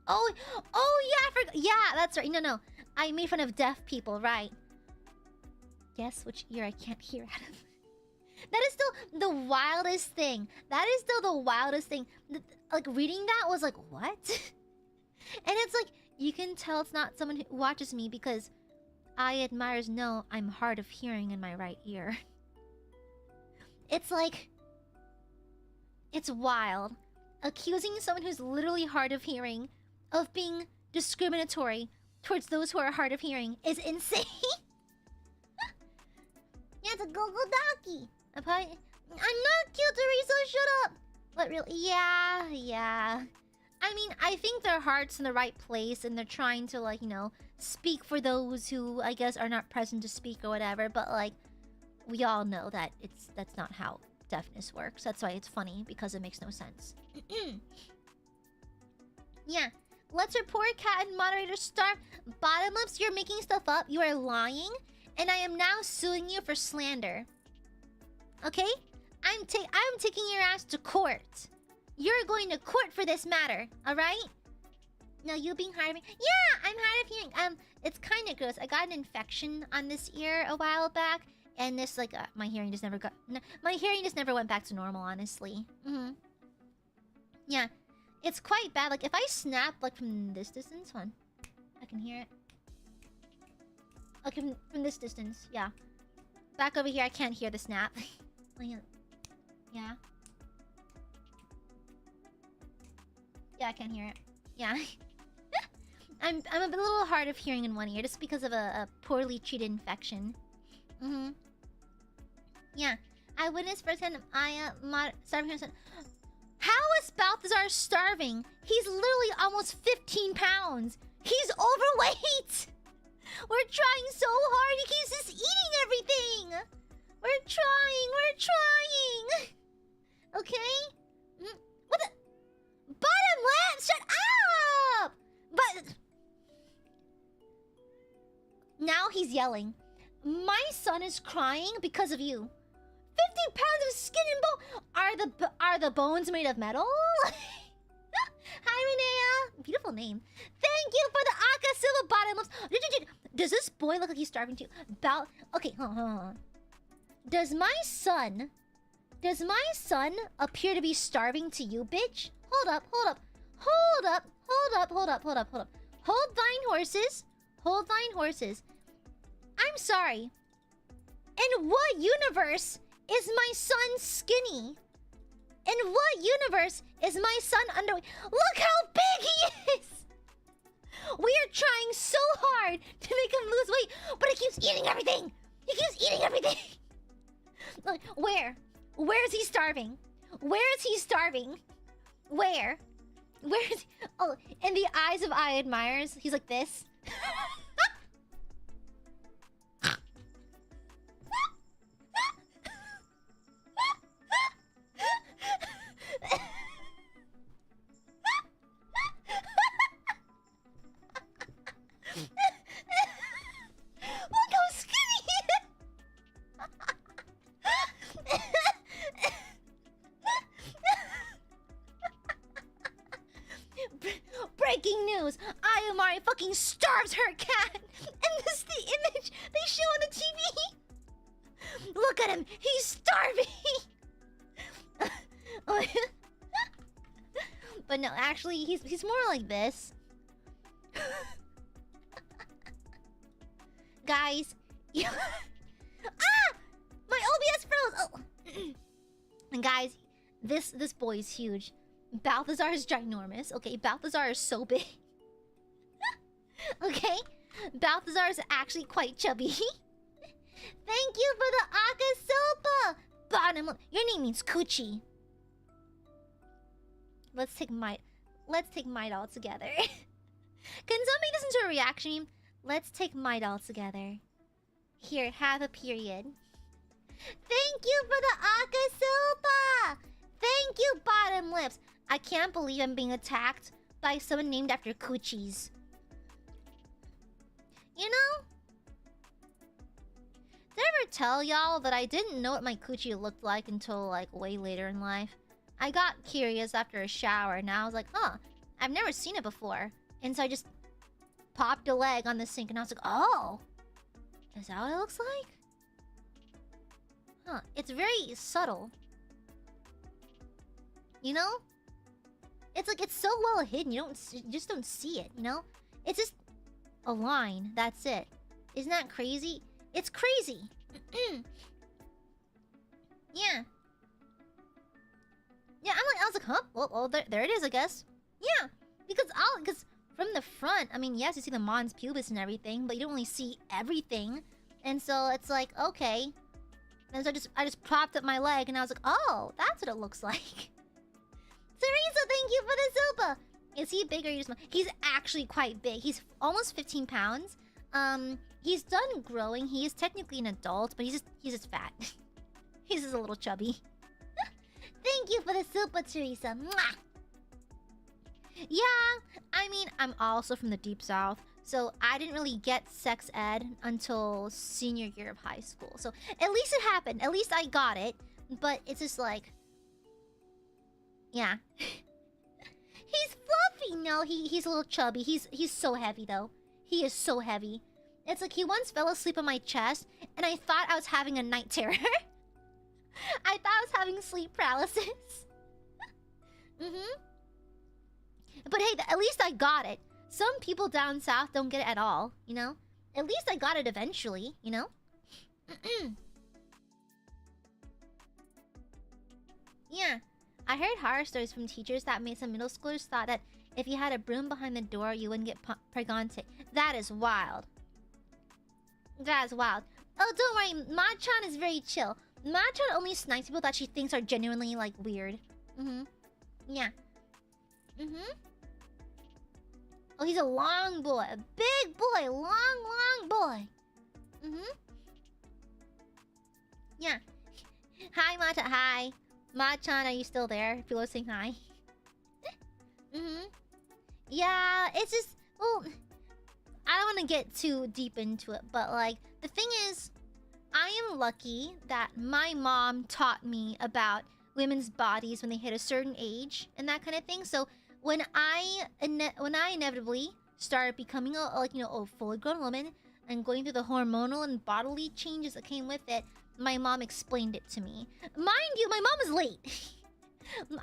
Oh yeah, I forgot. Yeah, that's right. No. I made fun of deaf people, right? Guess which ear I can't hear out of. That is still the wildest thing. That is still the wildest thing. Like, reading that was like, what? And it's like, you can tell it's not someone who watches me because Aiadmirers know I'm hard of hearing in my right ear. It's like... It's wild. Accusing someone who's literally hard of hearing of being discriminatory towards those who are hard of hearing is insane. Yeah, it's a Google Docky. I'm not cute, Teresa, shut up. But really, yeah. I mean, I think their heart's in the right place and they're trying to, like, you know, speak for those who, I guess, are not present to speak or whatever. But, like, we all know that that's not how deafness works. That's why it's funny, because it makes no sense. Yeah. Let's report cat and moderator star. Bottom lips, you're making stuff up. You are lying. And I am now suing you for slander. Okay? I'm taking your ass to court. You're going to court for this matter, alright? No, you being hard of hearing. Yeah, I'm hard of hearing. It's kind of gross. I got an infection on this ear a while back. And this, like, my hearing just never went back to normal, honestly. Yeah. It's quite bad. Like, if I snap, like, from this distance, one, I can hear it. Okay, from this distance, yeah. Back over here, I can't hear the snap. Yeah. Yeah, I can't hear it. Yeah. I'm a little hard of hearing in one ear just because of a poorly treated infection. Yeah. I witnessed firsthand starving. How is Balthazar starving? He's literally almost 15 pounds. He's overweight. We're trying so hard. He keeps just eating everything. We're trying. Okay? What the? Bottom left! Shut up! But... Now he's yelling. My son is crying because of you. 50 pounds of skin and bone. Are the bones made of metal? Hi, Renea. Beautiful name. Thank you for the Aka Silva bottom lips. Does this boy look like he's starving too? Okay, hold on. Does my son appear to be starving to you, bitch? Hold up. Hold thine horses. Hold thine horses. I'm sorry. In what universe is my son skinny? In what universe is my son underweight? Look how big he is! We are trying so hard to make him lose weight, but he keeps eating everything! He keeps eating everything! Look, where? Where is he starving? Where is he starving? Where? Where is he? Oh, in the eyes of Aiadmirers, he's like this. Look how skinny he is! Breaking news! Amare fucking starves her cat! And this is the image they show on the TV! Look at him! He's starving! But no, actually, he's more like this. Guys, ah! My OBS froze! Oh. And guys, this boy is huge. Balthazar is ginormous. Okay, Balthazar is so big. Okay? Balthazar is actually quite chubby. Thank you for the Akasopa! Bottom lip. Your name means coochie. Let's take might all together. Can someone make this into a reaction? Let's take might all together. Here, have a period. Thank you for the Akasopa! Thank you, bottom lips. I can't believe I'm being attacked by someone named after coochies. You know? Did I ever tell y'all that I didn't know what my coochie looked like until like way later in life? I got curious after a shower and I was like, huh, I've never seen it before. And so I just popped a leg on the sink and I was like, oh, is that what it looks like? Huh, it's very subtle. You know? It's like, it's so well hidden, you just don't see it, you know? It's just a line, that's it. Isn't that crazy? It's crazy. Yeah. Yeah, I was like, huh? Well, there it is, I guess. Yeah, because from the front, I mean, yes, you see the mons pubis and everything, but you don't really see everything. And so it's like, okay. And so I just propped up my leg and I was like, oh, that's what it looks like. Teresa, thank you for the super. Is he big or you just... He's actually quite big. He's almost 15 pounds. He's done growing. He is technically an adult, but he's just fat. He's just a little chubby. Thank you for the super, Teresa. Mwah! Yeah, I mean, I'm also from the deep south, so I didn't really get sex ed until senior year of high school. So at least it happened. At least I got it. But it's just like... Yeah. He's fluffy. No, he's a little chubby. He's so heavy, though. He is so heavy. It's like he once fell asleep on my chest, and I thought I was having a night terror. I thought I was having sleep paralysis. But hey, at least I got it. Some people down south don't get it at all, you know? At least I got it eventually, you know? Yeah. I heard horror stories from teachers that made some middle schoolers thought that if you had a broom behind the door, you wouldn't get pregante. That is wild. That is wild. Oh, don't worry. Ma-chan is very chill. Ma-chan only snipes people that she thinks are genuinely, like, weird. Yeah. Oh, he's a long boy. A big boy. Long boy. Yeah. Hi, Ma-chan. Hi. Ma-chan, are you still there? People are saying hi. Yeah, it's just... Well, I don't want to get too deep into it, but, like, the thing is, I am lucky that my mom taught me about women's bodies when they hit a certain age and that kind of thing. So when I inevitably started becoming a fully grown woman and going through the hormonal and bodily changes that came with it, my mom explained it to me. Mind you, my mom was late.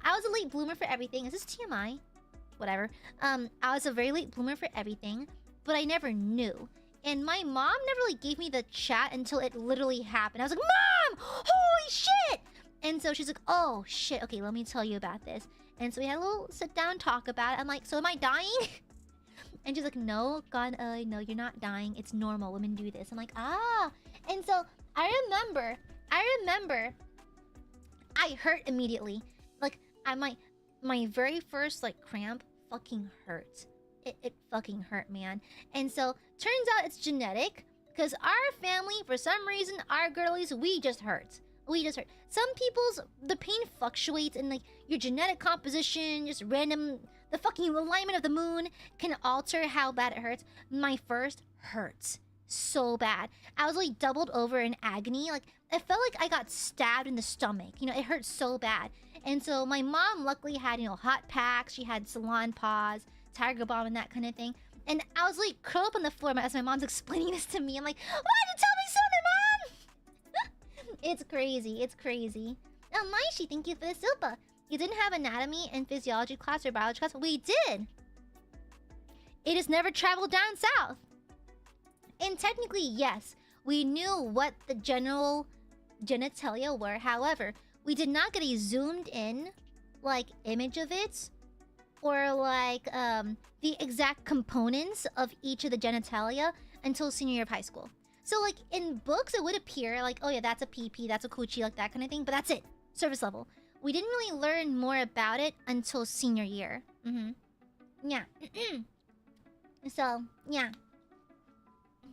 I was a late bloomer for everything. Is this TMI? whatever. I was a very late bloomer for everything, but I never knew. And my mom never really gave me the chat until it literally happened. I was like, Mom! Holy shit! And so she's like, oh shit, okay, let me tell you about this. And so we had a little sit down talk about it. I'm like, so am I dying? And she's like, no, God, no, you're not dying. It's normal. Women do this. I'm like, ah. And so I remember I hurt immediately. Like, my very first like cramp fucking hurt. It fucking hurt, man. And so turns out it's genetic, because our family, for some reason, our girlies, we just hurt. We just hurt. Some people's, the pain fluctuates, and like your genetic composition, just random, the fucking alignment of the moon can alter how bad it hurts. My first hurts so bad. I was like doubled over in agony. Like, it felt like I got stabbed in the stomach. You know, it hurt so bad. And so my mom luckily had, you know, hot packs. She had Salon Paws, Tiger Balm, and that kind of thing. And I was like curled up on the floor as my mom's explaining this to me. I'm like, why did you tell me sooner, Mom? It's crazy. It's crazy. Oh, Maishi, thank you for the Silpa. You didn't have anatomy and physiology class or biology class? We did. It has never traveled down south. And technically, yes, we knew what the general genitalia were. However, we did not get a zoomed in, like, image of it, or like the exact components of each of the genitalia until senior year of high school. So like in books, it would appear like, oh yeah, that's a PP, that's a coochie, like that kind of thing. But that's it, surface level. We didn't really learn more about it until senior year. Yeah. So yeah.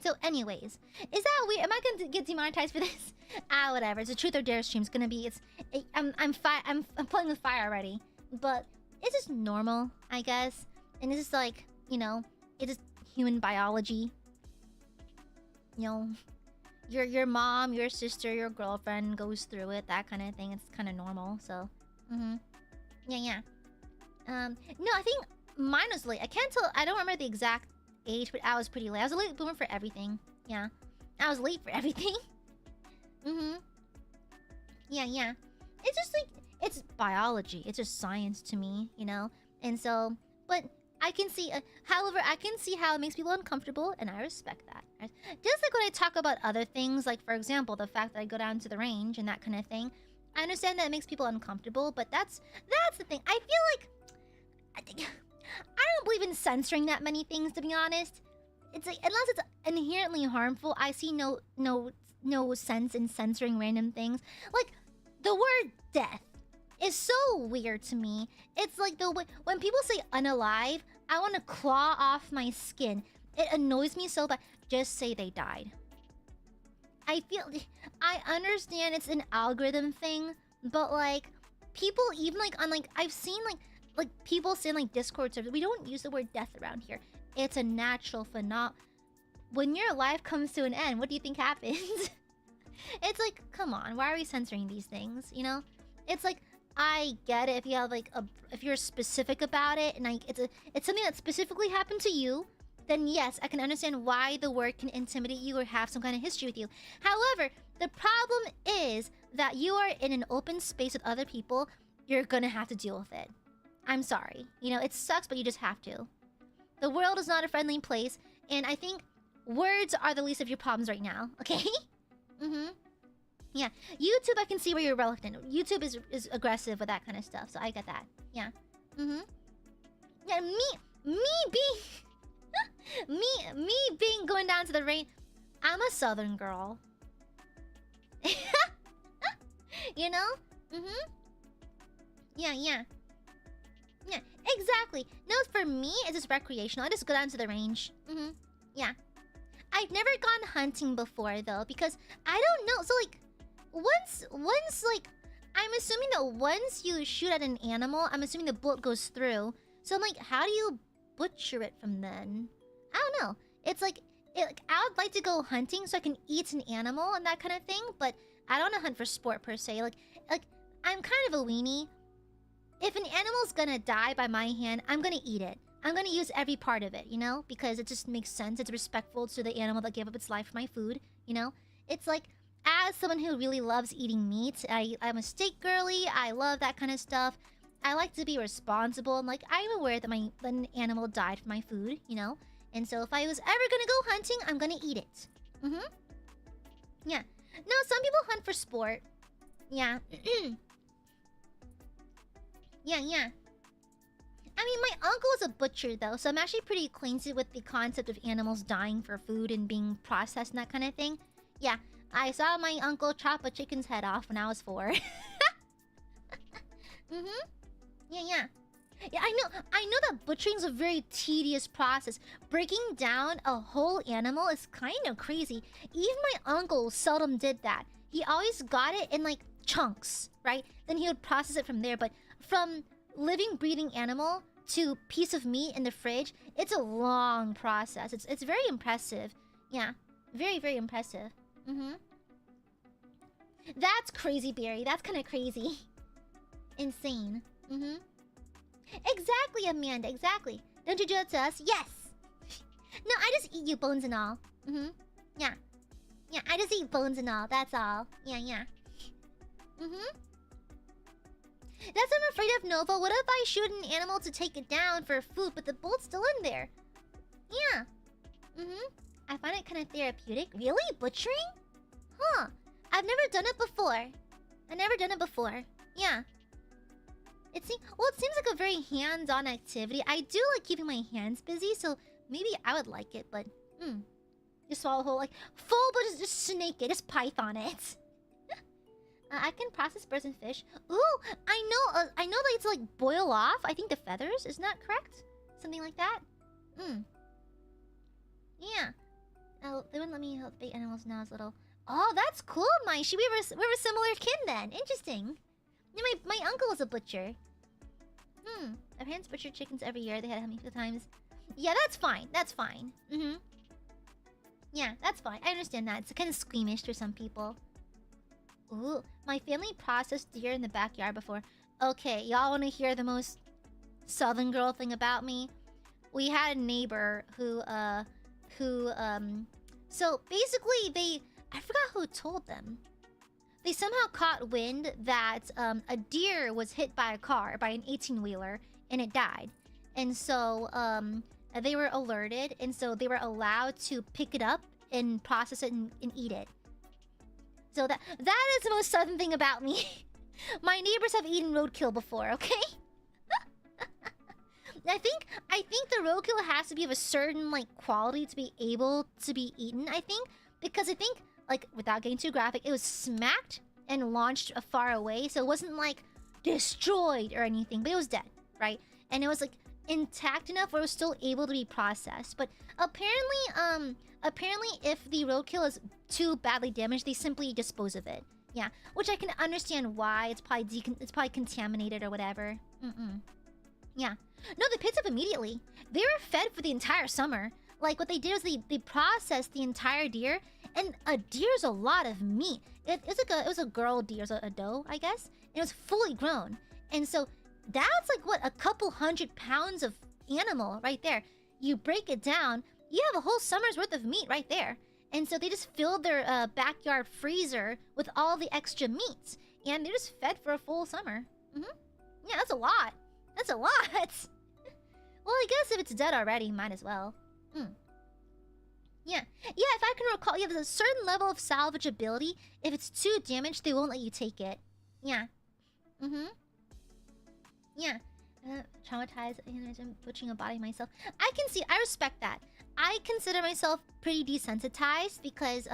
So anyways, is that weird? Am I gonna get demonetized for this? Ah, whatever. It's a truth or dare stream. It's gonna be. I'm playing with fire already. But it's just normal, I guess. And it's just like, you know, it is human biology. You know, your mom, your sister, your girlfriend goes through it, that kind of thing. It's kind of normal. So, yeah. No, I think mine was late. I can't tell. I don't remember the exact age, but I was pretty late. I was a late bloomer for everything. Yeah, I was late for everything. Yeah. It's just like, it's biology. It's just science to me, you know? And so, but I can see, however, I can see how it makes people uncomfortable, and I respect that. Just like when I talk about other things, like, for example, the fact that I go down to the range and that kind of thing. I understand that it makes people uncomfortable, but that's the thing. I feel like, I don't believe in censoring that many things, to be honest. It's like, unless it's inherently harmful, I see no sense in censoring random things. Like, the word death is so weird to me. It's like the way when people say unalive, I want to claw off my skin. It annoys me so bad. Just say they died. I understand it's an algorithm thing, but like people even like on like I've seen like people say like Discord servers, we don't use the word death around here. It's a natural phenomenon. When your life comes to an end, what do you think happens? It's like, come on, why are we censoring these things? You know, it's like, I get it if you have like if you're specific about it and like it's something that specifically happened to you, then yes, I can understand why the word can intimidate you or have some kind of history with you. However, the problem is that you are in an open space with other people. You're gonna have to deal with it. I'm sorry, you know, it sucks, but you just have to. The world is not a friendly place, and I think words are the least of your problems right now. Okay. Yeah, YouTube, I can see where you're reluctant. YouTube is aggressive with that kind of stuff, so I get that. Yeah. Yeah, me being me being going down to the rain. I'm a southern girl. You know? Yeah, exactly. No, for me, it's just recreational. I just go down to the range. Yeah. I've never gone hunting before though, because I don't know. So like, once like, I'm assuming that once you shoot at an animal, I'm assuming the bullet goes through. So I'm like, how do you butcher it from then? I don't know. It's like, I would like to go hunting so I can eat an animal and that kind of thing, but I don't want to hunt for sport per se. Like I'm kind of a weenie. If an animal's gonna die by my hand, I'm gonna eat it. I'm gonna use every part of it, you know? Because it just makes sense. It's respectful to the animal that gave up its life for my food, you know? It's like, as someone who really loves eating meat, I'm a steak girly. I love that kind of stuff. I like to be responsible. And like, I'm aware that an animal died for my food, you know? And so if I was ever gonna go hunting, I'm gonna eat it. Yeah. No, some people hunt for sport. Yeah. Yeah. I mean, my uncle was a butcher, though, so I'm actually pretty acquainted with the concept of animals dying for food and being processed and that kind of thing. Yeah, I saw my uncle chop a chicken's head off when I was 4. Yeah. Yeah, I know that butchering's a very tedious process. Breaking down a whole animal is kind of crazy. Even my uncle seldom did that. He always got it in, like, chunks, right? Then he would process it from there, but from living, breathing animal to piece of meat in the fridge, it's a long process. It's very impressive. Yeah, very, very impressive. That's crazy, Barry. That's kind of crazy. Insane. Exactly, Amanda. Exactly. Don't you do it to us? Yes. No, I just eat you bones and all. Yeah. Yeah, I just eat bones and all. That's all. Yeah. That's what I'm afraid of, Nova. What if I shoot an animal to take it down for food, but the bullet's still in there? Yeah. I find it kind of therapeutic. Really? Butchering? Huh. I've never done it before. Yeah. It seems like a very hands-on activity. I do like keeping my hands busy, so maybe I would like it, but just swallow whole, like, full, but just snake it, just python it. I can process birds and fish. Ooh, I know that it's like boil off, I think, the feathers. Isn't that correct? Something like that? Yeah. Oh, they wouldn't let me help bait animals when I was little. Oh, that's cool, Maishi. We were similar kin then. Interesting. Yeah, my uncle was a butcher. Our parents butchered chickens every year. They had how many times? Yeah, that's fine. Yeah, that's fine. I understand that. It's kind of squeamish for some people. Ooh, my family processed deer in the backyard before. Okay, y'all want to hear the most Southern girl thing about me? We had a neighbor who so basically I forgot who told them. They somehow caught wind that a deer was hit by a car, by an 18-wheeler, and it died. And so they were alerted, and so they were allowed to pick it up and process it and eat it. So that is the most Southern thing about me. My neighbors have eaten roadkill before, okay? I think the roadkill has to be of a certain, like, quality to be able to be eaten, I think. Because I think, like, without getting too graphic, it was smacked and launched far away. So it wasn't, like, destroyed or anything, but it was dead, right? And it was, like, intact enough where it was still able to be processed. But apparently if the roadkill is too badly damaged, they simply dispose of it. Yeah, which I can understand why. It's probably contaminated or whatever. Yeah. No, they picked up immediately. They were fed for the entire summer. Like, what they did was they processed the entire deer, and a deer's a lot of meat. It was a girl deer, a doe, I guess. And it was fully grown. And so that's like, what, a couple 100 pounds of animal right there. You break it down, you have a whole summer's worth of meat right there. And so they just filled their backyard freezer with all the extra meats. And they're just fed for a full summer. Yeah, that's a lot. That's a lot. Well, I guess if it's dead already, might as well. Yeah, if I can recall, yeah, there's a certain level of salvageability. If it's too damaged, they won't let you take it. Yeah. Yeah. Traumatized, I'm butchering a body myself. I respect that. I consider myself pretty desensitized because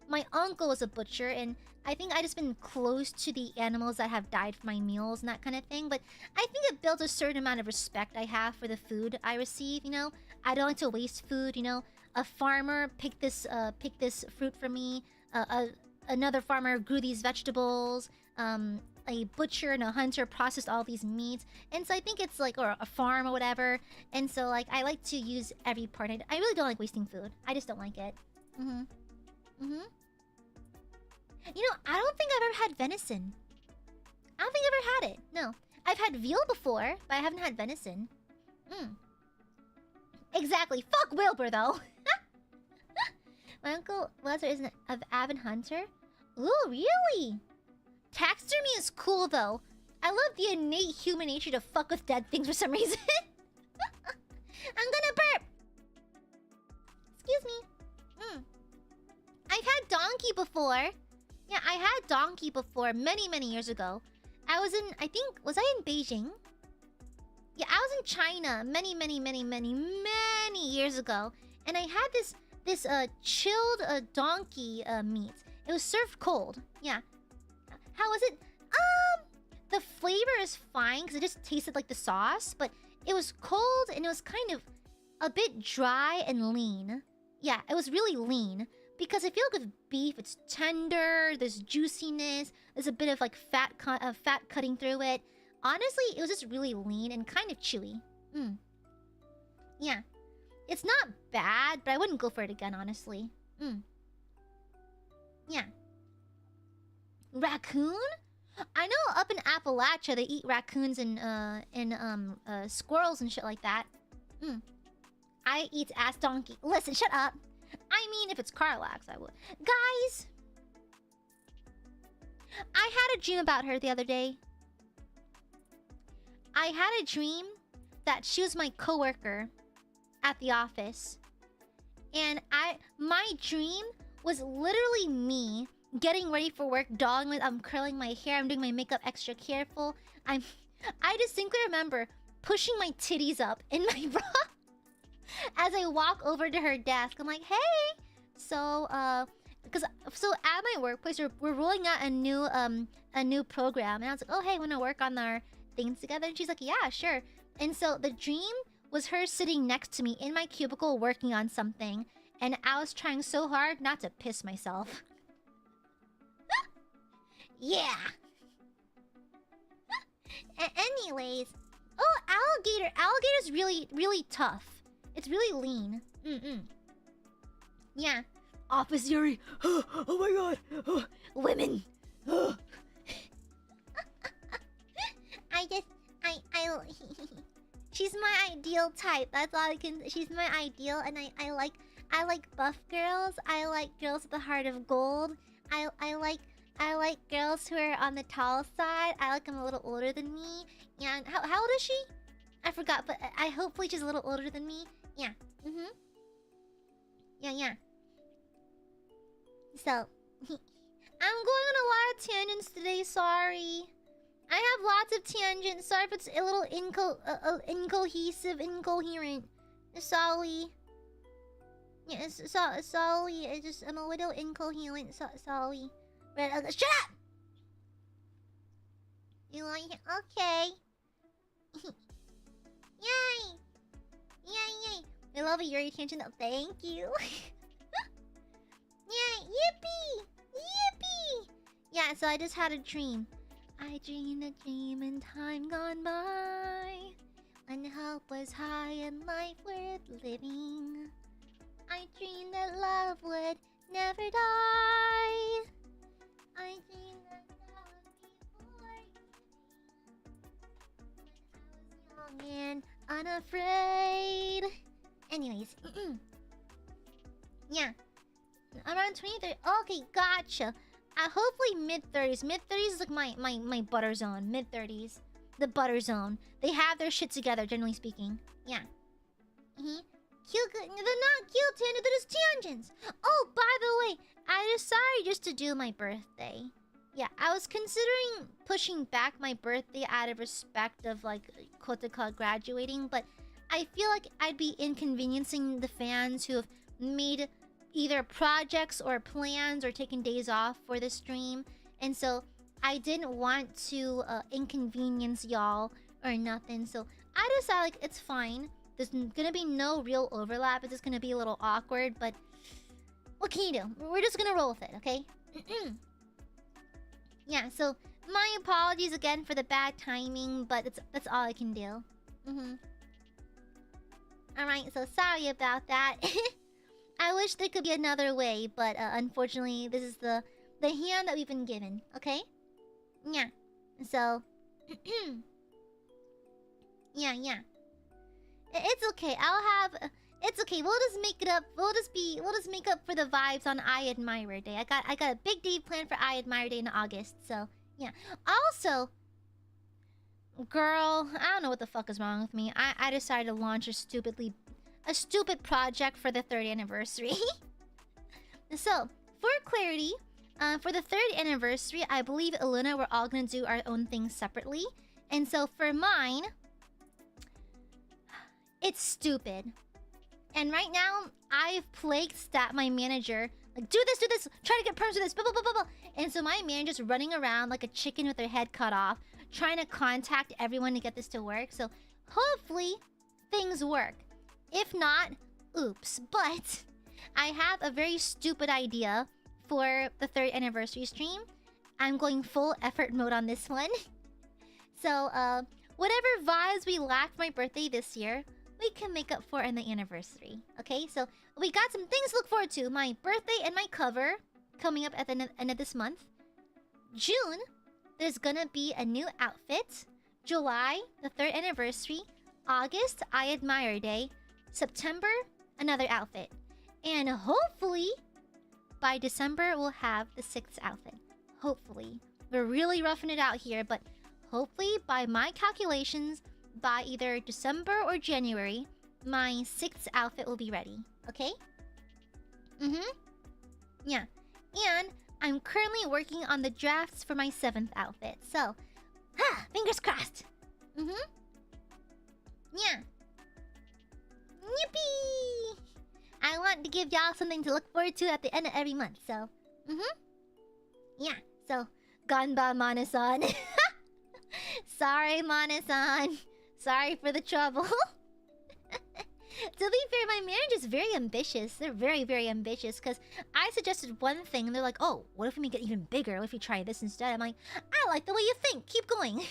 my uncle was a butcher, and I think I just been close to the animals that have died for my meals and that kind of thing. But I think it builds a certain amount of respect I have for the food I receive, you know? I don't like to waste food, you know? A farmer picked this fruit for me. Another farmer grew these vegetables. A butcher and a hunter processed all these meats. And so I think it's like, or a farm or whatever. And so, like, I like to use every part. I really don't like wasting food. I just don't like it. You know, I don't think I've ever had venison. I don't think I've ever had it. No. I've had veal before, but I haven't had venison. Exactly. Fuck Wilbur, though. My uncle was or isn't an avid hunter. Ooh, really? Taxidermy is cool, though. I love the innate human nature to fuck with dead things for some reason. I'm gonna burp. Excuse me. I've had donkey before. Yeah, I had donkey before many, many years ago. I was in, I think, was I in Beijing? Yeah, I was in China many, many, many, many, many years ago. And I had this chilled donkey meat. It was served cold. Yeah. How was it? The flavor is fine because it just tasted like the sauce, but it was cold and it was kind of a bit dry and lean. Yeah, it was really lean because I feel like with beef, it's tender, there's juiciness, there's a bit of like fat cutting through it. Honestly, it was just really lean and kind of chewy. Yeah. It's not bad, but I wouldn't go for it again, honestly. Yeah. Raccoon? I know up in Appalachia they eat raccoons and squirrels and shit like that. I eat ass donkey. Listen, shut up. I mean, if it's Carlax, I would. Guys, I had a dream about her the other day. I had a dream that she was my coworker at the office, and my dream was literally me getting ready for work, I'm curling my hair, I'm doing my makeup extra careful. I distinctly remember pushing my titties up in my bra as I walk over to her desk. I'm like, hey, so at my workplace we're rolling out a new program, and I was like, oh hey, wanna work on our things together? And she's like, yeah, sure. And so the dream was her sitting next to me in my cubicle working on something, and I was trying so hard not to piss myself. Yeah. Anyways, oh, alligator. Alligator's really, really tough. It's really lean. Yeah. Office Yuri. Oh my god. Women. She's my ideal type. That's all I can. She's my ideal, and I like buff girls. I like girls with a heart of gold. I like girls who are on the tall side. I like them a little older than me. Yeah, how old is she? I forgot, but I hopefully she's a little older than me. Yeah. Yeah. So, I'm going on a lot of tangents today. Sorry. I have lots of tangents. Sorry if it's a little incohesive, incoherent. Sorry. Yeah, sorry. I'm a little incoherent. Sorry. Shut up! You like it? Okay. Yay! Yay! I love a Yuri tangent. Thank you. Yay! Yippee! Yeah, so I just had a dream. I dreamed a dream in time gone by, when hope was high and life worth living. I dreamed that love would never die. I dreamed that love before you, when I was young and unafraid. Anyways, yeah, around 23. Okay, gotcha. Hopefully mid-30s. Mid-30s is like my butter zone. Mid-30s, the butter zone. They have their shit together, generally speaking. Yeah. Cute. They're not cute, Tana. They're just tangents. Oh, by the way, I decided just to do my birthday. Yeah, I was considering pushing back my birthday out of respect of like Kotaka graduating, but I feel like I'd be inconveniencing the fans who have made either projects or plans or taken days off for the stream, and so I didn't want to inconvenience y'all or nothing. So I decided like it's fine. There's gonna be no real overlap. It's just gonna be a little awkward, but what can you do? We're just gonna roll with it, okay? Yeah, so my apologies again for the bad timing, but that's all I can do. Alright, so sorry about that. I wish there could be another way, but unfortunately, this is the hand that we've been given, okay? Yeah. So, yeah. It's okay. It's okay. We'll just make it up. We'll just make up for the vibes on AiADMIRER Day. I got a big day planned for AiADMIRER Day in August. So yeah. Also, Girl, I don't know what the fuck is wrong with me. I decided to launch a stupid project for the 3rd anniversary. So, for clarity, for the 3rd anniversary, I believe ILUNA, we're all gonna do our own things separately. And so for mine, it's stupid. And right now, I've plagued my manager. Like, do this, try to get perms with this, blah, blah, blah, blah, blah. And so my manager's running around like a chicken with their head cut off, trying to contact everyone to get this to work. So hopefully, things work. If not, oops. But I have a very stupid idea for the 3rd anniversary stream. I'm going full effort mode on this one. So, whatever vibes we lacked for my birthday this year, we can make up for in the anniversary. Okay, so we got some things to look forward to. My birthday and my cover coming up at the end of this month. June, there's gonna be a new outfit. July, the 3rd anniversary. August, Aiadmirers Day. September, another outfit. And hopefully, by December, we'll have the 6th outfit. Hopefully. We're really roughing it out here, but hopefully, by my calculations, by either December or January, my 6th outfit will be ready. Okay? Yeah. And I'm currently working on the drafts for my 7th outfit. So, fingers crossed. Yeah. Yippee! I want to give y'all something to look forward to at the end of every month, so... Yeah, so... Ganba Mana-san. Sorry, Mana-san. Sorry for the trouble. To be fair, my manager's very ambitious. They're very, very ambitious, because I suggested one thing, and they're like, oh, what if we make it even bigger? What if we try this instead? I'm like, I like the way you think. Keep going.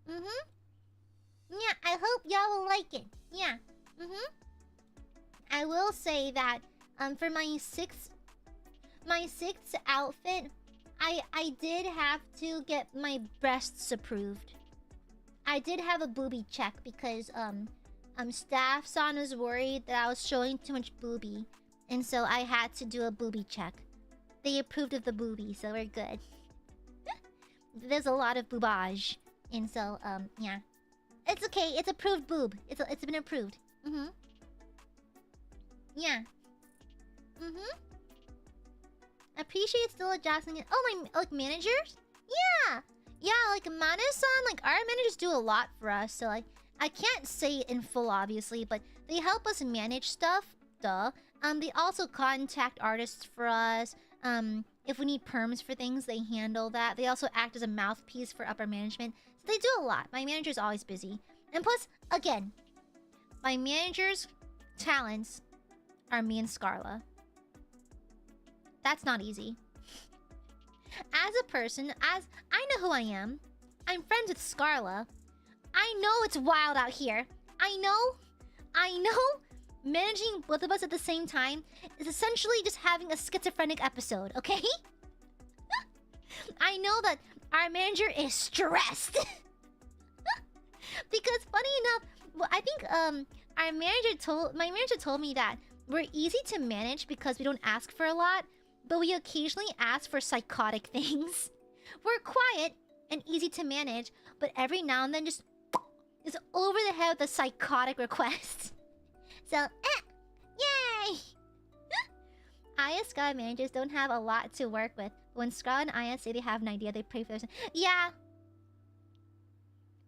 Yeah, I hope y'all will like it. Yeah. I will say that for my sixth outfit, I did have to get my breasts approved. I did have a boobie check because staff-san was worried that I was showing too much boobie, and so I had to do a boobie check. They approved of the boobie, so we're good. There's a lot of boobage, and so yeah, it's okay. It's approved boob. It's been approved. Yeah. Appreciate still adjusting it. Oh, my like managers? Yeah. Yeah, like Mana-san, like our managers do a lot for us. So like I can't say it in full obviously, but they help us manage stuff. Duh. They also contact artists for us. If we need perms for things, they handle that. They also act as a mouthpiece for upper management. So they do a lot. My manager's always busy. And plus, again, my manager's talents are me and Scarla. That's not easy. As a person, as I know who I am, I'm friends with Scarla. I know it's wild out here. I know managing both of us at the same time is essentially just having a schizophrenic episode, okay? I know that our manager is stressed. Because funny enough, well, I think my manager told me that we're easy to manage because we don't ask for a lot, but we occasionally ask for psychotic things. We're quiet and easy to manage, but every now and then just over the head with a psychotic request. So, yay! Aya Sky managers don't have a lot to work with. When Scarlet and Aya say they have an idea, they pray for their... Yeah.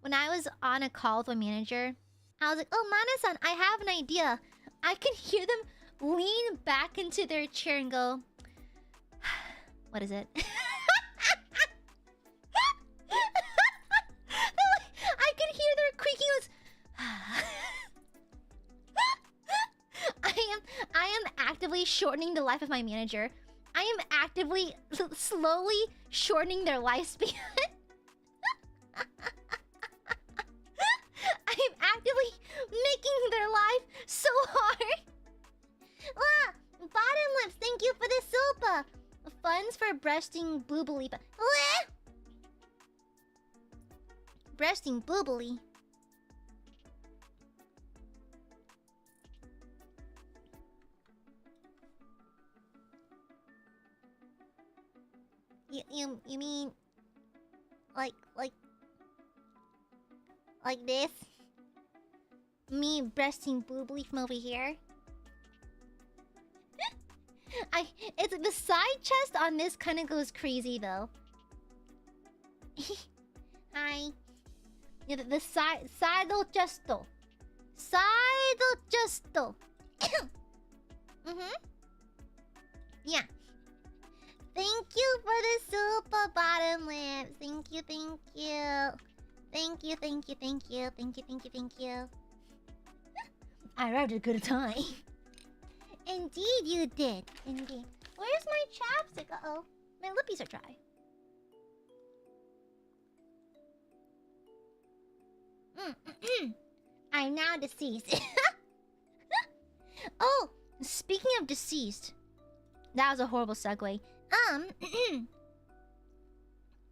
When I was on a call with a manager, I was like, oh, Mana-san, I have an idea. I can hear them lean back into their chair and go... What is it? I can hear their creaking. I am actively shortening the life of my manager. I am actively, slowly shortening their lifespan. I am actively making their life so hard. Ah, bottom lips, thank you for the sopa. Funds for breasting boobily. Breasting boobily. You mean like Like this. Me breasting boob leaf from over here. It's the side chest on this kind of goes crazy though. Hi. Yeah, the side chesto. Side chesto. Yeah. Thank you for the super bottom lips. Thank you, thank you. Thank you, thank you, thank you. Thank you, thank you, thank you. I arrived at a good time. Indeed you did. Indeed. Where's my chapstick? Uh-oh. My lippies are dry. I'm now deceased. Oh, speaking of deceased. That was a horrible segue.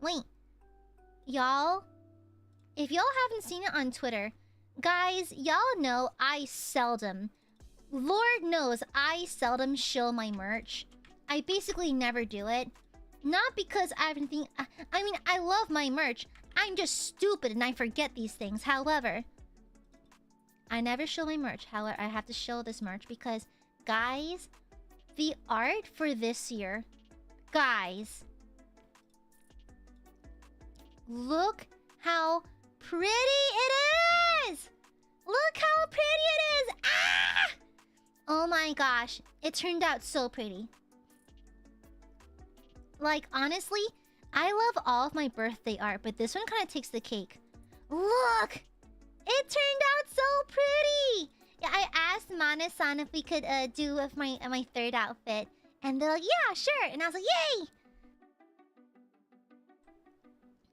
Wait. Y'all, if y'all haven't seen it on Twitter, guys, y'all know I seldom, Lord knows I seldom show my merch. I basically never do it. Not because I have anything... I mean, I love my merch. I'm just stupid and I forget these things. However, I never show my merch. However, I have to show this merch because, guys, the art for this year... Guys, look how pretty it is! Look how pretty it is! Ah! Oh my gosh, it turned out so pretty. Like, honestly, I love all of my birthday art, but this one kind of takes the cake. Look! It turned out so pretty! Yeah, I asked Mana-san if we could do with my third outfit. And they're like, yeah, sure. And I was like, yay!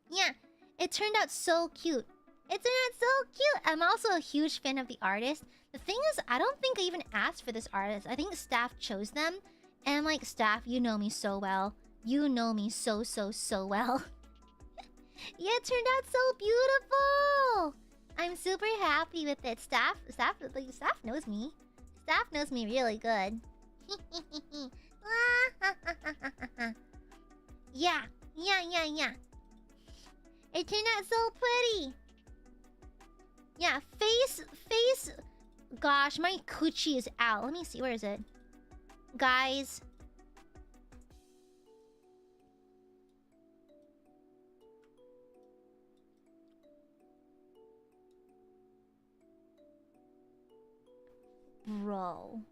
Yeah, it turned out so cute. It turned out so cute. I'm also a huge fan of the artist. The thing is, I don't think I even asked for this artist. I think staff chose them. And I'm like, staff, you know me so well. You know me so well. Yeah, it turned out so beautiful. I'm super happy with it. Staff knows me. Staff knows me really good. Yeah. It turned out so pretty. Yeah, face. Gosh, my coochie is out. Let me see, where is it? Guys. Bro.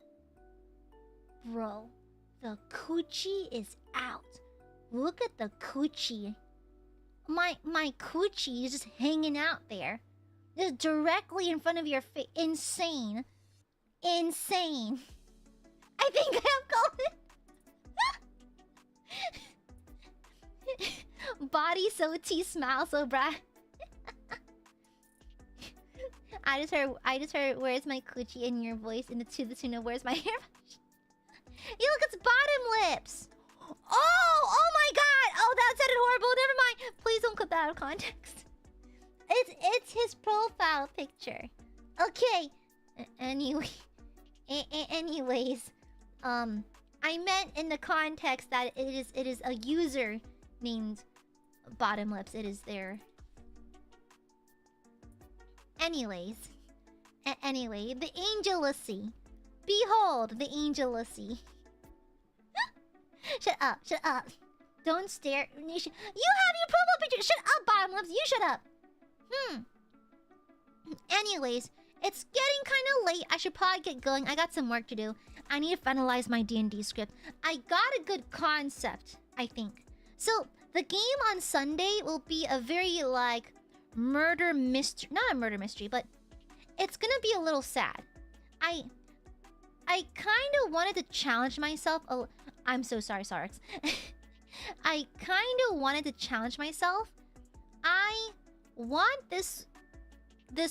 The coochie is out. Look at the coochie. My coochie is just hanging out there. Just directly in front of your face. Insane. I think I'm going. Body so tea, smile so bright. I just heard where's my coochie in your voice to the tune of where's my hairbrush. You look, it's bottom lips. Oh my god. Oh, that sounded horrible. Never mind. Please don't cut that out of context. It's his profile picture. Okay. Anyways, I meant in the context that it is a user named Bottom Lips. It is their. Anyways, the angelacy. Behold, the angelacy. Shut up. Don't stare. You have your profile picture. Shut up, Bottom Lips. You shut up. Anyways, it's getting kind of late. I should probably get going. I got some work to do. I need to finalize my D&D script. I got a good concept, I think. So, the game on Sunday will be a very, like, murder mystery. Not a murder mystery, but it's gonna be a little sad. I kind of wanted to challenge myself. I'm so sorry, Sarx. I kind of wanted to challenge myself. I want this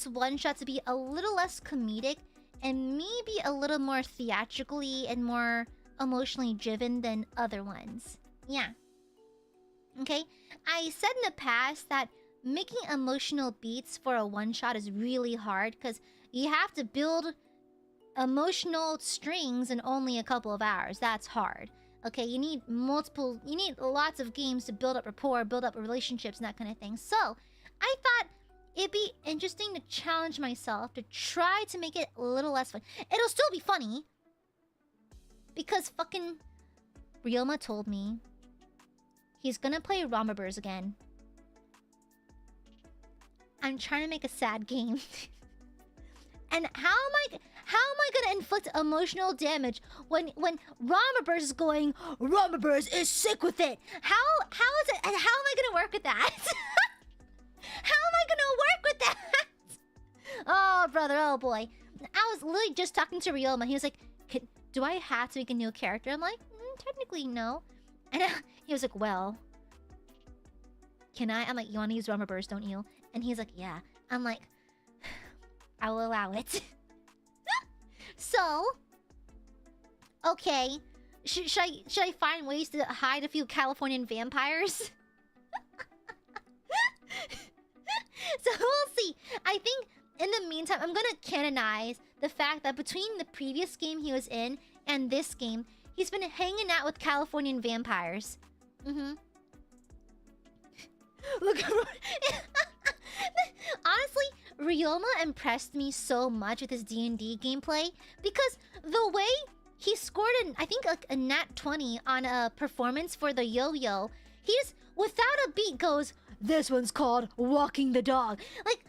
one shot to be a little less comedic and maybe a little more theatrically and more emotionally driven than other ones. Yeah. Okay? I said in the past that making emotional beats for a one-shot is really hard because you have to build emotional strings in only a couple of hours. That's hard. Okay, you need lots of games to build up rapport, build up relationships, and that kind of thing. So, I thought it'd be interesting to challenge myself to try to make it a little less fun. It'll still be funny. Because fucking Ryoma told me he's gonna play Rombabers again. I'm trying to make a sad game. And how am I gonna inflict emotional damage when Rombabers is going, Rombabers is sick with it? How is it, and how am I gonna work with that? How am I gonna work with that? Oh brother, oh boy. I was literally just talking to Ryoma. He was like, do I have to make a new character? I'm like, technically no. And he was like, well, can I? I'm like, you want to use Rombabers, don't you? And he's like, yeah. I'm like, I will allow it. So, okay. Should I find ways to hide a few Californian vampires? So we'll see. I think in the meantime, I'm gonna canonize the fact that between the previous game he was in and this game, he's been hanging out with Californian vampires. Look, honestly, Ryoma impressed me so much with his D&D gameplay because the way he scored I think like a nat 20 on a performance for the yo-yo, he just without a beat goes, this one's called walking the dog. Like,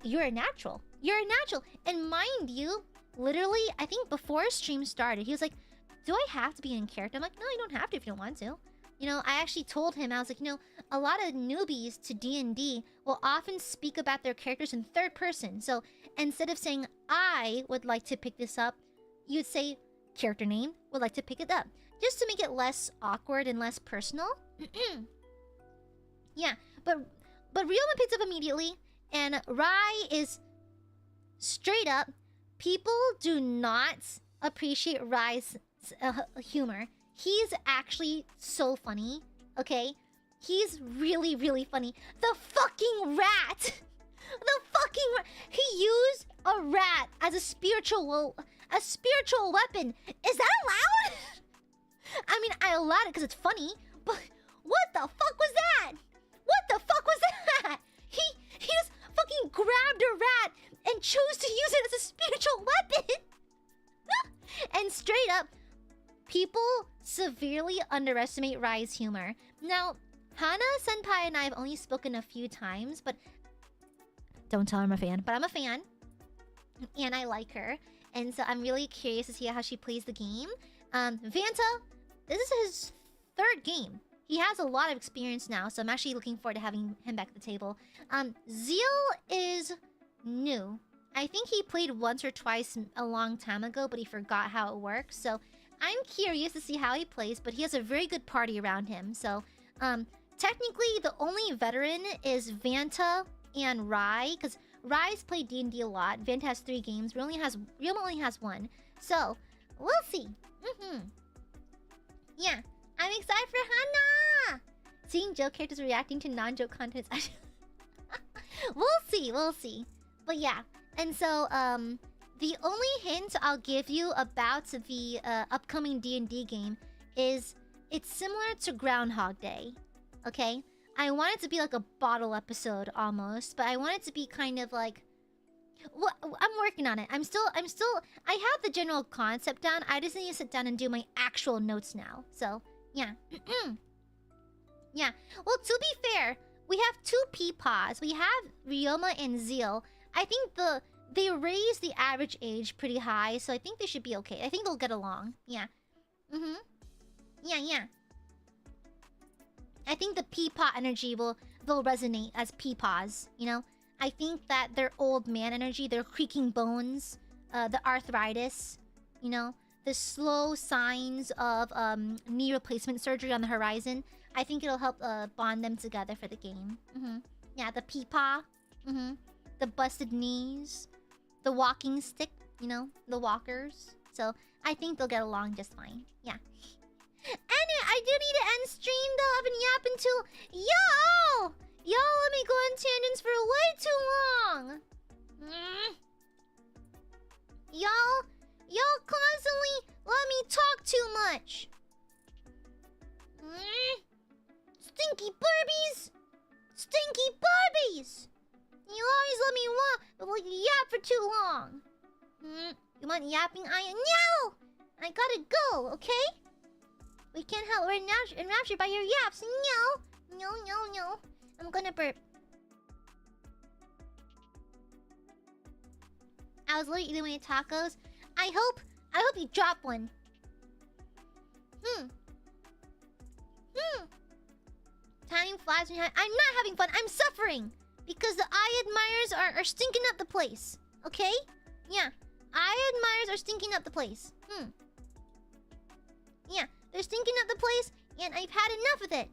you're a natural. You're a natural. And mind you, literally, I think before stream started, he was like, do I have to be in character? I'm like, no, you don't have to if you don't want to. You know, I actually told him, I was like, you know, a lot of newbies to D&D will often speak about their characters in third person. So instead of saying, I would like to pick this up, you'd say, character name, would like to pick it up. Just to make it less awkward and less personal. Yeah, but Ryoma picks up immediately, and Rai is straight up, people do not appreciate Rai's humor. He's actually so funny, okay? He's really, really funny. The fucking rat! The fucking rat! He used a rat as a spiritual weapon. Is that allowed? I mean, I allowed it because it's funny, but what the fuck was that? What the fuck was that? He just fucking grabbed a rat and chose to use it as a spiritual weapon. And straight up, people severely underestimate Rai's humor. Now, Hana Senpai and I have only spoken a few times, but don't tell her I'm a fan, but I'm a fan. And I like her. And so I'm really curious to see how she plays the game. Vanta, this is his third game. He has a lot of experience now, so I'm actually looking forward to having him back at the table. Zeal is new. I think he played once or twice a long time ago, but he forgot how it works. So I'm curious to see how he plays, but he has a very good party around him. So technically, the only veteran is Vanta and Rai, because Rai's played D&D a lot. Vanta has 3 games. Ryoma only has 1. So we'll see. Yeah. I'm excited for Hana! Seeing joke characters reacting to non-joke content is we'll see. But yeah. And so, the only hint I'll give you about the upcoming D&D game is it's similar to Groundhog Day. Okay? I want it to be like a bottle episode almost, but I want it to be kind of like... Well, I'm working on it. I have the general concept down. I just need to sit down and do my actual notes now. So... yeah. Yeah. Well, to be fair, we have 2 Peepaws. We have Ryoma and Zeal. I think they raised the average age pretty high, so I think they should be okay. I think they'll get along. Yeah. Yeah. I think the Peepaw energy they'll resonate as Peepaws, you know? I think that their old man energy, their creaking bones, the arthritis, you know? The slow signs of knee replacement surgery on the horizon. I think it'll help bond them together for the game. Yeah, the peepaw. The busted knees. The walking stick, you know, the walkers. So I think they'll get along just fine. Yeah. And I do need to end stream though. I've been yapping too. Y'all let me go on tangents for way too long. Y'all constantly let me talk too much. Stinky Barbies! Stinky Barbies! You always let me yap for too long. You want yapping, Aya? No! I gotta go, okay? We can't help. We're enraptured by your yaps. No. No. I'm gonna burp. I was literally eating my tacos. I hope you drop one. Time flies when you're I'm not having fun. I'm suffering because the Aiadmirers are stinking up the place. Okay? Yeah. Aiadmirers are stinking up the place. Yeah, they're stinking up the place, and I've had enough of it.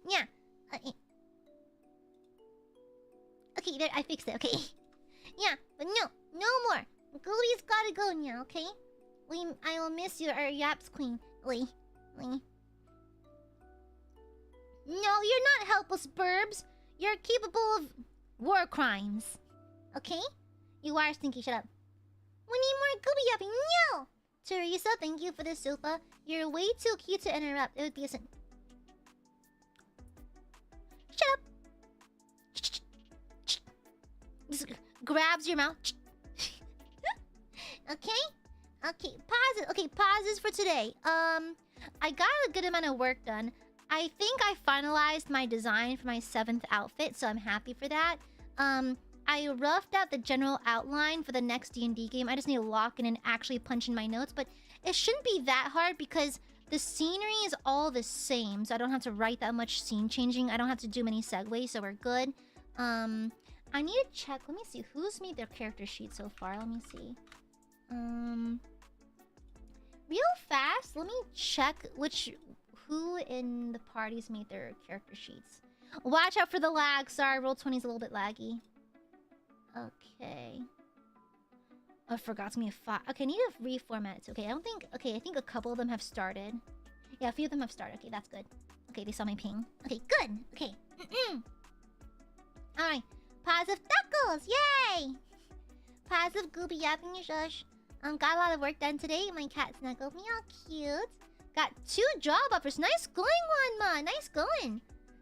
Yeah. Okay, there, I fixed it. Okay. Yeah, but no more. Gooey's gotta go now. Okay. I will miss you, our yaps queen. Lee. No, you're not helpless, burbs. You're capable of war crimes. Okay? You are stinky. Shut up. We need more gooby yapping. No! Teresa, thank you for the sofa. You're way too cute to interrupt. It would be a sin. Shut up. Just grabs your mouth. Okay? Okay, pause it. Okay, pauses for today. I got a good amount of work done. I think I finalized my design for my 7th outfit, so I'm happy for that. I roughed out the general outline for the next D&D game. I just need to lock in and actually punch in my notes, but it shouldn't be that hard because the scenery is all the same, so I don't have to write that much scene changing. I don't have to do many segues, so we're good. I need to check. Let me see who's made their character sheet so far. Let me see. Real fast, let me check who in the parties made their character sheets. Watch out for the lag. Sorry, Roll20's a little bit laggy. Okay. Oh, I forgot to be a 5. Okay, I need to reformat it. Okay, I think a couple of them have started. Yeah, a few of them have started. Okay, that's good. Okay, they saw my ping. Okay, good. Okay. Alright. Positive tacos! Yay! Positive goopy yapping your shush. Got a lot of work done today. My cat snuggled me. All cute. Got 2 job offers. Nice going, Wanma. Nice going.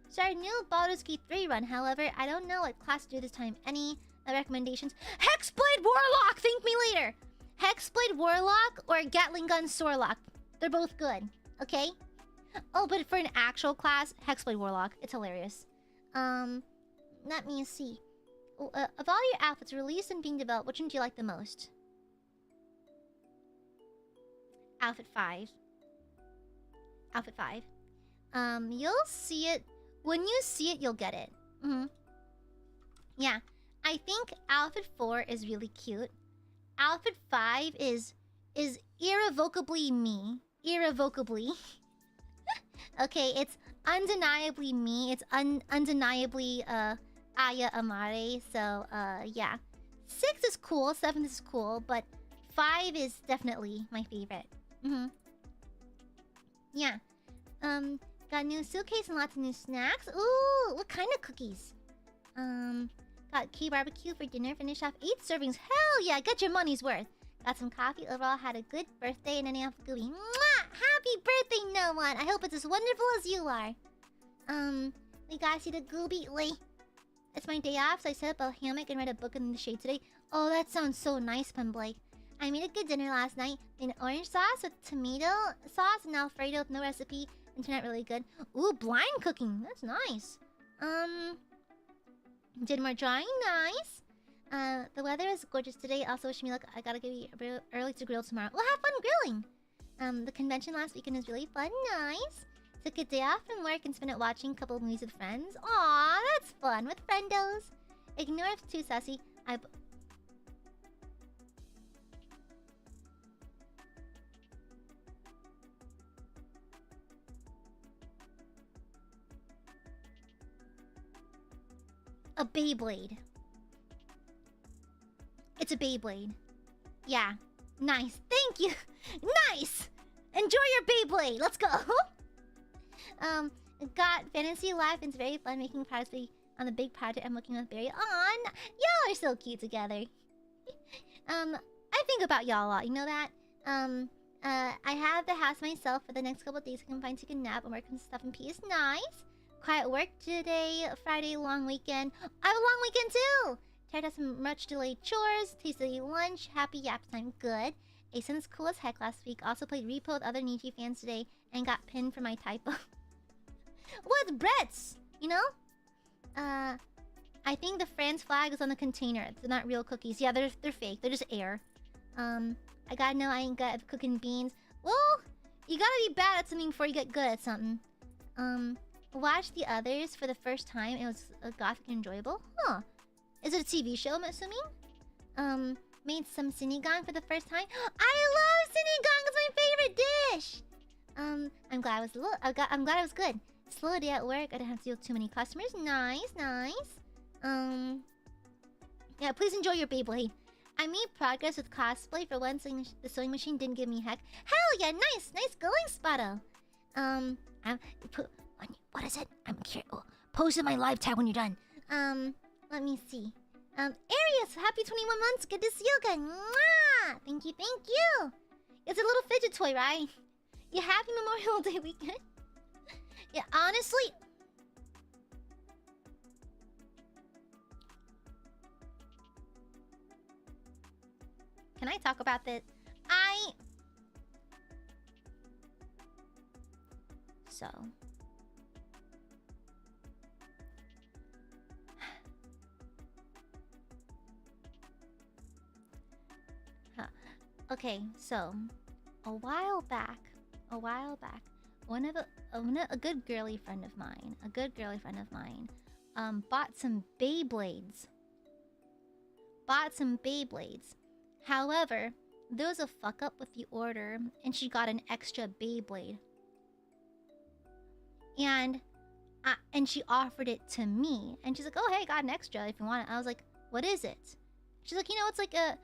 Started new Baldur's Gate 3 run. However, I don't know what class to do this time. Any recommendations? Hexblade Warlock! Thank me later! Hexblade Warlock or Gatling Gun Sorlock. They're both good. Okay? Oh, but for an actual class, Hexblade Warlock. It's hilarious. Let me see. Of all your outfits released and being developed, which one do you like the most? Outfit 5. Outfit 5. You'll see it. When you see it, you'll get it. Yeah. I think outfit 4 is really cute. Outfit 5 is irrevocably me. Irrevocably. Okay, it's undeniably me. It's undeniably AiaAmare. So yeah. 6 is cool, 7 is cool, but 5 is definitely my favorite. Yeah. Got a new suitcase and lots of new snacks. Ooh, what kind of cookies? Got K-barbecue for dinner. Finished off 8 servings. Hell yeah, get your money's worth. Got some coffee. Overall, had a good birthday and any off gooey. Mwah! Happy birthday, no one. I hope it's as wonderful as you are. We gotta see the gooby. Wait. It's my day off, so I set up a hammock and read a book in the shade today. Oh, that sounds so nice, Blake. I made a good dinner last night. Made orange sauce with tomato sauce and Alfredo with no recipe. And turned out really good. Ooh, blind cooking. That's nice. Did more drawing. Nice. The weather is gorgeous today. Also wishing me luck. I gotta get early to grill tomorrow. We'll have fun grilling. The convention last weekend was really fun. Nice. Took a day off from work and spent it watching a couple of movies with friends. Aw, that's fun with friendos. Ignore if too sassy. A Beyblade. It's a Beyblade. Yeah. Nice. Thank you. Nice. Enjoy your Beyblade. Let's go. Got Fantasy Life. It's very fun making products on the big project I'm working with Barry on. Y'all are so cute together. I think about y'all a lot. You know that? I have the house myself for the next couple of days. I can find take a nap and work on stuff in peace. Nice. Quiet work today. Friday long weekend. I have a long weekend too. Tired of some much delayed chores. Tasty lunch. Happy yap time. Good. Asen's cool as heck last week. Also played Repo with other Niji fans today and got pinned for my typo. What's Brett's? You know? I think the France flag is on the container. They're not real cookies. Yeah, they're fake. They're just air. I gotta know I ain't good at cooking beans. Well, you gotta be bad at something before you get good at something. Watched The Others for the first time. It was gothic and enjoyable. Huh. Is it a TV show, I'm assuming? Made some sinigang for the first time. I love sinigang! It's my favorite dish! I'm glad it was good. Slow day at work. I didn't have to deal with too many customers. Nice, nice. Yeah, please enjoy your Beyblade. I made progress with cosplay for once. The sewing machine didn't give me heck. Hell yeah, nice, nice going, Spotto. What is it? I'm curious. Oh, post in my live tag when you're done. Let me see. Arius, happy 21 months. Good to see you again. Mwah! Thank you, thank you. It's a little fidget toy, right? You happy Memorial Day weekend? Yeah, honestly. Can I talk about this? So. Okay, so a while back, a good girly friend of mine, bought some Beyblades. However, there was a fuck up with the order, and she got an extra Beyblade. And she offered it to me, and she's like, "Oh, hey, got an extra if you want it." I was like, "What is it?" She's like, "You know, it's like a."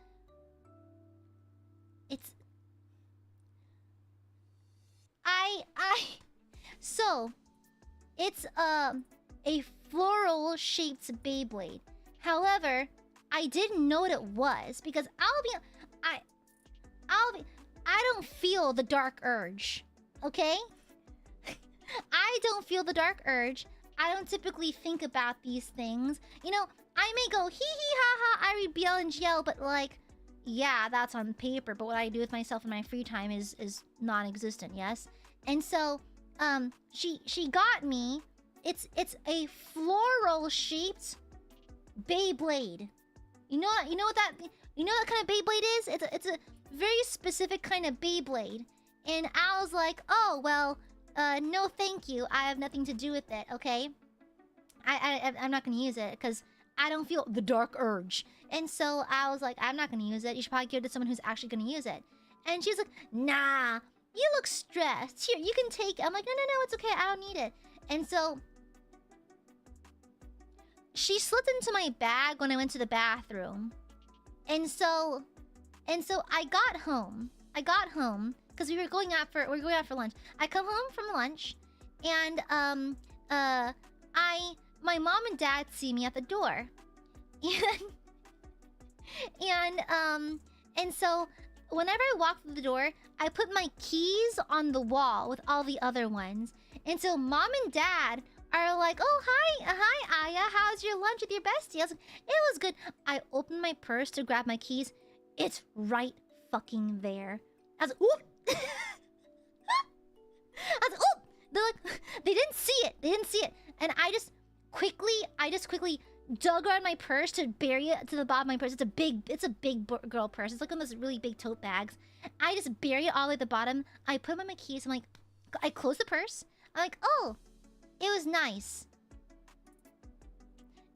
So, it's a floral shaped Beyblade. However, I didn't know what it was because I don't feel the dark urge. Okay? I don't feel the dark urge. I don't typically think about these things. You know, I may go hee hee ha ha, I read BL and GL, but like, yeah, that's on paper, but what I do with myself in my free time is non-existent, yes? And so, she got me, it's a floral shaped Beyblade. You know what kind of Beyblade is? It's a very specific kind of Beyblade. And I was like, "Oh, well, no thank you. I have nothing to do with it, okay? I'm not gonna use it because I don't feel the dark urge." And so I was like, "I'm not gonna use it. You should probably give it to someone who's actually gonna use it." And she's like, "Nah, you look stressed. Here, you can take it." I'm like, no, it's okay. I don't need it." And so she slipped into my bag when I went to the bathroom. And so I got home because we were going out for lunch. I come home from lunch, and my mom and dad see me at the door, and so whenever I walk through the door, I put my keys on the wall with all the other ones, and so mom and dad are like, "Oh, hi, Aya, how's your lunch with your bestie?" I was like, "It was good." I opened my purse to grab my keys. It's right fucking there. I was like, "Oop!" I was like, "Oop!" They're like, they didn't see it. And I just quickly dug around my purse to bury it to the bottom of my purse. It's a big girl purse. It's like one of those really big tote bags. I just bury it all the way at the bottom. I put them in my keys. I'm like, I close the purse. I'm like, "Oh, it was nice."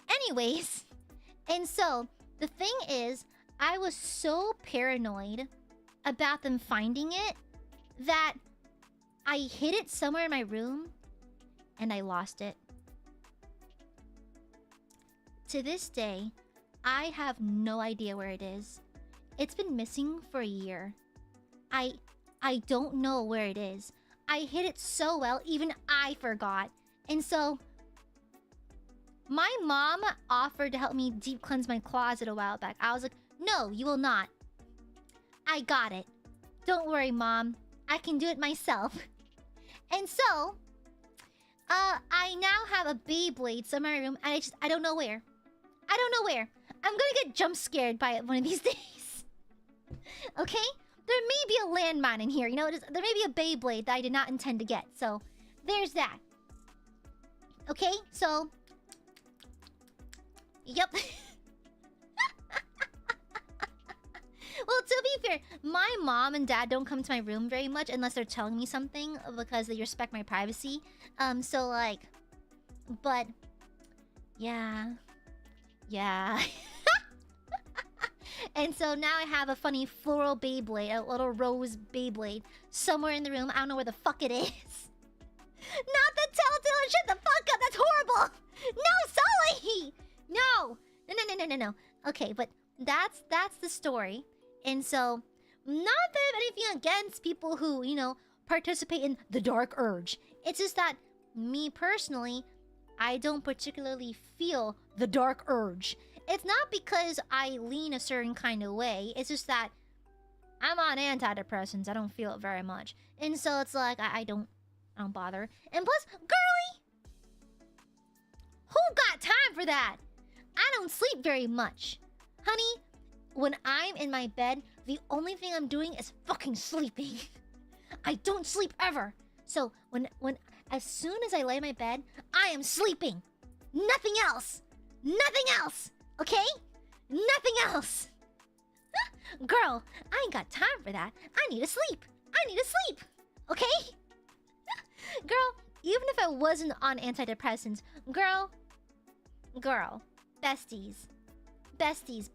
Anyways, and so the thing is, I was so paranoid about them finding it that I hid it somewhere in my room and I lost it. To this day, I have no idea where it is. It's been missing for a year. I don't know where it is. I hid it so well, even I forgot. And so my mom offered to help me deep cleanse my closet a while back. I was like, "No, you will not. I got it. Don't worry, Mom. I can do it myself." And so, I I now have a Beyblade somewhere in my room, and I don't know where. I don't know where. I'm gonna get jump scared by it one of these days. Okay? There may be a landmine in here. You know, there may be a Beyblade that I did not intend to get. So, there's that. Okay? So... Yep. Well, to be fair, my mom and dad don't come to my room very much unless they're telling me something because they respect my privacy. So, like... But... Yeah... Yeah. And so now I have a funny floral Beyblade, a little rose Beyblade, somewhere in the room. I don't know where the fuck it is. Not the telltale! Shut the fuck up! That's horrible! No, Sully! No! No. Okay, but that's the story. And so, not that I have anything against people who, you know, participate in the dark urge. It's just that, me personally, I don't particularly feel the dark urge. It's not because I lean a certain kind of way. It's just that I'm on antidepressants. I don't feel it very much. And so it's like, I don't bother. And plus, girly! Who got time for that? I don't sleep very much. Honey, when I'm in my bed, the only thing I'm doing is fucking sleeping. I don't sleep ever. So as soon as I lay in my bed, I am sleeping. Nothing else. Nothing else. Okay? Nothing else. Girl, I ain't got time for that. I need to sleep. Okay? Girl, even if I wasn't on antidepressants, girl, besties,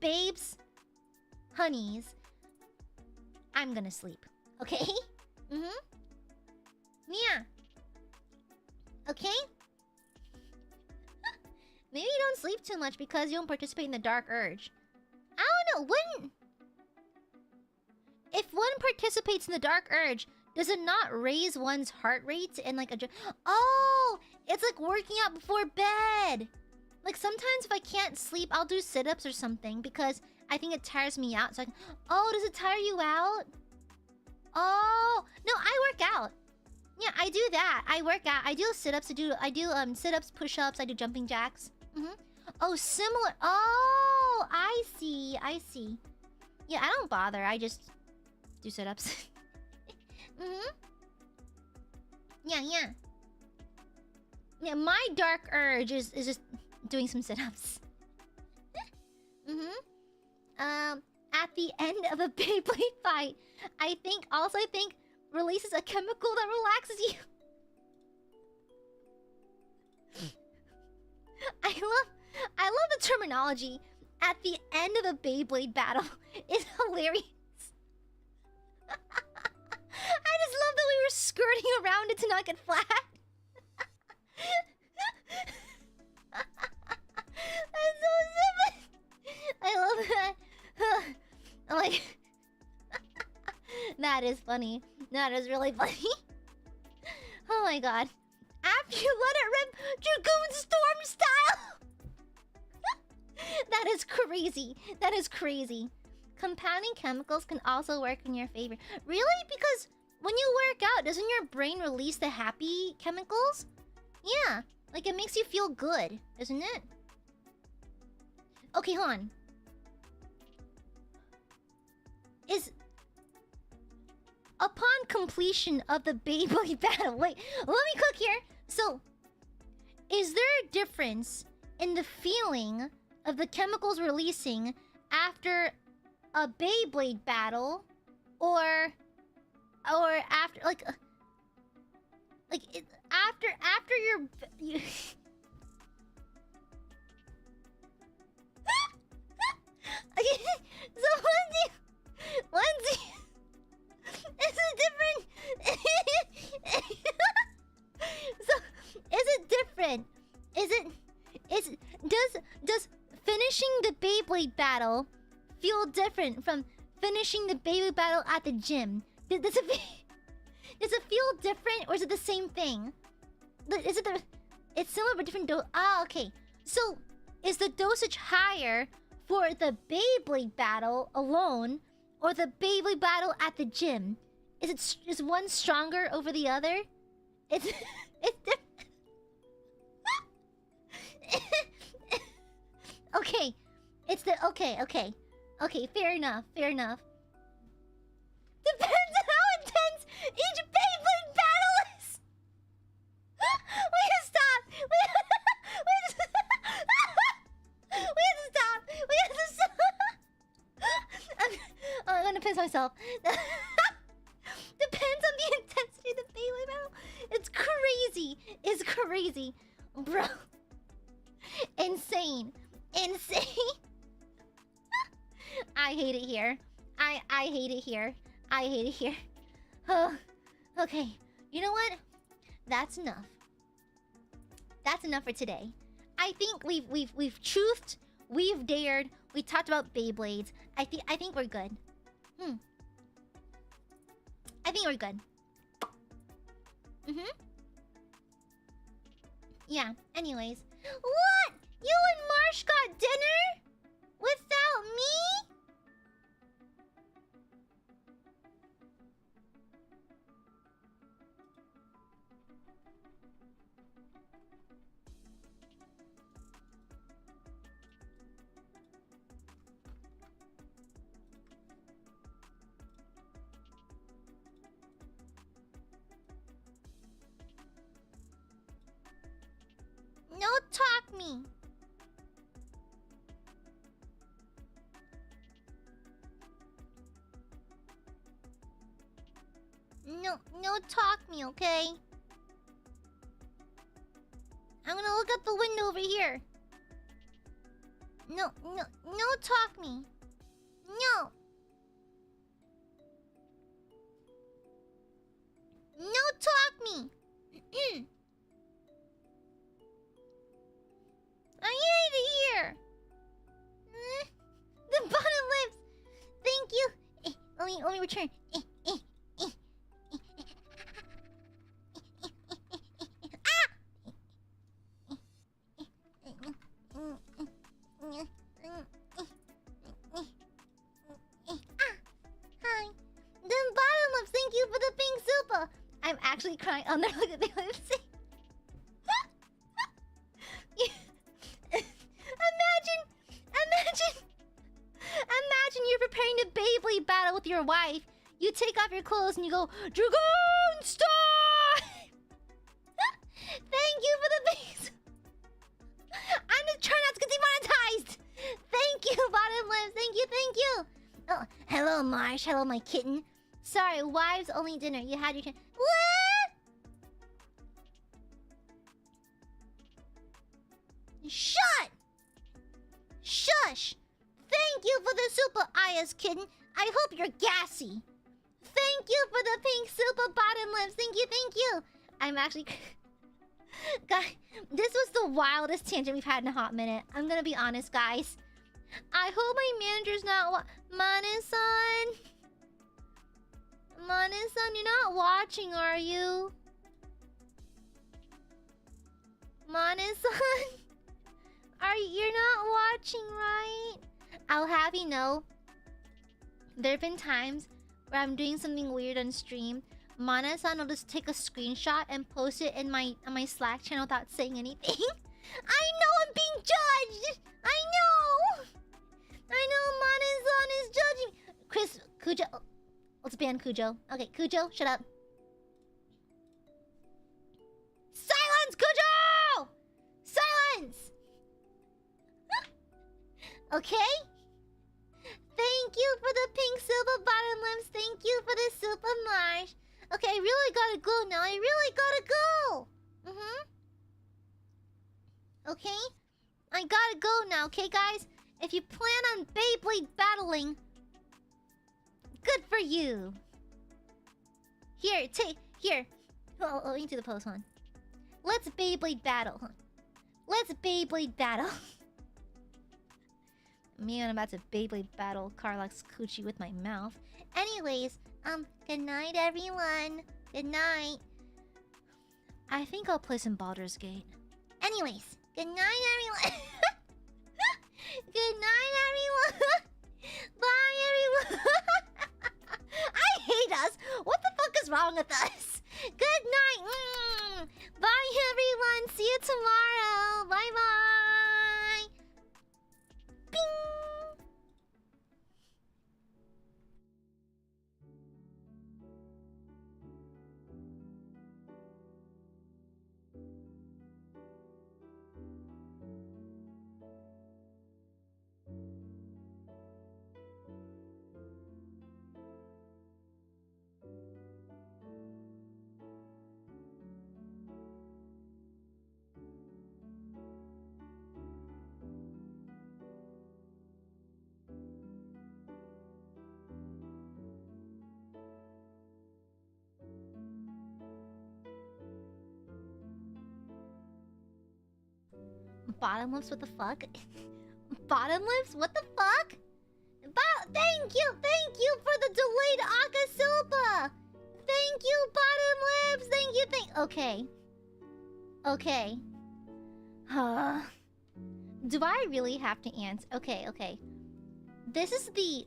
babes, honeys, I'm gonna sleep. Okay? Yeah. Okay? Maybe you don't sleep too much because you don't participate in the dark urge. I don't know, if one participates in the dark urge, does it not raise one's heart rate and like oh, it's like working out before bed. Like sometimes if I can't sleep, I'll do sit-ups or something because I think it tires me out. So oh, does it tire you out? Oh, no, I work out. Yeah, I do that. I work out. I do sit-ups. I do sit-ups, push-ups. I do jumping jacks. Oh, similar. Oh, I see. Yeah, I don't bother. I just do sit-ups. Yeah. Yeah, my dark urge is just doing some sit-ups. At the end of a Beyblade fight, I think releases a chemical that relaxes you. I love the terminology. At the end of a Beyblade battle is hilarious. I just love that we were skirting around it to not get flat. That's so stupid. I love that. I'm like, that is funny. That is really funny. Oh my god. After you let it rip, Dragoon Storm style! That is crazy. That is crazy. Compounding chemicals can also work in your favor. Really? Because when you work out, doesn't your brain release the happy chemicals? Yeah. Like, it makes you feel good, doesn't it? Okay, hold on. Upon completion of the Beyblade battle... Wait, let me cook here. So, is there a difference in the feeling of the chemicals releasing after a Beyblade battle, or after after your okay, so once you is it different? So is it different? Does finishing the Beyblade battle feel different from finishing the Beyblade battle at the gym? Does it feel different, or is it the same thing? It's similar but different okay. So is the dosage higher for the Beyblade battle alone, or the Beyblade battle at the gym? Is one stronger over the other? It's different. Okay, okay. Okay, fair enough, fair enough. Depends on how intense each Beyblade battle is! We have to stop! We have to stop! We have to stop! I'm gonna piss myself. Depends on the intensity of the Beyblade battle. It's crazy. It's crazy. Bro. Insane. Insane. I hate it here. I hate it here. I hate it here. Oh, okay. You know what? That's enough. That's enough for today. I think we've truthed, we've dared, we talked about Beyblades. I think we're good. I think we're good. Yeah, anyways. What? You and Marsh got dinner? Without me? No talk me. No talk me, okay? I'm gonna look out the window over here. No talk me. No. No talk me. I hate it here. The bottom lips. Thank you. Let me return. Hi. The bottom lips. Thank you for the pink super. I'm actually crying. Oh no, look at the lips. Imagine you're preparing to Beyblade battle with your wife. You take off your clothes and you go, Dragon Star! Thank you for the base. I'm just trying not to get demonetized. Thank you, bottom lips. Thank you. Oh, hello, Marsh. Hello, my kitten. Sorry, wives only dinner. You had your what? Shut! Shush! Thank you for the super, Aya's kitten. I hope you're gassy. Thank you for the pink super bottom lips. Thank you. I'm actually... Guys, this was the wildest tangent we've had in a hot minute. I'm gonna be honest, guys. I hope my manager's not Mane-san, you're not watching, are you? Mane-san? You're not watching, right? I'll have you know, there have been times where I'm doing something weird on stream. Mana-san will just take a screenshot and post it in on my Slack channel without saying anything. I know I'm being judged! I know Mana-san is judging. Chris, Kujo. Oh, let's ban Kujo. Okay, Kujo, shut up. Silence, Kujo! Silence! Okay? Thank you for the pink silver bottom lips. Thank you for the super marsh. Okay, I really gotta go now. I really gotta go. Okay? I gotta go now, okay, guys? If you plan on Beyblade battling, good for you. Here, here. Oh, into the post one. Let's Beyblade battle. Let's Beyblade battle. Me and I'm about to Beyblade battle Carlax Coochie with my mouth. Anyways, good night, everyone. Good night. I think I'll play some Baldur's Gate. Anyways, good night, everyone. Good night, everyone. Bye, everyone. I hate us. What the fuck is wrong with us? Good night. Bye, everyone. See you tomorrow. Bye-bye. Bing. Bottomless, what the fuck? Bottomless, what the fuck? Thank you for the delayed Akasupa! Thank you, Bottomless! Okay. Do I really have to answer? Okay. This is the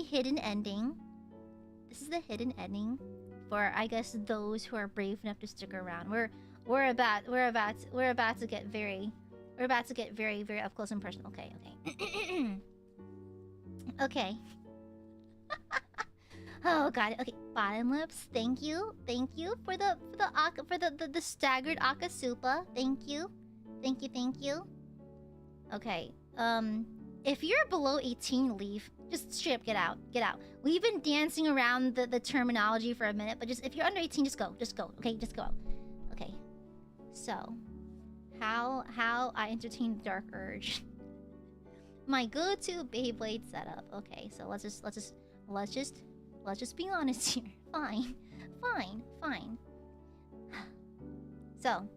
hidden ending. This is the hidden ending for, I guess, those who are brave enough to stick around. We're about to get very up close and personal. Okay. Okay. Oh god. Okay, Bottomless, thank you for the staggered Akasupa. Thank you. Okay. If you're below 18, leave. Just straight up get out. We've been dancing around the terminology for a minute, but just if you're under 18, just go. Okay, just go. Okay. So, how I entertain the dark urge. My go-to Beyblade setup. Okay, so let's just be honest here. Fine. So,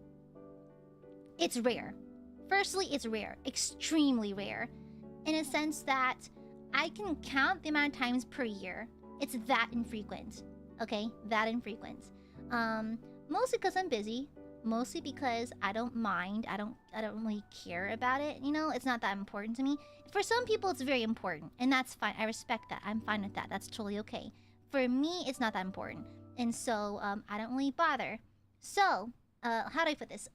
it's rare. Firstly, it's rare. Extremely rare. In a sense that I can count the amount of times per year. It's that infrequent. Okay? That infrequent. Mostly because I'm busy. Mostly because I don't mind. I don't really care about it. You know, it's not that important to me. For some people, it's very important. And that's fine. I respect that. I'm fine with that. That's totally okay. For me, it's not that important. And so, I don't really bother. So, how do I put this?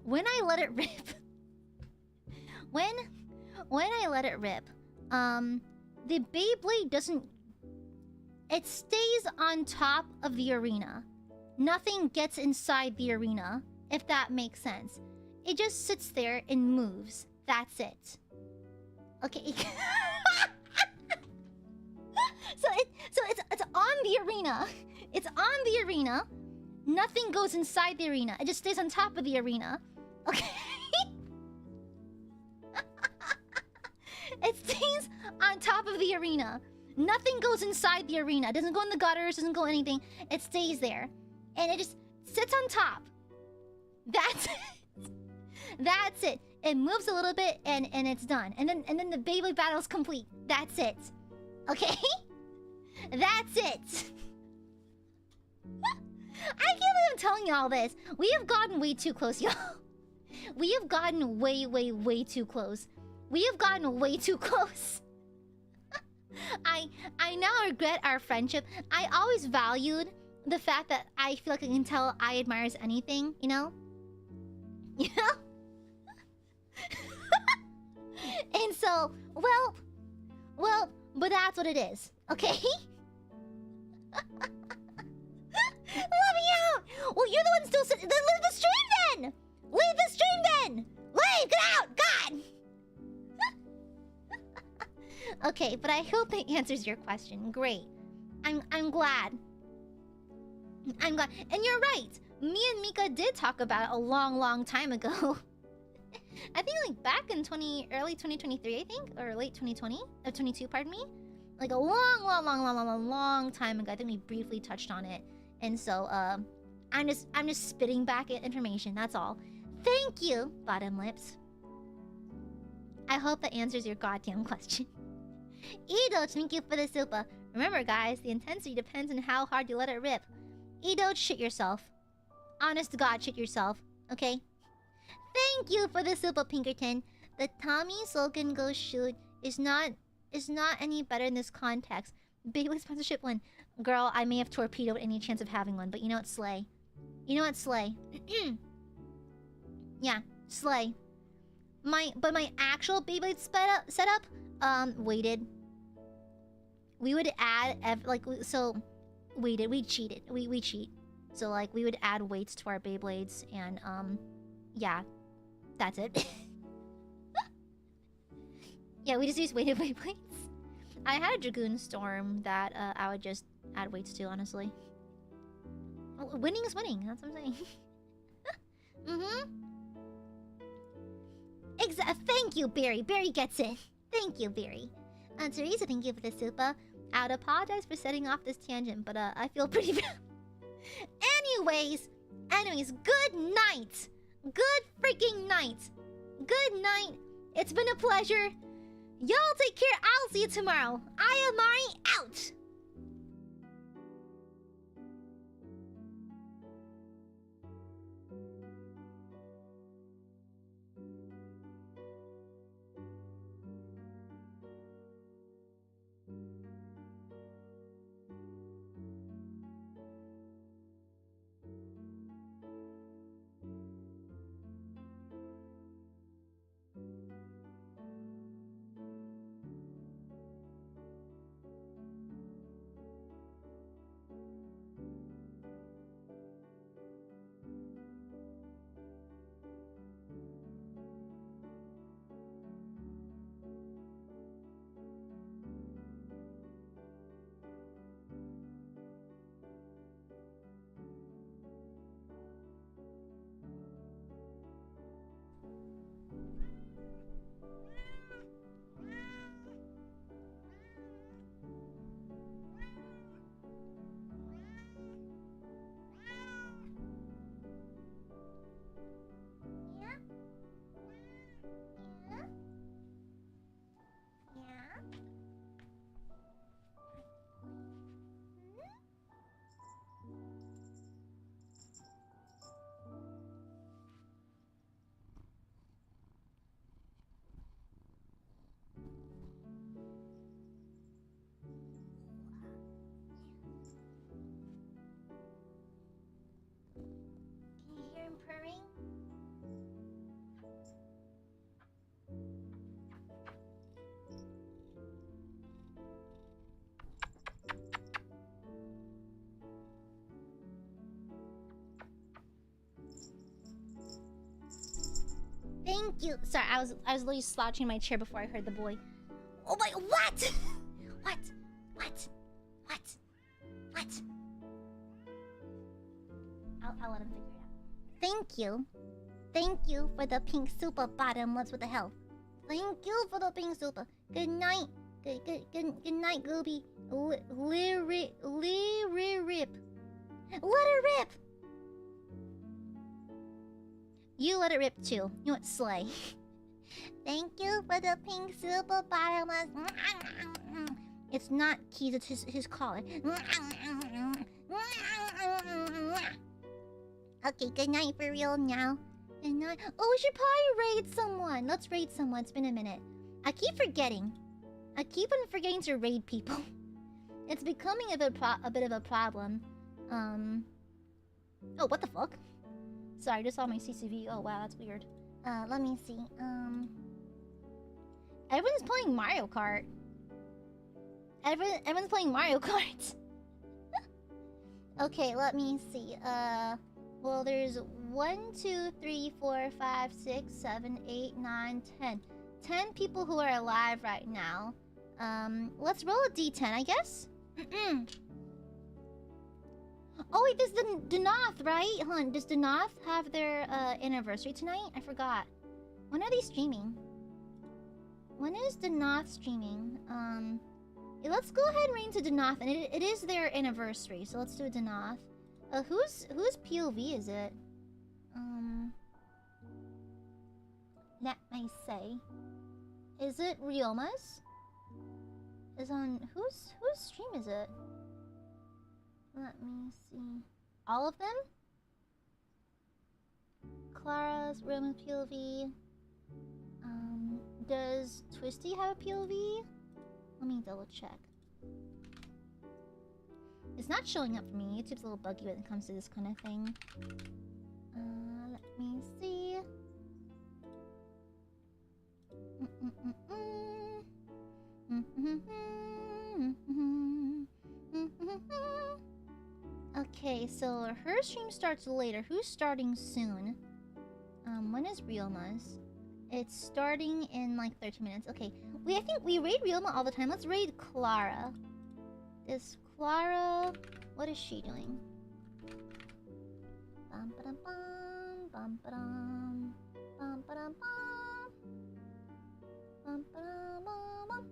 When I let it rip... When I let it rip, the Beyblade doesn't... It stays on top of the arena. Nothing gets inside the arena, if that makes sense. It just sits there and moves. That's it. Okay. So it's on the arena. It's on the arena. Nothing goes inside the arena. It just stays on top of the arena. Okay. It stays on top of the arena. Nothing goes inside the arena. It doesn't go in the gutters, doesn't go anything. It stays there. And it just sits on top. That's it. That's it. It moves a little bit and it's done. And then the Beyblade battle is complete. That's it. Okay? That's it. I can't believe I'm telling you all this. We have gotten way too close, y'all. We have gotten way too close. We have gotten way too close. I now regret our friendship. I always valued the fact that I feel like I can tell Aiadmirers anything, you know? You know? And so, well, but that's what it is, okay? Let me out! Well, you're the one still sitting. Then leave the stream then! Leave the stream then! Leave! Get out! God! Okay, but I hope that answers your question. Great. I'm glad. I'm glad. And you're right. Me and Mika did talk about it a long time ago. I think like back in early 2023, I think, or late 2020, or 22, pardon me. Like a long time ago. I think we briefly touched on it. And so, I'm just spitting back at information. That's all. Thank you, Bottom Lips. I hope that answers your goddamn question. Edo, thank you for the super. Remember, guys, the intensity depends on how hard you let it rip. Edo, shit yourself. Honest to God, shit yourself. Okay? Thank you for the super, Pinkerton. The Tommy slogan "Go shoot" is not any better in this context. Beyblade sponsorship one. Girl, I may have torpedoed any chance of having one, but you know what, slay. You know what, slay. Yeah, slay. But my actual Beyblade setup, weighted. We would add we cheated. We cheat. So like we would add weights to our Beyblades and yeah. That's it. Yeah, we just use weighted Beyblades. I had a Dragoon Storm that I would just add weights to, honestly. Winning is winning, that's what I'm saying. Thank you, Barry. Barry gets it. Thank you, Barry. Teresa, thank you for the super. I would apologize for setting off this tangent, but I feel pretty bad. Anyways, good night. good freaking night. Good night. It's been a pleasure. Y'all take care. I'll see you tomorrow. AiaAMare out. Purring. Thank you. Sorry, I was literally slouching in my chair before I heard the boy. Oh my, what? What? I'll let him figure it out. Thank you. Thank you for the pink super bottomless with the health. Thank you for the pink super. Good night. Good night, Gooby. Let her rip. Let her rip. You let it rip too. You know what, slay. Thank you for the pink super bottomless. It's not keys, it's his collar. Okay, good night for real now. Good night. Oh, we should probably raid someone. Let's raid someone. It's been a minute. I keep forgetting. I keep on forgetting to raid people. It's becoming a bit of a problem. Oh, what the fuck? Sorry, I just saw my CCV. Oh, wow, that's weird. Let me see. Everyone's playing Mario Kart. Everyone's playing Mario Kart. Okay, let me see. Well, there's 1, 2, 3, 4, 5, 6, 7, 8, 9, 10. 10 people who are alive right now. Let's roll a d10, I guess. Oh wait, this is Denoth, right? Hold on, does Denoth have their anniversary tonight? I forgot. When are they streaming? When is Denoth streaming? Yeah, let's go ahead and raid to Denoth, and it is their anniversary, so let's do a Denoth. Whose POV is it? Let me say. Is it Ryoma's? Is on whose stream is it? Let me see. All of them? Clara's, Ryoma's POV. Does Twisty have a POV? Let me double check. It's not showing up for me. YouTube's a little buggy when it comes to this kind of thing. Let me see. Okay, so her stream starts later. Who's starting soon? When is Ryoma's? It's starting in like 13 minutes. Okay, I think we raid Ryoma all the time. Let's raid Clara. Is Clara... What is she doing? Bum ba dum bum ba dum bum ba dum bum bum.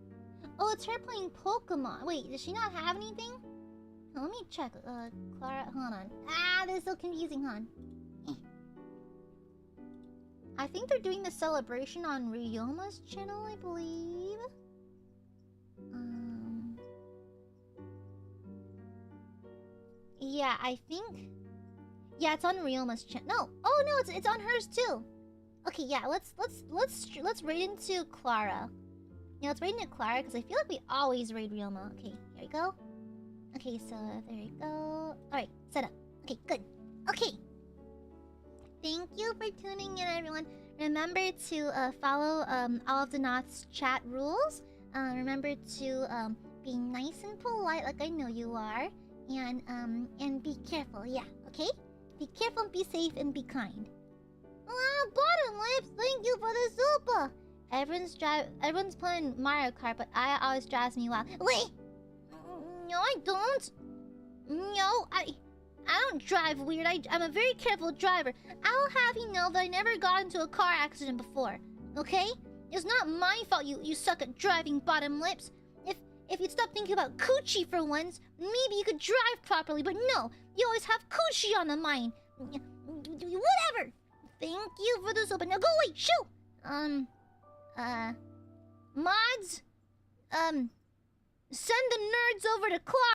Oh, it's her playing Pokemon. Wait, does she not have anything? Oh, let me check. Clara, hold on. Ah, this is so confusing, hon. I think they're doing the celebration on Ryoma's channel, I believe. Yeah, I think. Yeah, it's on Ryoma's channel. No, oh no, it's on hers too. Okay, yeah, let's raid into Clara. Yeah, let's raid into Clara because I feel like we always raid Ryoma. Okay, here we go. Okay, so there we go. All right, set up. Okay, good. Okay. Thank you for tuning in, everyone. Remember to follow all of the Knots chat rules. Remember to be nice and polite, like I know you are, and be careful. Yeah, okay. Be careful, and be safe, and be kind. Bottom lips, thank you for the super. Everyone's playing Mario Kart, but Aya always drives me wild. Wait, no, I don't. No, I don't drive weird. I'm a very careful driver. I'll have you know that I never got into a car accident before. Okay? It's not my fault you suck at driving, bottom lips. If you'd stop thinking about coochie for once, maybe you could drive properly. But no, you always have coochie on the mind. Whatever. Thank you for the super. Now go away. Shoot. Mods. Send the nerds over to Clark.